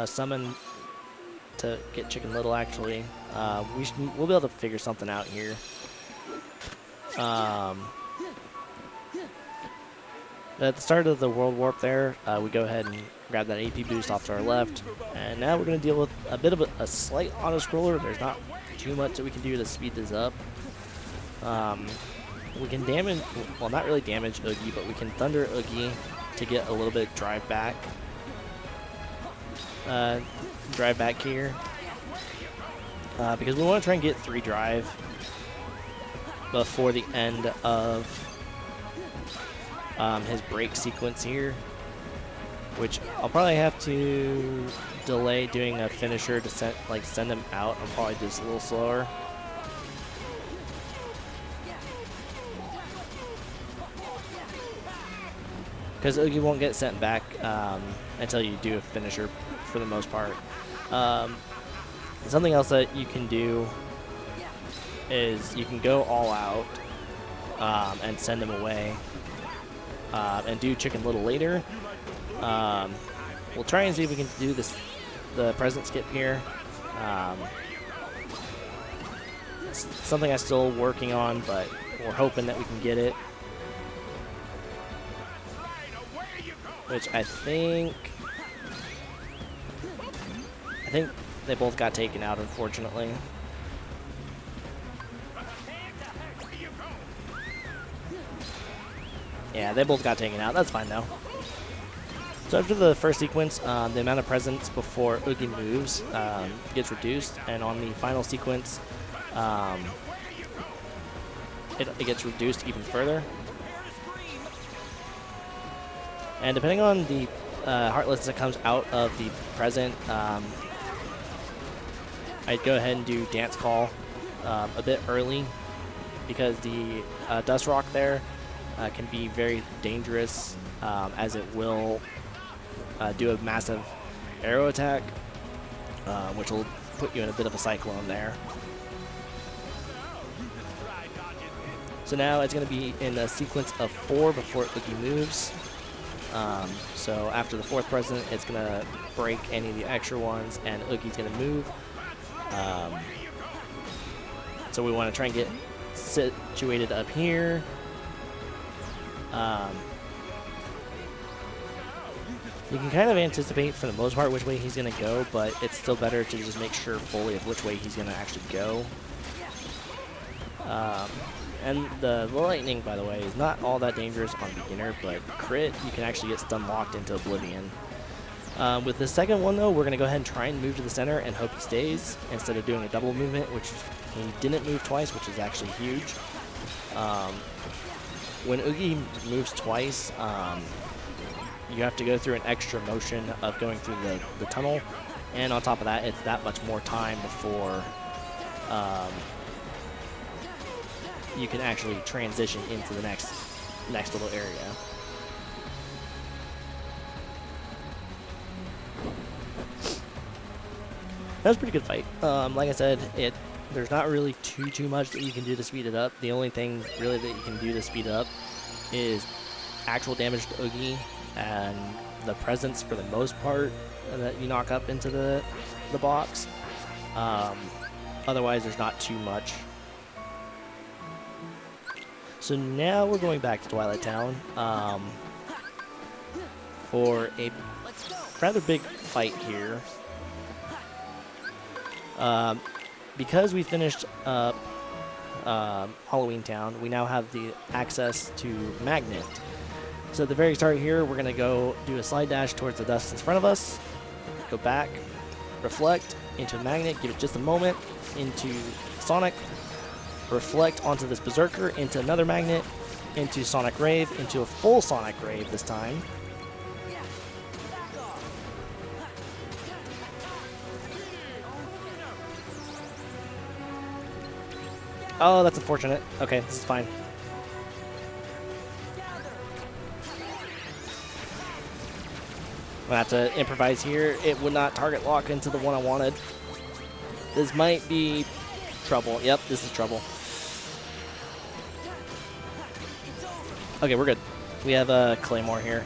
summon to get Chicken Little, actually. We'll be able to figure something out here. At the start of the World Warp there, we go ahead and grab that AP boost off to our left. And now we're going to deal with a bit of a slight auto-scroller. There's not too much that we can do to speed this up. We can damage, well, not really damage Oogie, but we can Thunder Oogie to get a little bit drive back here. Because we want to try and get 3 drive before the end of his break sequence here, which I'll probably have to delay doing a finisher to send him out. I'll probably do this a little slower. Because Oogie won't get sent back until you do a finisher for the most part. Something else that you can do is you can go all out and send him away and do Chicken Little later. We'll try and see if we can do the present skip here. It's something I'm still working on, but we're hoping that we can get it. Which I think they both got taken out, unfortunately. Yeah, they both got taken out. That's fine, though. So after the first sequence, the amount of presents before Oogie moves gets reduced, and on the final sequence, it gets reduced even further. And depending on the Heartless that comes out of the present, I'd go ahead and do Dance Call a bit early, because the Dust Rock there can be very dangerous, as it will do a massive arrow attack, which will put you in a bit of a cyclone there. So now it's going to be in a sequence of 4 before Oogie moves. So after the 4th present, it's going to break any of the extra ones, and Oogie's going to move. So we want to try and get situated up here. You can kind of anticipate for the most part which way he's going to go, but it's still better to just make sure fully of which way he's going to actually go. And the lightning, by the way, is not all that dangerous on beginner, but crit, you can actually get stun locked into oblivion. With the second one, though, we're going to go ahead and try and move to the center and hope he stays, instead of doing a double movement, which he didn't move twice, which is actually huge. When Oogie moves twice, you have to go through an extra motion of going through the tunnel, and on top of that, it's that much more time before you can actually transition into the next little area. That was a pretty good fight. Like I said, there's not really too much that you can do to speed it up. The only thing really that you can do to speed it up is actual damage to Oogie and the presence for the most part that you knock up into the box. Otherwise, there's not too much. So now we're going back to Twilight Town for a rather big fight here. Because we finished up Halloween Town, we now have the access to Magnet. So at the very start here, we're going to go do a slide dash towards the dust in front of us, go back, reflect into Magnet, give it just a moment, into Sonic, reflect onto this Berserker, into another Magnet, into Sonic Rave, into a full Sonic Rave this time. Oh, that's unfortunate. Okay, this is fine. I'm gonna have to improvise here. It would not target lock into the one I wanted. This might be trouble. Yep, this is trouble. Okay, we're good. We have a Claymore here.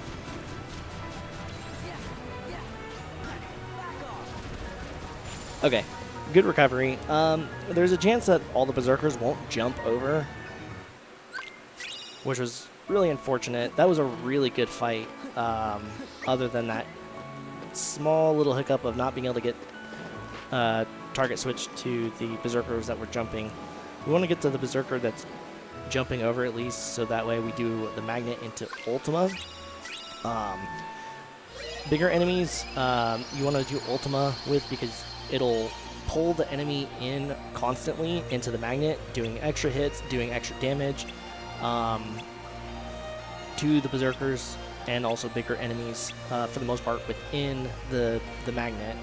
Okay, good recovery. There's a chance that all the Berserkers won't jump over, which was really unfortunate. That was a really good fight, other than that small little hiccup of not being able to get target switch to the Berserkers that were jumping. We want to get to the Berserker that's jumping over at least, so that way we do the Magnet into Ultima. Bigger enemies you want to do Ultima with, because it'll pull the enemy in constantly into the Magnet, doing extra hits, doing extra damage to the Berserkers, and also bigger enemies for the most part within the Magnet.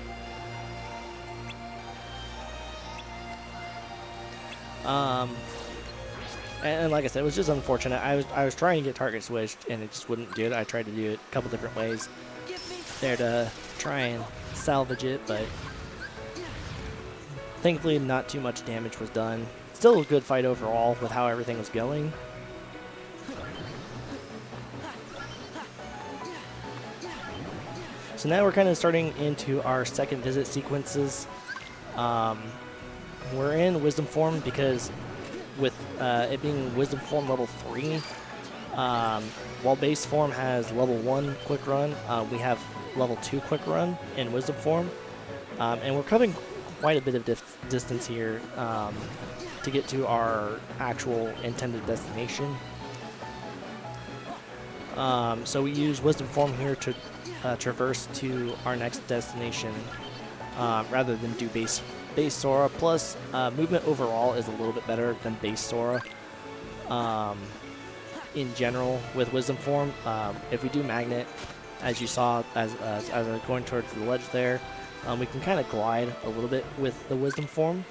And like I said, it was just unfortunate. I was trying to get target switched, and it just wouldn't do it. I tried to do it a couple different ways there to try and salvage it, but thankfully not too much damage was done. Still a good fight overall with how everything was going. So now we're kind of starting into our second visit sequences. We're in Wisdom form because with it being Wisdom form level 3, while base form has level 1 quick run, we have level 2 quick run in Wisdom form. And we're covering quite a bit of distance here to get to our actual intended destination. So we use Wisdom form here to traverse to our next destination rather than do base Sora. Plus, movement overall is a little bit better than base Sora. In general, with Wisdom form, if we do Magnet, as you saw as I was going towards the ledge there, we can kind of glide a little bit with the Wisdom form,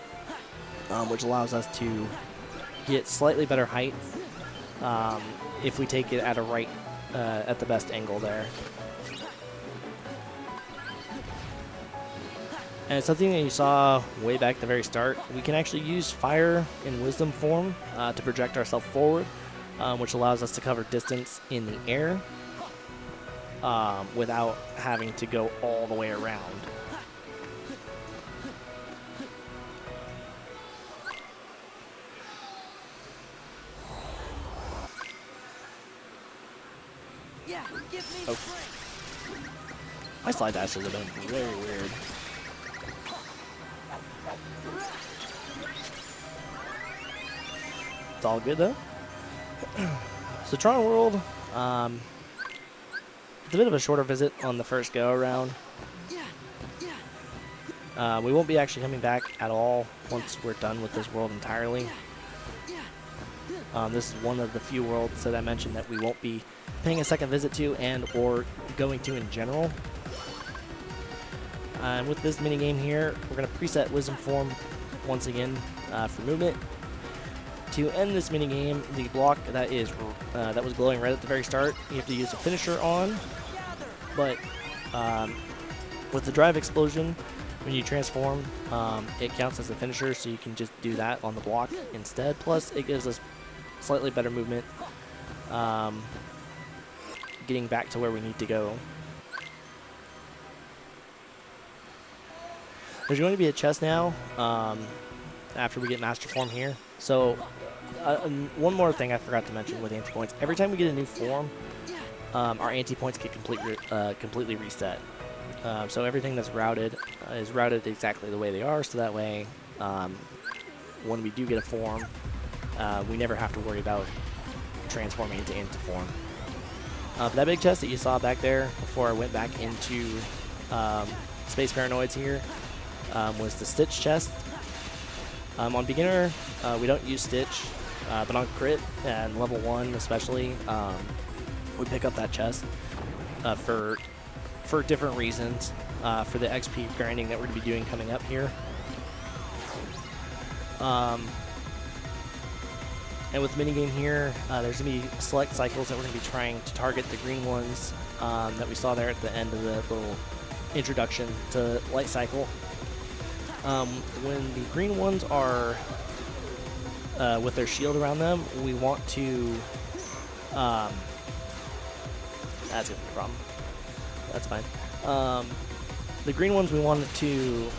which allows us to get slightly better height if we take it at at the best angle there. And something that you saw way back at the very start, we can actually use fire in Wisdom form to project ourselves forward, which allows us to cover distance in the air without having to go all the way around. Oh. My slide dashes have been very weird. It's all good though. So Tron World, it's a bit of a shorter visit on the first go around. We won't be actually coming back at all once we're done with this world entirely. This is one of the few worlds that I mentioned that we won't be paying a second visit to and or going to in general. And with this mini game here, we're going to preset Wisdom form once again for movement. To end this mini game, the block that was glowing red at the very start, you have to use a finisher on. But with the drive explosion, when you transform, it counts as a finisher, so you can just do that on the block instead. Plus, it gives us slightly better movement, getting back to where we need to go. There's going to be a chest now after we get Master Form here. So one more thing I forgot to mention with anti-points. Every time we get a new form, our anti-points get completely reset. So everything that's routed is routed exactly the way they are, so that way when we do get a form, we never have to worry about transforming into anti-form. That big chest that you saw back there before I went back into Space Paranoids here was the Stitch chest. On beginner, we don't use Stitch, but on crit and level 1 especially, we pick up that chest for different reasons, for the XP grinding that we're going to be doing coming up here. And with the minigame here, there's going to be select cycles that we're going to be trying to target the green ones that we saw there at the end of the little introduction to Light Cycle. When the green ones are with their shield around them, we want to... that's going to be a problem. That's fine. The green ones, we wanted to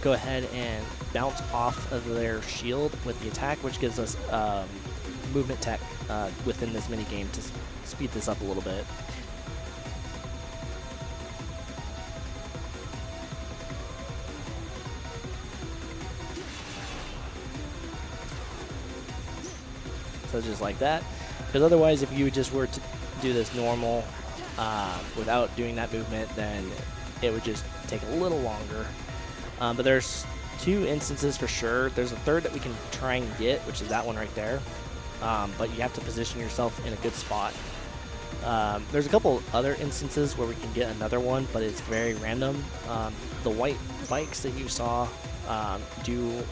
go ahead and bounce off of their shield with the attack, which gives us movement tech within this mini game to speed this up a little bit. So just like that, because otherwise if you just were to do this normal without doing that movement, then it would just take a little longer. But there's 2 instances for sure. There's a third that we can try and get, which is that one right there. But you have to position yourself in a good spot. There's a couple other instances where we can get another one, but it's very random. The white bikes that you saw do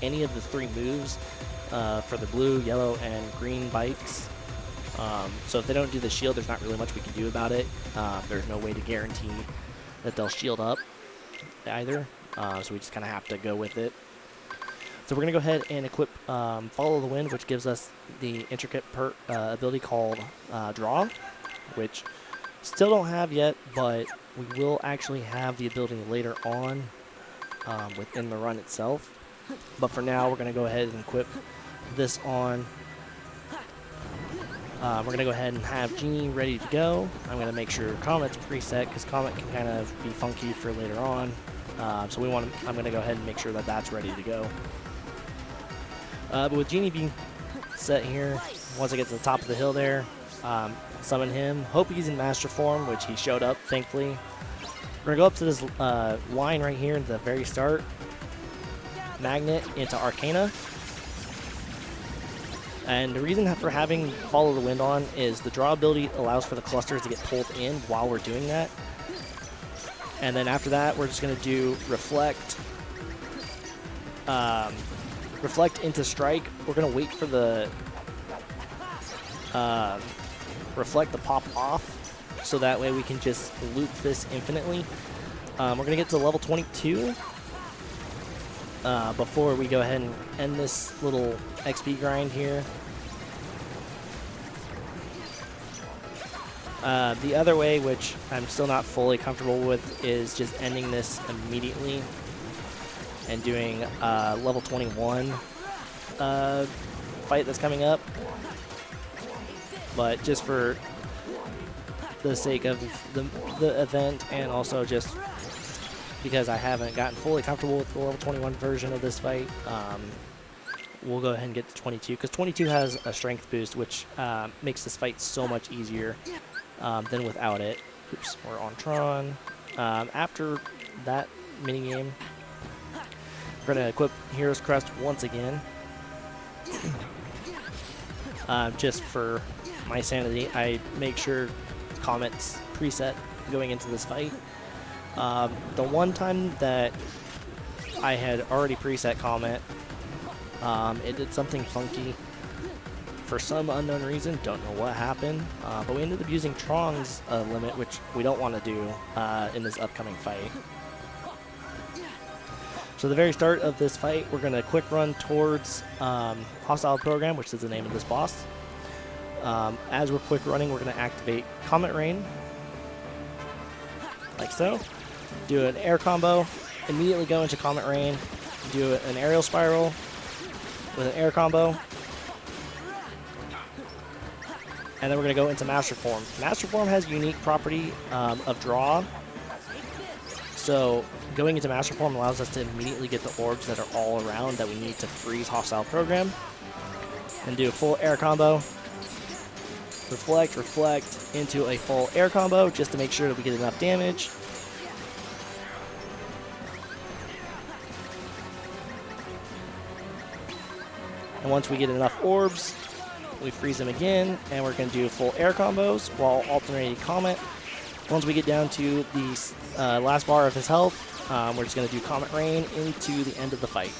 any of the 3 moves for the blue, yellow, and green bikes. So if they don't do the shield, there's not really much we can do about it. There's no way to guarantee that they'll shield up either. So we just kind of have to go with it. So we're going to go ahead and equip Follow the Wind, which gives us the intricate ability called Draw, which Still don't have yet, but we will actually have the ability later on within the run itself. But for now, we're going to go ahead and equip this on. We're going to go ahead and have Genie ready to go. I'm going to make sure Comet's preset because Comet can kind of be funky for later on. So I'm going to go ahead and make sure that that's ready to go. But with Genie being set here, once I get to the top of the hill there, summon him. Hope he's in Master Form, which he showed up, thankfully. We're going to go up to this line right here at the very start. Magnet into Arcana. And the reason for having Follow the Wind on is the draw ability allows for the clusters to get pulled in while we're doing that. And then after that, we're just going to do Reflect. Reflect into Strike. We're going to wait for the Reflect to pop off, so that way we can just loop this infinitely. We're going to get to level 22 before we go ahead and end this little XP grind here. The other way, which I'm still not fully comfortable with, is just ending this immediately and doing level 21 fight that's coming up. But just for the sake of the event, and also just because I haven't gotten fully comfortable with the level 21 version of this fight, we'll go ahead and get to 22, because 22 has a strength boost, which makes this fight so much easier than without it. Oops, we're on Tron. After that minigame, we're going to equip Hero's Crest once again. Just for my sanity, I make sure Comet's preset going into this fight. The one time that I had already preset Comet, it did something funky for some unknown reason. Don't know what happened, but we ended up using Tron's limit, which we don't want to do in this upcoming fight. So the very start of this fight, we're going to quick run towards Hostile Program, which is the name of this boss. As we're quick running, we're going to activate Comet Rain, like so. Do an air combo, immediately go into Comet Rain, do an aerial spiral with an air combo, and then we're going to go into Master Form. Master Form has a unique property of draw, so going into Master Form allows us to immediately get the orbs that are all around that we need to freeze Hostile Program, and do a full air combo. Reflect into a full air combo just to make sure that we get enough damage. And once we get enough orbs, we freeze them again, and we're going to do full air combos while alternating Comet. Once we get down to the last bar of his health, we're just going to do Comet Rain into the end of the fight.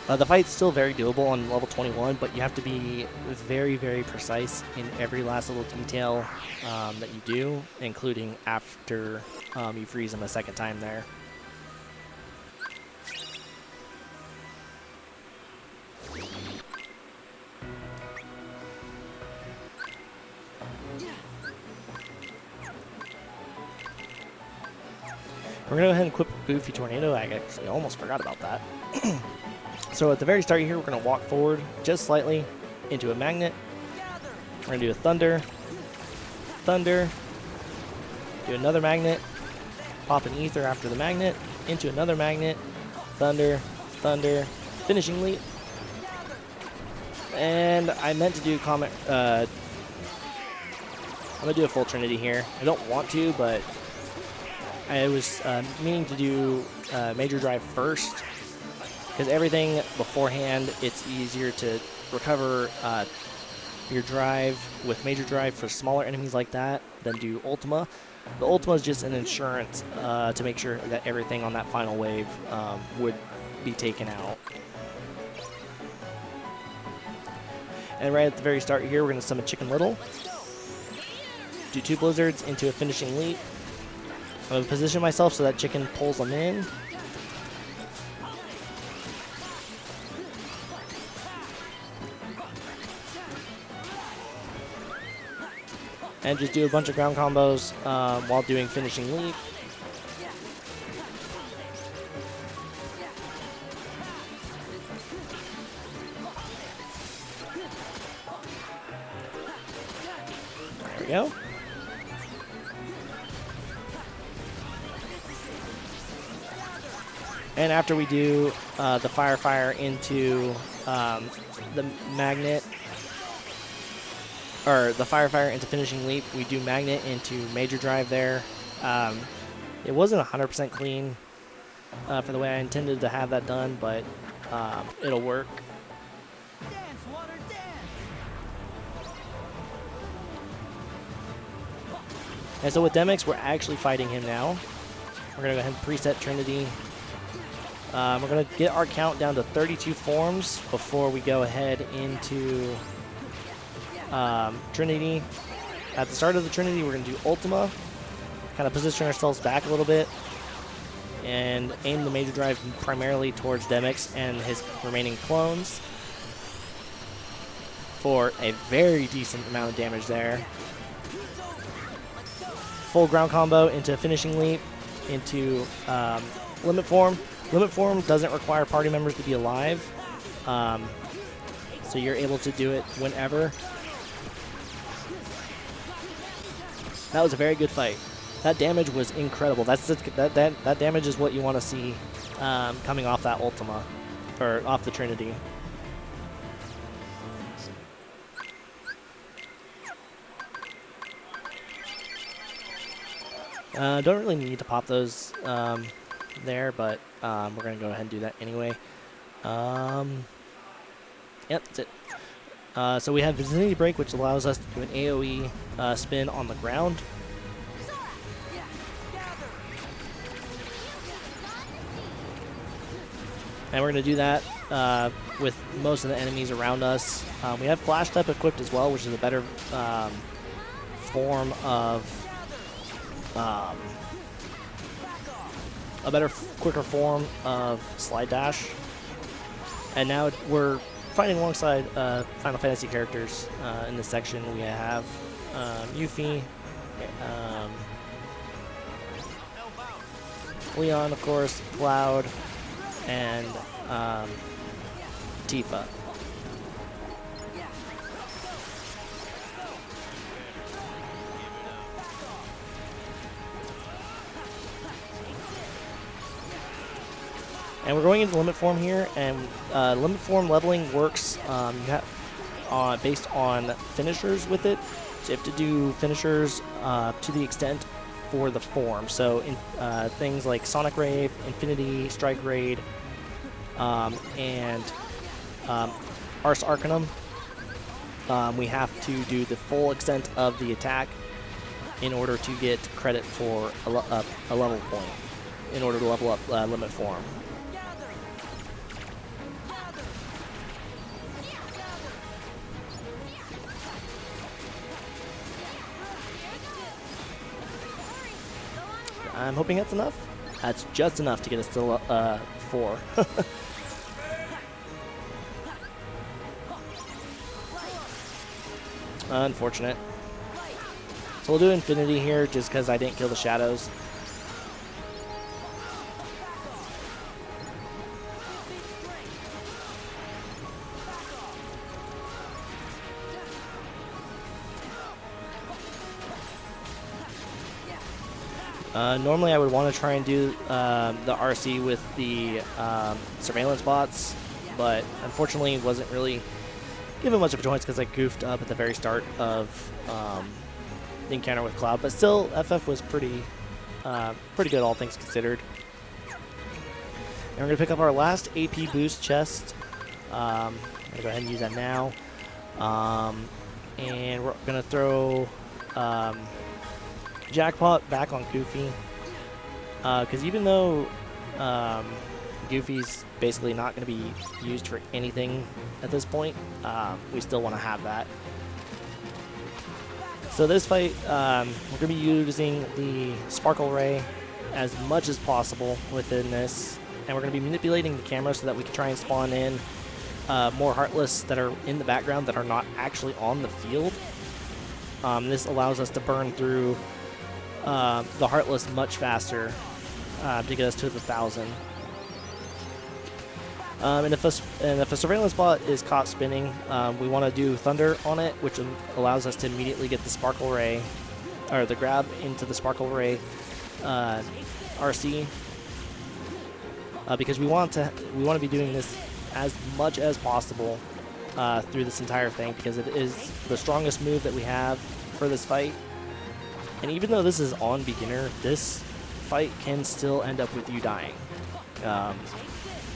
The fight's still very doable on level 21, but you have to be very, very precise in every last little detail that you do, including after you freeze him a second time there. We're going to go ahead and equip Goofy Tornado. I actually almost forgot about that. So at the very start here, we're going to walk forward just slightly into a magnet. We're going to do a thunder, do another magnet, pop an ether after the magnet, into another magnet, thunder, finishing leap. And I meant to do Comet, I'm going to do a full Trinity here. I don't want to, but I was meaning to do Major Drive first, because everything beforehand, it's easier to recover your drive with Major Drive for smaller enemies like that than do Ultima. The Ultima is just an insurance to make sure that everything on that final wave would be taken out. And right at the very start here, we're going to summon Chicken Little. Do 2 blizzards into a finishing leap. I'm going to position myself so that Chicken pulls them in. and just do a bunch of ground combos while doing finishing leap. There we go. And after we do the fire into the magnet, or the fire into finishing leap, we do magnet into major drive there. It wasn't 100% clean for the way I intended to have that done, but it'll work. And so with Demix, we're actually fighting him now. We're going to go ahead and preset Trinity. We're going to get our count down to 32 forms before we go ahead into Trinity. At the start of the Trinity, we're going to do Ultima, kind of position ourselves back a little bit, and aim the major drive primarily towards Demix and his remaining clones for a very decent amount of damage there. Full ground combo into finishing leap, into limit form. Limit form doesn't require party members to be alive, so you're able to do it whenever. That was a very good fight. That damage was incredible. That damage is what you want to see coming off that Ultima, or off the Trinity. Don't really need to pop those there, but we're going to go ahead and do that anyway. Yep, that's it. So we have Vicinity Break, which allows us to do an AoE spin on the ground. And we're going to do that with most of the enemies around us. We have Flash Step equipped as well, which is a better form of... quicker form of Slide Dash. And now we're fighting alongside Final Fantasy characters in this section. We have Yuffie, Leon, of course, Cloud, and Tifa. And we're going into limit form here, and limit form leveling works based on finishers with it. So you have to do finishers to the extent for the form. So in things like Sonic Rave, Infinity, Strike Raid, and Ars Arcanum, we have to do the full extent of the attack in order to get credit for a level point, in order to level up limit form. I'm hoping that's enough. That's just enough to get us to 4. Unfortunate. So we'll do Infinity here just because I didn't kill the shadows. Normally I would want to try and do the RC with the surveillance bots, but unfortunately wasn't really given much of a choice because I goofed up at the very start of the encounter with Cloud. But still, FF was pretty good, all things considered. And we're going to pick up our last AP boost chest. I'm going to go ahead and use that now. And we're going to throw... Jackpot back on Goofy, because even though Goofy's basically not going to be used for anything at this point, we still want to have that. So this fight, we're going to be using the Sparkle Ray as much as possible within this, and we're going to be manipulating the camera so that we can try and spawn in more Heartless that are in the background that are not actually on the field. This allows us to burn through the Heartless much faster to get us to the 1,000. And if a surveillance bot is caught spinning, we want to do Thunder on it, which allows us to immediately get the Sparkle Ray, or the grab into the Sparkle Ray RC, because we want to be doing this as much as possible through this entire thing, because it is the strongest move that we have for this fight. And even though this is on beginner, this fight can still end up with you dying.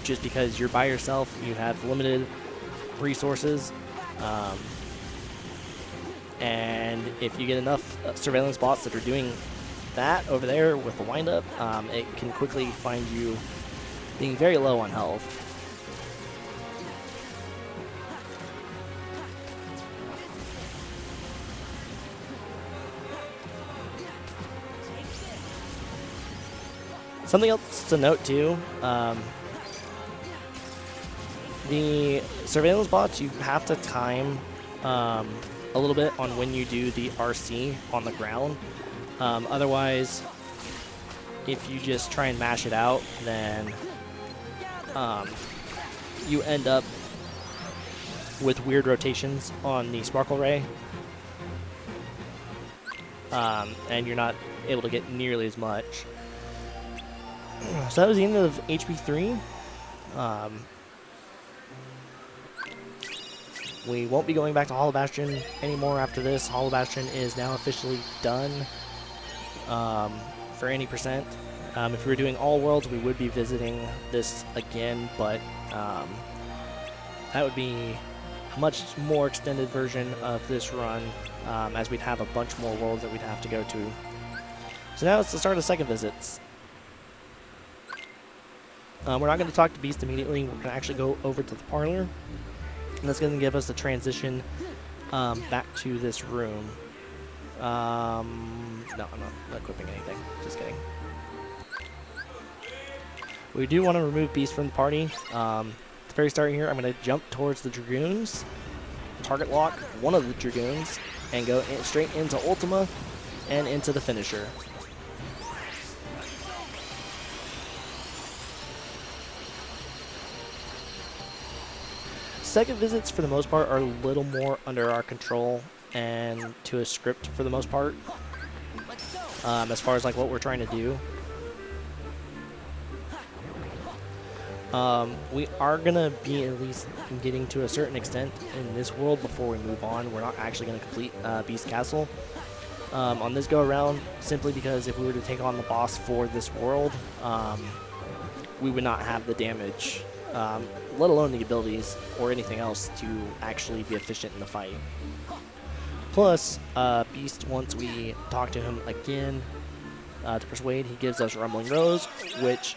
Just because you're by yourself, you have limited resources, and if you get enough surveillance bots that are doing that over there with the windup, it can quickly find you being very low on health. Something else to note too, the surveillance bots, you have to time a little bit on when you do the RC on the ground. Otherwise, if you just try and mash it out, then you end up with weird rotations on the Sparkle Ray. And you're not able to get nearly as much. So that was the end of HP 3. We won't be going back to Hollow Bastion anymore after this. Hollow Bastion is now officially done for any percent. If we were doing all worlds, we would be visiting this again, but that would be a much more extended version of this run, as we'd have a bunch more worlds that we'd have to go to. So now it's the start of second visits. We're not going to talk to Beast immediately. We're going to actually go over to the parlor. And that's going to give us the transition back to this room. No, I'm not equipping anything. Just kidding. We do want to remove Beast from the party. At the very start here, I'm going to jump towards the Dragoons, target lock one of the Dragoons, and go straight into Ultima and into the finisher. Second visits, for the most part, are a little more under our control and to a script for the most part, as far as like what we're trying to do. We are going to be at least getting to a certain extent in this world before we move on. We're not actually going to complete Beast Castle on this go around, simply because if we were to take on the boss for this world, we would not have the damage, let alone the abilities or anything else to actually be efficient in the fight. Plus, Beast, once we talk to him again to persuade, he gives us Rumbling Rose, which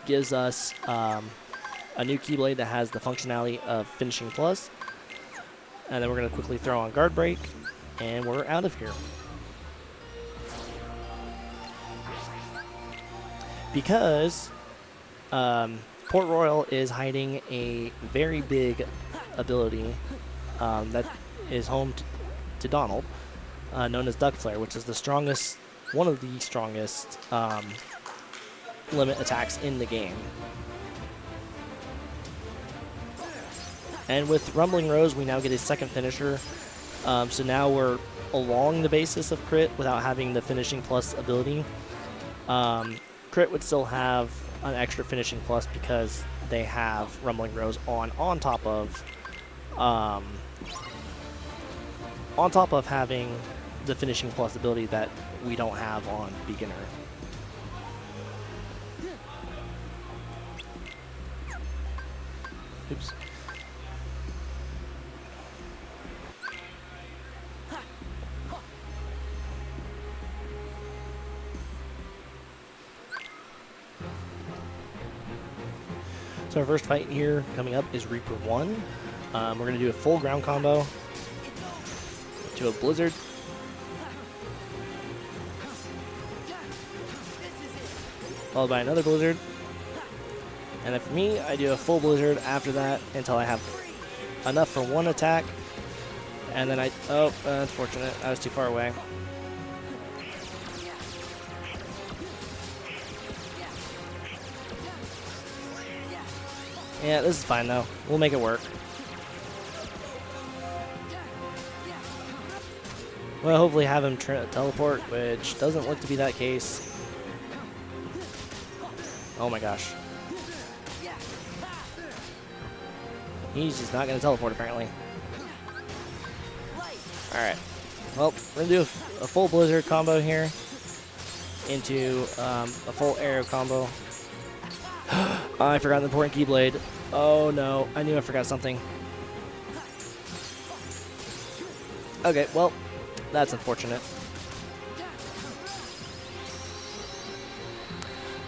gives us a new Keyblade that has the functionality of Finishing Plus. And then we're going to quickly throw on Guard Break, and we're out of here. Because Port Royal is hiding a very big ability that is home to Donald, known as Duck Flare, which is the strongest, one of the strongest limit attacks in the game. And with Rumbling Rose, we now get a second finisher. So now we're along the basis of Crit without having the Finishing Plus ability. Crit would still have an extra Finishing Plus because they have Rumbling Rose on top of having the Finishing Plus ability that we don't have on Beginner. Oops. So our first fight here coming up is Reaper 1. We're going to do a full ground combo to a Blizzard. Followed by another Blizzard. And then for me, I do a full Blizzard after that until I have enough for one attack. And then oh, unfortunate. I was too far away. Yeah, this is fine though. We'll make it work. Well, hopefully have him teleport, which doesn't look to be that case. Oh my gosh. He's just not going to teleport, apparently. Alright. Well, we're going to do a full Blizzard combo here into a full Arrow combo. I forgot the important Keyblade. Oh no, I knew I forgot something. Okay, well, that's unfortunate.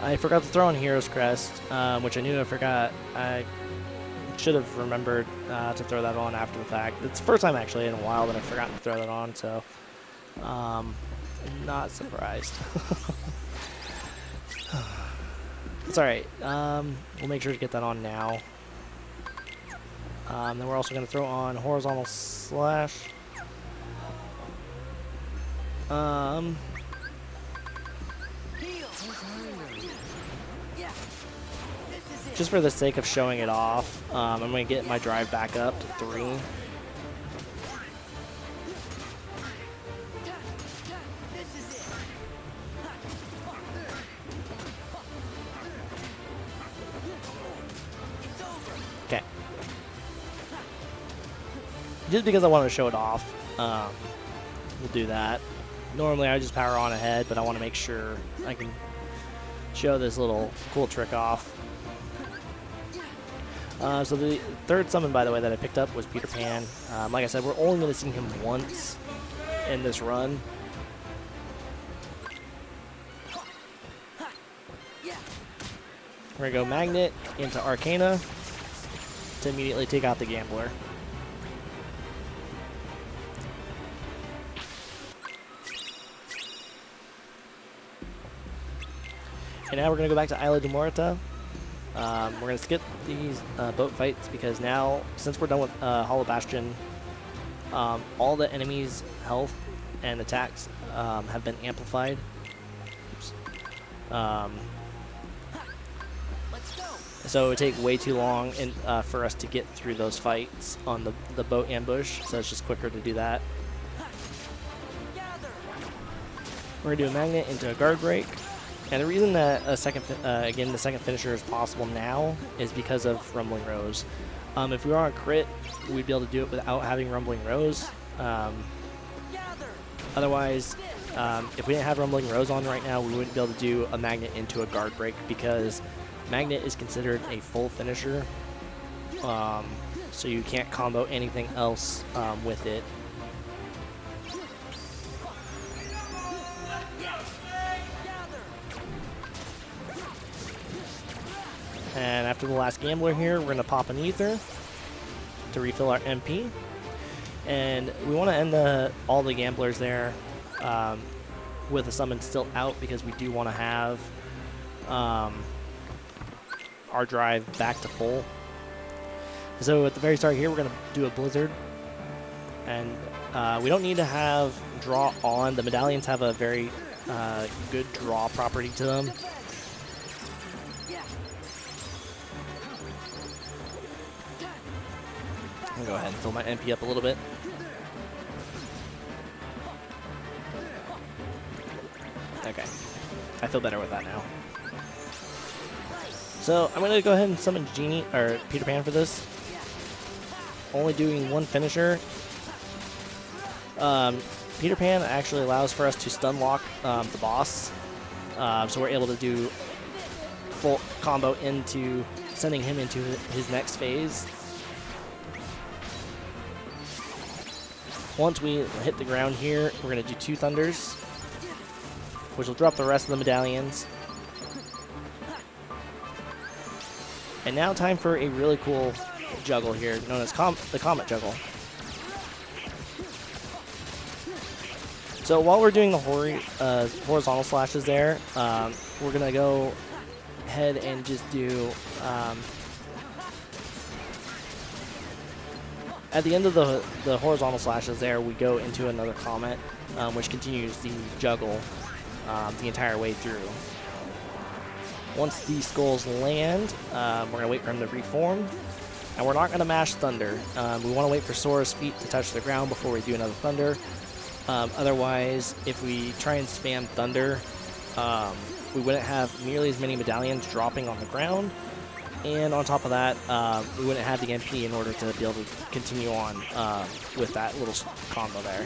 I forgot to throw on Hero's Crest, which I knew I forgot. I should have remembered to throw that on after the fact. It's the first time actually in a while that I've forgotten to throw that on, so not surprised. It's alright. We'll make sure to get that on now. Then we're also going to throw on Horizontal Slash. Just for the sake of showing it off, I'm going to get my drive back up to 3. Okay. Just because I want to show it off, we'll do that. Normally I just power on ahead, but I want to make sure I can show this little cool trick off. So the third summon, by the way, that I picked up was Peter Pan. Like I said, we're only going to see him once in this run. We're going to go Magnet into Arcana to immediately take out the Gambler. And now we're going to go back to Isla de Muerta. We're going to skip these boat fights because now, since we're done with Hollow Bastion, all the enemies' health and attacks have been amplified. Oops. So it would take way too long for us to get through those fights on the boat ambush, so it's just quicker to do that. We're going to do a Magnet into a Guard Break. And the reason that the second finisher is possible now is because of Rumbling Rose. If we were on a crit, we'd be able to do it without having Rumbling Rose. Otherwise, if we didn't have Rumbling Rose on right now, we wouldn't be able to do a Magnet into a Guard Break because Magnet is considered a full finisher. So you can't combo anything else with it. And after the last Gambler here, we're going to pop an Ether to refill our MP. And we want to end all the Gamblers there with the summon still out because we do want to have our drive back to full. So at the very start here, we're going to do a Blizzard. And we don't need to have draw on. The medallions have a very good draw property to them. I'm gonna go ahead and fill my MP up a little bit. Okay, I feel better with that now. So I'm gonna go ahead and summon Genie or Peter Pan for this. Only doing one finisher. Peter Pan actually allows for us to stun lock the boss, so we're able to do full combo into sending him into his next phase. Once we hit the ground here, we're going to do 2 Thunders, which will drop the rest of the medallions. And now time for a really cool juggle here, known as the Comet Juggle. So while we're doing the horizontal slashes there, we're going to go ahead and just do at the end of the horizontal slashes there, we go into another comet, which continues the juggle the entire way through. Once these skulls land, we're going to wait for them to reform, and we're not going to mash Thunder. We want to wait for Sora's feet to touch the ground before we do another Thunder. Otherwise, if we try and spam Thunder, we wouldn't have nearly as many medallions dropping on the ground, and on top of that, we wouldn't have the MP in order to be able to continue on with that little combo there.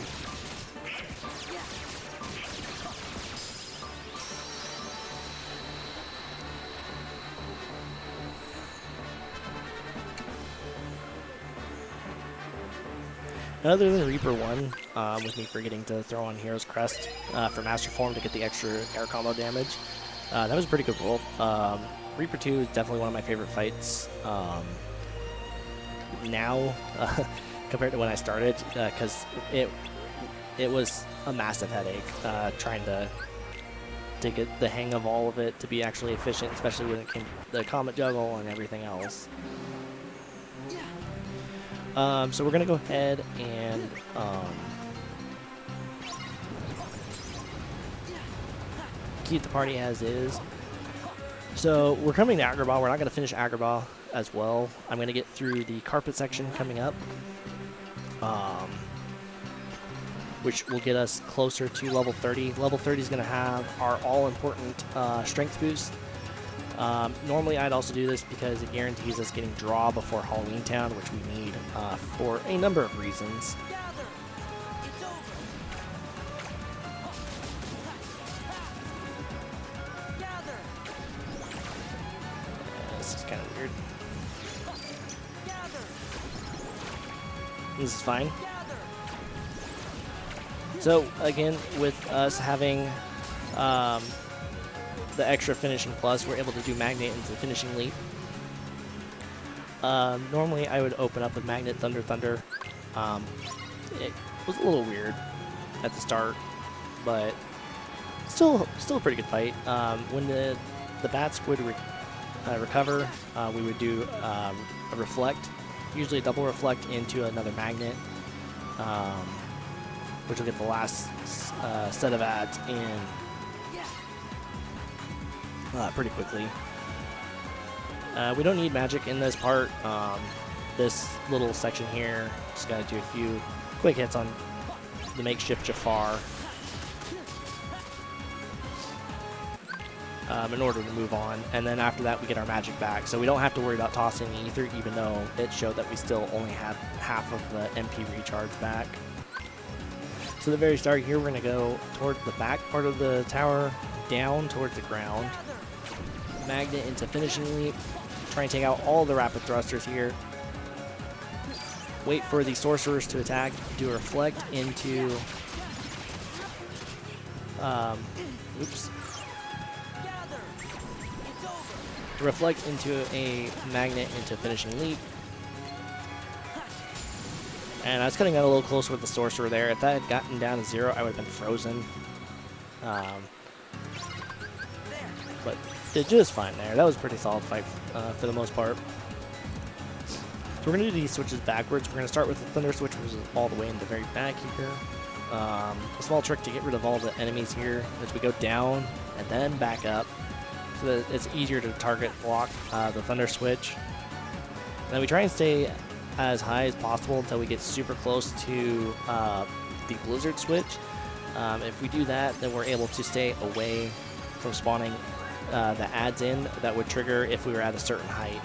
Other than Reaper 1, with me forgetting to throw on Hero's Crest for Master Form to get the extra air combo damage, that was a pretty good roll. Reaper 2 is definitely one of my favorite fights now compared to when I started, because it was a massive headache trying to get the hang of all of it to be actually efficient, especially when it came to the Comet Juggle and everything else. So we're going to go ahead and keep the party as is. So we're coming to Agrabah. We're not going to finish Agrabah as well. I'm going to get through the carpet section coming up, which will get us closer to level 30. Level 30 is going to have our all-important strength boost. Normally I'd also do this because it guarantees us getting draw before Halloween Town, which we need for a number of reasons. This is kind of weird. This is fine. So again, with us having the extra finishing plus, we're able to do Magnet into the finishing leap. Normally I would open up with Magnet Thunder Thunder. It was a little weird at the start, but still a pretty good fight. When the bats would recover, we would do a reflect, usually a double reflect into another magnet, which will get the last set of ads in pretty quickly. We don't need magic in this part. This little section here, just gotta do a few quick hits on the makeshift Jafar in order to move on, and then after that we get our magic back, so we don't have to worry about tossing the ether, even though it showed that we still only have half of the MP recharge back. So the very start here, we're going to go towards the back part of the tower, down towards the ground, magnet into finishing leap, try and take out all the rapid thrusters here, wait for the sorcerers to attack, do a reflect into reflect into a magnet into finishing leap. And I was cutting out a little closer with the sorcerer there. If that had gotten down to 0, I would have been frozen. But did just fine there. That was a pretty solid fight for the most part. So we're going to do these switches backwards. We're going to start with the Thunder Switch, which is all the way in the very back here. A small trick to get rid of all the enemies here is we go down and then back up, so that it's easier to target block the Thunder Switch. And then we try and stay as high as possible until we get super close to the Blizzard Switch. If we do that, then we're able to stay away from spawning the adds in that would trigger if we were at a certain height.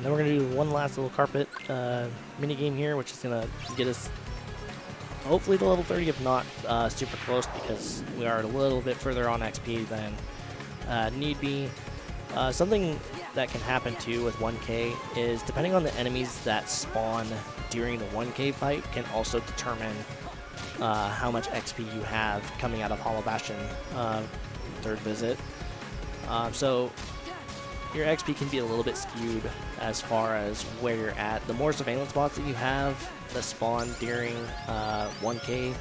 Then we're going to do one last little carpet mini game here, which is going to get us hopefully to level 30, if not super close, because we are a little bit further on XP than need be. Something that can happen too with 1K is, depending on the enemies that spawn during the 1K fight, can also determine how much XP you have coming out of Hollow Bastion third visit. So your XP can be a little bit skewed as far as where you're at. The more surveillance bots that you have that spawn during 1K,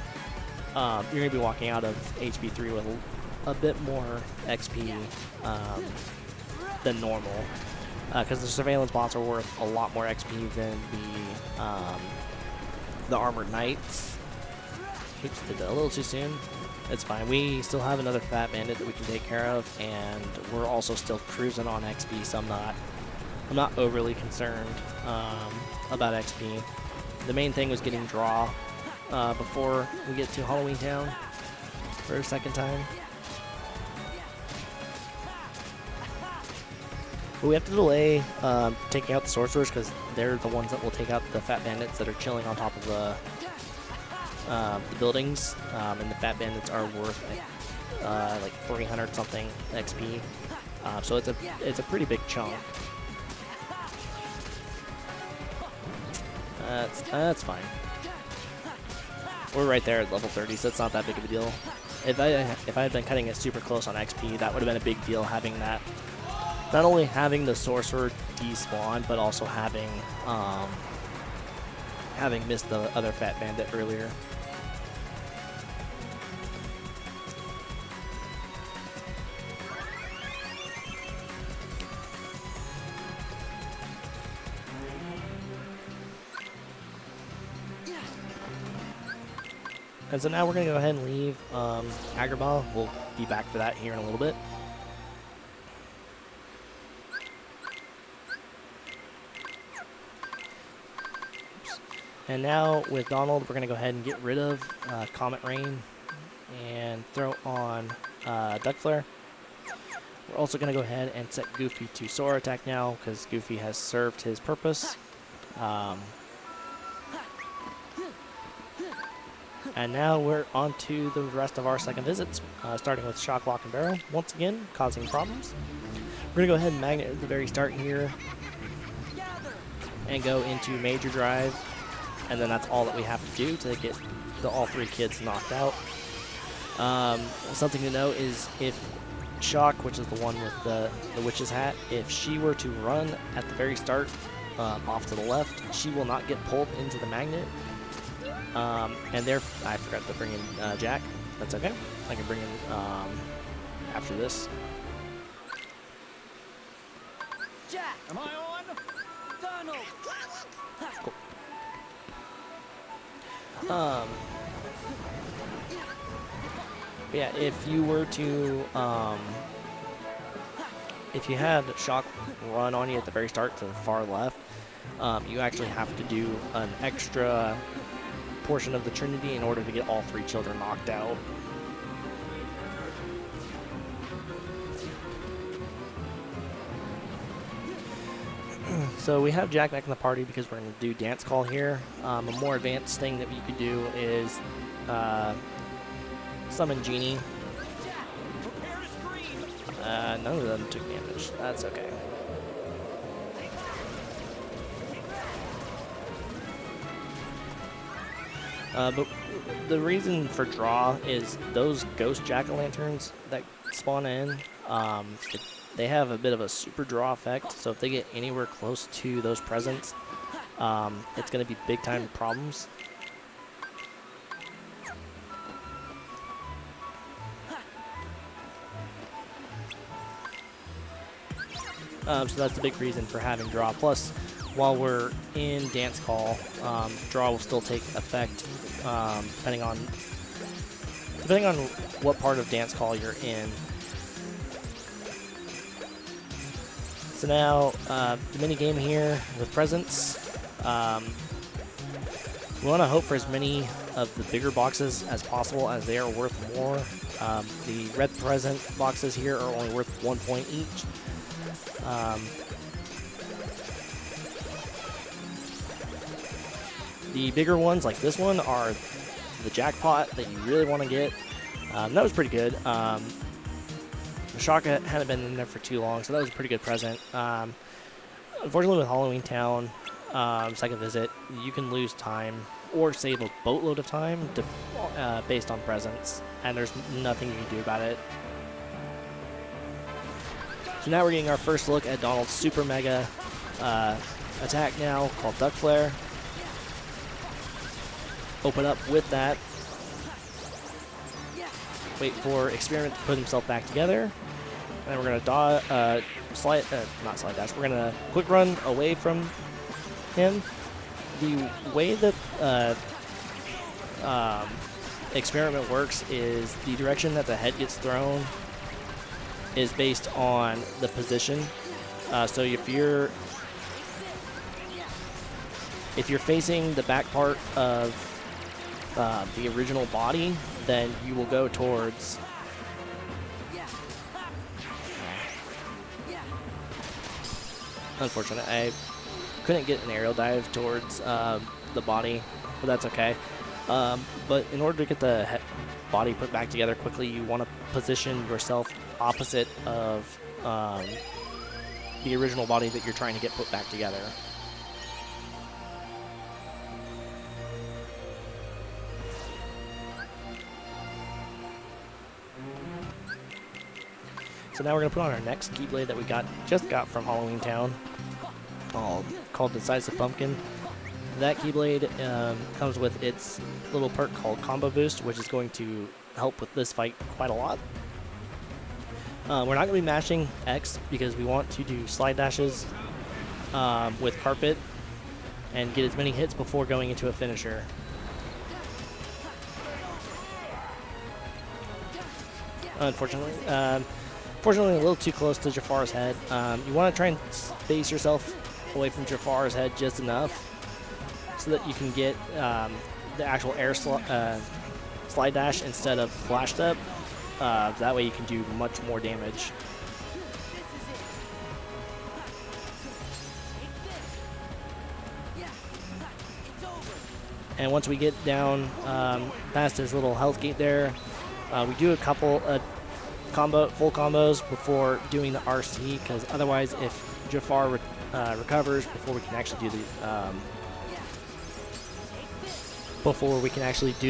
you're going to be walking out of HB3 with a bit more XP than normal. Because the surveillance bots are worth a lot more XP than the armored knights. Oops, did that a little too soon. It's fine. We still have another fat bandit that we can take care of, and we're also still cruising on XP, so I'm not overly concerned about XP. The main thing was getting draw before we get to Halloween Town for a second time. But we have to delay taking out the sorcerers because they're the ones that will take out the fat bandits that are chilling on top of the buildings, and the fat bandits are worth like 300 something XP. So it's a pretty big chunk. That's fine. We're right there at level 30, so it's not that big of a deal. If I had been cutting it super close on XP, that would have been a big deal having that. Not only having the sorcerer despawn, but also having missed the other fat bandit earlier. And so now we're going to go ahead and leave Agrabah. We'll be back for that here in a little bit. And now with Donald, we're going to go ahead and get rid of Comet Rain and throw on Duck Flare. We're also going to go ahead and set Goofy to Sora attack now because Goofy has served his purpose. And now we're on to the rest of our second visits, starting with Shock, Lock, and Barrel, once again, causing problems. We're going to go ahead and Magnet at the very start here and go into Major Drive, and then that's all that we have to do to get all three kids knocked out. Something to note is if Shock, which is the one with the witch's hat, if she were to run at the very start off to the left, she will not get pulled into the magnet. And there, I forgot to bring in Jack. That's okay. I can bring in after this. Jack, am I on? Donald. Cool. Yeah, if you were to, if you had Shock run on you at the very start to the far left, you actually have to do an extra portion of the Trinity in order to get all three children knocked out. So we have Jack back in the party because we're going to do Dance Call here. A more advanced thing that you could do is summon Genie. None of them took damage. That's okay. But the reason for draw is those ghost jack-o'-lanterns that spawn in, they have a bit of a super draw effect, so if they get anywhere close to those presents, it's going to be big-time problems. So that's the big reason for having draw. Plus, while we're in Dance Call, draw will still take effect depending on what part of Dance Call you're in. So now the mini game here with presents. We want to hope for as many of the bigger boxes as possible, as they are worth more. The red present boxes here are only worth 1 point each. The bigger ones, like this one, are the jackpot that you really want to get. That was pretty good. The Shaka hadn't been in there for too long, so that was a pretty good present. Unfortunately, with Halloween Town, second visit, you can lose time or save a boatload of time based on presents, and there's nothing you can do about it. So now we're getting our first look at Donald's super mega attack now called Duck Flare. Open up with that. Wait for Experiment to put himself back together. And then we're going to not slide dash, we're going to quick run away from him. The way that Experiment works is the direction that the head gets thrown is based on the position. So if you're facing the back part of the original body, then you will go towards unfortunate. I couldn't get an aerial dive towards the body, but that's okay. But in order to get the body put back together quickly, you want to position yourself opposite of the original body that you're trying to get put back together. So now we're going to put on our next Keyblade that we just got from Halloween Town, called the Size of Pumpkin. That Keyblade comes with its little perk called Combo Boost, which is going to help with this fight quite a lot. We're not going to be mashing X because we want to do slide dashes with Carpet and get as many hits before going into a finisher. Unfortunately, fortunately, a little too close to Jafar's head. You want to try and space yourself away from Jafar's head just enough so that you can get the actual air slide dash instead of flash step. That way you can do much more damage. And once we get down past his little health gate there, we do a couple full combos before doing the RC, because otherwise if Jafar recovers before we can actually do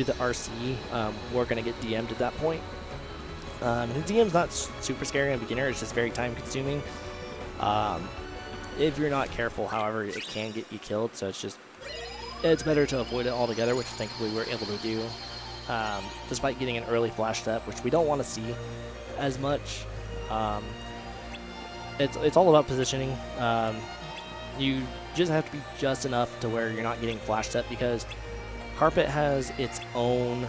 the RC, we're going to get DM'd at that point. His DM's not super scary on beginner, it's just very time consuming. If you're not careful, however, it can get you killed, so it's better to avoid it altogether, which thankfully we're able to do, despite getting an early flash step, which we don't want to see as much. It's all about positioning. You just have to be just enough to where you're not getting flash step, because Carpet has its own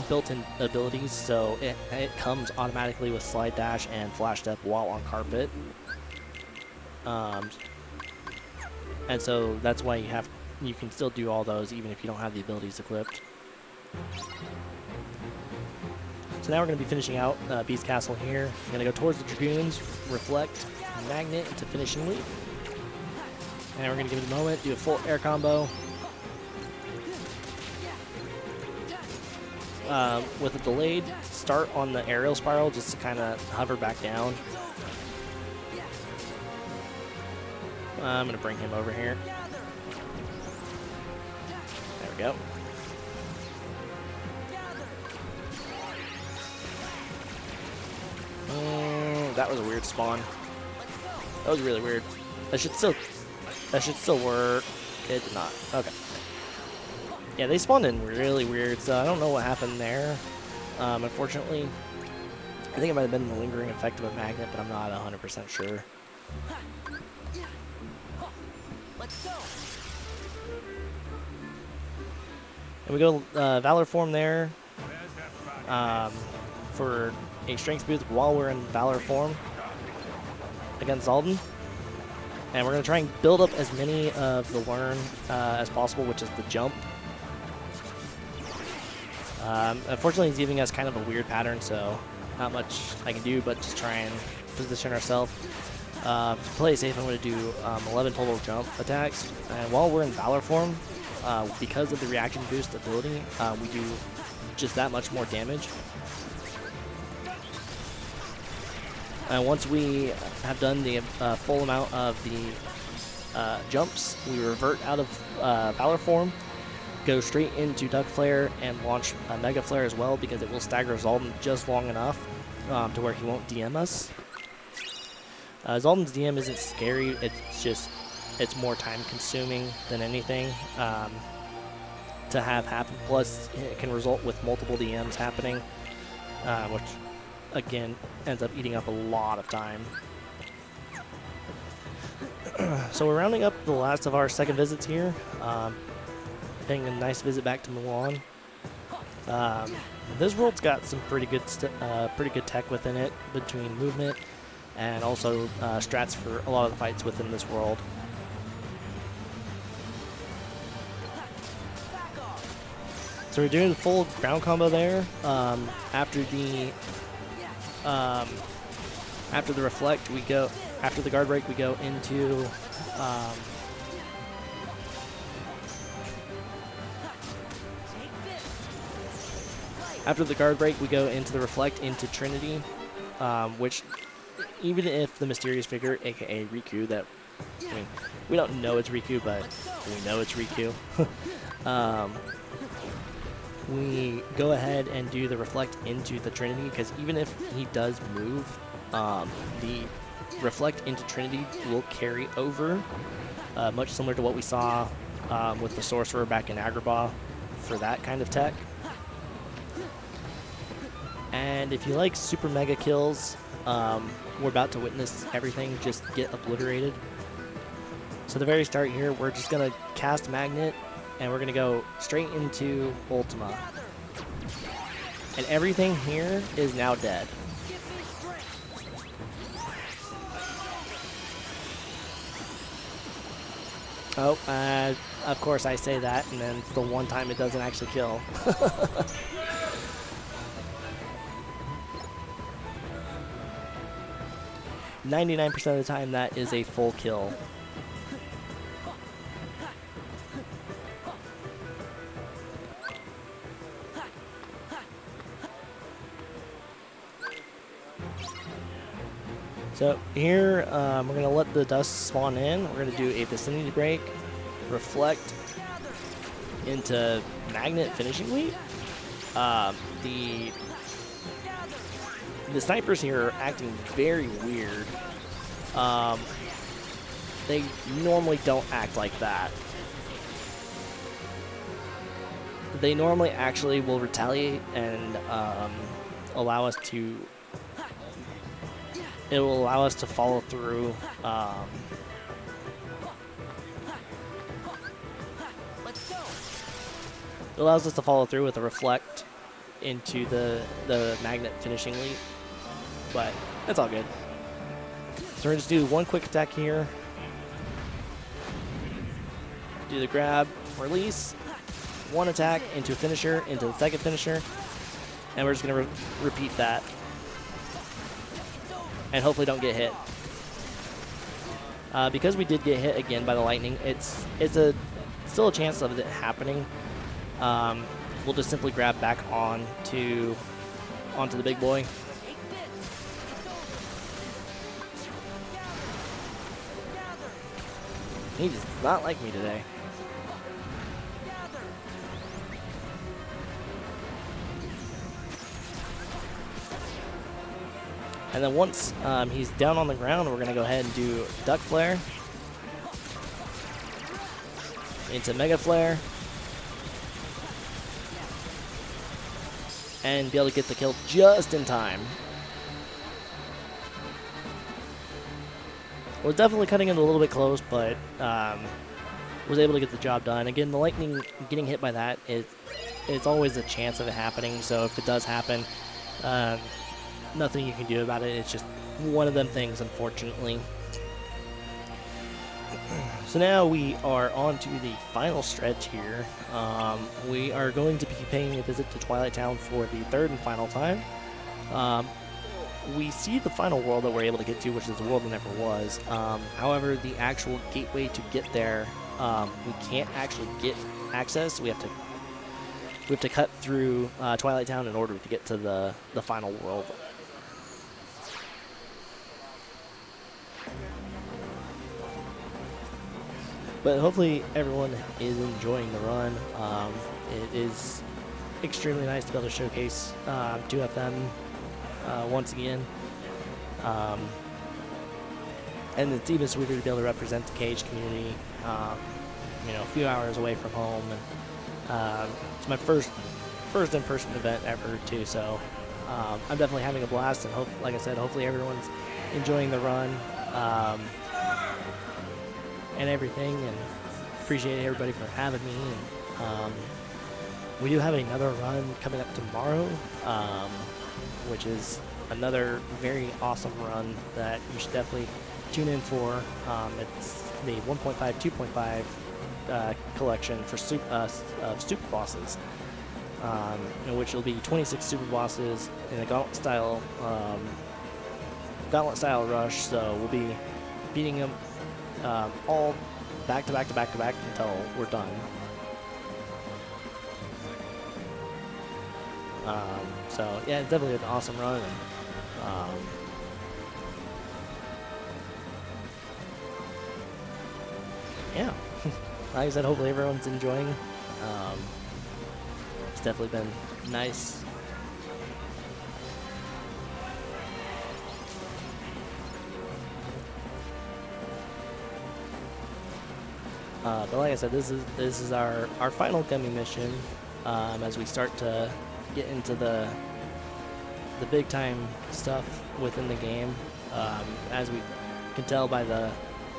built-in abilities, so it comes automatically with slide dash and flash step while on Carpet. And so that's why you can still do all those even if you don't have the abilities equipped. So now we're going to be finishing out Beast Castle here. We're going to go towards the Dragoons, reflect, magnet into finishing leap. And we're going to give it a moment, do a full air combo. With a delayed start on the aerial spiral, just to kind of hover back down. I'm going to bring him over here. There we go. That was a weird spawn. That was really weird. That should still work. It did not. Okay. Yeah, they spawned in really weird, so I don't know what happened there. Unfortunately, I think it might have been the lingering effect of a magnet, but I'm not 100% sure. Let's go. And we go Valor form there for a strength boost while we're in Valor form against Zaldin. And we're going to try and build up as many of the learn as possible, which is the jump. Unfortunately, he's giving us kind of a weird pattern, so not much I can do but just try and position ourselves. To play it safe, I'm going to do 11 total jump attacks. And while we're in Valor form, because of the reaction boost ability, we do just that much more damage. And once we have done the full amount of the jumps, we revert out of Valor form, go straight into Duck Flare, and launch a Mega Flare as well, because it will stagger Zaldin just long enough to where he won't DM us. Zoltan's DM isn't scary, it's more time consuming than anything to have happen. Plus, it can result with multiple DMs happening, which again ends up eating up a lot of time. So we're rounding up the last of our second visits here, paying a nice visit back to Milan. This world's got some pretty good tech within it, between movement and also strats for a lot of the fights within this world. So we're doing the full ground combo there. After the reflect, we go. After the guard break, we go into. After the guard break, we go into the reflect into Trinity, which, even if the mysterious figure, aka Riku, that I mean, we don't know it's Riku, but we know it's Riku. We go ahead and do the reflect into the Trinity, because even if he does move, the reflect into Trinity will carry over, much similar to what we saw with the sorcerer back in Agrabah for that kind of tech. And if you like super mega kills, we're about to witness everything just get obliterated. So at the very start here, we're just going to cast Magnet, and we're going to go straight into Ultima. And everything here is now dead. Oh, of course I say that, and then it's the one time it doesn't actually kill. 99% of the time, that is a full kill. So here, we're going to let the dust spawn in. We're going to do a vicinity break, reflect into magnet finishing lead. The snipers here are acting very weird. They normally don't act like that. They normally actually will retaliate and allow us to. It will allow us to follow through. It allows us to follow through with a reflect into the magnet finishing lead, but it's all good. So we're going to just do one quick attack here. Do the grab, release, one attack into a finisher, into the second finisher, and we're just going to repeat that. And hopefully don't get hit. Because we did get hit again by the lightning, it's still a chance of it happening. We'll just simply grab back onto the big boy. He does not like me today. And then once he's down on the ground, we're going to go ahead and do Duck Flare into Mega Flare and be able to get the kill just in time. Was definitely cutting it a little bit close, but was able to get the job done. Again, the lightning getting hit by that it's always a chance of it happening. So if it does happen, nothing you can do about it. It's just one of them things, unfortunately. So now we are on to the final stretch here. We are going to be paying a visit to Twilight Town for the third and final time. We see the final world that we're able to get to, which is the world that never was. However, the actual gateway to get there, we can't actually get access. We have to cut through Twilight Town in order to get to the final world. But hopefully everyone is enjoying the run. It is extremely nice to be able to showcase 2FM once again. And it's even sweeter to be able to represent the Cage community, you know, a few hours away from home. And it's my first in-person event ever too, so I'm definitely having a blast, and like I said, hopefully everyone's enjoying the run and everything, and appreciate everybody for having me. And we do have another run coming up tomorrow, which is another very awesome run that you should definitely tune in for. It's the 1.5, 2.5 collection for super bosses, in which will be 26 super bosses in a gauntlet style rush. So we'll be beating them all back to back to back to back until we're done. So yeah, it's definitely an awesome run. And, yeah, like I said, hopefully everyone's enjoying. It's definitely been nice. But like I said, this is our final gummy mission as we start to get into the big time stuff within the game. As we can tell by the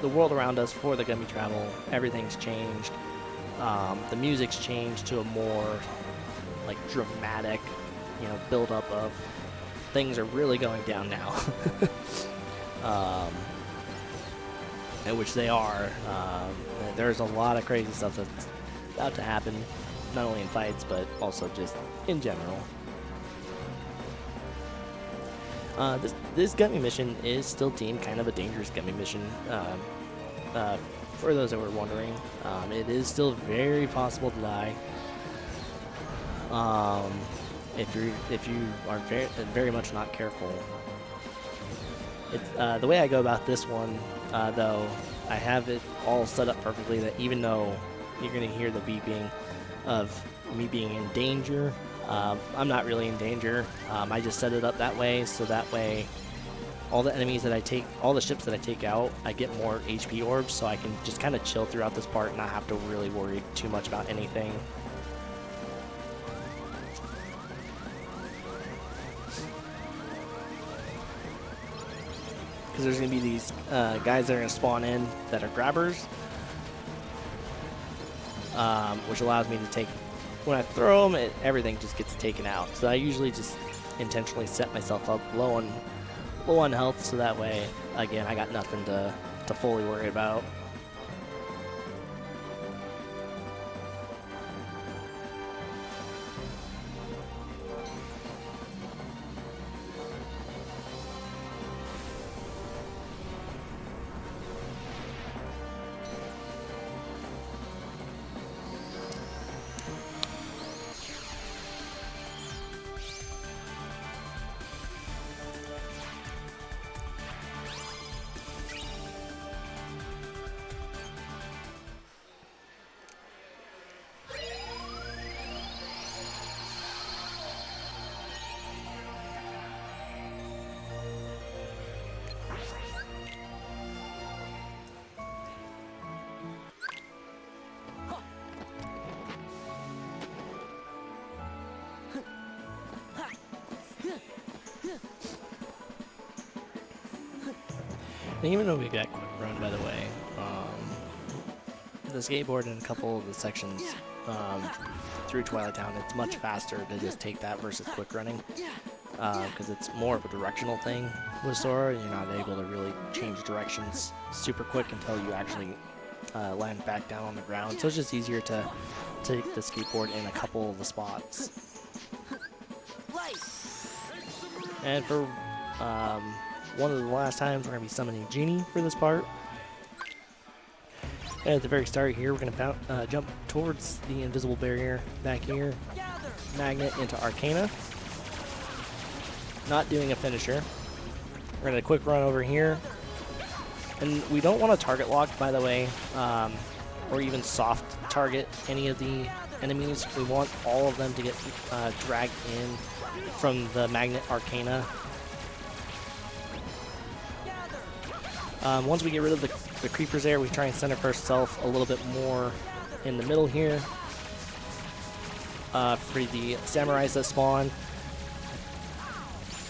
world around us for the gummy travel, everything's changed. The music's changed to a more like dramatic, you know, build up of things are really going down now. In which they are. There's a lot of crazy stuff that's about to happen, not only in fights but also just in general. This gummy mission is still deemed kind of a dangerous gummy mission. For those that were wondering, it is still very possible to die. If you are very much not careful. It's, the way I go about this one, though, I have it all set up perfectly that even though you're going to hear the beeping of me being in danger, I'm not really in danger. I just set it up that way, so that way all the enemies that I take, all the ships that I take out, I get more HP orbs, so I can just kind of chill throughout this part and not have to really worry too much about anything. Because there's going to be these guys that are going to spawn in that are grabbers, which allows me to take, when I throw them, everything just gets taken out. So I usually just intentionally set myself up low on health, so that way, again, I got nothing to fully worry about. And even though we got quick run, by the way, the skateboard in a couple of the sections through Twilight Town, it's much faster to just take that versus quick running, because it's more of a directional thing with Sora. You're not able to really change directions super quick until you actually land back down on the ground. So it's just easier to take the skateboard in a couple of the spots. And for one of the last times, we're going to be summoning Genie for this part. And at the very start here, we're going to jump towards the invisible barrier back here, magnet into Arcana. Not doing a finisher. We're going to quick run over here. And we don't want to target lock, by the way, or even soft target any of the enemies. We want all of them to get dragged in from the magnet Arcana Once we get rid of the creepers there, we try and center ourselves a little bit more in the middle here. For the samurais that spawn.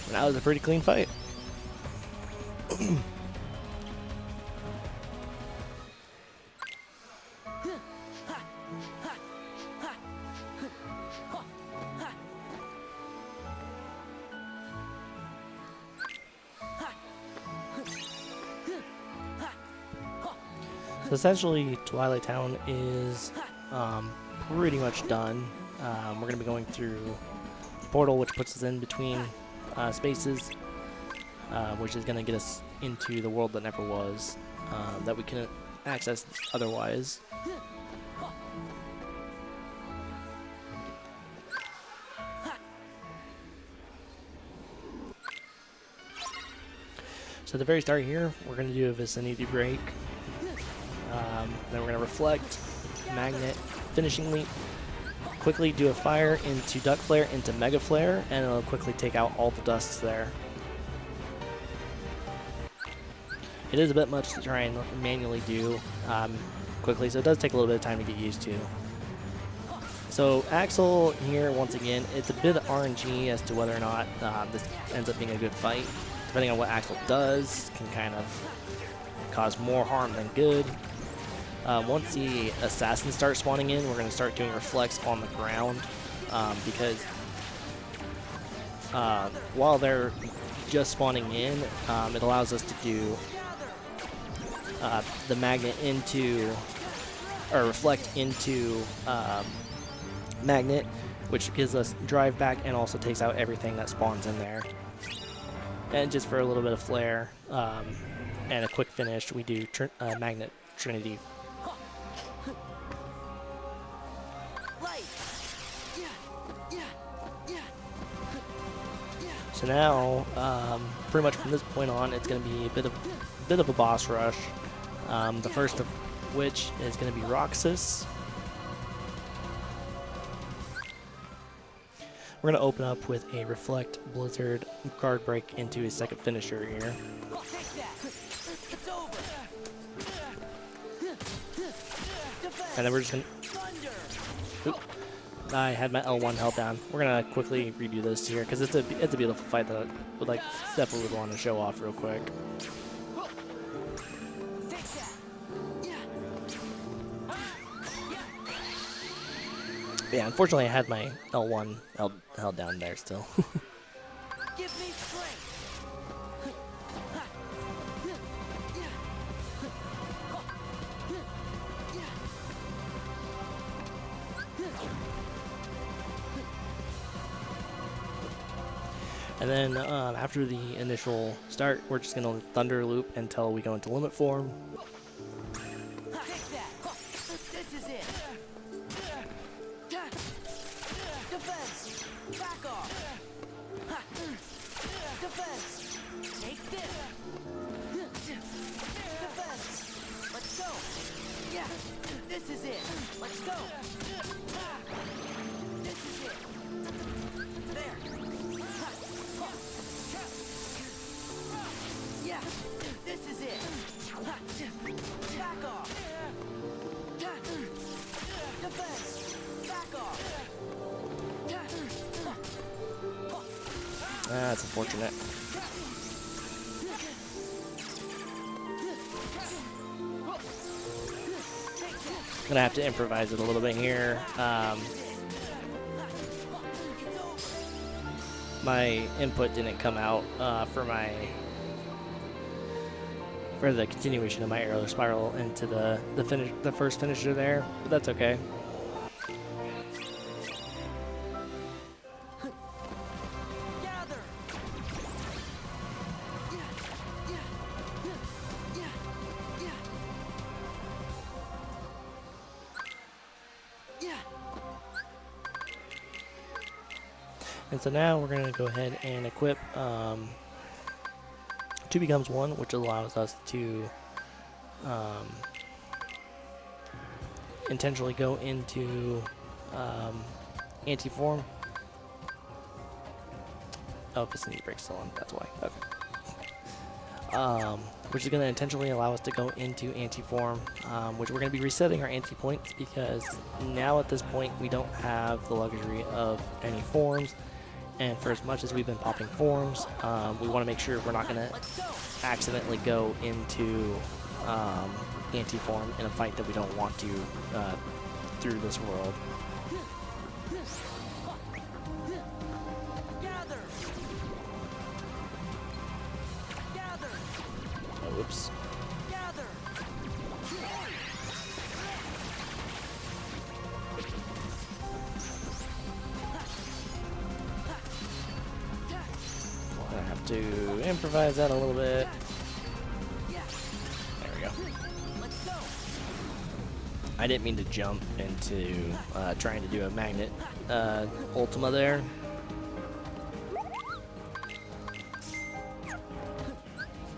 And that was a pretty clean fight. So essentially, Twilight Town is pretty much done. We're going to be going through the portal, which puts us in between spaces, which is going to get us into the world that never was, that we couldn't access otherwise. So at the very start here, we're going to do a vicinity break. Then we're going to reflect, magnet, finishing leap, quickly do a fire into duck flare into mega flare, and it'll quickly take out all the dusts there. It is a bit much to try and manually do quickly, so it does take a little bit of time to get used to. So Axel here, once again, it's a bit of RNG as to whether or not this ends up being a good fight. Depending on what Axel does, can kind of cause more harm than good. Once the assassins start spawning in, we're going to start doing reflex on the ground, because while they're just spawning in, it allows us to do the magnet into, or reflect into magnet, which gives us drive back and also takes out everything that spawns in there. And just for a little bit of flair and a quick finish, we do magnet trinity. So now, pretty much from this point on, it's going to be a bit of a boss rush. The first of which is going to be Roxas. We're going to open up with a Reflect, Blizzard, guard break into his second finisher here. And then we're just going to... Oop. I had my L1 held down. We're going to quickly redo this here because it's a beautiful fight that I definitely would want to show off real quick. Yeah, unfortunately I had my L1 held down there still. Give me strength. And then after the initial start, we're just going to thunder loop until we go into limit form. Take that. This is it. Defense. Back off. Defense. Take this. Defense. Let's go. Yeah. This is it. Let's go. This is it. There. Yeah. This is it. Back off. Defense. Back off. That's unfortunate. Gonna have to improvise it a little bit here. My input didn't come out for the continuation of my aerial spiral into the first finisher there, but that's okay. And so now we're going to go ahead and equip 2 becomes 1, which allows us to intentionally go into anti-form. Oh, vicinity break's still on, that's why. Okay. which is going to intentionally allow us to go into anti-form, which we're going to be resetting our anti-points because now at this point we don't have the luxury of any forms. And for as much as we've been popping forms, we want to make sure we're not going to accidentally go into anti-form in a fight that we don't want to through this world. Oh, whoops. I have to improvise that a little bit. There we go. I didn't mean to jump into trying to do a magnet Ultima there.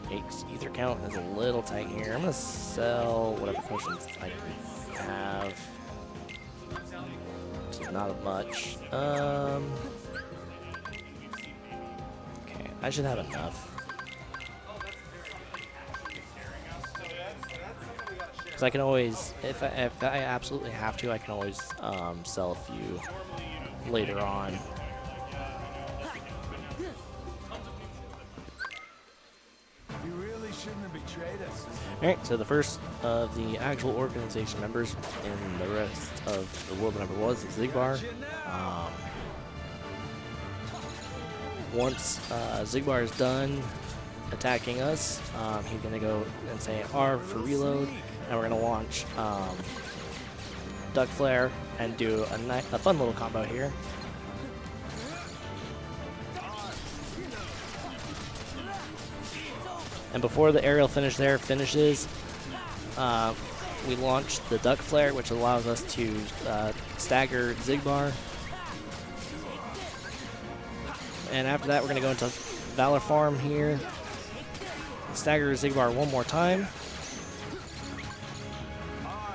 Yikes, ether count is a little tight here. I'm gonna sell whatever potions I have. It's not much. Okay, I should have enough. Because I can always, if I absolutely have to, I can always sell a few later on. You really shouldn't have betrayed us. Alright, so the first of the actual organization members in the rest of the world number was Xigbar. Once Xigbar is done attacking us, he's going to go and say R for reload, and we're going to launch Duck Flare and do a fun little combo here. And before the aerial finish there finishes, we launch the Duck Flare, which allows us to stagger Xigbar. And after that, we're going to go into Valor Farm here. Stagger Xigbar one more time.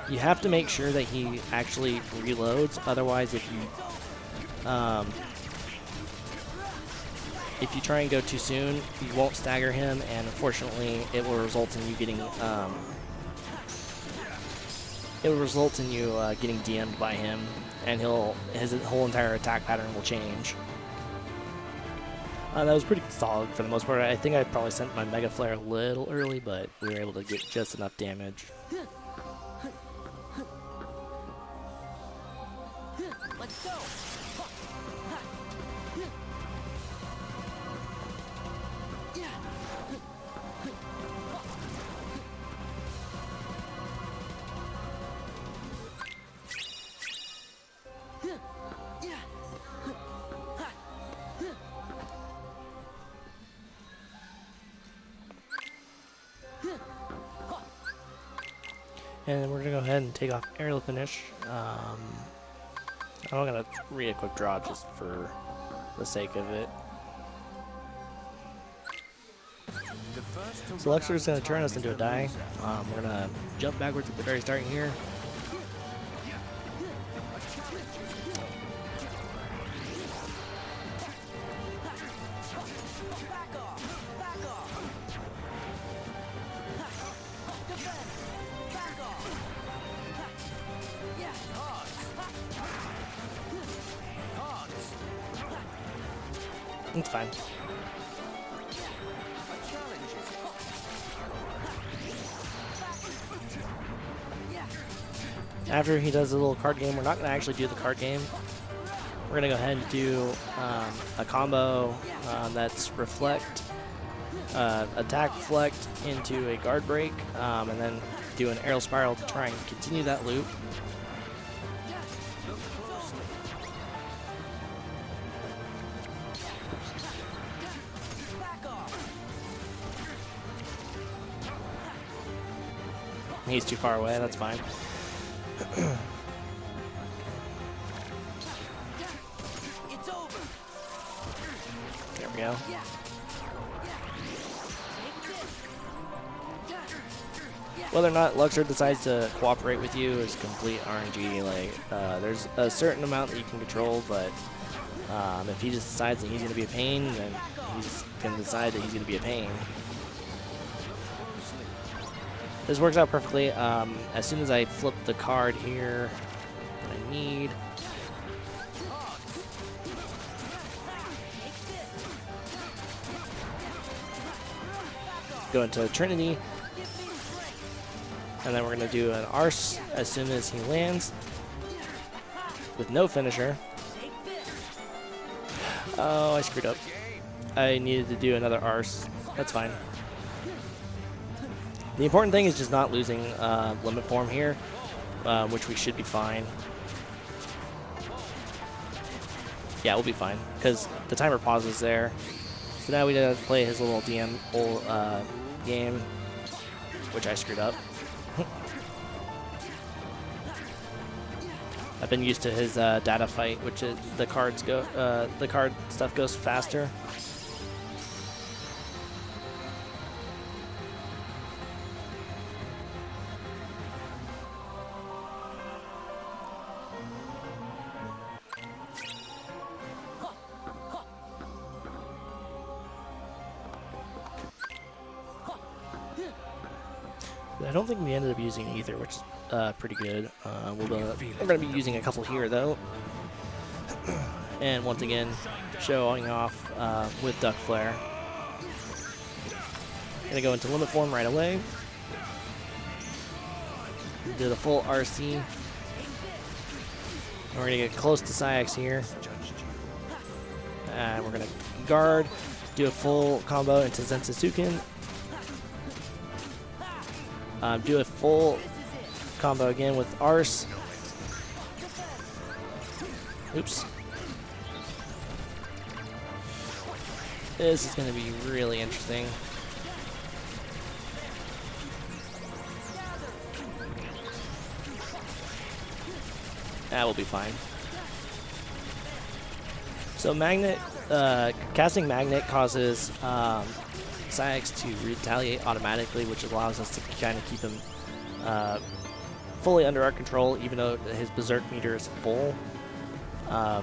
You have to make sure that he actually reloads. Otherwise, if you try and go too soon, you won't stagger him, and unfortunately, it will result in you getting getting DM'd by him, and his whole entire attack pattern will change. That was pretty solid for the most part. I think I probably sent my Mega Flare a little early, but we were able to get just enough damage. Let's go. And we're gonna go ahead and take off aerial finish. I'm gonna read a quick draw just for the sake of it. So Lexer is gonna turn us into a die. We're gonna jump backwards at the very start here. It's fine. After he does a little card game, we're not going to actually do the card game. We're going to go ahead and do a combo that's reflect, attack reflect into a guard break, and then do an aerial spiral to try and continue that loop. He's too far away, that's fine. There we go. Whether or not Luxor decides to cooperate with you is complete RNG. Like, there's a certain amount that you can control, but if he just decides that he's going to be a pain, then he's going to decide that he's going to be a pain. This works out perfectly. As soon as I flip the card here that I need, go into Trinity, and then we're going to do an Arse as soon as he lands with no finisher. Oh, I screwed up. I needed to do another Arse. That's fine. The important thing is just not losing limit form here, which we should be fine. Yeah, we'll be fine, because the timer pauses there. So now we gotta play his little DM game, which I screwed up. I've been used to his data fight, which is the card stuff goes faster. I don't think we ended up using Ether, which is pretty good. We're going to be using a couple here, though. And once again, showing off with Duck Flare. Going to go into limit form right away. Do the full RC. And we're going to get close to Syax here. And we're going to guard, do a full combo into Zensusuken. Do a full combo again with Arse. Oops. This is going to be really interesting. That will be fine. So Magnet, casting Magnet causes Syax to retaliate automatically, which allows us to kind of keep him fully under our control, even though his Berserk meter is full. I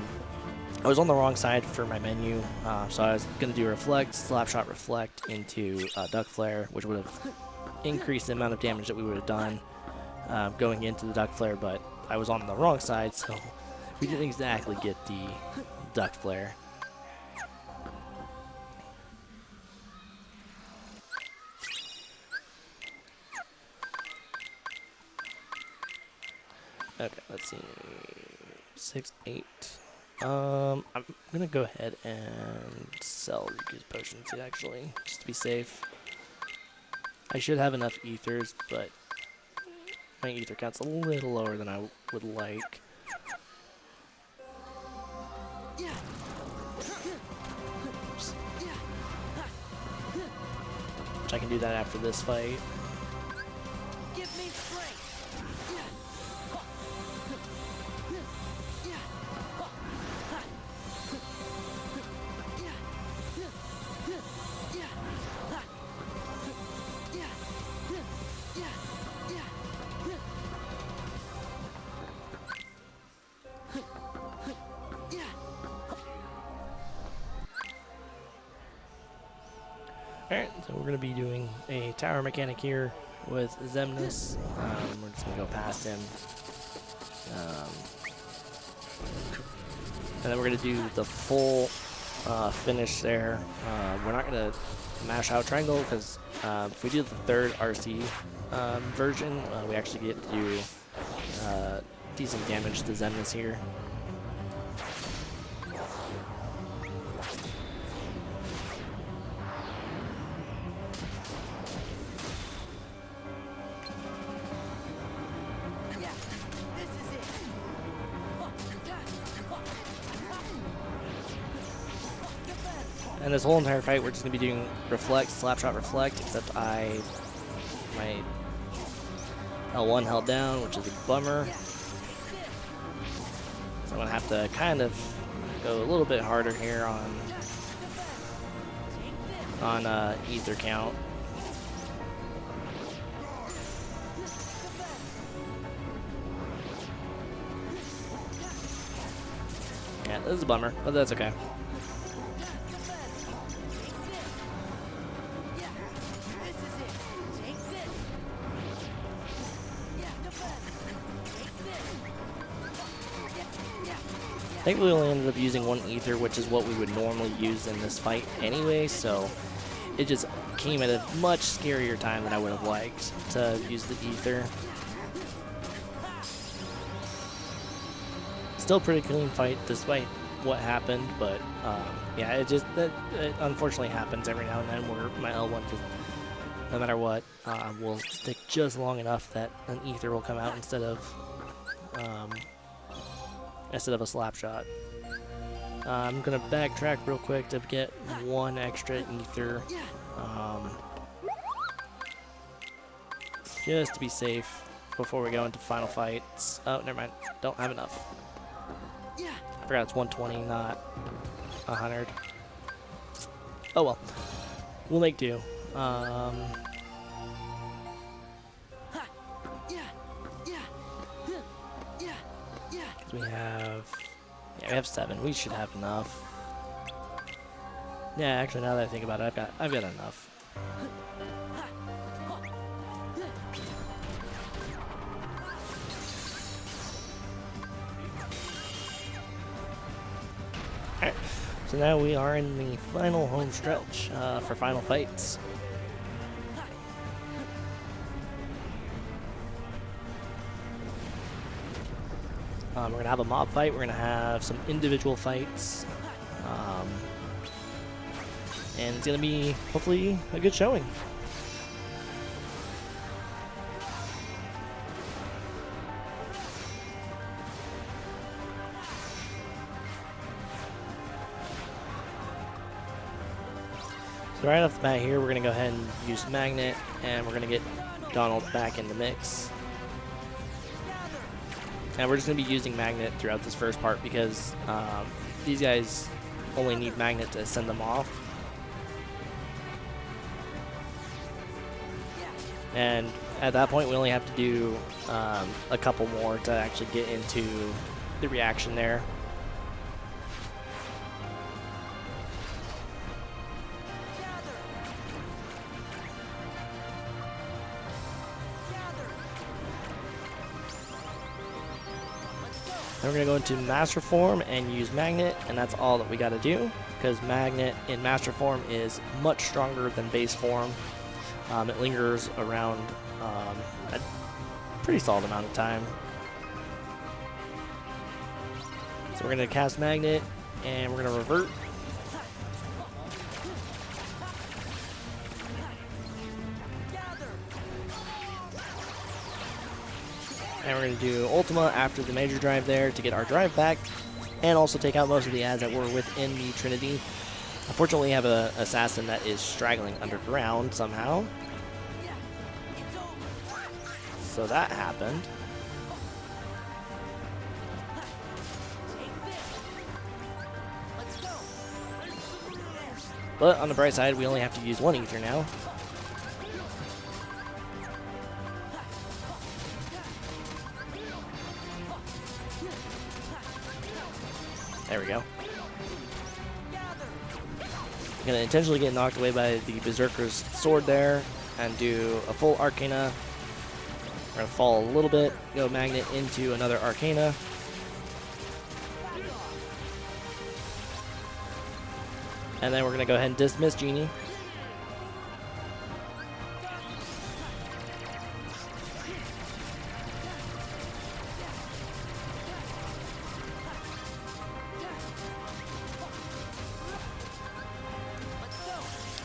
was on the wrong side for my menu, so I was going to do Reflect, Slapshot Reflect into Duck Flare, which would have increased the amount of damage that we would have done going into the Duck Flare, but I was on the wrong side, so we didn't exactly get the Duck Flare. Okay, let's see. 6, 8. I'm gonna go ahead and sell Riku's potions actually, just to be safe. I should have enough ethers, but my ether count's a little lower than I would like. Oops. Which I can do that after this fight. Alright, so we're going to be doing a tower mechanic here with Xemnas. We're just going to go past him. And then we're going to do the full finish there. We're not going to mash out triangle because if we do the third RC version, we actually get to do decent damage to Xemnas here. And this whole entire fight, we're just going to be doing Reflect, Slapshot Reflect, except my L1 held down, which is a bummer. So I'm going to have to kind of go a little bit harder here on ether count. Yeah, this is a bummer, but that's okay. Thankfully, we only ended up using 1 ether, which is what we would normally use in this fight anyway, so it just came at a much scarier time than I would have liked to use the ether. Still pretty clean fight despite what happened, but yeah, it unfortunately happens every now and then where my L1 just, no matter what, will stick just long enough that an ether will come out instead of a slap shot. I'm gonna backtrack real quick to get 1 extra ether, just to be safe before we go into final fights. Oh, never mind, don't have enough. I forgot it's 120, not 100. Oh well, we'll make do. We have 7. We should have enough. Yeah, actually, now that I think about it, I've got enough. Alright, so now we are in the final home stretch for final fights. We're going to have a mob fight, we're going to have some individual fights, and it's going to be, hopefully, a good showing. So right off the bat here, we're going to go ahead and use Magnet, and we're going to get Donald back in the mix. And we're just going to be using Magnet throughout this first part because these guys only need Magnet to send them off. And at that point, we only have to do a couple more to actually get into the reaction there. Then we're going to go into Master Form and use Magnet, and that's all that we got to do, because Magnet in Master Form is much stronger than Base Form. It lingers around a pretty solid amount of time. So we're going to cast Magnet, and we're going to revert. And we're going to do Ultima after the major drive there to get our drive back and also take out most of the ads that were within the Trinity. Unfortunately, we have an assassin that is straggling underground somehow. So that happened. But on the bright side, we only have to use 1 ether now. There we go. I'm going to intentionally get knocked away by the Berserker's sword there and do a full Arcana. We're going to fall a little bit, go Magnet into another Arcana. And then we're going to go ahead and dismiss Genie.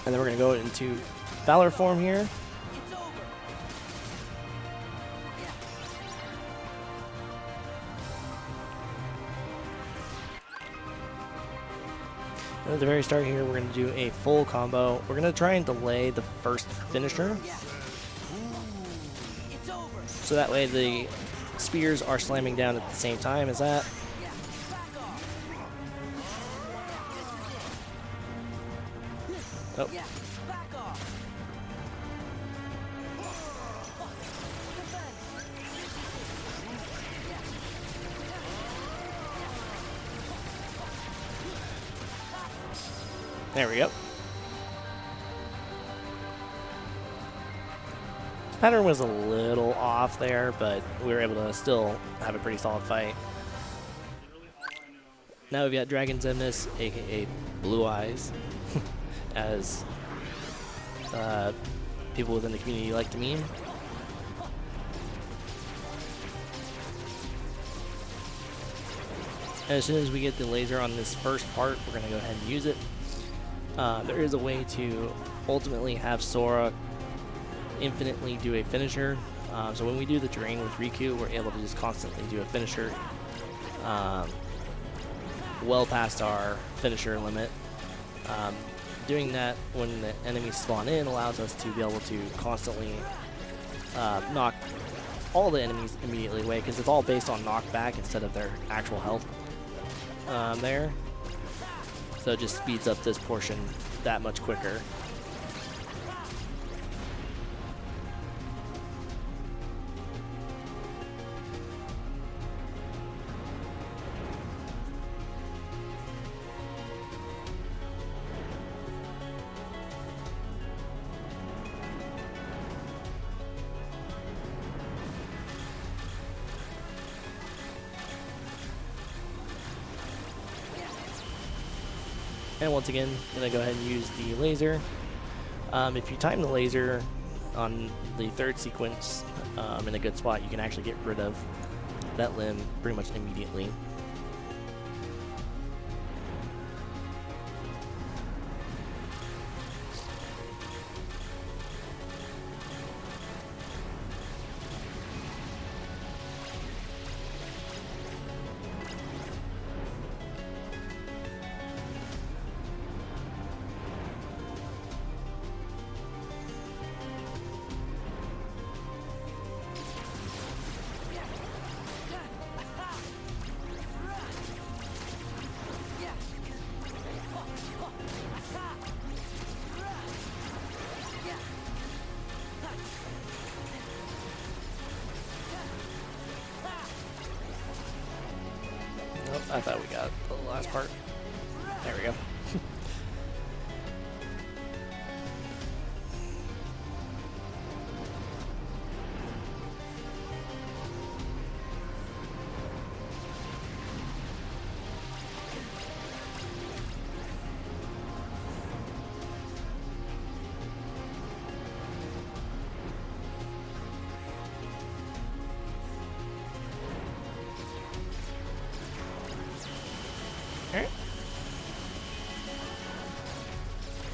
And then we're going to go into Valor form here. And at the very start here, we're going to do a full combo. We're going to try and delay the first finisher. So that way the spears are slamming down at the same time as that. Oh. There we go. This pattern was a little off there, but we were able to still have a pretty solid fight. Now we've got Dragon Zemnis, aka Blue Eyes, as people within the community like to meme. And as soon as we get the laser on this first part, we're going to go ahead and use it. There is a way to ultimately have Sora infinitely do a finisher. So when we do the drain with Riku, we're able to just constantly do a finisher well past our finisher limit. Doing that when the enemies spawn in allows us to be able to constantly knock all the enemies immediately away, because it's all based on knockback instead of their actual health there. So it just speeds up this portion that much quicker. And once again, I'm going to go ahead and use the laser. If you time the laser on the third sequence in a good spot, you can actually get rid of that limb pretty much immediately. I thought we got the last part. There we go.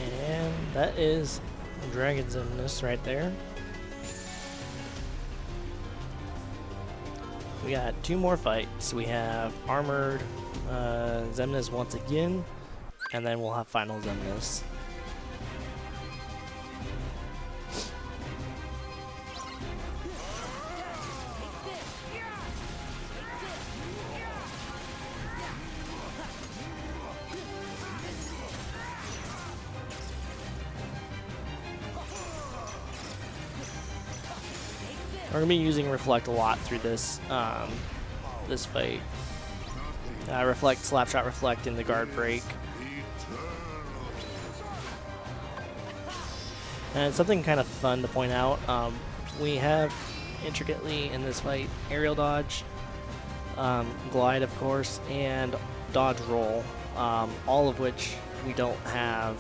And that is Dragon Zemnis right there. We got two more fights. We have Armored Zemnis once again, and then we'll have Final Zemnis. We're going to be using Reflect a lot through this this fight. Reflect, Slapshot, Reflect in the guard break. And something kind of fun to point out, we have intricately in this fight aerial dodge, glide of course, and dodge roll, all of which we don't have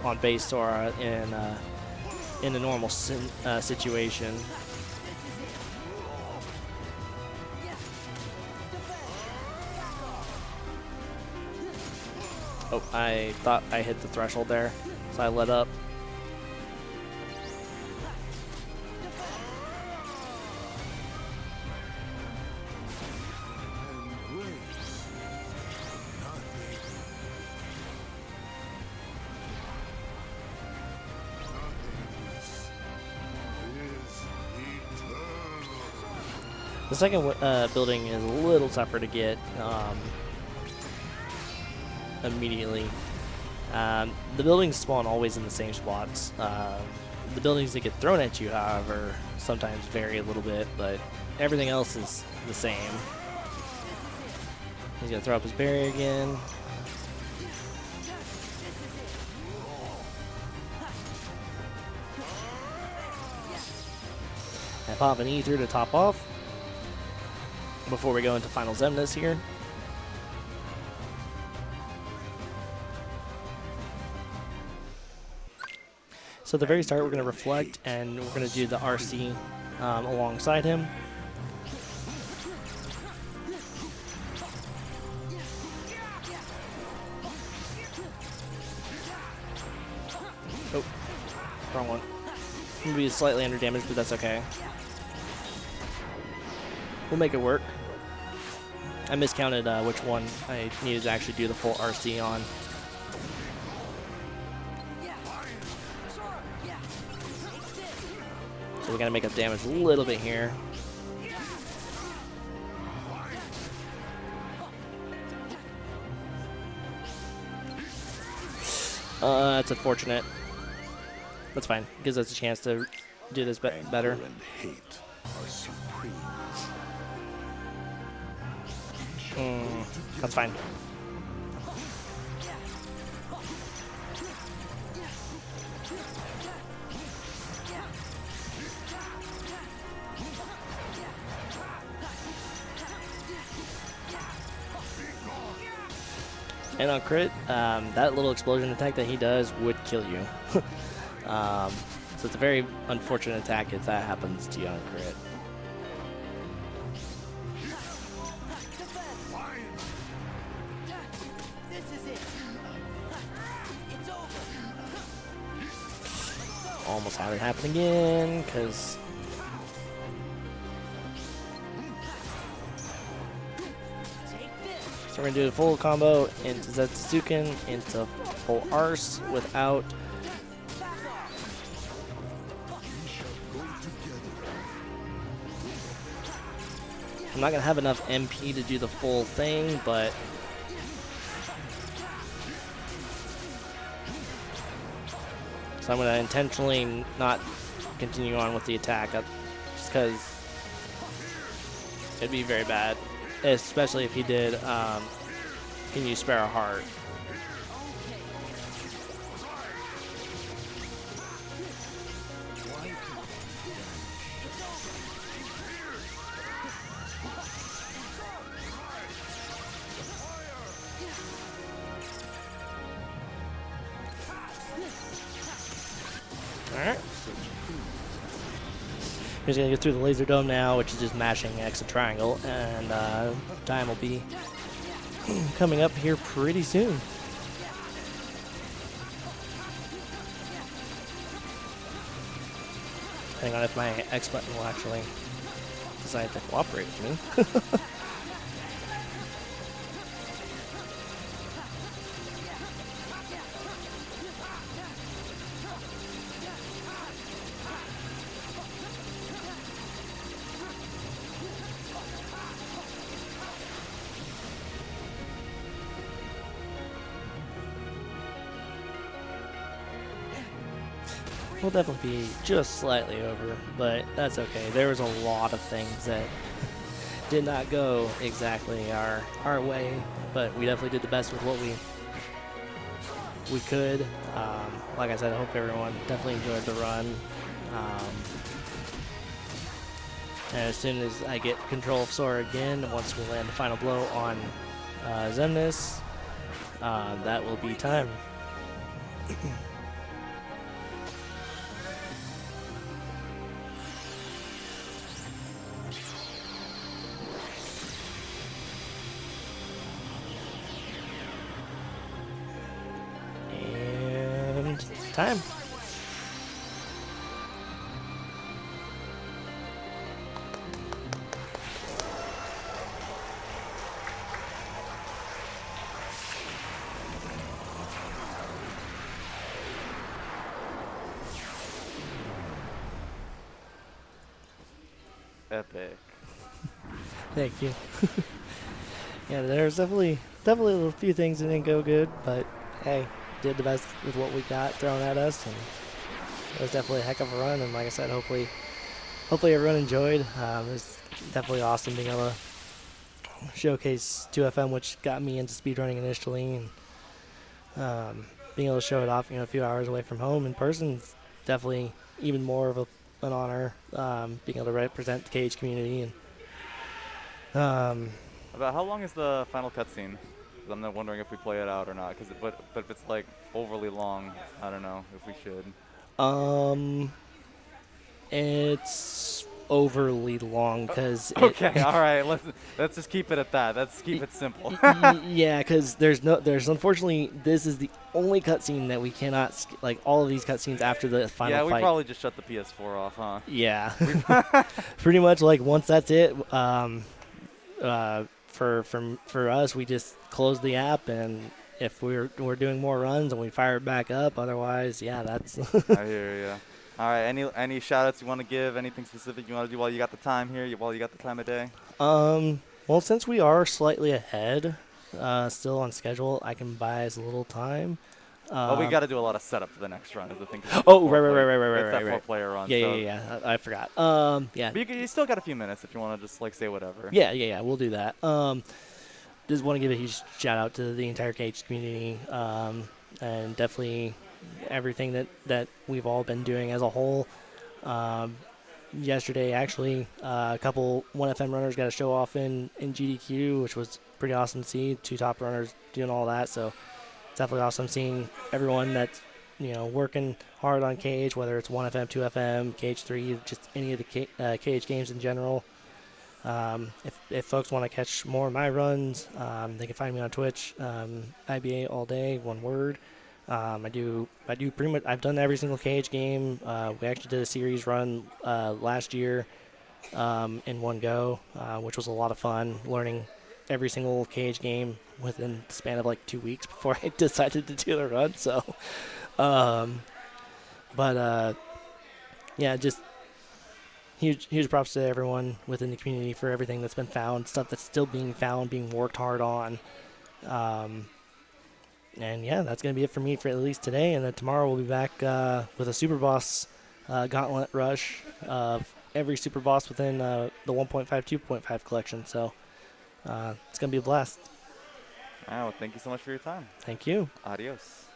on base Sora in a normal situation. Oh, I thought I hit the threshold there, so I let up. The second building is a little tougher to get immediately. The buildings spawn always in the same spots. The buildings that get thrown at you, however, sometimes vary a little bit, but everything else is the same. He's gonna throw up his barrier again. And pop an E through to top off before we go into Final Zemnis here. So at the very start, we're going to reflect, and we're going to do the RC alongside him. Oh, wrong one. I'm going to be slightly under damage, but that's okay. We'll make it work. I miscounted which one I needed to actually do the full RC on. So we gotta make up damage a little bit here. That's unfortunate. That's fine. Gives us a chance to do this better. And hate are supreme. That's fine. And on crit, that little explosion attack that he does would kill you. So it's a very unfortunate attack if that happens to you on crit. Almost had it happen again, because so we're gonna do the full combo into Zetsuken, into full arse without. I'm not gonna have enough MP to do the full thing, but so I'm gonna intentionally not continue on with the attack, just because it'd be very bad. Especially if he did, can you spare a heart? Alright. We're just going to go through the laser dome now, which is just mashing X and triangle, and time will be coming up here pretty soon. Depending on if my X button will actually decide to cooperate with me. We'll definitely be just slightly over, but that's okay. There was a lot of things that did not go exactly our way, but we definitely did the best with what we could. Like I said, I hope everyone definitely enjoyed the run. And as soon as I get control of Sora again, once we land the final blow on Zemnis, that will be time. Time. Epic. Thank you. Yeah, there's definitely a few things that didn't go good, but hey, did the best with what we got thrown at us, and it was definitely a heck of a run. And like I said, hopefully everyone enjoyed. It was definitely awesome being able to showcase 2FM, which got me into speedrunning initially, and being able to show it off, a few hours away from home in person, is definitely even more of an honor. Being able to represent the KH community, and About how long is the final cutscene? I'm not wondering if we play it out or not. But if it's like overly long, I don't know if we should. It's overly long because Okay, all right. Let's just keep it at that. Let's keep it simple. yeah, because there's unfortunately this is the only cutscene that we cannot like all of these cutscenes after the final Yeah, we fight. probably just shut the PS4 off, huh? Yeah, pretty much like once that's it. For us, we just close the app, and if we're doing more runs, and we fire it back up. Otherwise, yeah, that's. I hear you. All right. Any shout outs you want to give? Anything specific you want to do while you got the time here? While you got the time of day? Well, since we are slightly ahead, still on schedule, I can buy us a little time. But we got to do a lot of setup for the next run. Is the thing. Oh, right. It's that Right. 4-player run. Yeah, so. yeah. I forgot. Yeah. But you still got a few minutes if you want to just like say whatever. Yeah. We'll do that. Just want to give a huge shout out to the entire Cage community, and definitely everything that we've all been doing as a whole. Yesterday, actually, a couple 1FM runners got to show off in GDQ, which was pretty awesome to see. 2 top runners doing all that, so it's definitely awesome seeing everyone that's working hard on Cage, whether it's 1FM, 2FM, Cage 3, just any of the Cage games in general. If folks want to catch more of my runs, they can find me on Twitch, IBA all day, one word. I do pretty much. I've done every single Cage game. We actually did a series run last year in one go, which was a lot of fun. Learning every single Cage game within the span of like 2 weeks before I decided to do the run. So, yeah, just huge props to everyone within the community for everything that's been found, stuff that's still being found, being worked hard on. And yeah, that's going to be it for me for at least today. And then tomorrow we'll be back with a Super Boss gauntlet rush of every Super Boss within the 1.5, 2.5 collection. So it's going to be a blast. All right, well, thank you so much for your time. Thank you. Adios.